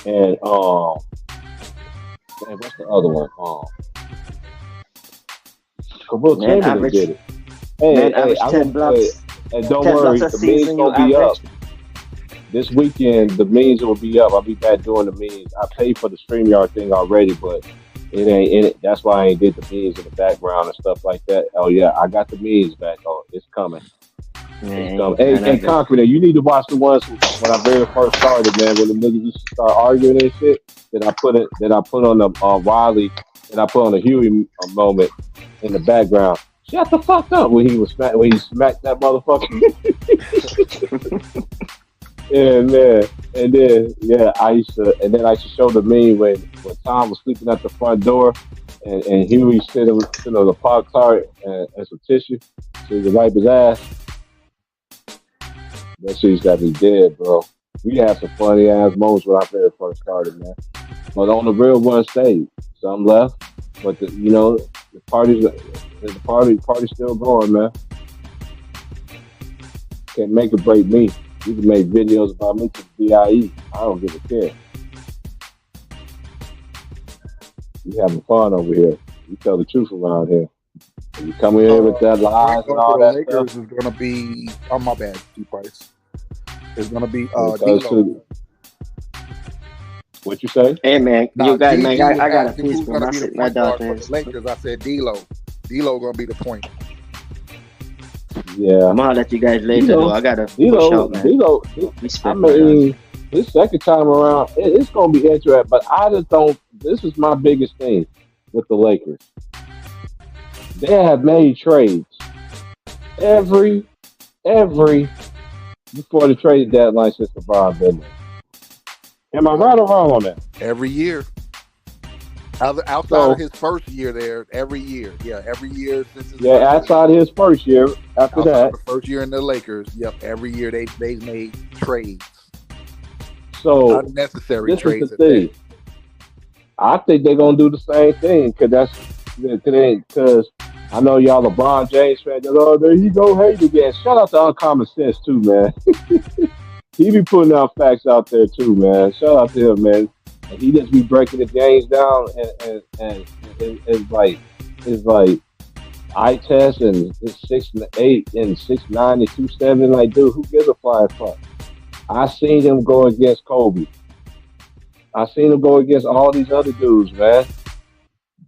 [SPEAKER 13] and what's the other one? Will Chamberlain did it. Hey, I
[SPEAKER 4] 10 blocks.
[SPEAKER 13] And don't worry, the memes gonna be up. This weekend, the memes will be up. I'll be back doing the memes. I paid for the StreamYard thing already, but it ain't in it. That's why I ain't did the memes in the background and stuff like that. Oh yeah, I got the memes back. Oh, it's coming. It's coming. Hey, Concrete, you need to watch the ones when I very first started, man. When the niggas used to start arguing and shit. That I put on the Riley and I put on the Huey moment in the background. Shut the fuck up when he smacked that motherfucker. And then I used to show the meme when Tom was sleeping at the front door and Huey sitting on the park car and some tissue so he could wipe his ass. That shit used to have me dead, bro. We had some funny ass moments when I first started, man. But on the real one stage, some left, but the party's still going, man. Can't make or break me. You can make videos about me to the DIE. I don't give a care. We having fun over here. We tell the truth around here. You come in here with that lies and all that
[SPEAKER 5] Lakers
[SPEAKER 13] stuff.
[SPEAKER 5] is gonna be. Oh my bad, T-Price. It's gonna be D-Lo.
[SPEAKER 13] What you say?
[SPEAKER 4] Hey man,
[SPEAKER 5] Nah,
[SPEAKER 4] you guys, man,
[SPEAKER 5] G
[SPEAKER 4] I got a
[SPEAKER 5] asked him
[SPEAKER 4] piece
[SPEAKER 5] who's
[SPEAKER 4] for
[SPEAKER 5] gonna be the
[SPEAKER 4] my
[SPEAKER 5] point guard
[SPEAKER 4] daughter.
[SPEAKER 5] for the Lakers. I said D-Lo. D-Lo gonna be the point.
[SPEAKER 13] Yeah.
[SPEAKER 4] I'm gonna let you guys later though. I gotta push out, man.
[SPEAKER 13] D-Lo, I mean, his second time around, it's gonna be interesting. But I just don't. This is my biggest thing with the Lakers. They have made trades every before the trade deadline since LeBron been there. Am I right or wrong on that?
[SPEAKER 5] Every year. Outside of his first year there, every year. Yeah, every year since his
[SPEAKER 13] outside his first year. After that,
[SPEAKER 5] the first year in the Lakers, every year they've made trades.
[SPEAKER 13] So
[SPEAKER 5] unnecessary
[SPEAKER 13] this
[SPEAKER 5] trades.
[SPEAKER 13] Is the thing. I think they're gonna do the same thing because I know y'all LeBron James fans. Oh, there you go, hate again. Shout out to Uncommon Sense too, man. He be putting out facts out there too, man. Shout out to him, man. And he just be breaking the games down and it's like eye test and it's 6 and 8 and 6'9" and 2'7". Like, dude, who gives a flying fuck? I seen him go against Kobe. I seen him go against all these other dudes, man.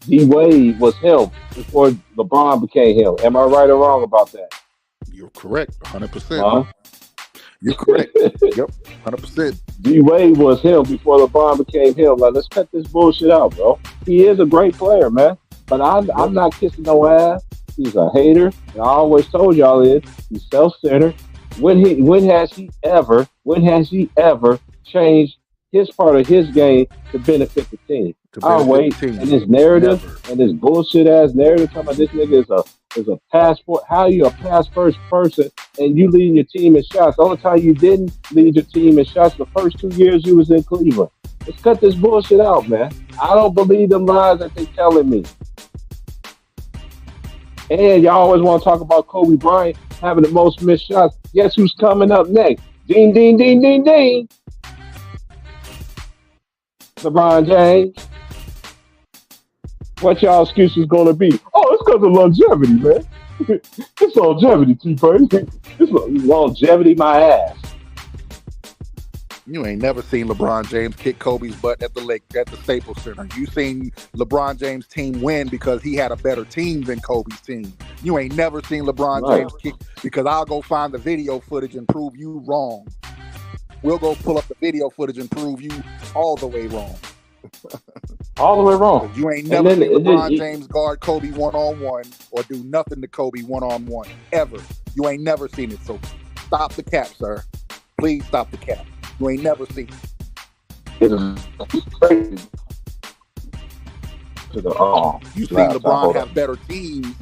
[SPEAKER 13] D Wade was him before LeBron became him. Am I right or wrong about that?
[SPEAKER 5] You're correct, 100%. You're correct. Yep, 100%.
[SPEAKER 13] D Wade was him before LeBron became him. Like, let's cut this bullshit out, bro. He is a great player, man. But I'm not kissing no ass. He's a hater. And I always told y'all he's self-centered. When has he ever changed his part of his game to benefit the team? I'll wait. And his narrative and this bullshit ass narrative talking about this nigga is a passport. How are you a pass first person and you leading your team in shots? The only time you didn't lead your team in shots the first 2 years you was in Cleveland. Let's cut this bullshit out, man. I don't believe them lies that they telling me. And y'all always want to talk about Kobe Bryant having the most missed shots. Guess who's coming up next? Ding, ding, ding, ding, ding. LeBron James. What y'all excuses gonna be? Oh, it's because of longevity, man. It's longevity, T-Pain. It's longevity, my ass.
[SPEAKER 8] You ain't never seen LeBron James kick Kobe's butt at the Staples Center. You seen LeBron James' team win because he had a better team than Kobe's team. You ain't never seen LeBron James kick, because I'll go find the video footage and prove you wrong. We'll go pull up the video footage and prove you all the way wrong.
[SPEAKER 13] All the way wrong.
[SPEAKER 8] You ain't never seen LeBron James guard Kobe one-on-one or do nothing to Kobe one-on-one, ever. You ain't never seen it, so stop the cap, sir. Please stop the cap. You ain't never seen it. You seen LeBron have better teams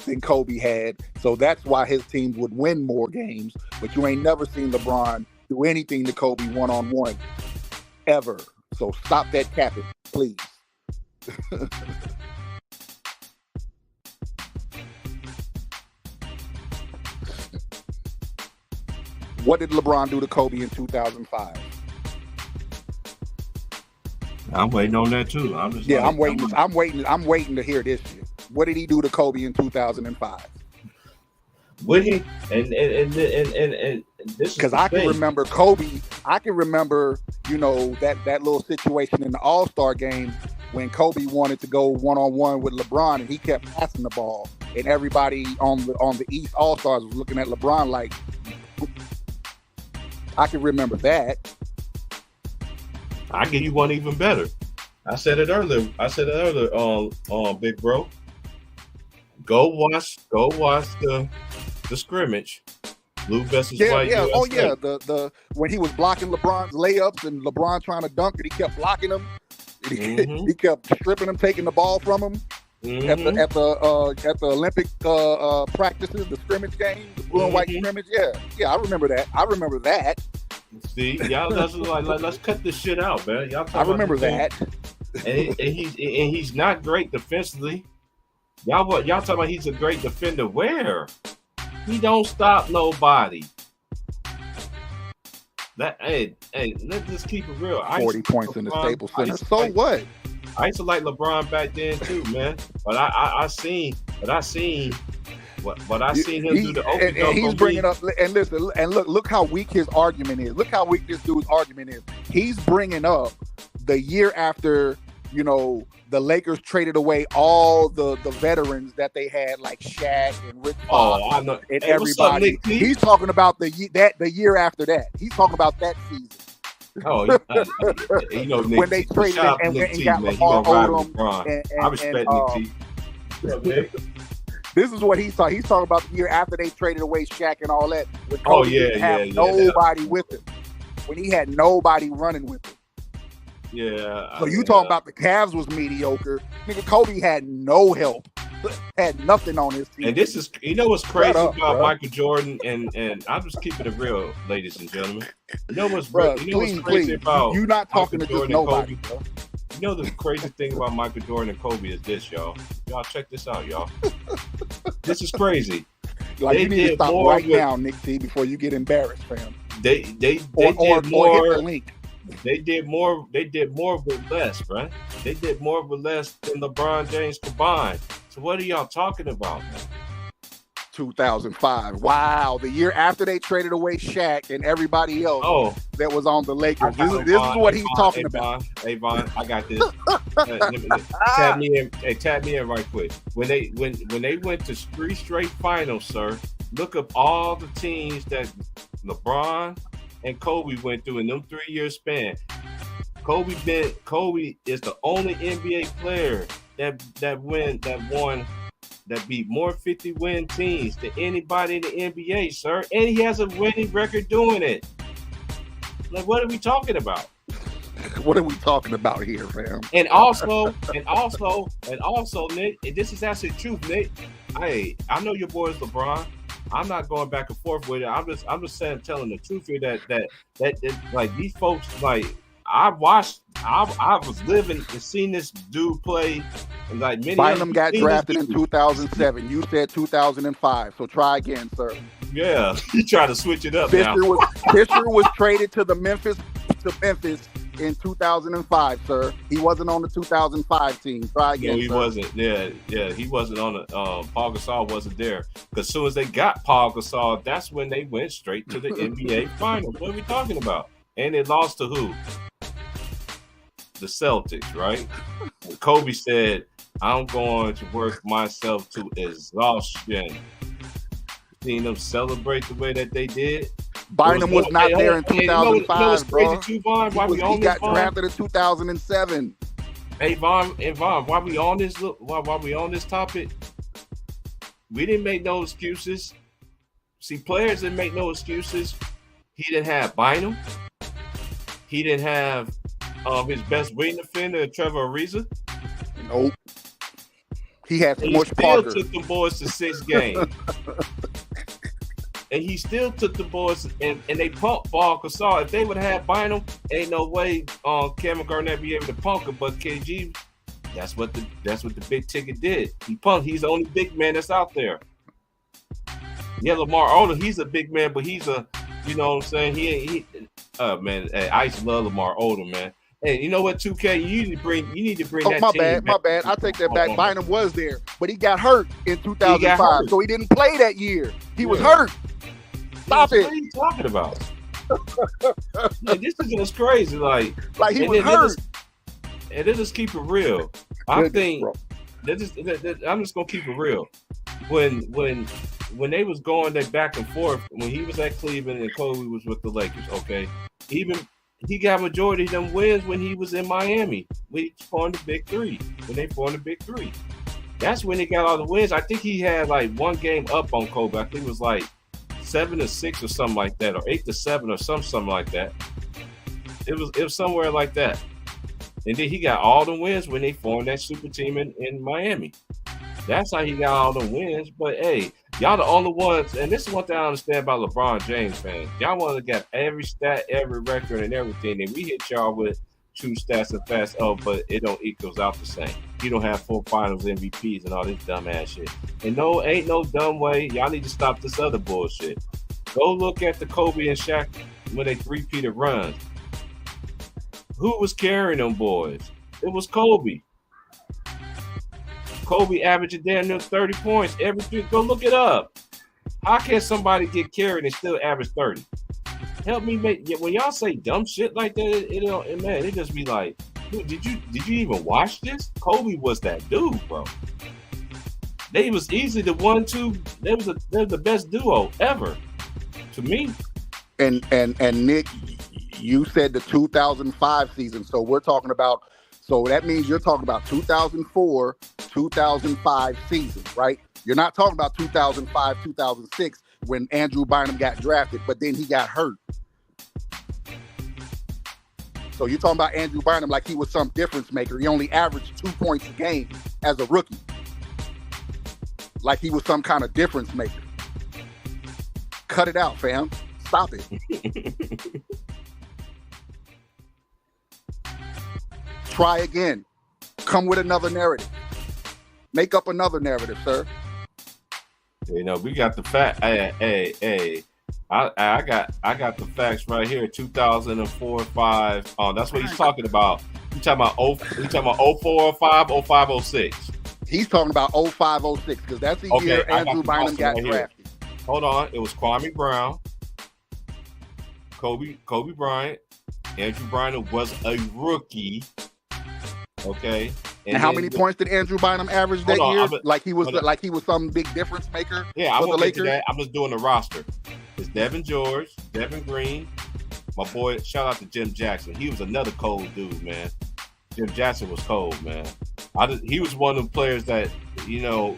[SPEAKER 8] than Kobe had, so that's why his teams would win more games, but you ain't never seen LeBron do anything to Kobe one-on-one, ever. So stop that capping, please. What did LeBron do to Kobe in 2005?
[SPEAKER 10] I'm waiting on that too.
[SPEAKER 8] I'm waiting to hear this shit. What did he do to Kobe in 2005?
[SPEAKER 3] Would he? And this,
[SPEAKER 8] because I can remember Kobe. I can remember, that little situation in the All-Star game when Kobe wanted to go one-on-one with LeBron and he kept passing the ball, and everybody on the East All-Stars was looking at LeBron like. I can remember that.
[SPEAKER 3] I give you one even better. I said it earlier. Big bro. Go watch the scrimmage. Blue versus white.
[SPEAKER 8] Yeah.
[SPEAKER 3] USA.
[SPEAKER 8] Oh yeah. The when he was blocking LeBron's layups and LeBron trying to dunk it, he kept blocking him. He kept stripping him, taking the ball from him. At the Olympic practices, the scrimmage game, the blue and white scrimmage. Yeah, I remember that.
[SPEAKER 3] See, y'all, let's cut this shit out, man.
[SPEAKER 8] I remember that.
[SPEAKER 3] And he's not great defensively. Y'all talking about he's a great defender? Where? He don't stop nobody. Hey, let's just keep it real.
[SPEAKER 8] 40 points in the Staples Center. So what?
[SPEAKER 3] I used to like LeBron back then too, man. But I seen him do the open
[SPEAKER 8] and he's bringing up, and listen, and look how weak his argument is. Look how weak this dude's argument is. He's bringing up the year after, the Lakers traded away all the veterans that they had, like Shaq and Rick Fox and everybody. He's talking about the year after that. He's talking about that season.
[SPEAKER 3] Nick,
[SPEAKER 8] when they traded and got Lamar Odom.
[SPEAKER 3] I respect Nick T.
[SPEAKER 8] This is what he's talking. He's talking about the year after they traded away Shaq and all that. When Kobe didn't have nobody with him. When he had nobody running with him.
[SPEAKER 3] Yeah.
[SPEAKER 8] So you talking about the Cavs was mediocre. Nigga, Kobe had no help. Had nothing on his team.
[SPEAKER 3] And this is, what's crazy about Michael Jordan, and I'm just keeping it real, ladies and gentlemen. What's crazy about
[SPEAKER 8] you not talking Michael to just nobody, bro.
[SPEAKER 3] The crazy thing about Michael Jordan and Kobe is this, y'all. Y'all check this out, y'all. This is crazy.
[SPEAKER 8] Like, you need to stop right now, Nick T, before you get embarrassed, fam.
[SPEAKER 3] They did more. Hit the link. They did more with less, right? They did more with less than LeBron James combined. So what are y'all talking about, man?
[SPEAKER 8] 2005. Wow, the year after they traded away Shaq and everybody else that was on the Lakers. This is what he's talking about.
[SPEAKER 3] Hey, Von, I got this. Tap me in right quick. When they went to 3 straight finals, sir, look up all the teams that LeBron and Kobe went through in them 3-year span. Kobe is the only NBA player that beat more 50-win teams than anybody in the NBA, sir. And he has a winning record doing it. Like, what are we talking about?
[SPEAKER 8] What are we talking about here, fam?
[SPEAKER 3] And also, Nick, and this is actually truth, Nick. Hey, I know your boy is LeBron. I'm not going back and forth with it. I'm just saying, telling the truth here that like these folks, like I was living and seen this dude play, and like many
[SPEAKER 8] Bynum got drafted in 2007. You said 2005, so try again, sir.
[SPEAKER 3] Yeah, you try to switch it up.
[SPEAKER 8] Fisher was traded to Memphis in 2005, sir. He wasn't on the 2005 team. Try again.
[SPEAKER 3] No, he wasn't. Yeah, he wasn't on the. Paul Gasol wasn't there because as soon as they got Paul Gasol, that's when they went straight to the NBA Finals. What are we talking about? And they lost to who? The Celtics, right? And Kobe said, "I'm going to work myself to exhaustion." Seeing them celebrate the way that they did.
[SPEAKER 8] Bynum was not there in 2005, bro.
[SPEAKER 3] Vaughn,
[SPEAKER 8] he got drafted in 2007.
[SPEAKER 3] Hey, Vaughn, while we on this topic, we didn't make no excuses. See, players didn't make no excuses. He didn't have Bynum. He didn't have his best wing defender, Trevor Ariza.
[SPEAKER 8] Nope. He had
[SPEAKER 3] Smush
[SPEAKER 8] Parker.
[SPEAKER 3] He still took the boys to 6 games. And he still took the boys and they pumped Paul Gasol. If they would have had Bynum, ain't no way Kevin Garnett be able to punk him. But KG, that's what the big ticket did. He punked. He's the only big man that's out there. Yeah, Lamar Odom, he's a big man, but he's a, you know what I'm saying? He man, hey, I used to love Lamar Odom, man. Hey, you know what, 2K? You need to bring that
[SPEAKER 8] my
[SPEAKER 3] team
[SPEAKER 8] bad,
[SPEAKER 3] back.
[SPEAKER 8] my bad. I take that back. Bynum was there, but he got hurt in 2005, so he didn't play that year. He was hurt. Stop it.
[SPEAKER 3] What are you talking about? Like, this is just crazy. Like
[SPEAKER 8] he was hurt.
[SPEAKER 3] And then just keep it real. I think I'm just gonna keep it real. When they was going that back and forth, when he was at Cleveland and Kobe was with the Lakers, okay, he got majority of them wins when he was in Miami. When he formed the Big Three. When they formed the Big Three. That's when he got all the wins. I think he had like one game up on Kobe. I think it was like 7-6 or something like that, or 8-7 or something like that. It was somewhere like that. And then he got all the wins when they formed that super team in Miami. That's how he got all the wins. But hey, y'all the only ones, and this is one thing I understand about LeBron James fans. Y'all want to get every stat, every record, and everything, and we hit y'all with true stats and fast. Oh, but it don't equals out the same. You don't have 4 finals MVPs and all this dumb ass shit. And no, ain't no dumb way. Y'all need to stop this other bullshit. Go look at the Kobe and Shaq when they three-peated runs. Who was carrying them boys? It was Kobe. Kobe averaging damn near 30 points every three. Go look it up. How can somebody get carried and still average 30? Help me make. When y'all say dumb shit like that, it just be like, did you even watch this? Kobe was that dude, bro. They was easily the 1-2. They're the best duo ever to me.
[SPEAKER 8] And Nick, you said the 2005 season, so we're talking about. So that means you're talking about 2004, 2005 season, right? You're not talking about 2005, 2006 when Andrew Bynum got drafted, but then he got hurt. So you're talking about Andrew Bynum like he was some difference maker. He only averaged 2 points a game as a rookie. Like he was some kind of difference maker. Cut it out, fam. Stop it. Try again. Come with another narrative. Make up another narrative, sir.
[SPEAKER 3] You know, we got the fact. Hey. I got the facts right here. 2004, 5. Oh, that's what he's talking about. You talking about 04, 05, 05, 06.
[SPEAKER 8] He's talking about 05, 06 because that's the year Andrew Bynum got drafted.
[SPEAKER 3] Hold on. It was Kwame Brown, Kobe Bryant. Andrew Bynum was a rookie. Okay.
[SPEAKER 8] And how many points did Andrew Bynum average that year? Like he was some big difference maker.
[SPEAKER 3] Yeah, I won't get to that. I'm just doing the roster. It's Devin George, Devin Green, my boy. Shout out to Jim Jackson. He was another cold dude, man. Jim Jackson was cold, man. He was one of the players that, you know,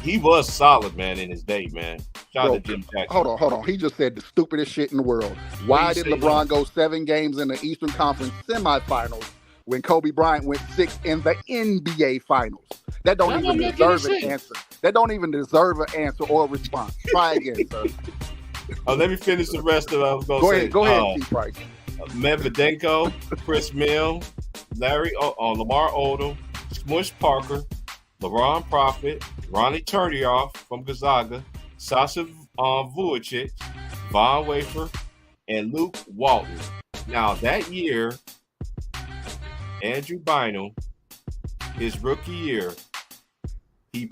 [SPEAKER 3] he was solid, man, in his day, man. Shout out to Jim Jackson.
[SPEAKER 8] Hold on. He just said the stupidest shit in the world. Why did LeBron go 7 games in the Eastern Conference semifinals when Kobe Bryant went 6 in the NBA Finals? That don't even deserve an answer. That don't even deserve an answer or a response. Try again, sir.
[SPEAKER 3] Let me finish the rest of it. I was going to say.
[SPEAKER 8] Go ahead, T. Price.
[SPEAKER 3] Medvedenko, Chris Mill, Lamar Odom, Smush Parker, LaRon Profit, Ronnie Turdioff from Gonzaga, Sasha Vujacic, Von Wafer, and Luke Walton. Now that year, Andrew Bynum, his rookie year, he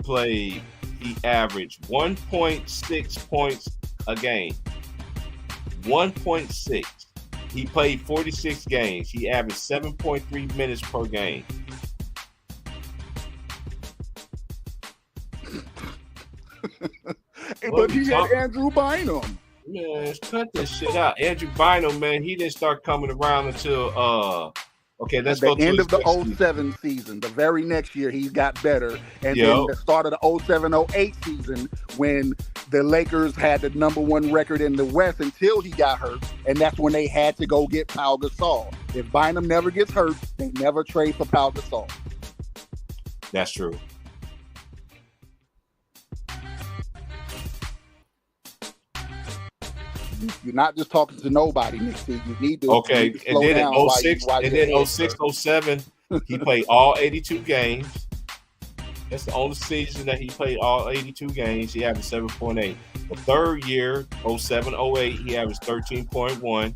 [SPEAKER 3] averaged 1.6 points a game. 1.6. He played 46 games. He averaged 7.3 minutes per game.
[SPEAKER 8] But he had Andrew Bynum.
[SPEAKER 3] Man, cut this shit out. Andrew Bynum, man, he didn't start coming around until okay, let's
[SPEAKER 8] At
[SPEAKER 3] go
[SPEAKER 8] the
[SPEAKER 3] to
[SPEAKER 8] end
[SPEAKER 3] his
[SPEAKER 8] of the
[SPEAKER 3] next
[SPEAKER 8] 07 season. The very next year, he got better. And then the start of the 07-08 season, when the Lakers had the #1 record in the West until he got hurt. And that's when they had to go get Pau Gasol. If Bynum never gets hurt, they never trade for Pau Gasol.
[SPEAKER 3] That's true.
[SPEAKER 8] You're not just talking to nobody, Nick. You need to
[SPEAKER 3] Okay,
[SPEAKER 8] you need to
[SPEAKER 3] and
[SPEAKER 8] slow
[SPEAKER 3] then
[SPEAKER 8] down
[SPEAKER 3] in
[SPEAKER 8] while
[SPEAKER 3] 06,
[SPEAKER 8] you- while
[SPEAKER 3] and
[SPEAKER 8] your
[SPEAKER 3] then
[SPEAKER 8] head
[SPEAKER 3] 06,
[SPEAKER 8] hurts.
[SPEAKER 3] 07, he played all 82 games. That's the only season that he played all 82 games. He averaged 7.8. The third year, 07-08, he averaged 13.1.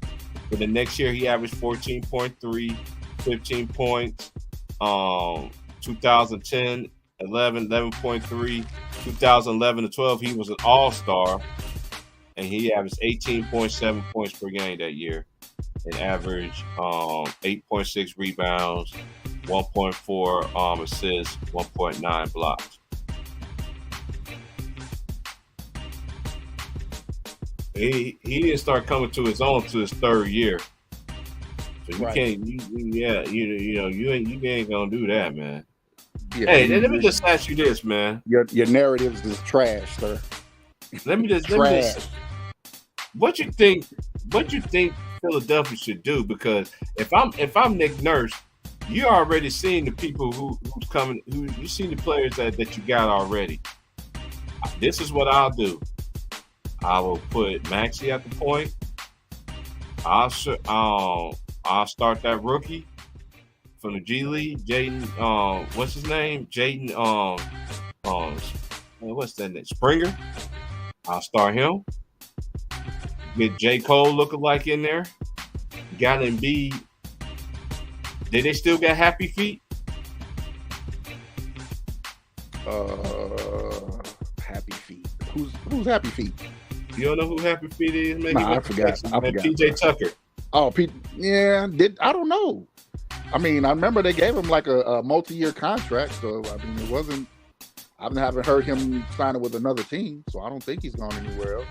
[SPEAKER 3] But the next year, he averaged 14.3, 15 points. 2010, 11.3. 2011 to 12, he was an all-star. And he averaged 18.7 points per game that year and averaged 8.6 rebounds, 1.4 assists, 1.9 blocks. He didn't start coming to his own to his third year. So you can't, you ain't gonna do that, man.
[SPEAKER 8] Yeah,
[SPEAKER 3] Hey, let me just ask you this, man.
[SPEAKER 8] Your narratives is trash, sir.
[SPEAKER 3] Let me just what you think Philadelphia should do? Because if I'm Nick Nurse, you already seen the people who's coming, who you seen the players that you got already. This is what I'll do. I will put Maxey at the point. I'll start that rookie from the G League, Jaden. What's his name? Jaden. What's that name? Springer. I'll start him. Get J. Cole lookalike in there. Got Embiid. Did they still get Happy Feet?
[SPEAKER 8] Happy Feet. Who's Happy Feet?
[SPEAKER 3] You don't know who Happy Feet is? Man,
[SPEAKER 8] Nah, I forgot.
[SPEAKER 3] PJ Tucker.
[SPEAKER 8] Oh, yeah. I don't know. I mean, I remember they gave him like a multi-year contract, so I mean, it wasn't. I haven't heard him signing with another team, so I don't think he's gone anywhere else.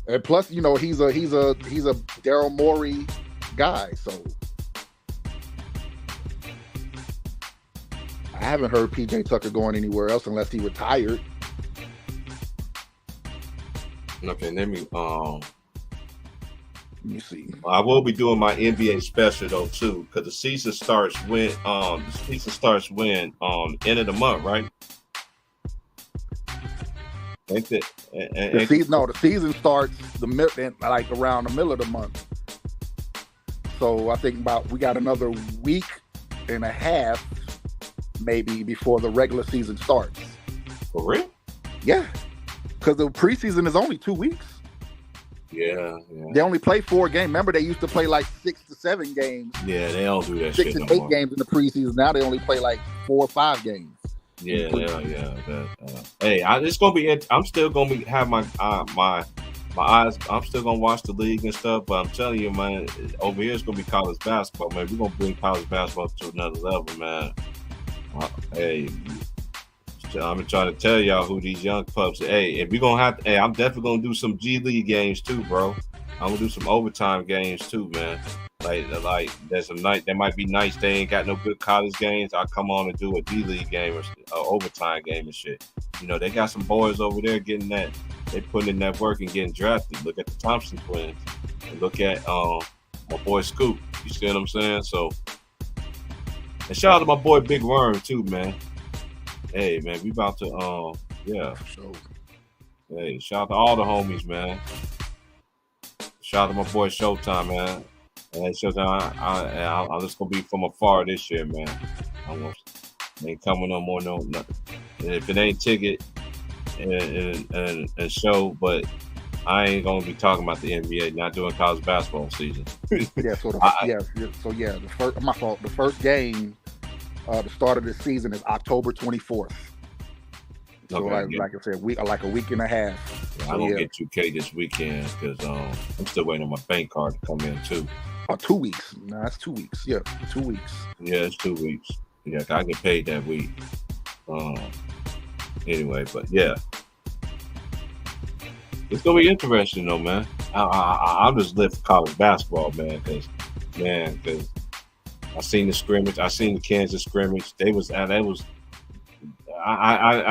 [SPEAKER 8] And plus, he's a Daryl Morey guy, so I haven't heard PJ Tucker going anywhere else unless he retired.
[SPEAKER 3] Okay, let me
[SPEAKER 8] see.
[SPEAKER 3] I will be doing my NBA special though too, because the season starts when end of the month, right? Ain't it?
[SPEAKER 8] The season starts like around the middle of the month. So I think we got another week and a half maybe before the regular season starts.
[SPEAKER 3] For real?
[SPEAKER 8] Yeah, because the preseason is only 2 weeks.
[SPEAKER 3] Yeah.
[SPEAKER 8] They only play 4 games. Remember, they used to play like 6 to 7 games.
[SPEAKER 3] Yeah, they don't do that
[SPEAKER 8] 6
[SPEAKER 3] shit
[SPEAKER 8] and
[SPEAKER 3] no
[SPEAKER 8] 8
[SPEAKER 3] more.
[SPEAKER 8] games in the preseason. Now they only play like 4 or 5 games.
[SPEAKER 3] Yeah. Hey, it's gonna be. I'm still gonna have my eyes. I'm still gonna watch the league and stuff. But I'm telling you, man, over here it's gonna be college basketball, man. We're gonna bring college basketball to another level, man. Hey, I'm trying to tell y'all who these young pups. Hey, if we gonna have, I'm definitely gonna do some G League games too, bro. I'm gonna do some overtime games too, man. Like there's some night. There might be nights they ain't got no good college games. I'll come on and do a D League game or overtime game and shit. They got some boys over there getting that. They putting in that work and getting drafted. Look at the Thompson twins. And look at my boy Scoop. You see what I'm saying? So, and shout out to my boy Big Worm too, man. Hey, man, we about to yeah.
[SPEAKER 8] Sure.
[SPEAKER 3] Hey, shout out to all the homies, man. Shout out to my boy Showtime, man. And Showtime, I'm just gonna be from afar this year, man. Ain't coming no more, nothing. And if it ain't ticket and show, but I ain't gonna be talking about the NBA, not doing college basketball season.
[SPEAKER 8] Yeah, so the first, my fault. The first game, the start of the season is October 24th. So
[SPEAKER 3] Okay,
[SPEAKER 8] like I said, like a week and a half.
[SPEAKER 3] I don't get 2K this weekend because I'm still waiting on my bank card to come in too.
[SPEAKER 8] 2 weeks. No, that's 2 weeks. Yeah, 2 weeks.
[SPEAKER 3] Yeah, it's 2 weeks. Yeah, I get paid that week. Anyway, but yeah, it's gonna be interesting though, man. I'm just live for college basketball, man, because I seen the scrimmage, I seen the Kansas scrimmage. I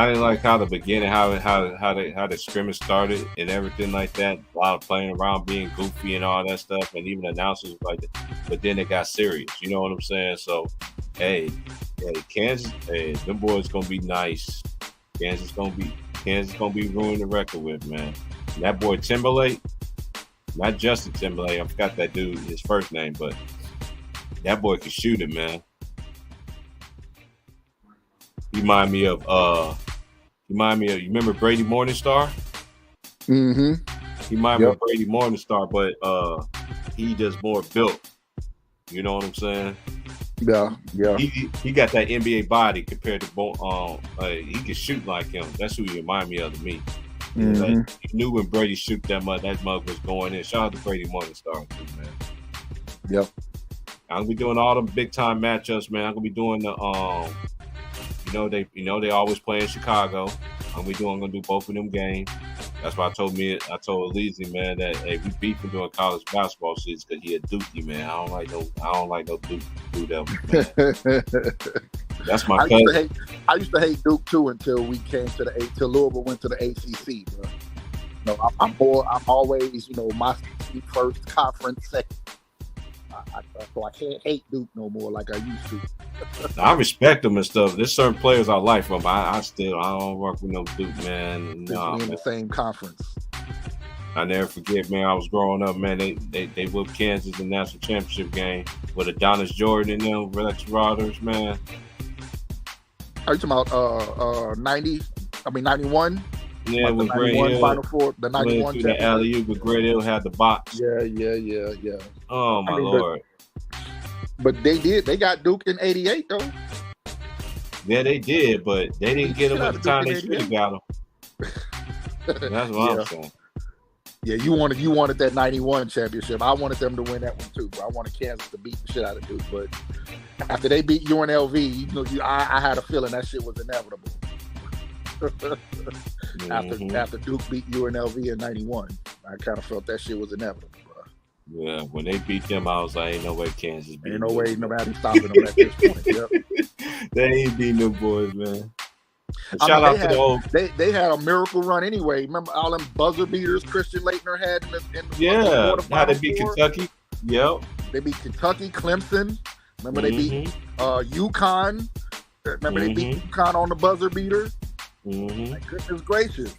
[SPEAKER 3] didn't like how the beginning, how the scrimmage started and everything like that. A lot of playing around, being goofy and all that stuff, and even announcers like that. But then it got serious. You know what I'm saying? So, hey, Kansas, them boys gonna be nice. Kansas gonna be ruining the record with, man. And that boy Timberlake, not Justin Timberlake. I forgot that dude, his first name, but that boy can shoot it, man. He remind me of you remember Brady Morningstar?
[SPEAKER 8] Mm-hmm.
[SPEAKER 3] He remind me of Brady Morningstar, but he just more built. You know what I'm saying?
[SPEAKER 8] Yeah.
[SPEAKER 3] He got that NBA body compared to he can shoot like him. That's who he remind me of to me.
[SPEAKER 8] Mm-hmm.
[SPEAKER 3] Like, you knew when Brady shoot that mug was going in. Shout out to Brady Morningstar too, man.
[SPEAKER 8] Yep.
[SPEAKER 3] I'm gonna be doing all the big time matchups, man. I'm gonna be doing the they always play in Chicago. I'm gonna do both of them games. That's why I told Elise, man, that hey, we beat him during college basketball season because he a Dookie, man. I don't like no Duke devil, man. That's my cousin.
[SPEAKER 8] I used to hate Duke too until we came till Louisville went to the ACC, bro. I'm always, my first, conference second. So I can't hate Duke no more like I used to.
[SPEAKER 3] I respect them and stuff. There's certain players I like from. I don't work with no Duke, man.
[SPEAKER 8] No, in the same conference.
[SPEAKER 3] I never forget, man. I was growing up, man. They whooped Kansas in the national championship game with Adonis Jordan and them Rex Rodgers, man.
[SPEAKER 8] Are you talking about 91?
[SPEAKER 3] Yeah, with Grant Hill.
[SPEAKER 8] Final Four, the 91
[SPEAKER 3] to the alley-oop with Grant Hill had the box.
[SPEAKER 8] Yeah.
[SPEAKER 3] Oh my Lord.
[SPEAKER 8] But they got Duke in 88 though.
[SPEAKER 3] Yeah, they did, but they didn't get him at the time they should have got him. That's what I'm saying.
[SPEAKER 8] Yeah, you wanted that 91 championship. I wanted them to win that one too, bro. I wanted Kansas to beat the shit out of Duke, but after they beat UNLV, I had a feeling that shit was inevitable. After Duke beat UNLV in 91, I kind of felt that shit was inevitable, bro.
[SPEAKER 3] Yeah, when they beat them, I was like, ain't no way Kansas beat them.
[SPEAKER 8] Ain't no way nobody stopping them at this point. Yep.
[SPEAKER 3] They ain't beating them boys, man. Shout out to the old.
[SPEAKER 8] They had a miracle run anyway. Remember all them buzzer beaters Christian Laettner had in
[SPEAKER 3] the how they beat Kentucky. Yep.
[SPEAKER 8] They beat Kentucky, Clemson. Remember they beat UConn. Remember they beat UConn on the buzzer beater. My goodness gracious.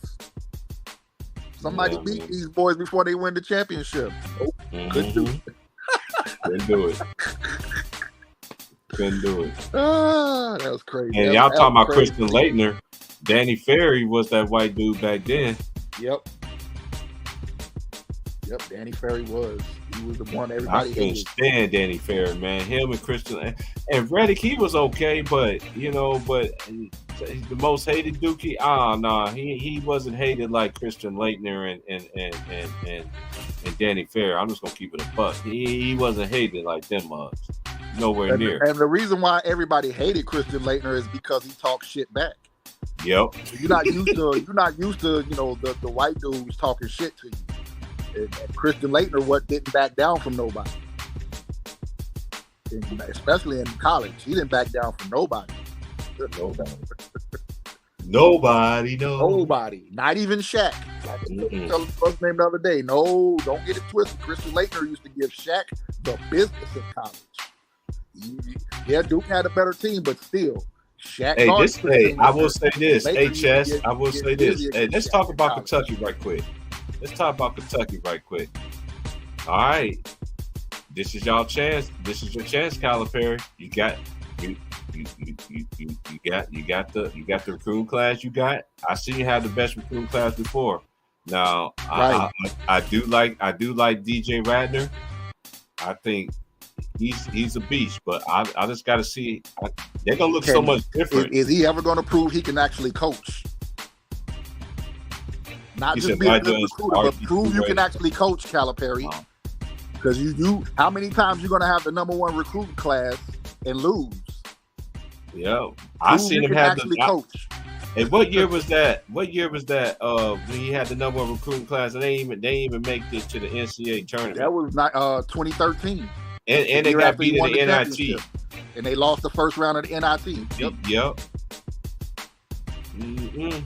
[SPEAKER 8] Somebody beat these boys before they win the championship. Couldn't do it.
[SPEAKER 3] Couldn't do it. Couldn't do it.
[SPEAKER 8] That was crazy.
[SPEAKER 3] And y'all talking about Christian Laettner. Danny Ferry was that white dude back then.
[SPEAKER 8] Yep, Danny Ferry was. He was the one everybody hated. I couldn't
[SPEAKER 3] stand Danny Ferry, man. Him and Christian and Redick, he was okay, but the most hated Dookie. He wasn't hated like Christian Laettner and Danny Ferry. I'm just gonna keep it a buck. He wasn't hated like them mugs. Nowhere near.
[SPEAKER 8] And the reason why everybody hated Christian Laettner is because he talked shit back.
[SPEAKER 3] Yep.
[SPEAKER 8] You're not used to the white dudes talking shit to you. And Christian Laettner didn't back down from nobody. Especially in college. He didn't back down from nobody.
[SPEAKER 3] Nobody.
[SPEAKER 8] Not even Shaq. I told first name the other day. No, don't get it twisted. Christian Laettner used to give Shaq the business in college. Yeah, Duke had a better team, but still, Shaq.
[SPEAKER 3] I will say this. Hey, Chess, I will say this. Hey, let's talk about Kentucky right quick. All right. This is your chance, Calipari. You got the recruiting class you got. I see you had the best recruiting class before. Now,
[SPEAKER 8] Right.
[SPEAKER 3] I do like DJ Radner. I think he's a beast, but I just got to see. They're gonna look so much different.
[SPEAKER 8] Is he ever going to prove he can actually coach? Not
[SPEAKER 3] He
[SPEAKER 8] just
[SPEAKER 3] said,
[SPEAKER 8] be a
[SPEAKER 3] "My
[SPEAKER 8] good
[SPEAKER 3] judge,
[SPEAKER 8] recruiter, but
[SPEAKER 3] RG2
[SPEAKER 8] prove you can
[SPEAKER 3] ready."
[SPEAKER 8] actually coach, Calipari. Because you, how many times you going to have the number one recruiting class and lose?
[SPEAKER 3] Yeah, I
[SPEAKER 8] Prove
[SPEAKER 3] seen
[SPEAKER 8] you
[SPEAKER 3] him
[SPEAKER 8] can
[SPEAKER 3] have
[SPEAKER 8] actually
[SPEAKER 3] the.
[SPEAKER 8] coach.
[SPEAKER 3] And what year was that? When he had the number one recruiting class and they didn't even make it to the NCAA tournament?
[SPEAKER 8] That was not 2013.
[SPEAKER 3] And they
[SPEAKER 8] year
[SPEAKER 3] got
[SPEAKER 8] after he
[SPEAKER 3] beat in
[SPEAKER 8] won
[SPEAKER 3] the NIT.
[SPEAKER 8] championship. And they lost the first round of the NIT.
[SPEAKER 3] Yep. Mm-hmm.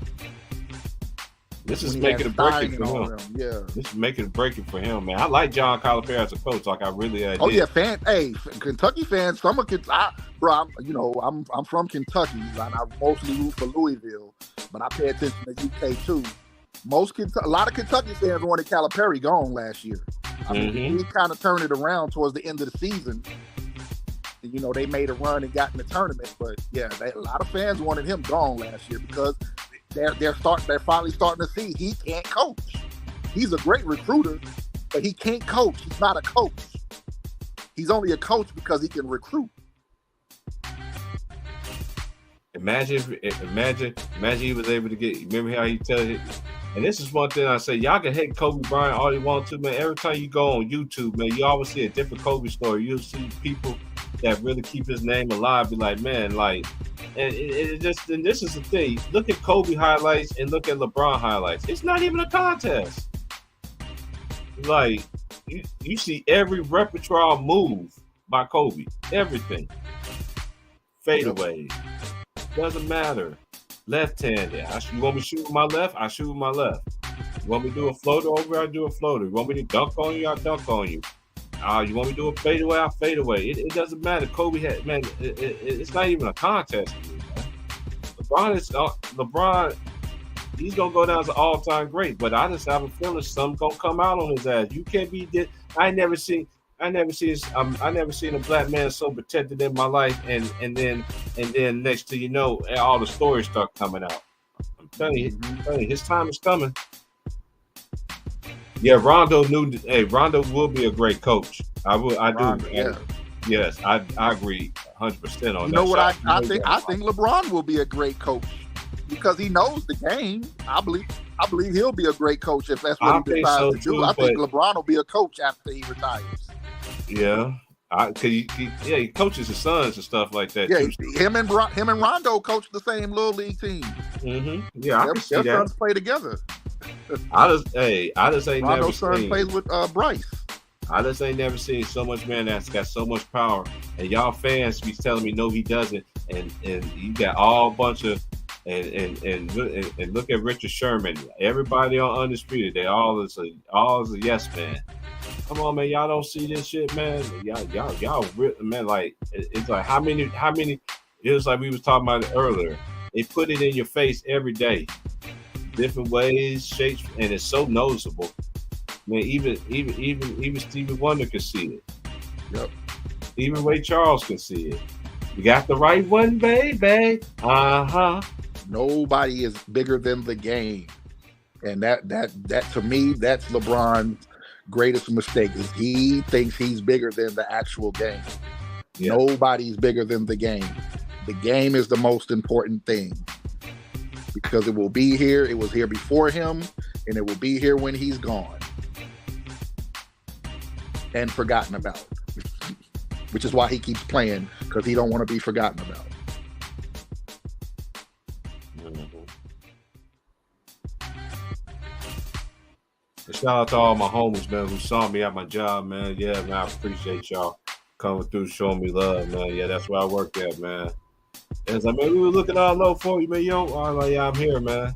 [SPEAKER 3] This is
[SPEAKER 8] When he
[SPEAKER 3] making
[SPEAKER 8] had
[SPEAKER 3] a breaking
[SPEAKER 8] Stein
[SPEAKER 3] for
[SPEAKER 8] and all
[SPEAKER 3] him.
[SPEAKER 8] them, yeah.
[SPEAKER 3] This is making a breaking for him, man. I like John Calipari as a coach. Like I really did.
[SPEAKER 8] Oh yeah, Kentucky fans. Some of I'm from Kentucky, and I mostly root for Louisville, but I pay attention to UK too. A lot of Kentucky fans wanted Calipari gone last year. I mean, he kind of turned it around towards the end of the season. You know, they made a run and got in the tournament, but yeah, a lot of fans wanted him gone last year because they're finally starting to see he can't coach. He's a great recruiter, but he can't coach. He's not a coach. He's only a coach because he can recruit.
[SPEAKER 3] Imagine he was able to get. Remember how he tell it. And this is one thing I say, y'all can hate Kobe Bryant all you want to, man. Every time you go on YouTube, man, you always see a different Kobe story. You'll see people that really keep his name alive, be like, man, like, and this is the thing. Look at Kobe highlights and look at LeBron highlights. It's not even a contest. Like, you see every repertoire move by Kobe. Everything. Fadeaway. Doesn't matter. Left-handed. You want me to shoot with my left? I shoot with my left. You want me to do a floater over? I do a floater. You want me to dunk on you? I dunk on you. You want me to do a fadeaway? I fade away. It doesn't matter. Kobe had, man, it's not even a contest to me, man. LeBron, he's going to go down as an all-time great, but I just have a feeling something's going to come out on his ass. You can't be, I never seen a black man so protected in my life, and then next to all the stories start coming out. I'm telling you, his time is coming. Yeah, Rondo will be a great coach. I agree 100% on that.
[SPEAKER 8] You know what I think? I think LeBron will be a great coach because he knows the game. I believe he'll be a great coach if that's what he decides to do. I think LeBron will be a coach after he retires.
[SPEAKER 3] Yeah, he coaches his sons and stuff like that.
[SPEAKER 8] Yeah,
[SPEAKER 3] too.
[SPEAKER 8] him and Rondo coach the same little league team.
[SPEAKER 3] Mm-hmm. Yeah, I can see
[SPEAKER 8] their
[SPEAKER 3] that.
[SPEAKER 8] sons play together.
[SPEAKER 3] I just ain't
[SPEAKER 8] Rondo's
[SPEAKER 3] never
[SPEAKER 8] son
[SPEAKER 3] seen.
[SPEAKER 8] plays with Bryce.
[SPEAKER 3] I just ain't never seen so much man that's got so much power. And y'all fans be telling me no, he doesn't. And you got all bunch of and look at Richard Sherman. Everybody on Undisputed, they all is a yes man. Come on, man, y'all don't see this shit, man. Y'all man, like it's like how many? It was like we was talking about it earlier. They put it in your face every day, different ways, shapes, and it's so noticeable. Man, even Stevie Wonder can see it.
[SPEAKER 8] Yep.
[SPEAKER 3] Even Ray Charles can see it. You got the right one, baby.
[SPEAKER 8] Nobody is bigger than the game, and that to me, that's LeBron's greatest mistake. Is he thinks he's bigger than the actual game. Yeah. Nobody's bigger than the game. The game is the most important thing because it will be here. It was here before him, and it will be here when he's gone and forgotten about. Which is why he keeps playing, because he don't want to be forgotten about.
[SPEAKER 3] Shout out to all my homies, man, who saw me at my job, man. Yeah, man, I appreciate y'all coming through, showing me love, man. Yeah, that's where I work at, man. And it's like, man, we were looking all low for you, man. I was like, yeah, I'm here, man.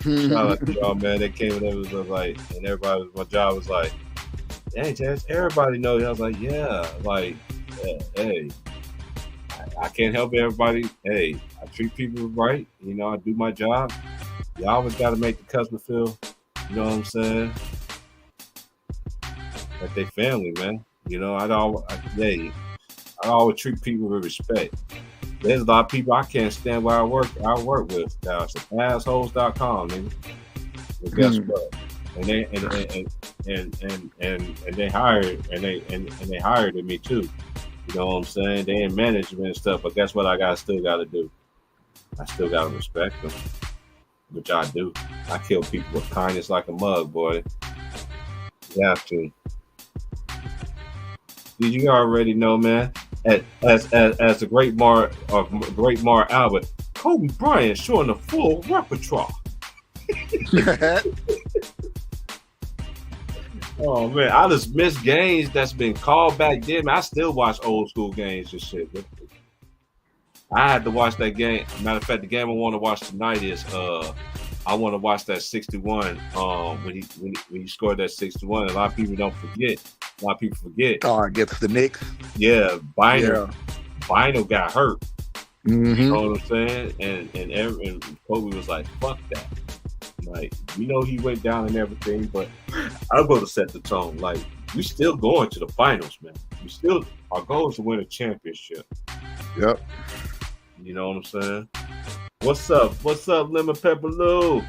[SPEAKER 3] Shout out to y'all, man. They came and it was like, and everybody, my job was like, dang, Chance, everybody knows. I was like, yeah, like, hey, I can't help everybody. Hey, I treat people right. I do my job. You always got to make the customer feel, you know what I'm saying? Like they family, man. I always treat people with respect. There's a lot of people I can't stand where I work with. Now it's assholes.com, nigga. But guess what? and they hired me too. You know what I'm saying? They in management and stuff, but guess what? Still got to do. I still got to respect them, which I do. I kill people with kindness like a mug, boy. You have to. Did you already know, man? As the great Mar Albert, Kobe Bryant showing the full repertoire. Oh man, I just miss games that's been called back then. I still watch old school games and shit. I had to watch that game. Matter of fact, the game I want to watch tonight is I want to watch that 61. When he scored that 61. A lot of people don't forget. A lot of people forget.
[SPEAKER 8] Oh, against the Knicks.
[SPEAKER 3] Yeah, Bynum got hurt.
[SPEAKER 8] Mm-hmm.
[SPEAKER 3] You know what I'm saying? And Kobe was like, "Fuck that." Like, you know, he went down and everything, but I'm going to set the tone. Like, we still going to the finals, man. Our goal is to win a championship.
[SPEAKER 8] Yep.
[SPEAKER 3] You know what I'm saying? What's up, Lemon Pepper Lou?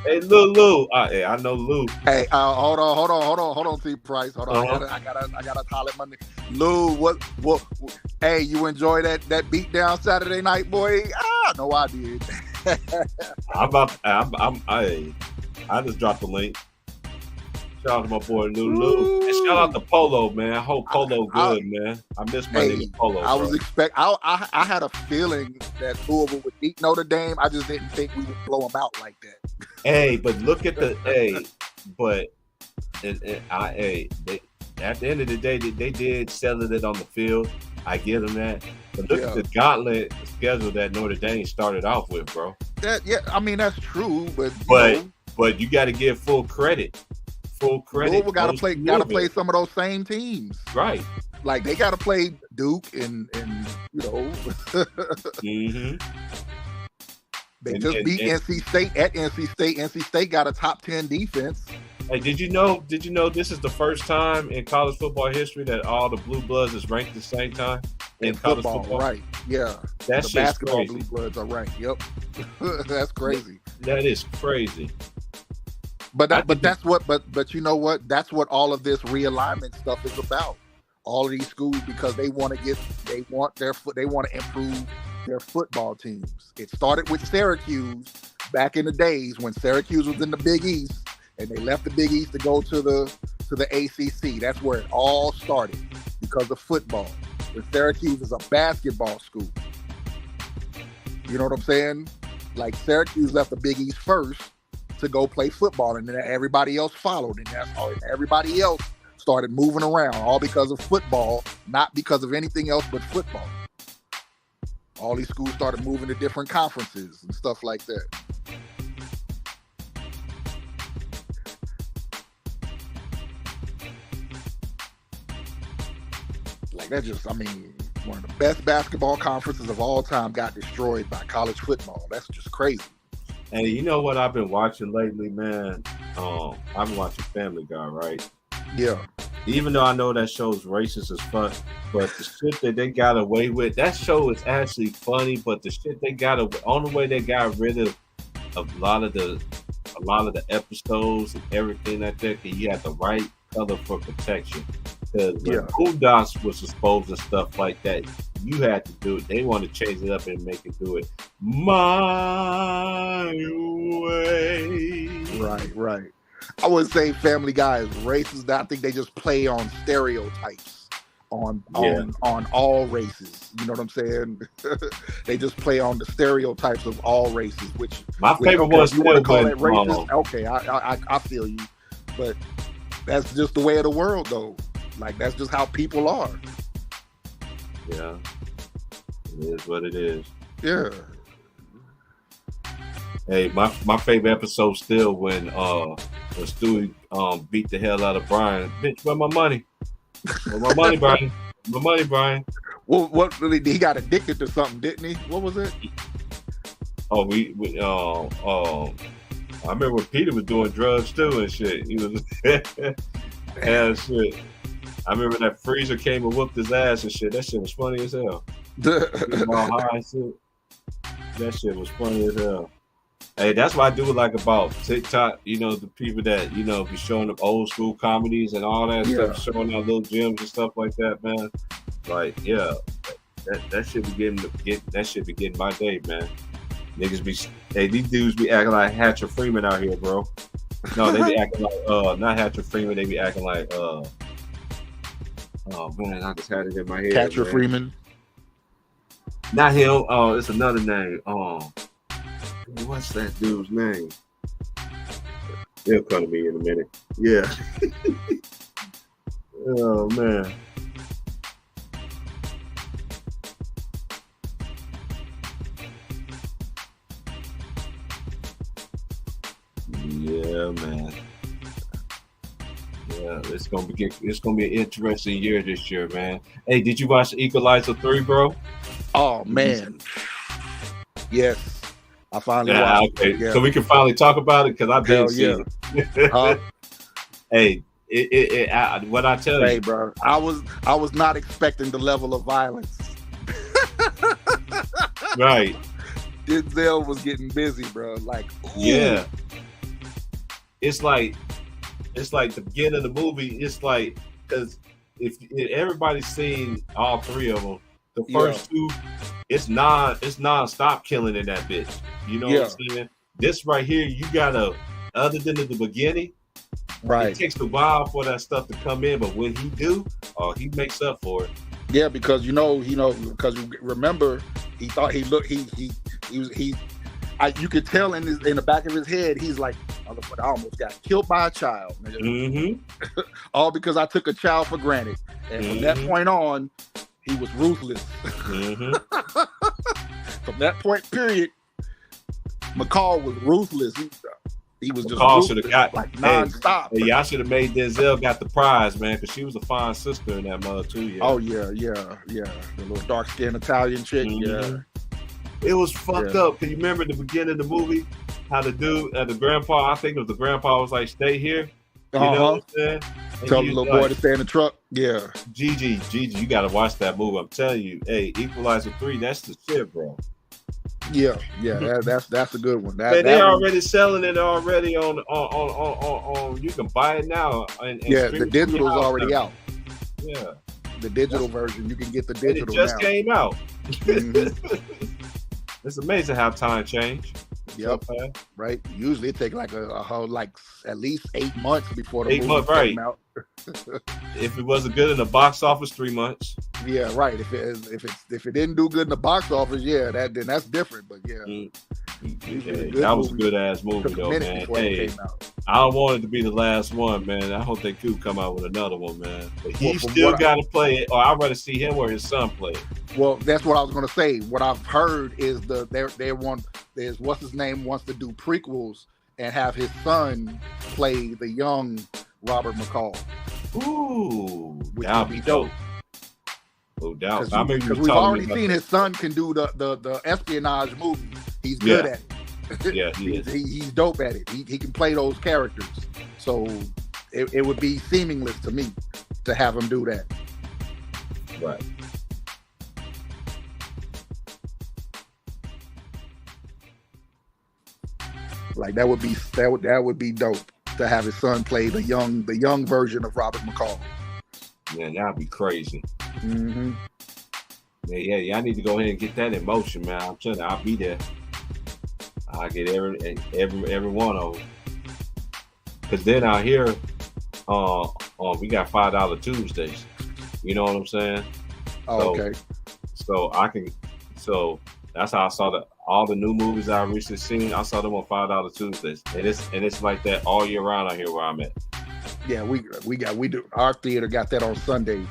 [SPEAKER 3] Hey, Lou. Hey, I know Lou.
[SPEAKER 8] Hey, hold on, T. Price. Hold on. I gotta holler at Monday. Lou, what? Hey, you enjoy that beat down Saturday night, boy? No, I did.
[SPEAKER 3] I just dropped the link. Shout out to my boy Lou. And shout out to Polo, man. I hope Polo good, man. I miss my nigga Polo.
[SPEAKER 8] I had a feeling that Louisville would beat Notre Dame. I just didn't think we would blow them out like that.
[SPEAKER 3] Hey, but look at at the end of the day, they did settle it on the field. I give them that. But look at the gauntlet schedule that Notre Dame started off with, bro.
[SPEAKER 8] I mean, that's true, but
[SPEAKER 3] you got to give full credit.
[SPEAKER 8] Louisville got to play some of those same teams,
[SPEAKER 3] right?
[SPEAKER 8] Like they got to play Duke and you know.
[SPEAKER 3] Mm-hmm.
[SPEAKER 8] They just beat NC State at NC State. NC State got a top 10 defense.
[SPEAKER 3] Hey, did you know this is the first time in college football history that all the Blue Bloods is ranked at the same time in college football?
[SPEAKER 8] Right? Yeah,
[SPEAKER 3] that's
[SPEAKER 8] the basketball crazy. Blue Bloods are ranked. Yep, that's crazy.
[SPEAKER 3] That is crazy.
[SPEAKER 8] But you know what? That's what all of this realignment stuff is about. All of these schools, because they want to improve their football teams. It started with Syracuse back in the days when Syracuse was in the Big East, and they left the Big East to go to the ACC. That's where it all started because of football. But Syracuse is a basketball school. You know what I'm saying? Like Syracuse left the Big East first to go play football, and then everybody else followed, and that's all. Everybody else started moving around, all because of football, not because of anything else but football. All these schools started moving to different conferences and stuff like that. Like that one of the best basketball conferences of all time got destroyed by college football. That's just crazy.
[SPEAKER 3] And you know what I've been watching lately, man? I've been watching Family Guy, right?
[SPEAKER 8] Yeah.
[SPEAKER 3] Even though I know that show's racist as fuck, but the shit that they got away with, that show is actually funny, but the shit they got away, only way they got rid of a lot of the episodes and everything like that, you had the right color for protection. Because when Boondocks was exposed and stuff like that, you had to do it. They want to change it up and make it do it my way.
[SPEAKER 8] Right. I wouldn't say Family Guy is racist. I think they just play on stereotypes on all races. You know what I'm saying? They just play on the stereotypes of all races. Which
[SPEAKER 3] my favorite was
[SPEAKER 8] you want to call it racist? Okay, I feel you, but that's just the way of the world, though. Like that's just how people are.
[SPEAKER 3] Yeah, it is what it is.
[SPEAKER 8] Yeah.
[SPEAKER 3] Hey, my favorite episode still when Stewie beat the hell out of Brian. Bitch, where my money? Where my money, Brian? My money, Brian.
[SPEAKER 8] Well, what really? He got addicted to something, didn't he? What was it?
[SPEAKER 3] Oh, I remember when Peter was doing drugs too and shit. He was and shit. I remember that Freezer came and whooped his ass and shit. That shit was funny as hell. That shit was funny as hell. Hey, that's what I do like about TikTok. You know, the people that be showing up old school comedies and all that stuff, showing out little gems and stuff like that, man. Like, yeah, that should be getting my day, man. Niggas these dudes be acting like Hatcher Freeman out here, bro. No, they be acting like not Hatcher Freeman. They be acting like oh man, I just had it in my head.
[SPEAKER 8] Hatcher Freeman.
[SPEAKER 3] Not him. Oh, it's another name. What's that dude's name? They'll come to me in a minute. Yeah. Oh man. Yeah, man. Yeah, it's gonna be an interesting year this year, man. Hey, did you watch Equalizer 3, bro?
[SPEAKER 8] Oh man. Yes. I finally watched
[SPEAKER 3] okay.
[SPEAKER 8] it. Yeah.
[SPEAKER 3] So we can finally talk about it because I've been seeing it. Hey, what I tell you,
[SPEAKER 8] bro, I was not expecting the level of violence.
[SPEAKER 3] Right.
[SPEAKER 8] Denzel was getting busy, bro. Like, ooh.
[SPEAKER 3] Yeah. It's like the beginning of the movie. It's like, because if everybody's seen all three of them, the first two, it's non-stop killing in that bitch. You know what I'm saying? This right here, you gotta, other than at the beginning,
[SPEAKER 8] right?
[SPEAKER 3] It takes a while for that stuff to come in, but when he do, he makes up for it.
[SPEAKER 8] Yeah, because because remember, he thought he you could tell in the back of his head, he's like, I almost got killed by a child.
[SPEAKER 3] Mm-hmm.
[SPEAKER 8] All because I took a child for granted. And from that point on, he was ruthless.
[SPEAKER 3] Mm-hmm.
[SPEAKER 8] From that point, period, McCall was ruthless. He was just
[SPEAKER 3] McCall should have got
[SPEAKER 8] like nonstop.
[SPEAKER 3] Hey, y'all should have made Denzel got the prize, man, because she was a fine sister in that mother too. Yeah.
[SPEAKER 8] Oh yeah. The little dark-skinned Italian chick.
[SPEAKER 3] Mm-hmm. Yeah. It was fucked up. Can you remember the beginning of the movie? How the dude, the grandpa, I think it was the grandpa, was like, "Stay here." You know what I'm saying?
[SPEAKER 8] Tell the little boy to stay in the truck. Yeah.
[SPEAKER 3] Gigi, you gotta watch that movie. I'm telling you, hey, Equalizer 3, that's the shit, bro.
[SPEAKER 8] Yeah, that's a good one.
[SPEAKER 3] They're already selling it already on. You can buy it now. And
[SPEAKER 8] the digital's already out.
[SPEAKER 3] Yeah,
[SPEAKER 8] the digital version. You can get the digital.
[SPEAKER 3] And it just came out.
[SPEAKER 8] Mm-hmm.
[SPEAKER 3] It's amazing how time changed.
[SPEAKER 8] Yep. Right. Usually it takes like a whole at least 8 months before the movie came out.
[SPEAKER 3] If it wasn't good in the box office, 3 months.
[SPEAKER 8] Yeah, right. If it didn't do good in the box office, then that's different. But
[SPEAKER 3] that was a good ass movie though, man. Hey, I don't want it to be the last one, man. I hope they could come out with another one, man. But he still got to play it, or I'd rather see him or his son play it.
[SPEAKER 8] Well, that's what I was gonna say. What I've heard is there's what's his name wants to do prequels and have his son play the young Robert McCall.
[SPEAKER 3] Ooh,
[SPEAKER 8] which would be dope.
[SPEAKER 3] No doubt.
[SPEAKER 8] Because we've already seen his son can do the espionage movie. He's good at it.
[SPEAKER 3] Yeah, he is.
[SPEAKER 8] He's dope at it. He can play those characters. So it would be seamless to me to have him do that.
[SPEAKER 3] Right.
[SPEAKER 8] Like that would be dope to have his son play the young version of Robert McCall.
[SPEAKER 3] Man, that'd be crazy.
[SPEAKER 8] Mm-hmm.
[SPEAKER 3] Yeah, I need to go ahead and get that in motion, man. I'm telling you, I'll be there. I'll get every one of them. Cause then out here, we got $5 Tuesdays. You know what I'm saying?
[SPEAKER 8] Oh, okay.
[SPEAKER 3] So that's how I saw all the new movies I recently seen. I saw them on $5 Tuesdays, and it's like that all year round out here where I'm at.
[SPEAKER 8] Yeah, we do. Our theater got that on Sundays.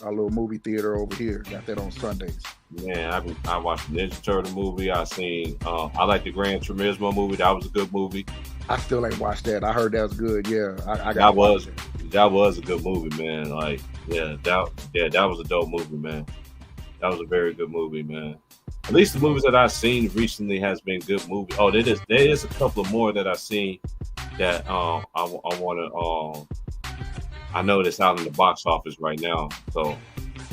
[SPEAKER 8] Our little movie theater over here got that on Sundays.
[SPEAKER 3] Man, I watched the Ninja Turtle movie. I seen. I like the Gran Turismo movie. That was a good movie.
[SPEAKER 8] I still ain't watched that. I heard that was good. Yeah,
[SPEAKER 3] that was a good movie, man. Like, that was a dope movie, man. That was a very good movie, man. At least the movies that I've seen recently has been good movies. Oh, there is a couple of more that I've seen that I want to. I know that's out in the box office right now, so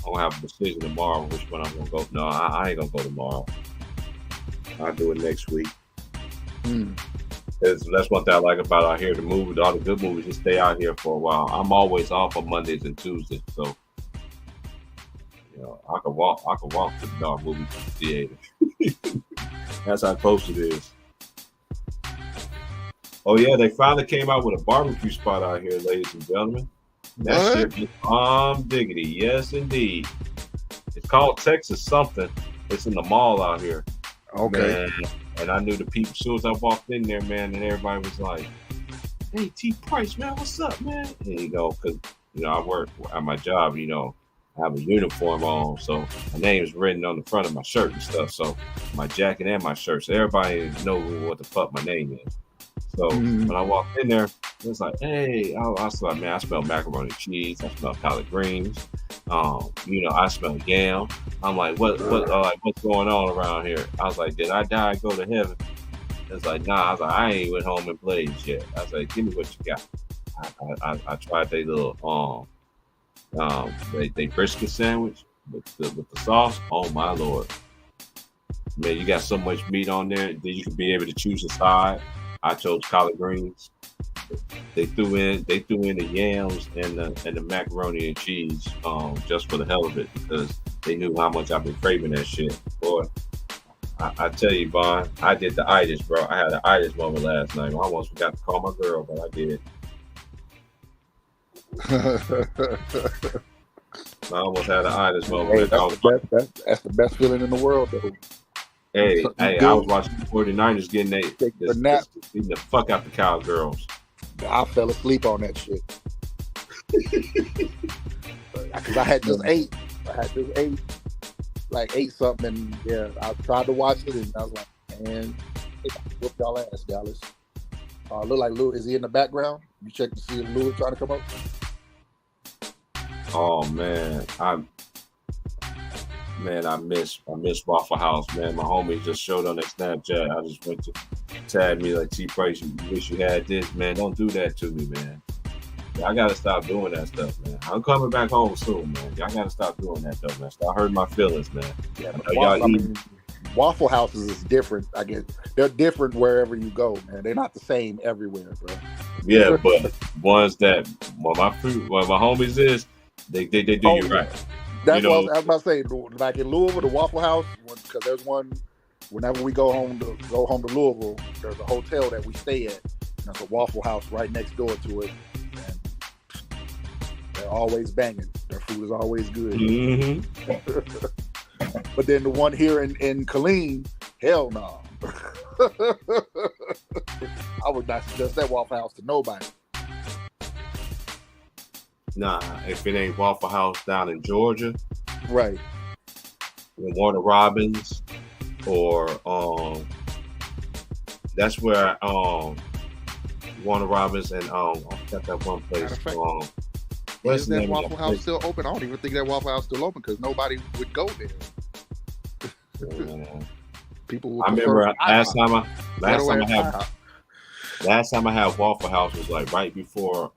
[SPEAKER 3] I'm gonna have a decision tomorrow which one I'm gonna go. No, I ain't gonna go tomorrow. I'll do it next week. That's one thing I like about out here. The movies, all the good movies, just stay out here for a while. I'm always off on Mondays and Tuesdays, so I can walk to the dark movie theater. That's how close it is. Oh yeah, they finally came out with a barbecue spot out here, ladies and gentlemen. That shit is diggity. Yes, indeed. It's called Texas something. It's in the mall out here.
[SPEAKER 8] Okay.
[SPEAKER 3] Man. And I knew the people as soon as I walked in there, man, and everybody was like, "Hey, T Price, man, what's up, man?" And because I work at my job, I have a uniform on, so my name is written on the front of my shirt and stuff. So my jacket and my shirt, so everybody knows what the fuck my name is. So when I walked in there, it was like, "Hey," I smell macaroni and cheese. I smell collard greens. I smell yam. I'm like, what's going on around here? I was like, did I die and go to heaven? It's like, nah. I was like, I ain't went home and played yet. I was like, give me what you got. I tried their little they brisket sandwich with the sauce. Oh my Lord, man, you got so much meat on there that you could be able to choose a side. I chose collard greens. They threw in the yams and the macaroni and cheese just for the hell of it because they knew how much I've been craving that shit. Boy, I tell you, Vaughn, I did the itis, bro. I had an itis moment last night. I almost forgot to call my girl, but I did. I almost had an itis moment.
[SPEAKER 8] Hey, that's the best feeling in the world, though.
[SPEAKER 3] Hey, I was watching the 49ers getting the fuck out the Cowgirls.
[SPEAKER 8] I fell asleep on that shit. Because I had just ate. Ate something, and yeah, I tried to watch it, and I was like, man, whoop y'all ass, Dallas. Look like Lou. Is he in the background? You check to see if Lou is trying to come up.
[SPEAKER 3] Oh man, I miss Waffle House, man. My homie just showed on that Snapchat. I just went to tag me like, T Price, you wish you had this, man. Don't do that to me, man. I gotta stop doing that stuff, man. I'm coming back home soon, man. Y'all gotta stop doing that though, man. Stop hurting my feelings, man.
[SPEAKER 8] Yeah, but Waffle Houses is different. I guess they're different wherever you go, man. They're not the same everywhere, bro.
[SPEAKER 3] Yeah, but ones that my homies is, they do you right.
[SPEAKER 8] That's what I was about to say. Like in Louisville, the Waffle House, because there's one. Whenever we go home to Louisville, there's a hotel that we stay at. And there's a Waffle House right next door to it. And they're always banging. Their food is always good.
[SPEAKER 3] Mm-hmm.
[SPEAKER 8] But then the one here in Killeen, hell no. I would not suggest that Waffle House to nobody.
[SPEAKER 3] Nah, if it ain't Waffle House down in Georgia,
[SPEAKER 8] right?
[SPEAKER 3] Warner Robins, or that's where Warner Robins and I forgot that one place.
[SPEAKER 8] Is that Waffle House still open? I don't even think that Waffle House still open because nobody would go there. People would.
[SPEAKER 3] I remember last time I had Waffle House was like right before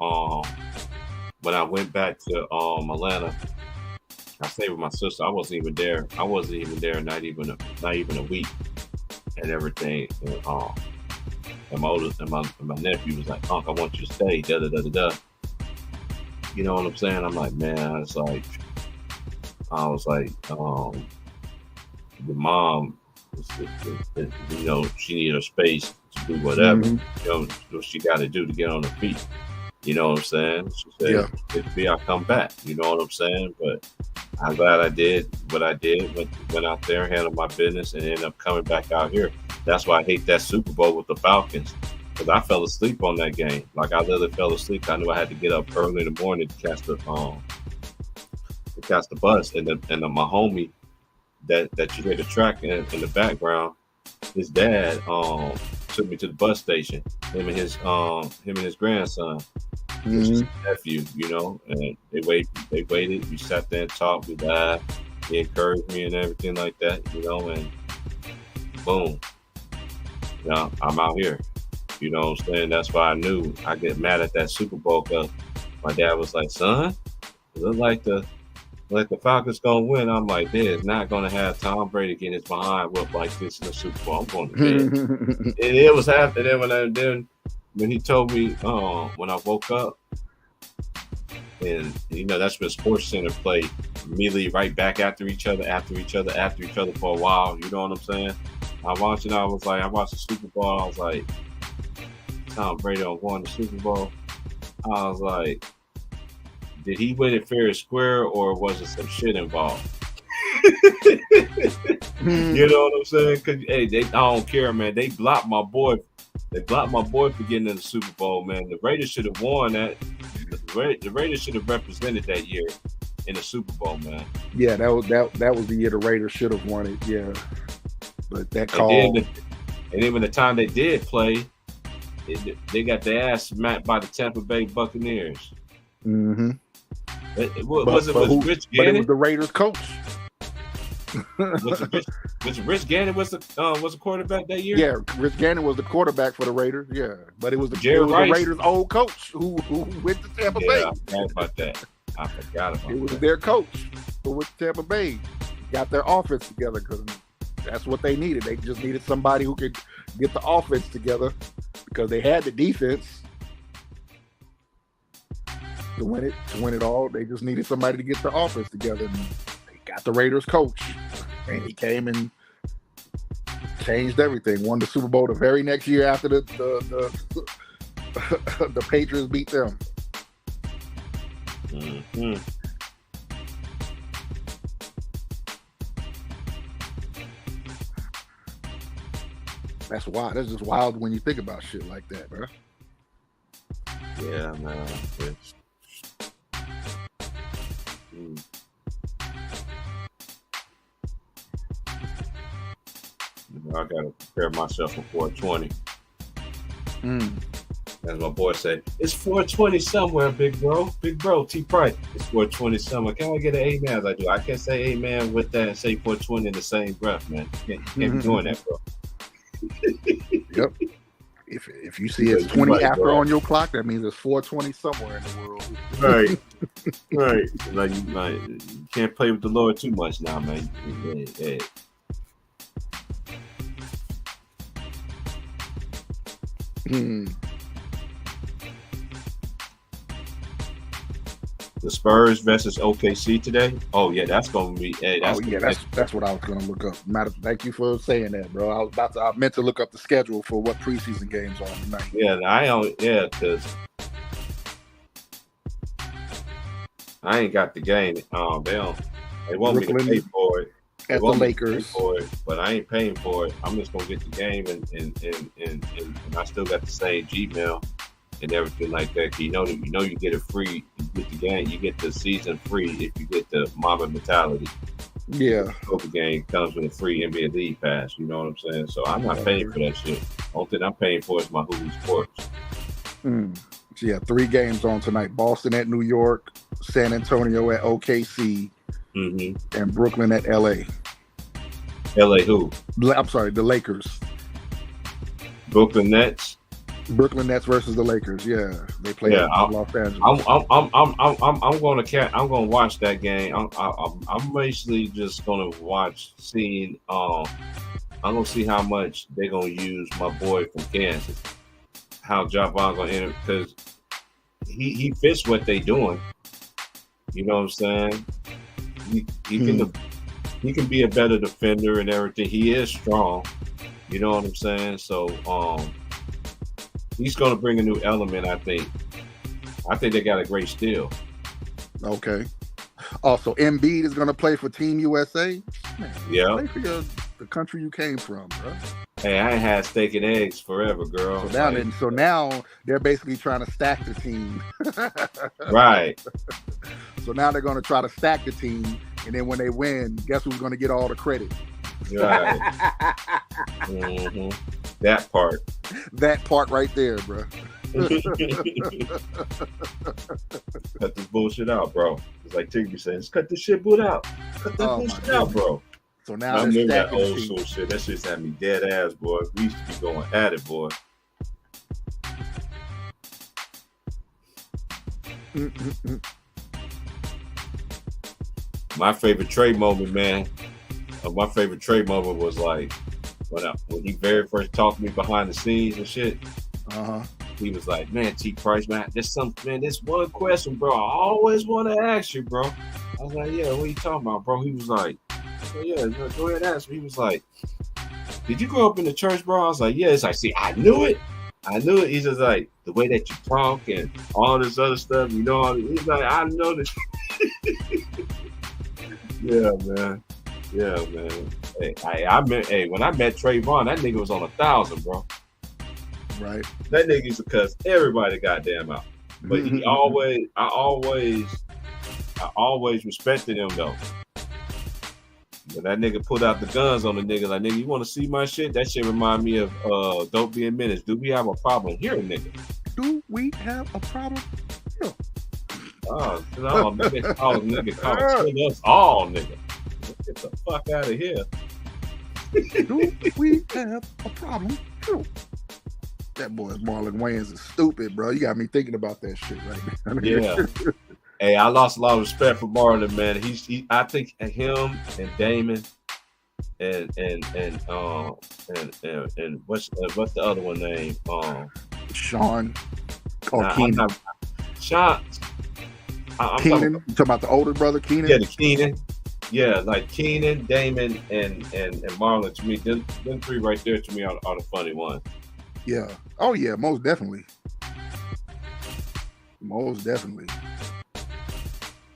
[SPEAKER 3] when I went back to Atlanta. I stayed with my sister. I wasn't even there. Not even a week, and everything. And my oldest and my nephew was like, "Unc, I want you to stay." Da da da da da. You know what I'm saying? I'm like, man. I was like, the mom, she needed a space to do whatever. What she got to do to get on her feet. You know what I'm saying? She said, "Maybe I'll come back." You know what I'm saying? But I'm glad I did what I did. Went out there, handled my business, and ended up coming back out here. That's why I hate that Super Bowl with the Falcons, because I fell asleep on that game. Like I literally fell asleep. I knew I had to get up early in the morning to catch the bus. And my homie that you hear the track in the background, his dad took me to the bus station. Him and his grandson. His nephew, and they waited. We sat there and talked. We laughed. He encouraged me and everything like that, and boom, I'm out here. You know what I'm saying? That's why I knew I get mad at that Super Bowl because my dad was like, "Son, it looked like the Like the Falcons gonna win, I'm like, they're not gonna have Tom Brady getting his behind whooped like this in the Super Bowl. I'm going to bed. And it was after that when he told me when I woke up, and that's when Sports Center played immediately right back after each other for a while. You know what I'm saying? I watched the Super Bowl. I was like, Tom Brady won the Super Bowl. I was like, did he win it fair and square, or was it some shit involved? You know what I'm saying? Because I don't care, man. They blocked my boy. They blocked my boy for getting in the Super Bowl, man. The Raiders should have won that. The Raiders should have represented that year in the Super Bowl, man.
[SPEAKER 8] Yeah, that was the year the Raiders should have won it. Yeah, but that call.
[SPEAKER 3] And then when the time they did play, they got their ass smacked by the Tampa Bay Buccaneers.
[SPEAKER 8] Mm-hmm.
[SPEAKER 3] Was it Rich Gannon?
[SPEAKER 8] But it was the Raiders coach.
[SPEAKER 3] was Rich Gannon was the quarterback that year?
[SPEAKER 8] Yeah, Rich Gannon was the quarterback for the Raiders. Yeah, but it was the Raiders' old coach who went to Tampa Bay.
[SPEAKER 3] I forgot about that.
[SPEAKER 8] It was their coach who went to Tampa Bay. Got their offense together because that's what they needed. They just needed somebody who could get the offense together because they had the defense. To win it all, they just needed somebody to get the offense together. And they got the Raiders coach, and he came and changed everything. Won the Super Bowl the very next year after the Patriots beat them.
[SPEAKER 3] Mm-hmm.
[SPEAKER 8] That's wild. That's just wild when you think about shit like that, bro.
[SPEAKER 3] Yeah, man. I gotta prepare myself for 420. As my boy said, it's 420 somewhere, big bro. Big bro, T Price. It's 420 somewhere. Can I get an amen as I do? I can't say amen with that and say 420 in the same breath, man. You can't be doing that, bro.
[SPEAKER 8] Yep. If you see it's 20 after on your clock, that means it's 420 somewhere in the world.
[SPEAKER 3] Right. Right. Like you can't play with the Lord too much now, man. Yeah. The Spurs versus OKC today. Oh yeah, that's gonna be. Hey,
[SPEAKER 8] that's what I was gonna look up. Thank you for saying that, bro. I meant to look up the schedule for what preseason games are tonight.
[SPEAKER 3] Yeah, because I ain't got the game. They want me to pay for it.
[SPEAKER 8] At the Lakers,
[SPEAKER 3] but I ain't paying for it. I'm just gonna get the game, and I still got the same Gmail and everything like that. You know you get it free. You get the game, you get the season free if you get the Mamba mentality.
[SPEAKER 8] Yeah,
[SPEAKER 3] the game comes with a free NBA League pass. You know what I'm saying? So I'm not paying for that shit. Only thing I'm paying for is my Hulu Sports.
[SPEAKER 8] So yeah, 3 games on tonight: Boston at New York, San Antonio at OKC. And Brooklyn at LA.
[SPEAKER 3] LA who?
[SPEAKER 8] I'm sorry, the Lakers.
[SPEAKER 3] Brooklyn Nets.
[SPEAKER 8] Brooklyn Nets versus the Lakers. Yeah, they play in Los Angeles.
[SPEAKER 3] I'm gonna watch that game. I'm basically just gonna seeing. I'm gonna see how much they're gonna use my boy from Kansas. How Javon gonna enter because he fits what they doing. You know what I'm saying? He can be a better defender and everything. He is strong. You know what I'm saying? So he's going to bring a new element, I think. I think they got a great steal.
[SPEAKER 8] Okay. Also, Embiid is going to play for Team USA. Man,
[SPEAKER 3] yeah.
[SPEAKER 8] Play for the country you came from, bro.
[SPEAKER 3] Hey, I ain't had steak and eggs forever, girl.
[SPEAKER 8] So now they're basically trying to stack the team.
[SPEAKER 3] Right.
[SPEAKER 8] So now they're going to try to stack the team, and then when they win, guess who's going to get all the credit?
[SPEAKER 3] Right. That part.
[SPEAKER 8] That part right there, bro.
[SPEAKER 3] Cut this bullshit out, bro. It's like Tiggy saying, just cut this shit out. Cut this bullshit out, bro.
[SPEAKER 8] So now
[SPEAKER 3] I remember that old school shit. That shit's had me dead ass, boy. We used to be going at it, boy. My favorite trade moment, man. My favorite trade moment was like when he very first talked to me behind the scenes and shit. He was like, "Man, T Price, man, this one question, bro. I always want to ask you, bro." I was like, "Yeah, what are you talking about, bro?" He was like, "Oh, yeah, go ahead, ask me." He was like, "Did you grow up in the church, bro?" I was like, "Yeah." It's like, "See, I knew it." He's just like, the way that you talk and all this other stuff, you know. He's like, "I know this." Yeah, man. Hey, when I met Trayvon, that nigga was on 1,000, bro.
[SPEAKER 8] Right.
[SPEAKER 3] That nigga used to cuss everybody goddamn out. But I always respected him though. When that nigga pulled out the guns on the nigga, like, nigga, you want to see my shit? That shit remind me of Don't Be a Menace. Do we have a problem here, nigga?
[SPEAKER 8] Do we have a problem here?
[SPEAKER 3] Oh, no, nigga, kill us all, nigga. Get the fuck out of here.
[SPEAKER 8] Do we have a problem here? That boy Marlon Wayans is stupid, bro. You got me thinking about that shit right now.
[SPEAKER 3] Yeah. Hey, I lost a lot of respect for Marlon, man. I think him and Damon and what's the other one name?
[SPEAKER 8] Sean. Keenan.
[SPEAKER 3] Sean. I'm
[SPEAKER 8] Keenan. You talking about the older brother, Keenan?
[SPEAKER 3] Yeah, the Keenan. Yeah, like Keenan, Damon, and Marlon. To me, them three right there to me are the funny ones.
[SPEAKER 8] Yeah. Oh yeah, most definitely. Most definitely.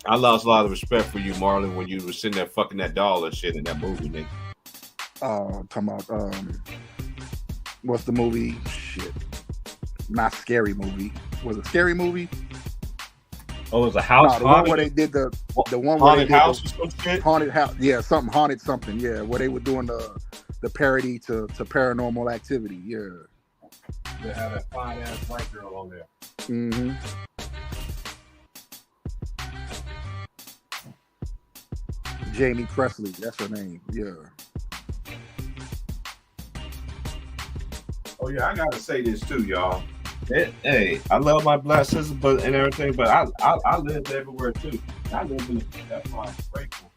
[SPEAKER 3] I lost a lot of respect for you, Marlon, when you were sitting there fucking that doll and shit in that movie, nigga.
[SPEAKER 8] Talking about what's the movie? Shit. Not Scary Movie. Was it Scary Movie?
[SPEAKER 3] Oh, it was a house.
[SPEAKER 8] No, the one where they did the one where they did
[SPEAKER 3] house or some shit?
[SPEAKER 8] Haunted house. Yeah, something haunted something. Yeah, where they were doing the parody to Paranormal Activity. Yeah.
[SPEAKER 3] They had that fine ass white girl on there.
[SPEAKER 8] Mm-hmm. Jamie Presley, that's her name. Yeah.
[SPEAKER 3] Oh yeah, I gotta say this too, y'all. Hey, I love my black sister, and everything, but I lived everywhere too. I lived in that's why I'm grateful.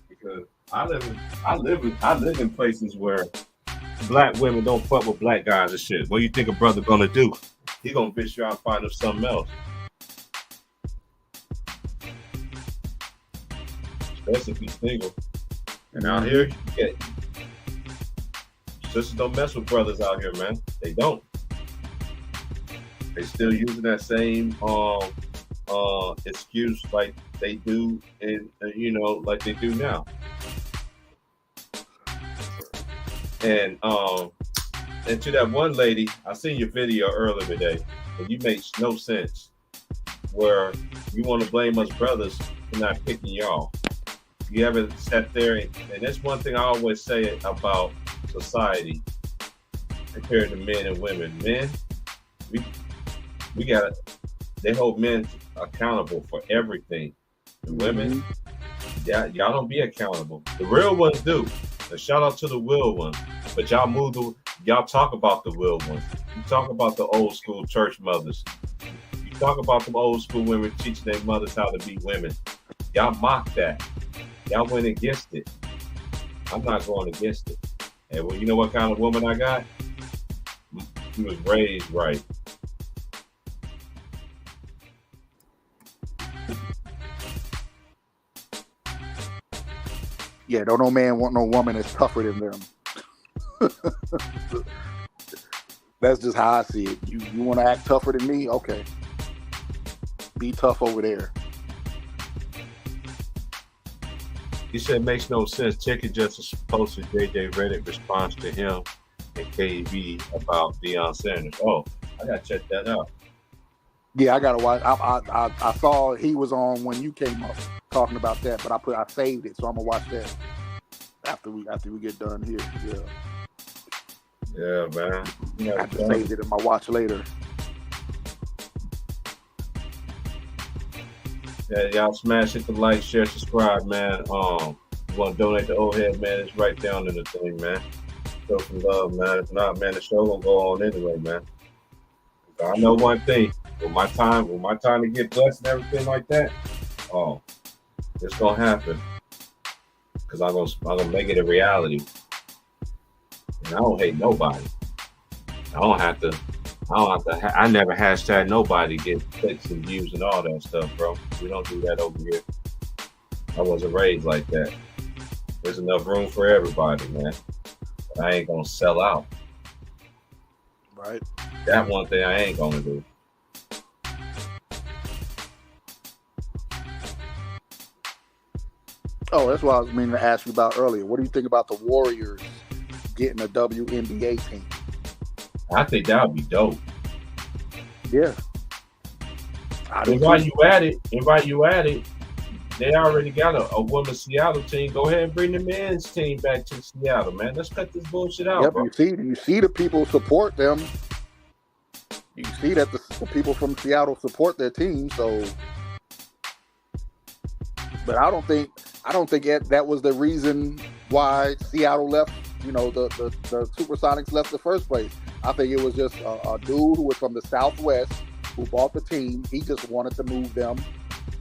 [SPEAKER 3] Because I live in places where black women don't fuck with black guys and shit. What do you think a brother gonna do? He gonna bitch you out and find him something else. Especially if he's single. And out here, sisters don't mess with brothers out here, man. They don't. They still using that same excuse like they do, and like they do now. And to that one lady, I seen your video earlier today, and you make no sense. Where you want to blame us brothers for not picking y'all. You ever sat there, and that's one thing I always say about society compared to men and women. Men, they hold men accountable for everything. The women, y'all don't be accountable. The real ones do. And shout out to the real ones. But y'all talk about the real ones. You talk about the old school church mothers. You talk about them old school women teaching their mothers how to be women. Y'all mock that. Y'all went against it. I'm not going against it. And well, you know what kind of woman I got? She was raised right.
[SPEAKER 8] Yeah, don't no man want no woman that's tougher than them. That's just how I see it. You want to act tougher than me? Okay. Be tough over there.
[SPEAKER 3] He said makes no sense. Chicken just posted JJ Redick response to him and KB about Deion Sanders. Oh, I gotta check that out.
[SPEAKER 8] Yeah, I gotta watch. I saw he was on when you came up talking about that, but I saved it, so I'm gonna watch that after we get done here.
[SPEAKER 3] Yeah, man.
[SPEAKER 8] I just saved it in my watch later.
[SPEAKER 3] Yeah, y'all smash it, the like, share, subscribe, man. You want to donate to Old Head, man? It's right down in the thing, man. Show some love, man. If not, man, the show gonna go on anyway, man. I know one thing. when my time to get blessed and everything like that, oh, it's gonna happen. Cause I'm gonna make it a reality. And I don't hate nobody. I never hashtag nobody get clicks and views and all that stuff, bro. We don't do that over here. I wasn't raised like that. There's enough room for everybody, man. But I ain't gonna sell out.
[SPEAKER 8] Right.
[SPEAKER 3] That one thing I ain't gonna do.
[SPEAKER 8] Oh, that's what I was meaning to ask you about earlier. What do you think about the Warriors getting a WNBA team?
[SPEAKER 3] I think that would be dope.
[SPEAKER 8] Yeah.
[SPEAKER 3] And while you at it, they already got a women's Seattle team. Go ahead and bring the men's team back to Seattle, man. Let's cut this bullshit out, bro.
[SPEAKER 8] You see the people support them. You see that the people from Seattle support their team. So, but I don't think that was the reason why Seattle left. You know, the Supersonics left the first place. I think it was just a dude who was from the Southwest who bought the team. He just wanted to move them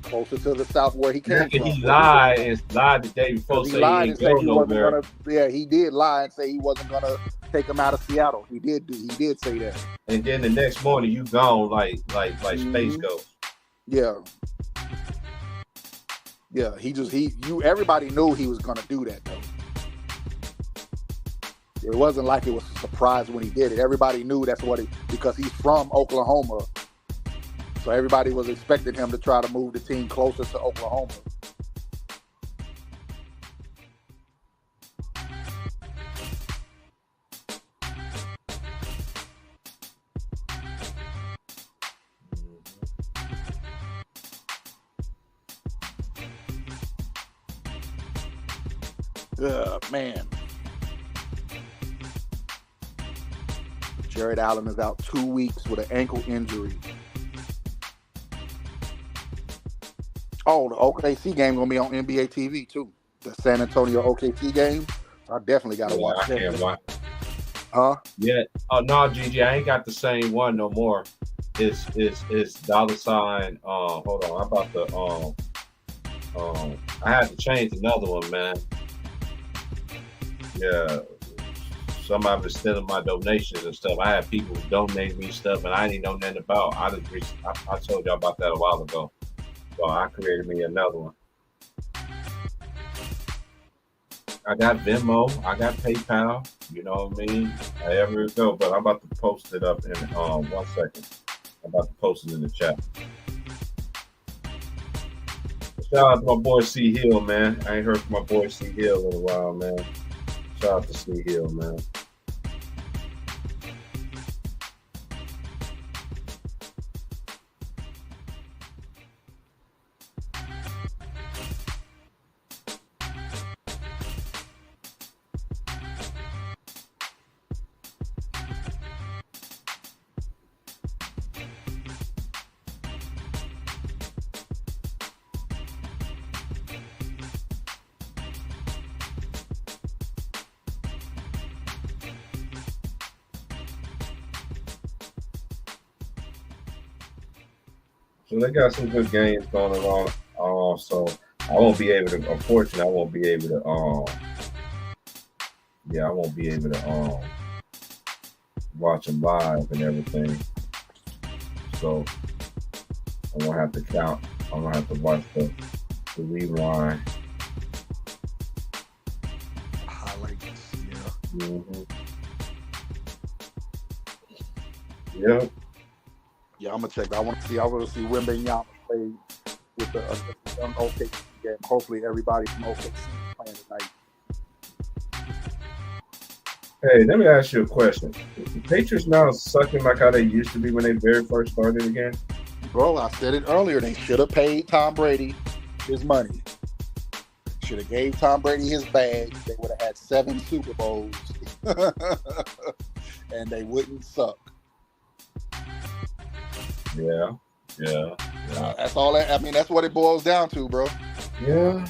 [SPEAKER 8] closer to the South where he came from.
[SPEAKER 3] He lied the day before.
[SPEAKER 8] He lied and said he wasn't gonna. Yeah, he did lie and say he wasn't gonna take him out of Seattle. He did say that.
[SPEAKER 3] And then the next morning you gone like Space Ghost.
[SPEAKER 8] Yeah. Yeah, everybody knew he was gonna do that though. It wasn't like it was a surprise when he did it. Everybody knew because he's from Oklahoma. So everybody was expecting him to try to move the team closer to Oklahoma. Man. Jared Allen is out 2 weeks with an ankle injury. Oh, the OKC game gonna be on NBA TV too. The San Antonio OKC game. I definitely gotta watch that.
[SPEAKER 3] Can't watch.
[SPEAKER 8] Huh?
[SPEAKER 3] Yeah. Oh no, Gigi, I ain't got the same one no more. It's $. Hold on, I'm about to I had to change another one, man. Yeah. Somebody was stealing my donations and stuff. I had people donate me stuff and I didn't know nothing about. I told y'all about that a while ago. So I created me another one. I got Venmo, I got PayPal, you know what I mean? However it go, but I'm about to post it up in 1 second. I'm about to post it in the chat. Shout out to my boy C Hill, man. I ain't heard from my boy C Hill in a while, man. Shout out to C Hill, man. So they got some good games going on. So I won't be able to, unfortunately, I won't be able to watch them live and everything. So I'm gonna have to count. I'm gonna have to watch the rewind.
[SPEAKER 8] Highlights, yeah.
[SPEAKER 3] Mm-hmm. Yep.
[SPEAKER 8] Yeah, I'm gonna check. I want to see Wembanyama play with the young OKC game. Hopefully, everybody from OKC is playing tonight.
[SPEAKER 3] Hey, let me ask you a question. Is the Patriots now sucking like how they used to be when they very first started again?
[SPEAKER 8] Bro, I said it earlier. They should have paid Tom Brady his money. Should have gave Tom Brady his bag. They would have had 7 Super Bowls, and they wouldn't suck.
[SPEAKER 3] Yeah.
[SPEAKER 8] That's all. That's what it boils down to, bro.
[SPEAKER 3] Yeah.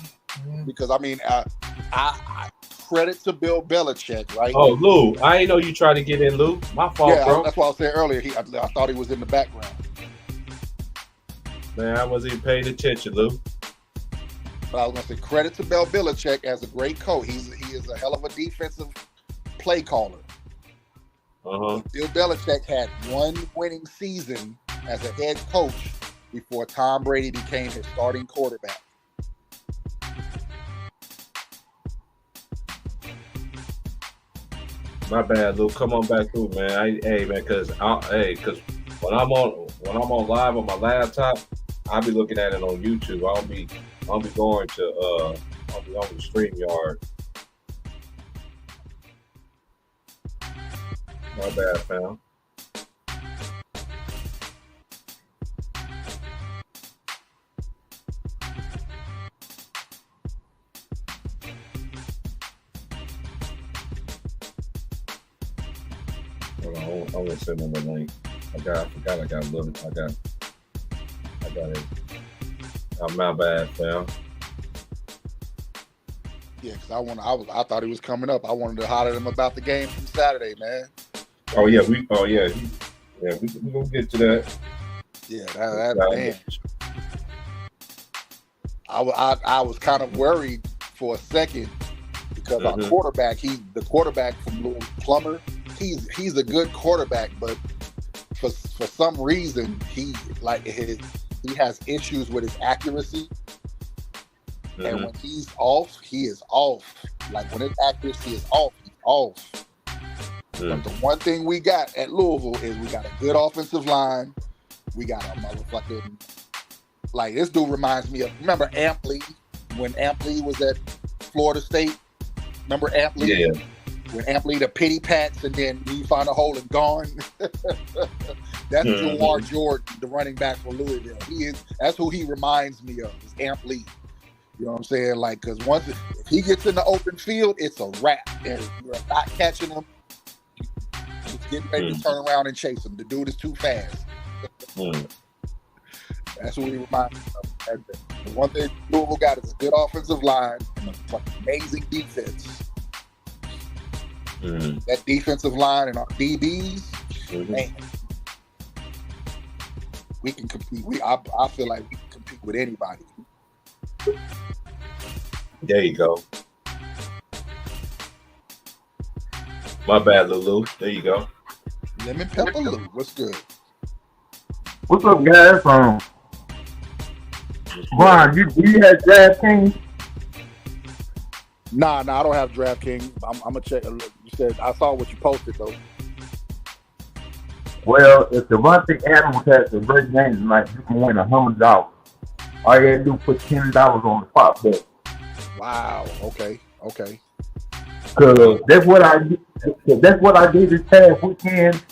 [SPEAKER 8] Because I credit to Bill Belichick, right?
[SPEAKER 3] Oh, Lou, I ain't know you tried to get in, Lou. My fault, bro.
[SPEAKER 8] That's why I said earlier. I thought he was in the background.
[SPEAKER 3] Man, I wasn't even paying attention, Lou.
[SPEAKER 8] But I was gonna say credit to Bill Belichick as a great coach. He is a hell of a defensive play caller. Bill Belichick had one winning season as a head coach before Tom Brady became his starting quarterback.
[SPEAKER 3] My bad, Lou. Come on back through, man. Because when I'm on live on my laptop, I'll be looking at it on YouTube. I'll be going to I'll be on the StreamYard. My bad, fam. Hold on, I'm gonna send them the link. I got it. My bad, fam.
[SPEAKER 8] Yeah, because I thought he was coming up. I wanted to holler at him about the game from Saturday, man.
[SPEAKER 3] We gonna get to that.
[SPEAKER 8] Yeah, that man. I was kind of worried for a second because our quarterback, the quarterback from Louis Plummer, he's a good quarterback, but for some reason he has issues with his accuracy. And when he's off, he is off. Like when his accuracy is off, he's off. But the one thing we got at Louisville is we got a good offensive line. We got a motherfucking, like, this dude reminds me of, remember Ampley, when Ampley was at Florida State? Remember Ampley?
[SPEAKER 3] Yeah.
[SPEAKER 8] When Ampley the pity pats and then he find a hole and gone. That's Jawar Jordan, the running back for Louisville. That's who he reminds me of, is Ampley. You know what I'm saying? Like, because if he gets in the open field, it's a wrap. And if you're not catching him, just get ready to turn around and chase him. The dude is too fast. That's what he reminds me of. The one thing Louisville got is a good offensive line and a fucking amazing defense. That defensive line and our DBs, man, we can compete. I feel like we can compete with anybody.
[SPEAKER 3] There you go. My bad, Lulu. There you go.
[SPEAKER 8] Lemon pepper Lou. What's good?
[SPEAKER 11] What's up, guys? Brian, do you have DraftKings?
[SPEAKER 8] Nah, I don't have DraftKings. I'm gonna check. You said I saw what you posted though.
[SPEAKER 11] Well, if Devontae Adams has a great game tonight, you can win $100. All you gotta do is put $10 on the prop bet.
[SPEAKER 8] Wow. Okay.
[SPEAKER 11] Cause that's what I did. That's what I did this past weekend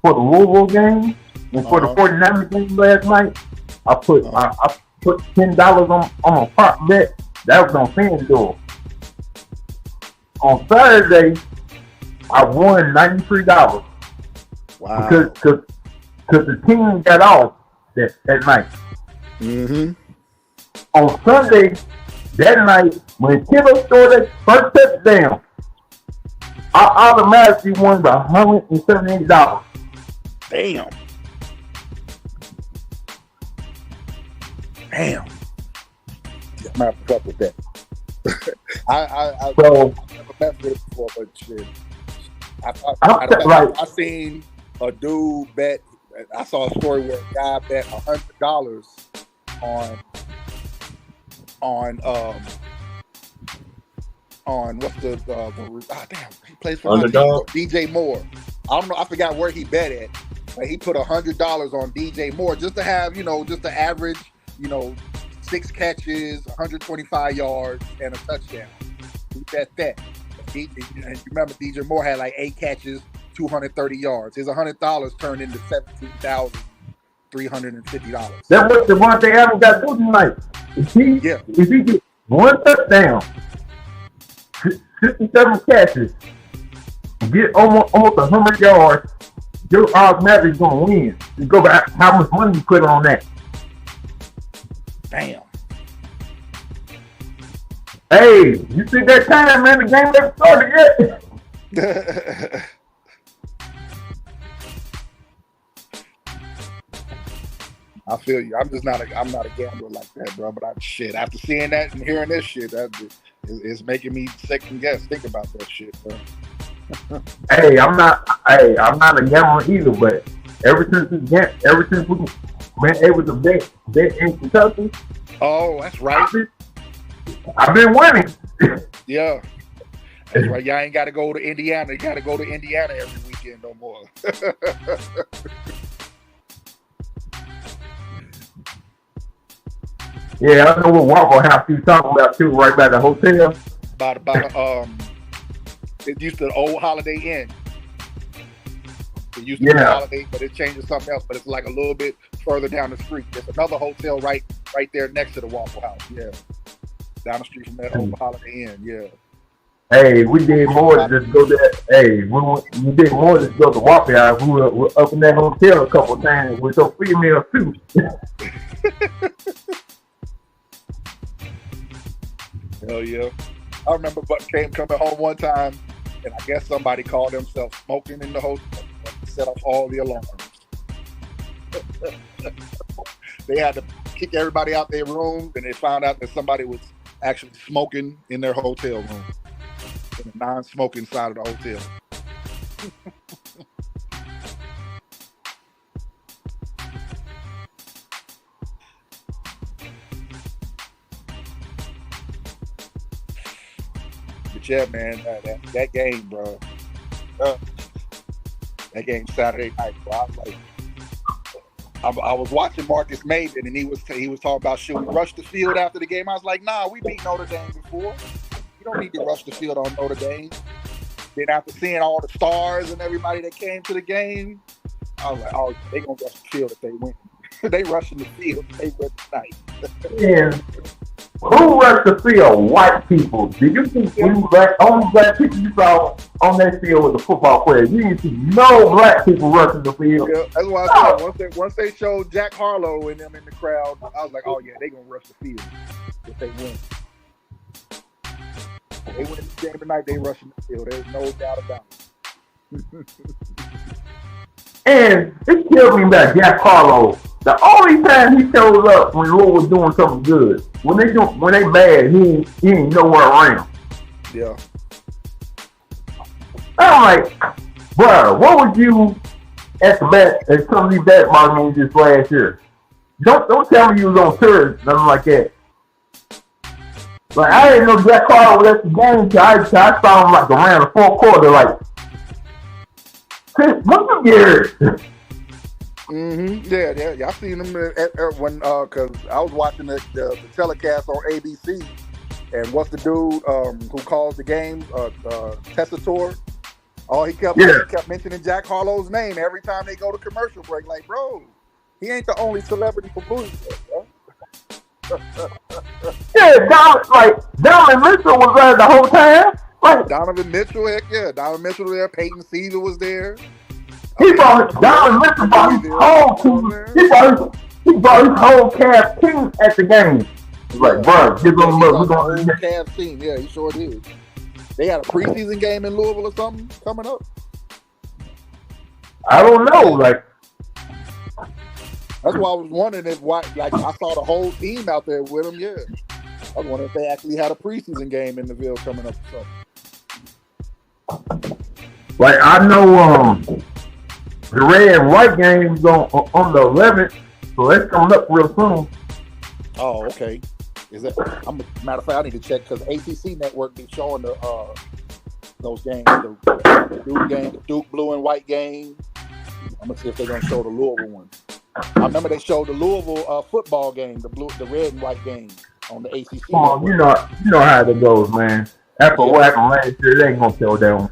[SPEAKER 11] for the Louisville game and for the 49ers game last night. I put $10 on a prop bet. That was on FanDuel. On Saturday, I won $93.
[SPEAKER 8] Wow.
[SPEAKER 11] Because the team got off that night. On Sunday, that night, when Kittle scored that first touchdown, I automatically won by $178.
[SPEAKER 8] Damn. Yeah, I'm gonna have to fuck with that. I've never messed with it before, but shit. I seen a dude bet. I saw a story where a guy bet $100 on what's the damn, he plays for
[SPEAKER 3] Underdog?
[SPEAKER 8] DJ Moore. I don't know, I forgot where he bet at, but he put $100 on DJ Moore just to have, just the average, 6 catches, 125 yards, and a touchdown. He bet that. You remember DJ Moore had like 8 catches, 230 yards. His $100 turned into $17,350.
[SPEAKER 11] That's what Devontae Adams got to do tonight. If he gets one touchdown, 57 catches, get almost 100 yards, you're automatically going to win. You go back how much money you put on that.
[SPEAKER 8] Damn.
[SPEAKER 11] Hey, you see that time, man? The game never started yet.
[SPEAKER 8] I feel you. I'm not a gambler like that, bro. But shit, after seeing that and hearing this shit, it's making me second guess. Think about that shit, bro.
[SPEAKER 11] Hey, I'm not a gambler either. But ever since we been able to bet in Kentucky.
[SPEAKER 8] Oh, that's right.
[SPEAKER 11] I've been winning.
[SPEAKER 8] Yeah, that's right. Y'all ain't got to go to Indiana. You got to go to Indiana every weekend no more.
[SPEAKER 11] Yeah, I know what Waffle House you talking about too, right by the hotel.
[SPEAKER 8] About it used to the old Holiday Inn. It used to be Holiday, but it changed to something else. But it's like a little bit further down the street. There's another hotel right there next to the Waffle House. Yeah, down the street from that old Holiday Inn. Yeah.
[SPEAKER 11] Hey, we did more than just go there. Hey, we did more than just go to Waffle House. We were up in that hotel a couple of times with some females too.
[SPEAKER 8] Hell yeah. I remember coming home one time, and I guess somebody called themselves smoking in the hotel and set off all the alarms. They had to kick everybody out their rooms, and they found out that somebody was actually smoking in their hotel room, in the non-smoking side of the hotel. But yeah, man, that game, bro. That game Saturday night, bro. I was watching Marcus Maven, and he was talking about, should we rush the field after the game? I was like, nah, we beat Notre Dame before. You don't need to rush the field on Notre Dame. Then after seeing all the stars and everybody that came to the game, I was like, oh, they gonna rush the field if they win. They rushing the field. They win tonight.
[SPEAKER 11] Yeah. Who rushed the field? White people. Did you see any only black people you saw on that field with the football players? You didn't see no black people rushing the field.
[SPEAKER 8] Yeah, that's why I said once they showed Jack Harlow and them in the crowd, I was like, oh yeah, they gonna rush the field if they win. They win the game tonight, they rushing the field. There's no doubt about it.
[SPEAKER 11] And it killed me about Jack Harlow. The only time he shows up when Lord was doing something good, when they mad, he ain't nowhere around.
[SPEAKER 8] Yeah.
[SPEAKER 11] I'm like, bro, what would you at some of these basketball games this last year? Don't tell me you was on tour, nothing like that. Like I didn't know Jack Harlow was at the game till I saw him like around the fourth quarter, like, Chris, what you get?
[SPEAKER 8] Yeah. I seen him when because I was watching the telecast on ABC, and what's the dude who calls the game, Tessitore? Oh, he kept mentioning Jack Harlow's name every time they go to commercial break. Like, bro, he ain't the only celebrity for Louisville, bro.
[SPEAKER 11] Yeah, Donovan Mitchell was there the whole time. Like
[SPEAKER 8] Donovan Mitchell, heck yeah, Donovan Mitchell was there. Peyton Seaver was there.
[SPEAKER 11] He brought Donovan Mitchell brought his whole team. He brought his whole Cavs team at the game. He's like, bro, give them a look. We're going to
[SPEAKER 8] Cavs team. Yeah, he sure did. They had a preseason game in Louisville or something coming up.
[SPEAKER 11] I don't know. Like,
[SPEAKER 8] that's why I was wondering I saw the whole team out there with them. Yeah, I was wondering if they actually had a preseason game in the Ville coming up or something.
[SPEAKER 11] Like I know, the red and white game's on the 11th, so that's coming up real soon.
[SPEAKER 8] Oh, okay. Is that? Matter of fact, I need to check because ACC Network be showing those games, the Duke game, the Duke blue and white game. I'm gonna see if they're gonna show the Louisville one. I remember they showed the Louisville football game, the red and white game on the ACC.
[SPEAKER 11] Oh, you know how it goes, man. After what happened last year, they ain't gonna show that one.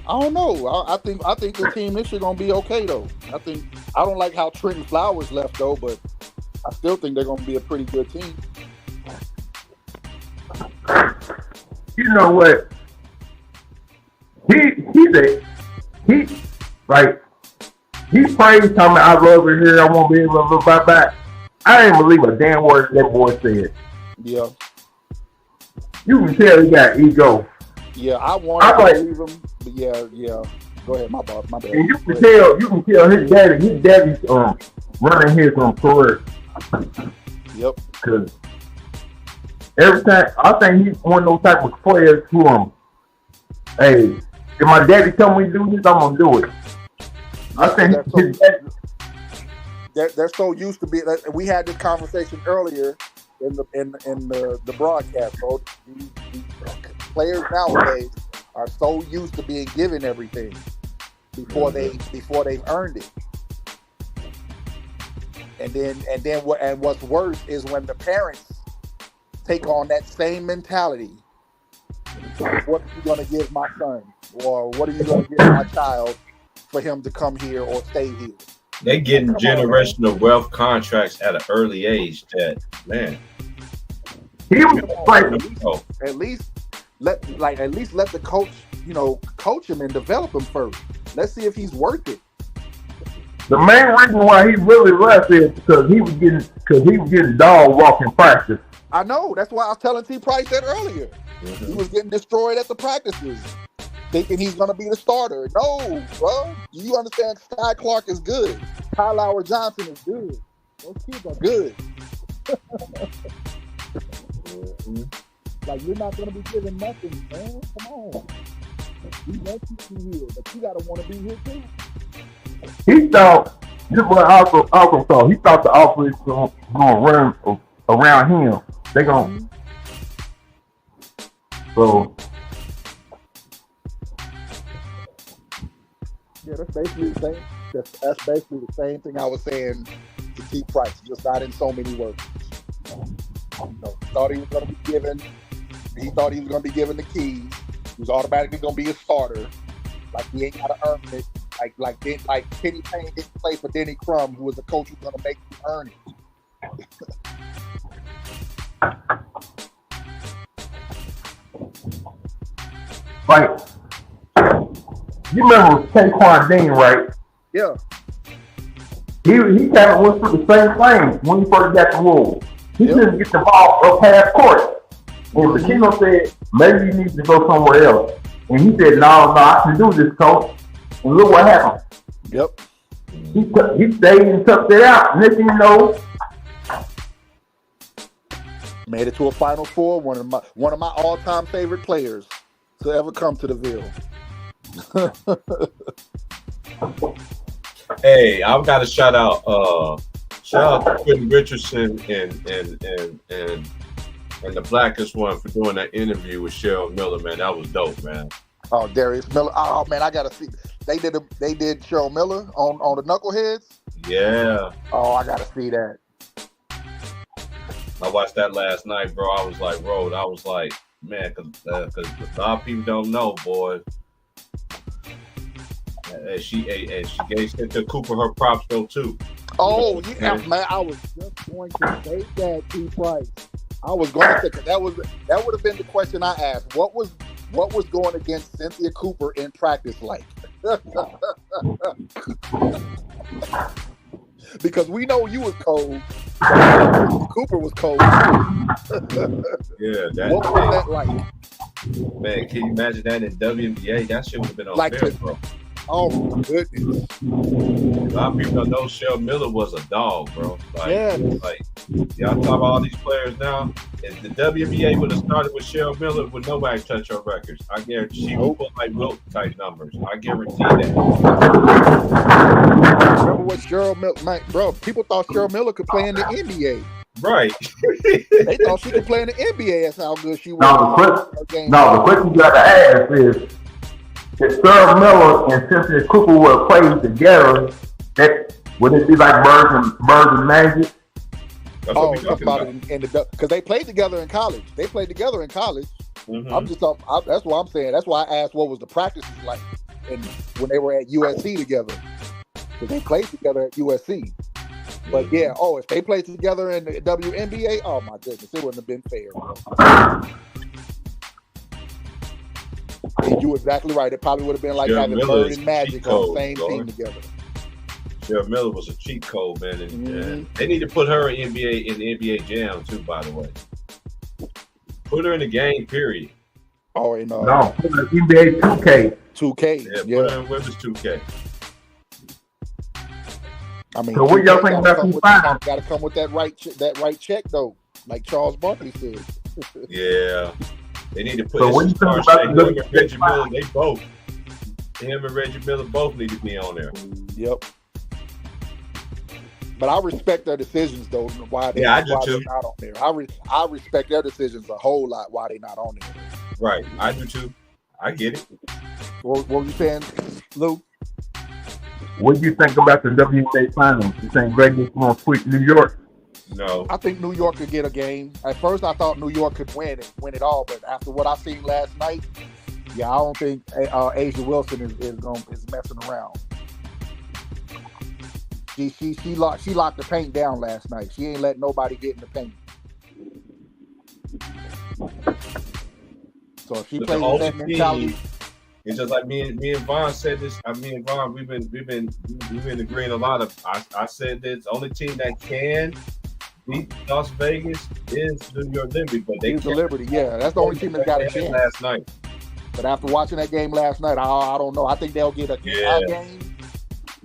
[SPEAKER 8] I don't know. I think the team this year gonna be okay though. I don't like how Trenton Flowers left though, but I still think they're gonna be a pretty good team.
[SPEAKER 11] You know what? He praised talking about I love it here, I won't be able to look back. I didn't believe a damn word that boy said.
[SPEAKER 8] Yeah.
[SPEAKER 11] You can tell he got ego.
[SPEAKER 8] Yeah, I wanted to believe him, but yeah. Go ahead, my bad.
[SPEAKER 11] And you can tell his daddy's
[SPEAKER 7] running his career.
[SPEAKER 8] Yep.
[SPEAKER 7] Because every time, I think he's one of those type of players who, hey, if my daddy tell me to do this, I'm gonna do it. I think his daddy.
[SPEAKER 5] They're so used to be. We had this conversation earlier in the broadcast, bro. These players nowadays are so used to being given everything before they've earned it. And what's worse is when the parents take on that same mentality. What are you going to give my son, or what are you going to give my child for him to come here or stay here?
[SPEAKER 3] They getting generational wealth contracts at an early age. That man,
[SPEAKER 7] he was like,
[SPEAKER 5] at least let the coach, coach him and develop him first. Let's see if he's worth it.
[SPEAKER 7] The main reason why he really left is because he was getting dog walking practice.
[SPEAKER 5] I know. That's why I was telling T. Price that earlier. Mm-hmm. He was getting destroyed at the practices, thinking he's going to be the starter. No, bro. Do you understand? Sky Clark is good. Kyle Lowry Johnson is good. Those kids are good. Mm-hmm. Like, you're not going to be giving nothing, man. Come on. We want you to be here, but you got to want to be here too.
[SPEAKER 7] He thought, this is what Alcom thought. He thought the offense was going to run around him. They're going to. So.
[SPEAKER 5] Yeah, that's basically the same. That's basically the same thing I was saying to T. Price, just not in so many words. Thought he was going to be given. He thought he was going to be given the keys. He was automatically going to be a starter. Like, he ain't got to earn it. Like Kenny Payne didn't play for Denny Crum, who was a coach who's going to make you earn it.
[SPEAKER 7] Like, you remember Taquan Dean, right?
[SPEAKER 5] Yeah.
[SPEAKER 7] He kind of went through the same thing when he first got the Wolves. He couldn't get the ball up half court. And Pitino said, maybe you need to go somewhere else. And he said, no, I can do this, coach. And look what happened.
[SPEAKER 5] Yep.
[SPEAKER 7] He stayed and took it out. Next thing you know,
[SPEAKER 5] made it to a Final Four. One of my all-time favorite players to ever come to the Ville.
[SPEAKER 3] Hey, I've got to shout out to Quentin Richardson and the Blackest One for doing that interview with Cheryl Miller, man. That was dope, man.
[SPEAKER 5] Oh, Darius Miller. Oh man, I gotta see. They did Cheryl Miller on the Knuckleheads.
[SPEAKER 3] Yeah.
[SPEAKER 5] Oh, I gotta see that.
[SPEAKER 3] I watched that last night, bro. I was like, man, because a lot of people don't know, boy. And she gave Cynthia Cooper her props though too.
[SPEAKER 5] Oh yeah, man. I was just going to say that, T. Price. I was going to say, because that would have been the question I asked. What was going against Cynthia Cooper in practice like? Because we know you was cold. Cooper was cold.
[SPEAKER 3] Yeah,
[SPEAKER 5] what was that like?
[SPEAKER 3] Man, can you imagine that in WNBA? That shit would have been unfair, bro.
[SPEAKER 5] Oh my goodness.
[SPEAKER 3] A lot of people don't know Cheryl Miller was a dog, bro. Like y'all talk about all these players now. If the WNBA would have started with Cheryl Miller, would nobody touch her records? I guarantee she would put like Wilt type numbers. I guarantee that.
[SPEAKER 5] Remember what Cheryl Miller, man, bro? People thought Cheryl Miller could play in the NBA.
[SPEAKER 3] Right.
[SPEAKER 5] They thought she could play in the NBA. That's how good she was.
[SPEAKER 7] The question you got to ask is, if Cheryl Miller and Cynthia Cooper would have played together, would it be like Birds and Magic?
[SPEAKER 5] Oh, talk about it because they played together in college. Mm-hmm. I'm just talking. That's what I'm saying. That's why I asked what was the practices like when they were at USC together. Because they played together at USC. But yeah, if they played together in the WNBA, oh my goodness, it wouldn't have been fair. And you're exactly right. It probably would have been like having Bird and Magic on the same team together.
[SPEAKER 3] Cheryl Miller was a cheat code, man, and they need to put her in the NBA Jam too. By the way, put her in the game. Period.
[SPEAKER 5] Oh,
[SPEAKER 7] no, put her in NBA 2K.
[SPEAKER 5] 2K.
[SPEAKER 3] Yeah, put her in women's 2K.
[SPEAKER 8] I mean,
[SPEAKER 14] So what y'all think about these finals?
[SPEAKER 8] Got to come with that right check though, like Charles Barkley said.
[SPEAKER 3] Yeah, they need to put.
[SPEAKER 14] So what you think about
[SPEAKER 3] him and Reggie Miller? They both. Him and Reggie Miller both need to be on there.
[SPEAKER 8] Yep. But I respect their decisions though. Why they're
[SPEAKER 3] I do too.
[SPEAKER 8] not on there? I respect their decisions a whole lot. Why they not on there?
[SPEAKER 3] Right, I do too. I get it.
[SPEAKER 8] What were you saying, Lou?
[SPEAKER 14] What do you think about the WNBA finals? You think Vegas gonna sweep New York?
[SPEAKER 3] No.
[SPEAKER 8] I think New York could get a game. At first, I thought New York could win it all, but after what I seen last night, yeah, I don't think Asia Wilson is messing around. She locked the paint down last night. She ain't letting nobody get in the paint. So if she plays with that mentality,
[SPEAKER 3] it's just like me and Vaughn said this. Me and Vaughn, we've been agreeing a lot of. I said this. Only team that can beat Las Vegas is New York Liberty, but they
[SPEAKER 8] the Liberty. Yeah, that's the only team that got a chance
[SPEAKER 3] last night.
[SPEAKER 8] But after watching that game last night, I don't know. I think they'll get a game,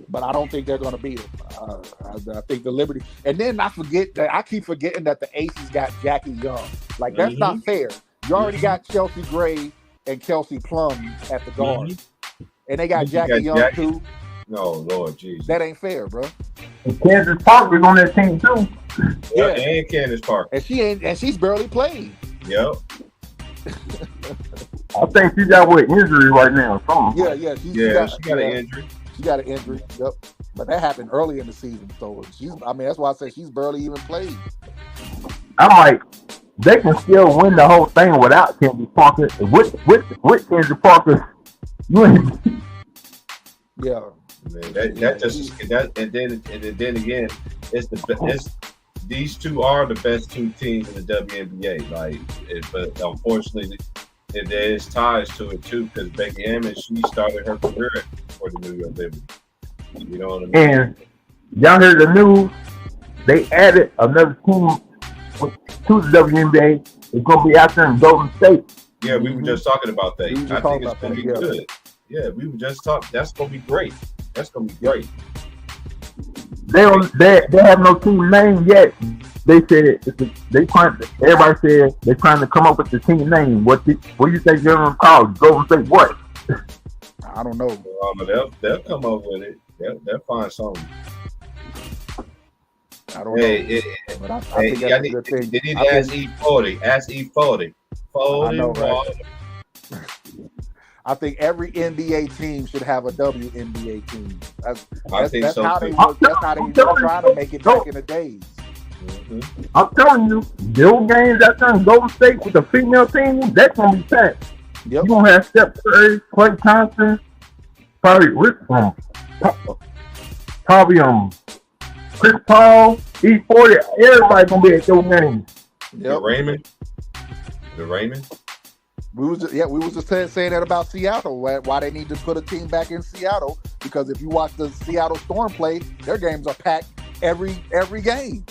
[SPEAKER 8] but I don't think they're going to beat them. I think the Liberty. And then I keep forgetting that the Aces got Jackie Young. Like, that's not fair. You already got Chelsea Gray and Kelsey Plum at the guard. And they got Jackie Young, too.
[SPEAKER 3] No, Lord Jesus.
[SPEAKER 8] That ain't fair, bro.
[SPEAKER 14] And Kansas Parker's on that team, too.
[SPEAKER 3] Yeah, and Candace Parker.
[SPEAKER 8] And she's barely played.
[SPEAKER 3] Yep.
[SPEAKER 14] I think she got with injury right now.
[SPEAKER 8] Yeah. She got
[SPEAKER 3] an injury.
[SPEAKER 8] She got an injury. Yep. But that happened early in the season, so that's why I say she's barely even played.
[SPEAKER 14] I'm like, they can still win the whole thing without Candace Parker. With Candace Parker,
[SPEAKER 3] yeah. Man, that just and then again, these two are the best two teams in the WNBA. But unfortunately, there is ties to it too, because Becky Hammond, she started her career for the New York Liberty. You know what I mean?
[SPEAKER 14] And y'all heard the news? They added another team to the WNBA. It's gonna be out there in Golden State.
[SPEAKER 3] Yeah, we were just talking about that. I think it's gonna be good. Yeah, we were just talking. That's gonna be great. That's gonna be great.
[SPEAKER 14] They have no team name yet. They said everybody said they're trying to come up with the team name. What do you think they're gonna call it? Golden State what?
[SPEAKER 8] I don't know.
[SPEAKER 3] They'll come up with it. They'll find something.
[SPEAKER 8] I don't know. But I think that's a good thing.
[SPEAKER 3] They need to ask E40. Ask E40.
[SPEAKER 8] I know, right? I think every NBA team should have a WNBA team. That's how they were trying to make it back in the days.
[SPEAKER 14] Mm-hmm. I'm telling you, those games out there in Golden State with the female team, that's gonna be packed. Yep. You're gonna have Steph Curry, Klay Thompson, probably Chris Paul, E40. Everybody gonna be at those games.
[SPEAKER 3] Yep. The Raymond.
[SPEAKER 8] We was just saying that about Seattle. Why they need to put a team back in Seattle? Because if you watch the Seattle Storm play, their games are packed every game.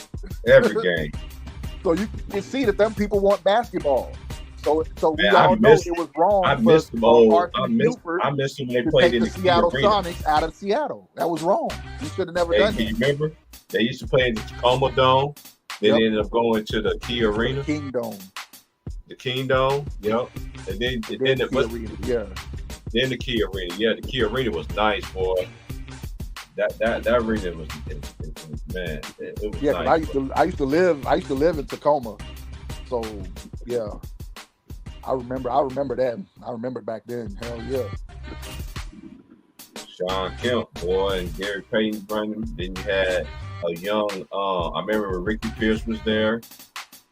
[SPEAKER 3] Every game.
[SPEAKER 8] So you can see that them people want basketball. So we all know it was wrong.
[SPEAKER 3] I missed them all. I missed them when they played in the
[SPEAKER 8] Seattle Sonics out of Seattle. That was wrong. You should have never done that.
[SPEAKER 3] Can you remember? They used to play in the Tacoma Dome. Then they ended up going to the Key Arena.
[SPEAKER 8] King Dome.
[SPEAKER 3] The King Dome, yep. And then the Key Arena, yeah. Then the Key Arena, yeah. The Key Arena was nice, boy. That arena was, man. It was nice.
[SPEAKER 8] I used to live in Tacoma, so yeah. I remember that. I remember back then. Hell yeah.
[SPEAKER 3] Sean Kemp, boy, and Gary Payton running. Then you had a young. I remember when Ricky Pierce was there.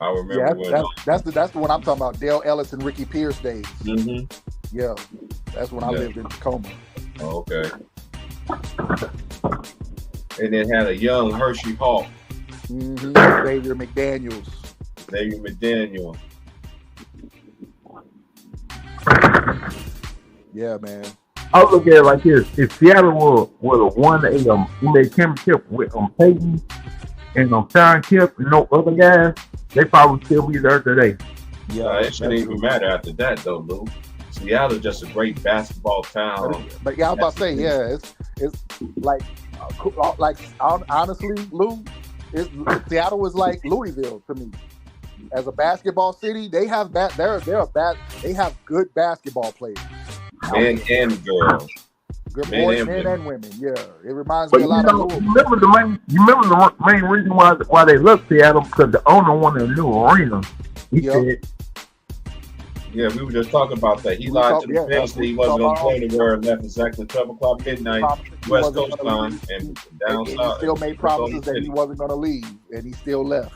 [SPEAKER 3] I remember
[SPEAKER 8] that's the one I'm talking about. Dale Ellis and Ricky Pierce days.
[SPEAKER 3] Mm-hmm.
[SPEAKER 8] Yeah, that's when I lived in Tacoma.
[SPEAKER 3] Oh, okay. And then had a young Hershey Hawk.
[SPEAKER 8] Mm-hmm. Xavier McDaniel. Yeah, man.
[SPEAKER 14] I'll look at it like this: if Seattle would have won a NBA championship with Peyton and Sean Kemp and no other guys, they probably still be there today.
[SPEAKER 3] Yeah, it shouldn't even matter after that, though, Lou. Seattle just a great basketball town.
[SPEAKER 8] But yeah, I was about to say, yeah, it's like honestly, Lou, Seattle is like Louisville to me. As a basketball city, they have they have good basketball players.
[SPEAKER 3] Men and girls.
[SPEAKER 8] Good boys, men and women. Yeah, it reminds me a lot of Louisville.
[SPEAKER 14] You remember the main reason why they left Seattle, because the owner wanted a new arena. He said.
[SPEAKER 3] Yeah, we were just talking about that. He lied to the fans that he wasn't going to play anywhere and left exactly 12 o'clock midnight, West Coast time, and down south.
[SPEAKER 8] He still made promises that he wasn't going to leave, and he still left.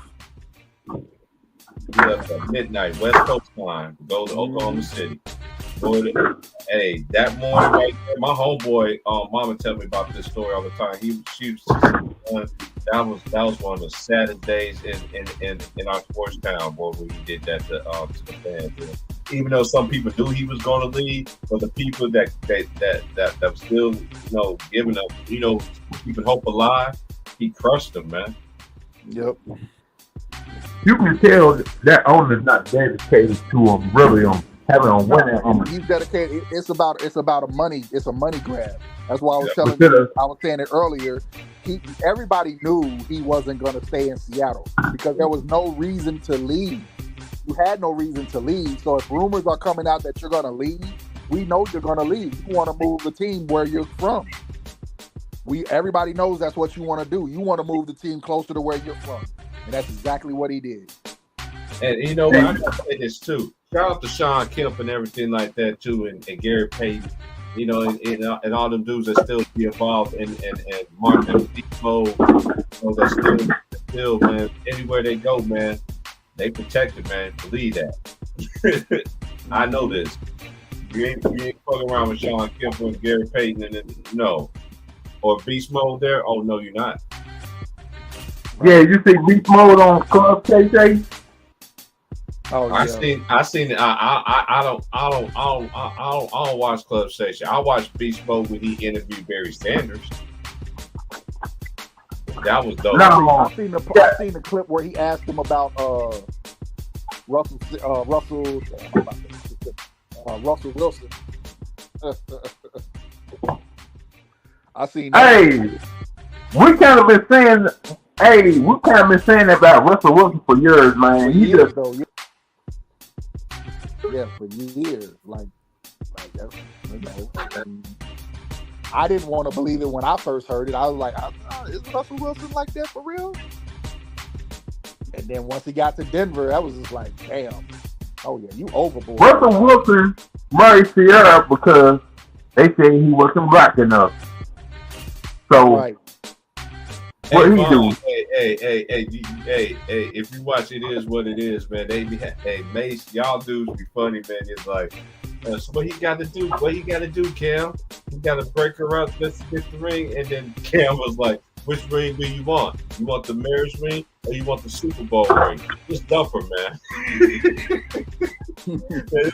[SPEAKER 3] He left at midnight, West Coast time, go to Oklahoma City. Hey, that morning right there, my homeboy, mama tell me about this story all the time. That was one of the saddest days in our sports town, boy, when he did that to the fans. Even though some people knew he was going to leave, but the people that was still, giving up, keeping hope alive, he crushed them, man.
[SPEAKER 8] Yep.
[SPEAKER 14] You can tell that owner's not dedicated to him, really, having a winning.
[SPEAKER 8] He's dedicated. It's about a money grab. That's why I was I was saying it earlier. Everybody knew he wasn't going to stay in Seattle because there was no reason to leave. You had no reason to leave. So if rumors are coming out that you're going to leave, we know you're going to leave. You want to move the team where you're from. Everybody knows that's what you want to do. You want to move the team closer to where you're from. And that's exactly what he did.
[SPEAKER 3] And I got to say this too. Shout out to Sean Kemp and everything like that too, and Gary Payton, and all them dudes that still be involved, and Martin Depot, that's still, man, anywhere they go, man, they protect it, man. Believe that. I know this. You ain't fucking around with Sean Kemp and Gary Payton, and then, no. Or Beast Mode there? Oh no, you're not.
[SPEAKER 14] Yeah, you see Beast Mode on Club KJ?
[SPEAKER 8] Oh, yeah.
[SPEAKER 3] I seen it. I don't watch Club Station. I watch Beast Mode when he interviewed Barry Sanders. That was dope.
[SPEAKER 8] I've seen the clip where he asked him about Russell Wilson. I seen that.
[SPEAKER 14] Hey, we kind of been saying about Russell Wilson for years, man.
[SPEAKER 8] For years. I didn't want to believe it when I first heard it. I was like, is Russell Wilson like that for real? And then once he got to Denver, I was just like, damn. Oh yeah, you overboard.
[SPEAKER 14] Russell Wilson married Sierra because they said he wasn't black enough. So
[SPEAKER 8] right.
[SPEAKER 14] What he do?
[SPEAKER 3] Hey, if you watch It Is What It Is, man, Mace, y'all dudes be funny, man. It's like, so what he got to do? What he got to do, Cam? He got to break her up, let's get the ring. And then Cam was like, which ring do you want? You want the marriage ring or you want the Super Bowl ring? Just dump her, man.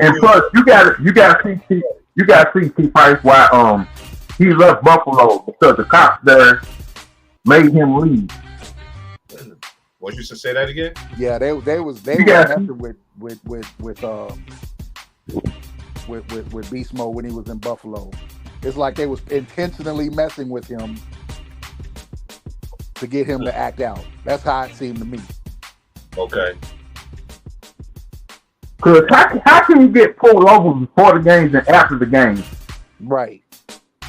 [SPEAKER 14] And plus, you got to see T. Price why he left Buffalo because the cops there made him leave.
[SPEAKER 3] What, you should say that again?
[SPEAKER 8] Yeah, they were messing with Beast Mode when he was in Buffalo. It's like they was intentionally messing with him to get him to act out. That's how it seemed to me.
[SPEAKER 3] Okay.
[SPEAKER 14] Because how can you get pulled over before the games and after the games?
[SPEAKER 8] Right.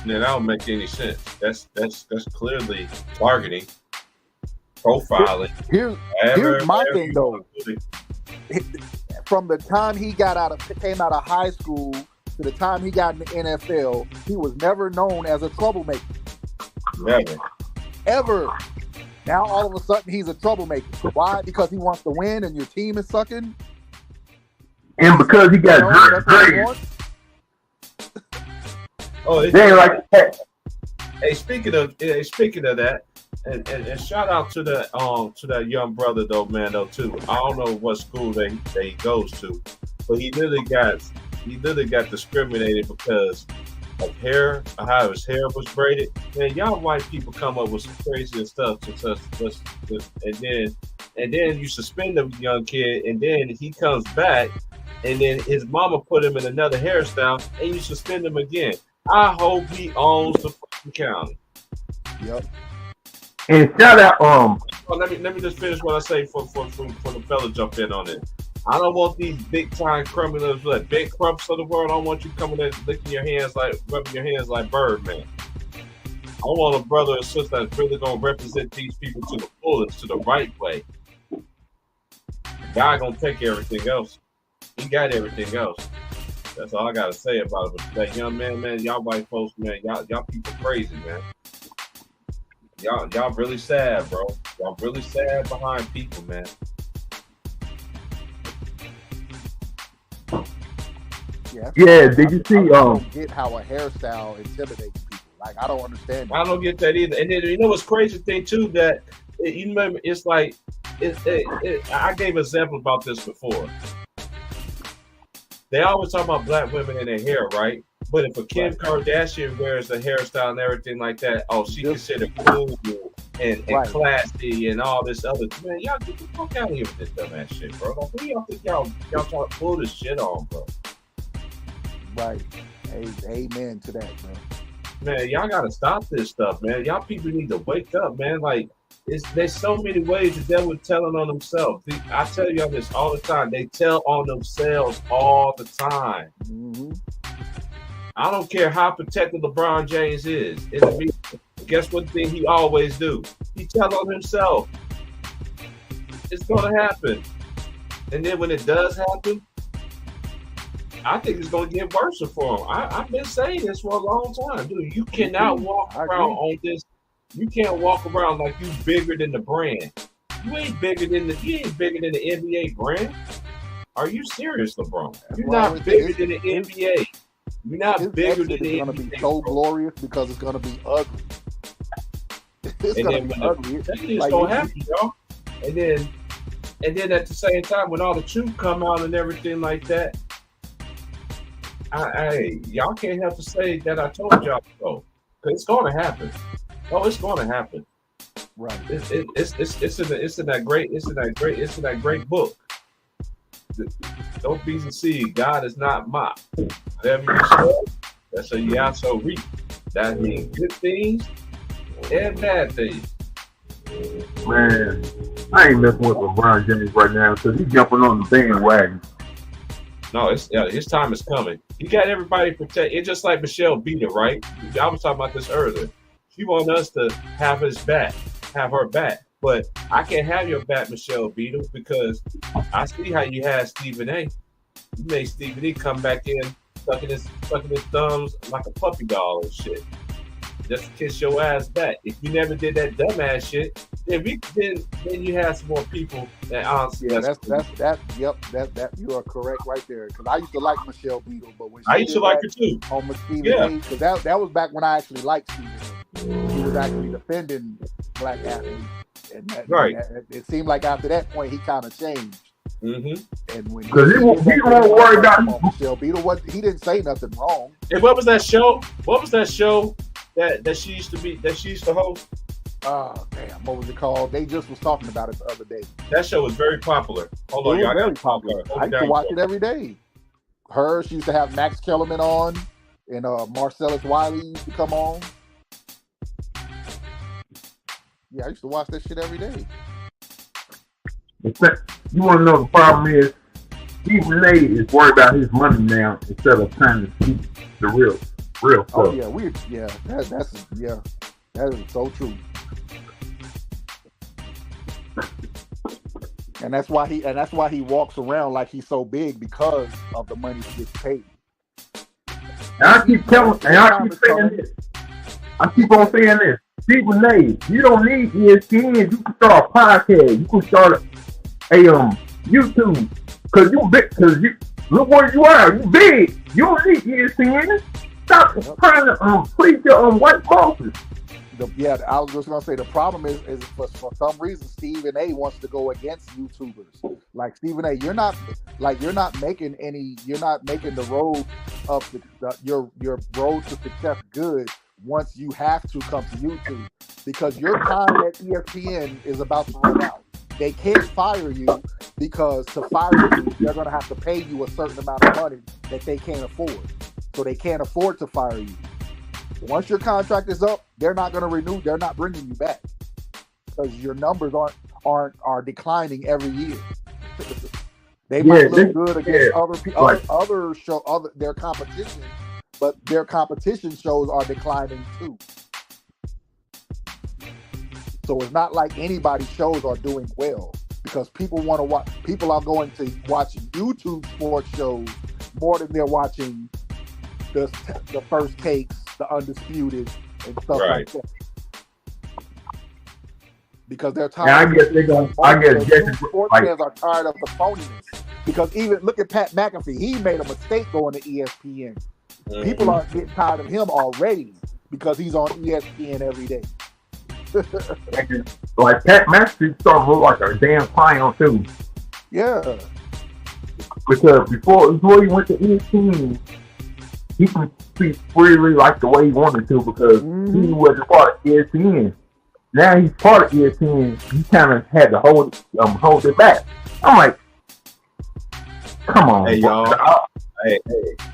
[SPEAKER 3] Yeah, that don't make any sense. That's clearly targeting, profiling.
[SPEAKER 8] Here's my thing though. From the time he came out of high school to the time he got in the NFL, he was never known as a troublemaker.
[SPEAKER 3] Never.
[SPEAKER 8] Ever. Now all of a sudden he's a troublemaker. Why? Because he wants to win and your team is sucking.
[SPEAKER 14] And because he got great.
[SPEAKER 3] Oh,
[SPEAKER 14] they like that.
[SPEAKER 3] Hey, speaking of that, and shout out to that young brother though, man, though too. I don't know what school they goes to, but he literally got discriminated because of how his hair was braided. Man, y'all white people come up with some crazy stuff, and then you suspend the young kid, and then he comes back and then his mama put him in another hairstyle, and you suspend him again. I hope he owns the fucking county.
[SPEAKER 8] Yep.
[SPEAKER 14] And shout out,
[SPEAKER 3] Well, let me just finish what I say for the fella jump in on it. I don't want these big time criminals, like big crumps of the world. I don't want you coming in licking your hands like rubbing your hands like Birdman. I want a brother or sister that's really gonna represent these people to the fullest, to the right way. The guy gonna take everything else. He got everything else. That's all I gotta say about it. But that young man, y'all white folks, man, y'all people crazy, man. Y'all really sad, bro. Y'all really sad behind people, man.
[SPEAKER 14] Yeah, did you see?
[SPEAKER 8] I don't get how a hairstyle intimidates people. Like, I don't understand.
[SPEAKER 3] I don't get that either. And then you know what's crazy thing too, that you remember it's like I gave an example about this before. They always talk about black women and their hair, right? But if a Kim Kardashian wears a hairstyle and everything like that, oh, she considered cool and classy and all this other. Man, y'all get the fuck out of here with this dumbass shit, bro. Like, who y'all think y'all trying to pull this shit on, bro?
[SPEAKER 8] Right. Amen to that, bro.
[SPEAKER 3] Man, y'all gotta stop this stuff, man. Y'all people need to wake up, man. Like, there's so many ways the devil telling on themselves. I tell y'all this all the time. They tell on themselves all the time.
[SPEAKER 8] Mm-hmm.
[SPEAKER 3] I don't care how protected LeBron James is. Guess what thing he always do? He tell on himself. It's gonna happen. And then when it does happen, I think it's going to get worse for him. I've been saying this for a long time, dude. You cannot walk around on this. You can't walk around like you bigger than the brand. You ain't bigger than the NBA brand. Are you serious, LeBron? You're not bigger than the NBA. You're not bigger than the NBA. It's going to
[SPEAKER 8] be so glorious because it's going to be ugly. It's going to be ugly.
[SPEAKER 3] It's going to happen, y'all. And then at the same time, when all the truth come out and everything like that, y'all can't have to say that I told y'all so. It's going to happen. Oh, it's going to happen.
[SPEAKER 8] Right.
[SPEAKER 3] It's in that great book. Don't be deceived. God is not mocked. Whatever you sow, that's what you also reap. That means good things and bad things.
[SPEAKER 14] Man, I ain't messing with LeBron James right now because he's jumping on the bandwagon.
[SPEAKER 3] No, his time is coming. He got everybody protected. It's just like Michelle Beater, right? I was talking about this earlier. She wanted us to have her back. But I can't have your back, Michelle Beater, because I see how you had Stephen A. You made Stephen A. come back in, sucking his thumbs like a puppy dog and shit. Just to kiss your ass back. If you never did that dumbass shit, then you have some more people that honestly.
[SPEAKER 8] Yeah, you are correct right there. Because I used to like Michelle Beadle, but when
[SPEAKER 3] I used to like her too.
[SPEAKER 8] On Stephen A, because that was back when I actually liked Stephen A. He was actually defending black athletes, and it seemed like after that point he kind of changed.
[SPEAKER 3] Mm-hmm.
[SPEAKER 8] And when
[SPEAKER 14] because he won't worry about
[SPEAKER 8] Michelle Beadle, he didn't say nothing wrong.
[SPEAKER 3] And what was that show? That she used to host?
[SPEAKER 8] Oh damn, what was it called? They just was talking about it the other day.
[SPEAKER 3] That show was very popular. Hold on, y'all.
[SPEAKER 8] Very popular. I used to watch it every day. She used to have Max Kellerman on, and Marcellus Wiley used to come on. Yeah, I used to watch that shit every day.
[SPEAKER 14] You want to know the problem is? Stephen A. is worried about his money now instead of trying to see the real stuff.
[SPEAKER 8] Oh yeah, that is so true. And that's why he walks around like he's so big, because of the money he gets paid.
[SPEAKER 14] And I keep on saying this. Stephen A., you don't need ESPN. You can start a podcast. You can start a YouTube. Cause you big. Cause you look where you are. You big. You don't need ESPN. Stop trying to please your white bosses.
[SPEAKER 8] I was just gonna say the problem is for some reason Stephen A. wants to go against YouTubers. Like, Stephen A., you're not making the road up your road to success good once you have to come to YouTube, because your time at ESPN is about to run out. They can't fire you because to fire you, they're going to have to pay you a certain amount of money that they can't afford. So they can't afford to fire you. Once your contract is up, they're not going to renew. They're not bringing you back because your numbers are declining every year. They might look good against their competition, but their competition shows are declining too. So it's not like anybody's shows are doing well because people want to watch. People are going to watch YouTube sports shows more than they're watching the First Takes, the Undisputed, and stuff like that. Because they're tired. Sports fans are tired of the phoniness. Because even look at Pat McAfee, he made a mistake going to ESPN. Mm-hmm. People are getting tired of him already because he's on ESPN every day.
[SPEAKER 14] Like Pat McAfee started to look like a damn clown too.
[SPEAKER 8] Yeah.
[SPEAKER 14] Because before he went to ESPN, he could speak freely like the way he wanted to because he wasn't part of ESPN. Now he's part of ESPN. He kind of had to hold it back. I'm like, come on,
[SPEAKER 3] hey y'all.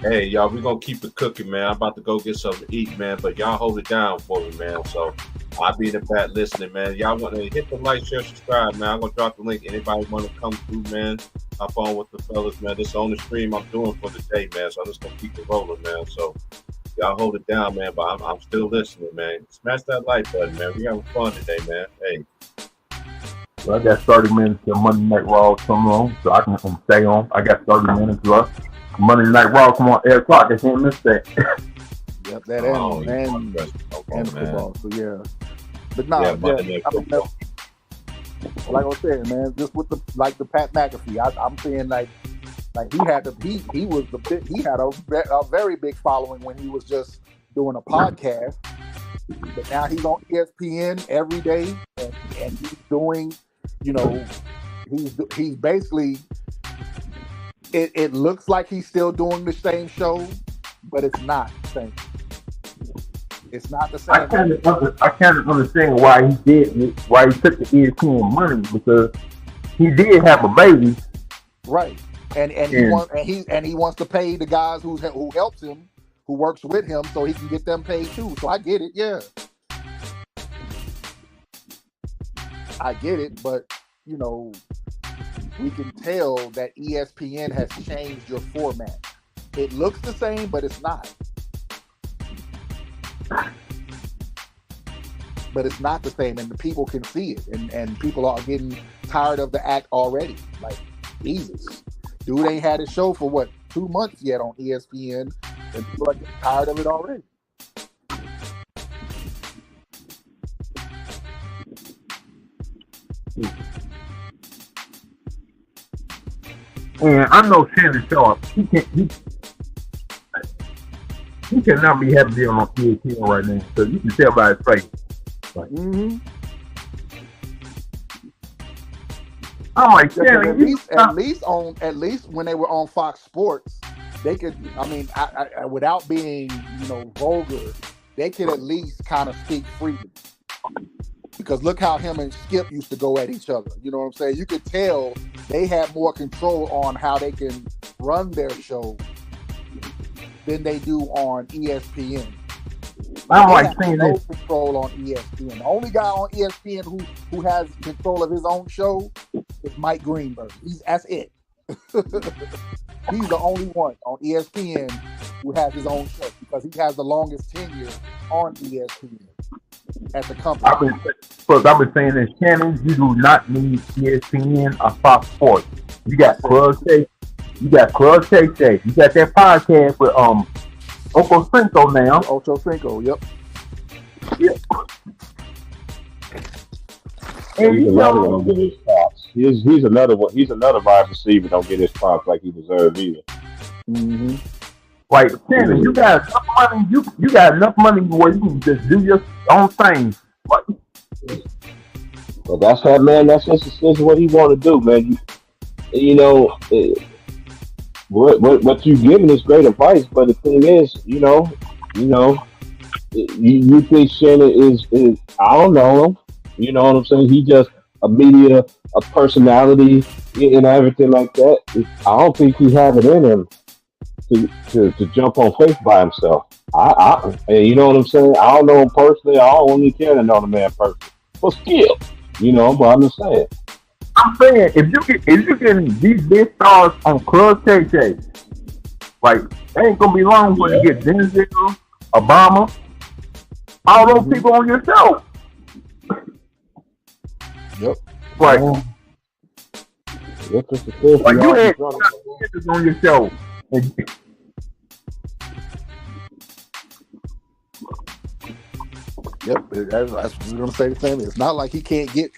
[SPEAKER 3] Hey, y'all. We're gonna keep it cooking, man. I'm about to go get something to eat, man. But y'all hold it down for me, man. So I'll be in the back listening, man. Y'all want to hit the like, share, subscribe, man. I'm gonna drop the link. Anybody want to come through, man? Hop on with the fellas, man. This is the only stream I'm doing for the day, man. So I'm just gonna keep it rolling, man. So y'all hold it down, man. But I'm still listening, man. Smash that like button, man. We having fun today, man. Hey.
[SPEAKER 14] Well, I got 30 minutes till Monday Night Raw come on, so I can stay on. I got 30 minutes left. Monday Night Raw come on 8 o'clock. I can't miss that.
[SPEAKER 8] Yep, that and football. So yeah, but like I said, man, just with the Pat McAfee, I'm saying like he had a very big following when he was just doing a podcast, but now he's on ESPN every day, and he's doing, he's basically. It looks like he's still doing the same show, but it's not the same. It's not the same.
[SPEAKER 14] I kind of understand why he took the ESPN money because he did have a baby,
[SPEAKER 8] right? And he wants to pay the guys who helps him, who works with him, so he can get them paid too. So I get it, yeah, I get it, but we can tell that ESPN has changed your format. It looks the same, but it's not. But it's not the same, and the people can see it, and people are getting tired of the act already. Like, Jesus, dude ain't had a show for 2 months yet on ESPN, and people are getting tired of it already.
[SPEAKER 14] And I know Shannon Sharp. He cannot be happy being on ESPN right now. So you can tell by his face. Like, I'm like, Shannon,
[SPEAKER 8] at least when they were on Fox Sports, they could. I mean, I without being vulgar, they could at least kind of speak freely. Because look how him and Skip used to go at each other. You know what I'm saying? You could tell they had more control on how they can run their show than they do on ESPN.
[SPEAKER 14] I'm like saying
[SPEAKER 8] no control on ESPN. The only guy on ESPN who has control of his own show is Mike Greenberg. That's it. He's the only one on ESPN who has his own show because he has the longest tenure on ESPN. At the company.
[SPEAKER 14] I've been saying this, Shannon, you do not need ESPN or Fox Sports. You got Club Shay. You got that podcast with Ocho Cinco now.
[SPEAKER 8] Ocho Cinco, yep.
[SPEAKER 13] And he's another one get his props. He's another one. He's another wide receiver. Don't get his props like he deserves either.
[SPEAKER 14] Mm-hmm. Like, Shannon, you got enough money. You got enough money where you can just do your own thing. What?
[SPEAKER 13] Well, that's how, man. That's what he want to do, man. What you giving is great advice, but the thing is, you think Shannon is I don't know him. You know what I'm saying? He just a media a personality and everything like that, I don't think he have it in him to jump on faith by himself. And you know what I'm saying? I don't know him personally. I don't really care to know the man personally. But skill, but I'm just saying.
[SPEAKER 14] I'm saying if you get these big stars on Club KK, like it ain't gonna be long when you get Denzel, Obama, all those people on your show.
[SPEAKER 8] Yep.
[SPEAKER 14] Like,
[SPEAKER 13] like
[SPEAKER 14] you had on your show.
[SPEAKER 8] Yep, that's gonna say the same. It's not like he can't get,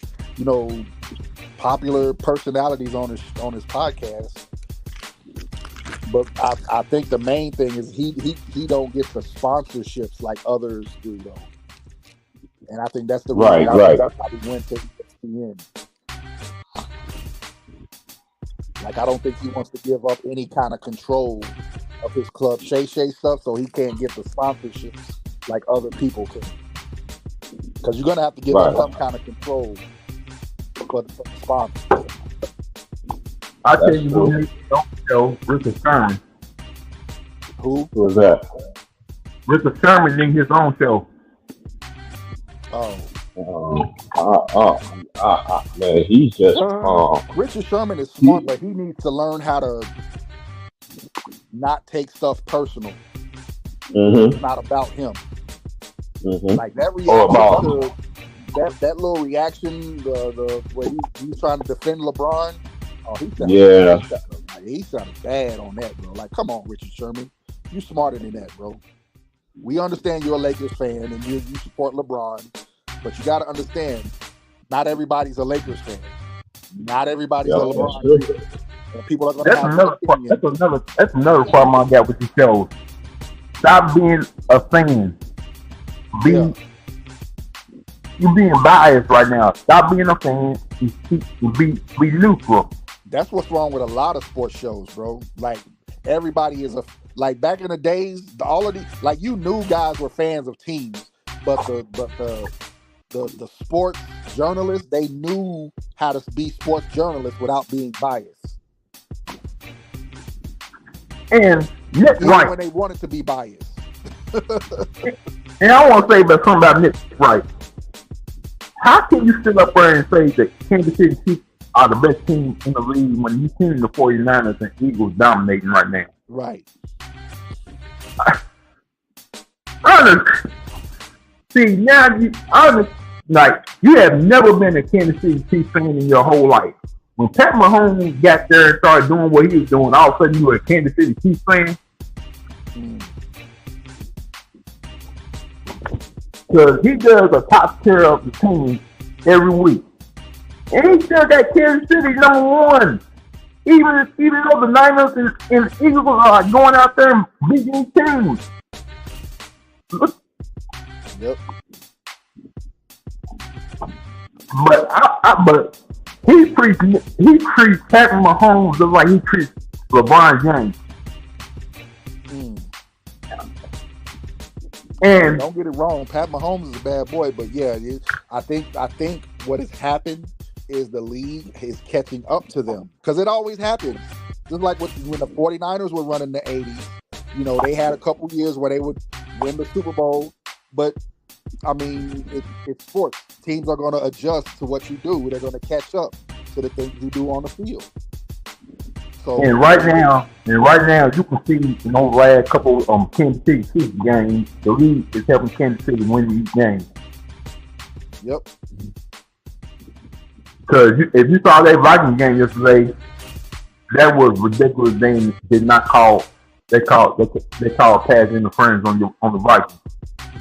[SPEAKER 8] popular personalities on his podcast. But I think the main thing is he don't get the sponsorships like others do, though. And I think that's the reason that's how he went to ESPN. Like, I don't think he wants to give up any kind of control of his Club Shay Shay stuff, so he can't get the sponsorships like other people can. Because you're gonna have to give up some kind of control for the sponsors.
[SPEAKER 14] I tell you who needs his own show, Richard Sherman.
[SPEAKER 8] Who
[SPEAKER 13] was that?
[SPEAKER 14] Richard Sherman needs his own show.
[SPEAKER 13] Man, he's just
[SPEAKER 8] Richard Sherman is smart, but he needs to learn how to not take stuff personal.
[SPEAKER 13] Mm-hmm.
[SPEAKER 8] It's not about him.
[SPEAKER 13] Mm-hmm.
[SPEAKER 8] Like that reaction, that little reaction, the where he's trying to defend LeBron. Oh, he sounded bad on that, bro. Like, come on, Richard Sherman, you smarter than that, bro. We understand you're a Lakers fan and you support LeBron, but you got to understand, not everybody's a Lakers fan. Not everybody's a LeBron fan. And people are going to have
[SPEAKER 14] another part. That's another problem I got with the show. Stop being a fan. You being biased right now. Stop being a fan. Be neutral.
[SPEAKER 8] That's what's wrong with a lot of sports shows, bro. Like, everybody is like back in the days, all of these, like, you knew guys were fans of teams, but the sports journalists, they knew how to be sports journalists without being biased.
[SPEAKER 14] And
[SPEAKER 8] Nick Wright, when they wanted to be biased.
[SPEAKER 14] And I want to say something about Nick Wright. How can you sit up there and say that Kansas City Chiefs are the best team in the league when you see the 49ers and Eagles dominating right now?
[SPEAKER 8] Right.
[SPEAKER 14] See, now you have never been a Kansas City Chiefs fan in your whole life. When Pat Mahomes got there and started doing what he was doing, all of a sudden you were a Kansas City Chiefs fan. Because he does a top tier of the team every week. And he still got Kansas City number one. Even though the Niners and Eagles are going out there and beating teams.
[SPEAKER 8] Yep.
[SPEAKER 14] But he treats Patrick Mahomes just like he treats LeBron James. And
[SPEAKER 8] don't get it wrong, Pat Mahomes is a bad boy, but yeah, I think what has happened is the league is catching up to them, because it always happens. Just like when the 49ers were running the 80s, they had a couple years where they would win the Super Bowl, but I mean, it's sports. Teams are going to adjust to what you do. They're going to catch up to the things you do on the field. So,
[SPEAKER 14] and right now, you can see in the last couple Kansas City Chiefs games, the league is helping Kansas City win these games.
[SPEAKER 8] Yep.
[SPEAKER 14] Because if you saw that Vikings game yesterday, that was ridiculous. They did not call. They called pass interference on the Vikings.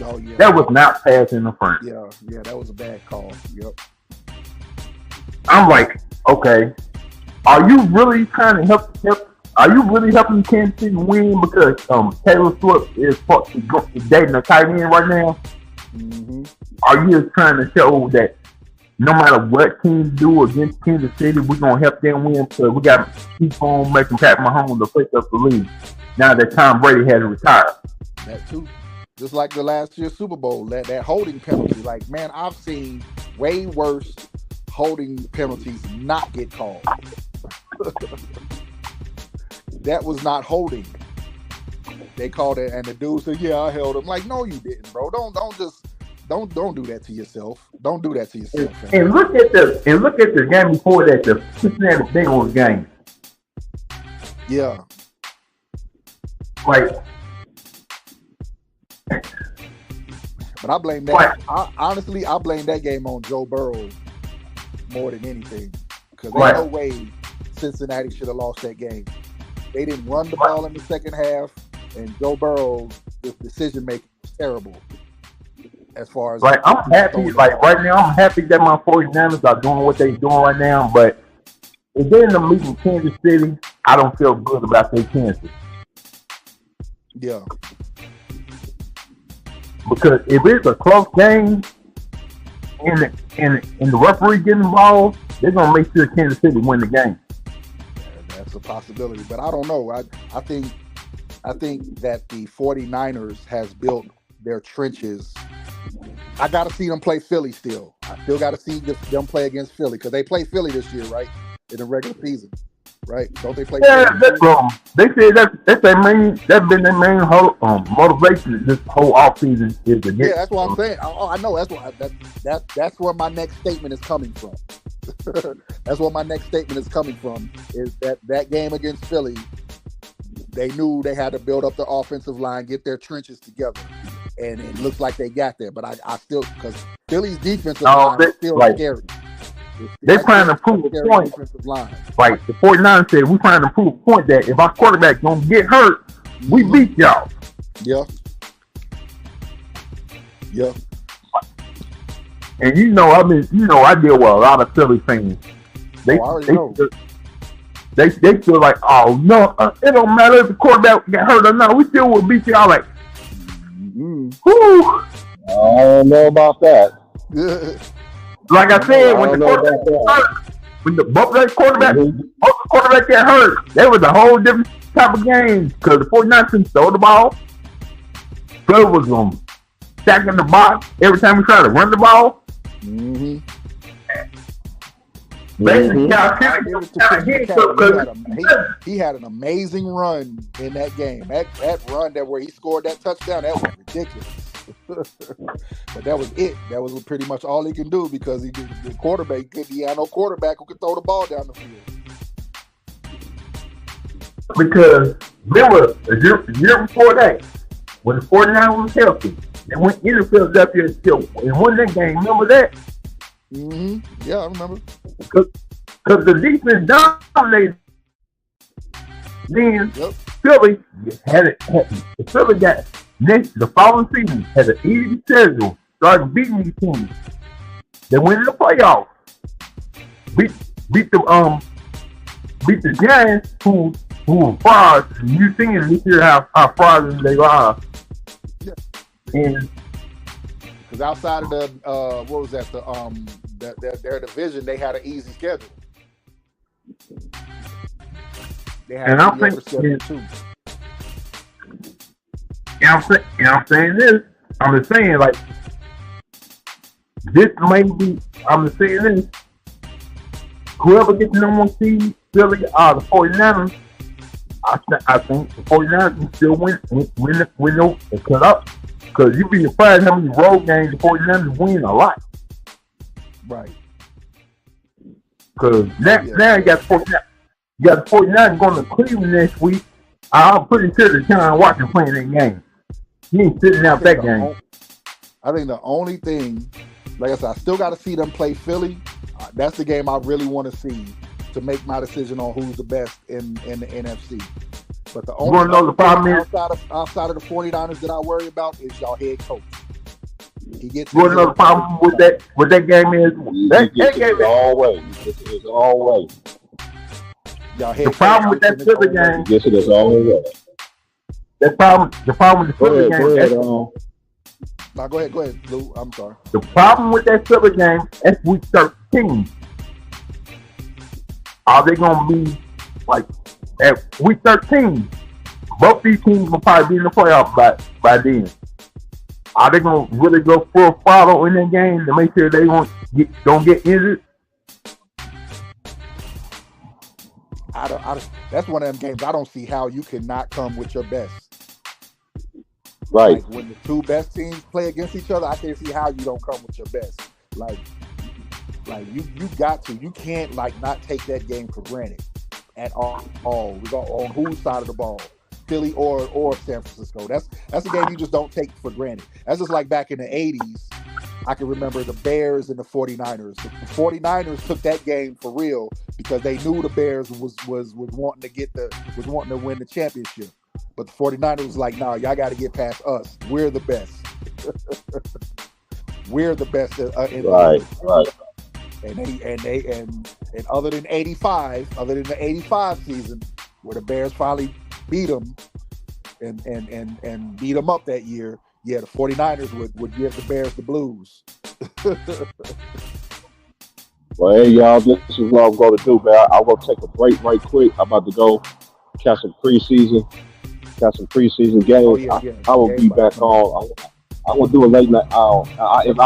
[SPEAKER 8] Oh yeah.
[SPEAKER 14] That was not pass interference.
[SPEAKER 8] Yeah, that was a bad call. Yep.
[SPEAKER 14] I'm like, okay. Are you really trying to help? Are you really helping Kansas City win because Taylor Swift is dating a tight end right now?
[SPEAKER 8] Mm-hmm.
[SPEAKER 14] Are you just trying to show that no matter what teams do against Kansas City, we're gonna help them win? So we got to keep on making Pat Mahomes the face of the league now that Tom Brady has retired.
[SPEAKER 8] That too. Just like the last year's Super Bowl, that holding penalty. Like, man, I've seen way worse holding penalties not get called. That was not holding. They called it, and the dude said, "Yeah, I held him." Like, no, you didn't, bro. Don't do that to yourself. Don't do that to yourself.
[SPEAKER 14] And look at the game before that, the Cincinnati Bengals game.
[SPEAKER 8] Yeah.
[SPEAKER 14] Like,
[SPEAKER 8] but I blame that. Honestly, I blame that game on Joe Burrow more than anything, because there's no way Cincinnati should have lost that game. They didn't run the ball in the second half, and Joe Burrow's decision making was terrible. As far as
[SPEAKER 14] I'm happy, right now, I'm happy that my 49ers are doing what they're doing right now. But if they're in the meeting Kansas City, I don't feel good about their chances.
[SPEAKER 8] Yeah.
[SPEAKER 14] Because if it's a close game and the referee getting involved, they're gonna make sure Kansas City win the game.
[SPEAKER 8] That's a possibility, but I don't know. I think that the 49ers has built their trenches. I got to see them play Philly still. I still got to see them play against Philly, because they play Philly this year, right? In the regular season, right? Don't they play?
[SPEAKER 14] Yeah,
[SPEAKER 8] Philly?
[SPEAKER 14] They said that's been their main whole motivation this whole offseason is the
[SPEAKER 8] Yeah, that's what I'm saying. I know that's where my next statement is coming from. That's what my next statement is coming from, is that game against Philly, they knew they had to build up the offensive line, get their trenches together, and it looks like they got there. But I still, because Philly's defensive line is still scary.
[SPEAKER 14] They're trying to prove a point. Right, the 49ers said, we're trying to prove a point that if our quarterback don't get hurt, we beat y'all.
[SPEAKER 8] Yeah. Yeah.
[SPEAKER 14] And I deal with a lot of Philly fans. They feel like, oh no, it don't matter if the quarterback get hurt or not. We still will beat y'all. Like, whew.
[SPEAKER 13] I don't know about that.
[SPEAKER 14] Like I said, when the quarterback hurt, when the quarterback get hurt, that was a whole different type of game, because the 49ers couldn't throw the ball. Philly was stacking the box every time we try to run the ball.
[SPEAKER 8] Mm-hmm. He had an amazing run in that game. That run where he scored that touchdown, that was ridiculous. But that was it. That was pretty much all he can do, because he had no quarterback who could throw the ball down the field.
[SPEAKER 14] Because there was a year before that, when the 49ers was healthy, they went into Philadelphia and won that game. Remember that?
[SPEAKER 8] Mm-hmm. Yeah, I remember.
[SPEAKER 14] Because the defense dominated. Then Philly had it. Philly got the following season had an easy schedule. Started beating these teams. They went in the playoffs. Beat the Giants, who were frauds. You seen this year how frauds they are.
[SPEAKER 8] Yeah.
[SPEAKER 14] And
[SPEAKER 8] because outside of the what was that, their division, they had an easy schedule. They had
[SPEAKER 14] and I'm saying,
[SPEAKER 8] too.
[SPEAKER 14] I'm saying this. I'm just saying, like, this may be. I'm just saying this. Whoever gets the number one seed, Philly, the 49ers. I think the 49ers can still win and cut up. Because you'd be surprised how many road games the 49ers win a lot.
[SPEAKER 8] Right.
[SPEAKER 14] Because now you got the 49ers going to Cleveland next week. I'm pretty sure the John Watson playing that game. He ain't sitting out that game.
[SPEAKER 8] I think the only thing, like I said, I still got to see them play Philly. That's the game I really want to see to make my decision on who's the best in the NFC. But the only outside of the 49ers that I worry about is y'all head coach. He gets.
[SPEAKER 14] You want to know the problem with that game is? That game is
[SPEAKER 13] all way. It's all way.
[SPEAKER 14] The problem with that Philly game.
[SPEAKER 13] Yes, it is all way.
[SPEAKER 14] The problem with the Philly game.
[SPEAKER 8] Go ahead, Lou. I'm sorry.
[SPEAKER 14] The problem with that Philly game, that's week 13. Are they going to be like at week 13? Both these teams will probably be in the playoffs by then. Are they going to really go full throttle in that game to make sure they don't get injured?
[SPEAKER 5] That's one of them games. I don't see how you cannot come with your best.
[SPEAKER 13] Right.
[SPEAKER 5] Like when the two best teams play against each other, I can't see how you don't come with your best. Like you got to. You can't not take that game for granted at all. We go on whose side of the ball, Philly or San Francisco. That's a game you just don't take for granted. That's just like back in the 80s. I can remember the Bears and the 49ers. The 49ers took that game for real because they knew the Bears was wanting to win the championship. But the 49ers was like, nah, y'all got to get past us. We're the best. We're the best in the
[SPEAKER 13] Right.
[SPEAKER 5] And other than the 85 season, where the Bears finally beat them and beat them up that year, yeah, the 49ers would give the Bears the blues.
[SPEAKER 13] Well, hey, y'all, this is what I'm going to do, man. I'm going to take a break right quick. I'm about to go catch some preseason games. I will be back on. I'm gonna do a late night. If I ain't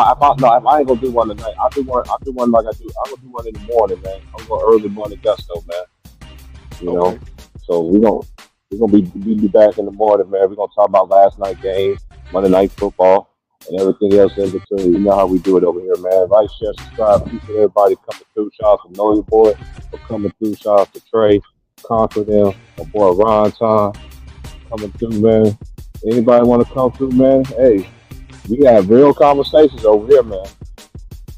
[SPEAKER 13] gonna do one tonight, I'll do one like I do. I'm gonna do one in the morning, man. I'm going early morning gusto, man. You know, so we're gonna be back in the morning, man. We're gonna talk about last night game, Monday Night Football, and everything else in between. You know how we do it over here, man. Like, share, subscribe. Appreciate everybody coming through. Shout out to Know Your Boy for coming through. Shout out to Trey, Conquer them, my boy Ron Tom coming through, man. Anybody want to come through, man? Hey, we got real conversations over here, man.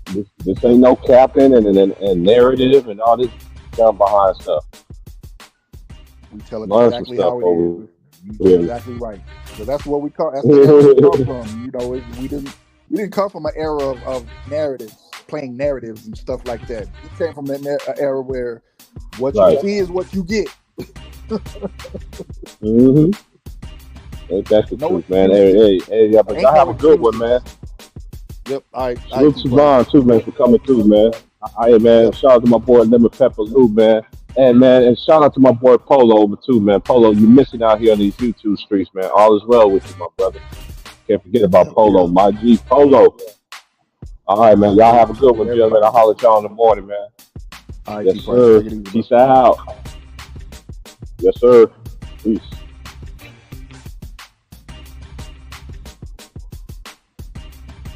[SPEAKER 13] This ain't no capping and narrative and all this down behind stuff.
[SPEAKER 5] We tell it exactly how it is. You're exactly right. So that's what we come. That's where we come from. You know, we didn't come from an era of narratives, playing narratives and stuff like that. We came from an era where what you see is what you get.
[SPEAKER 13] Mm-hmm. Ain't that the truth, man? Hey, yeah, but y'all have a good one, man.
[SPEAKER 5] Yep. All right.
[SPEAKER 13] Salute to Ron too, man, for coming through, man. Hey, man, shout out to my boy Lemon Pepper Lou, man. And man, and shout out to my boy Polo over too, man. Polo, you missing out here on these YouTube streets, man. All is well with you, my brother. Can't forget about Polo, my G Polo. All right, man. Y'all have a good one, gentlemen. I'll holler at y'all in the morning, man.
[SPEAKER 5] All right,
[SPEAKER 13] yes, sir. Peace out. Yes, sir. Peace.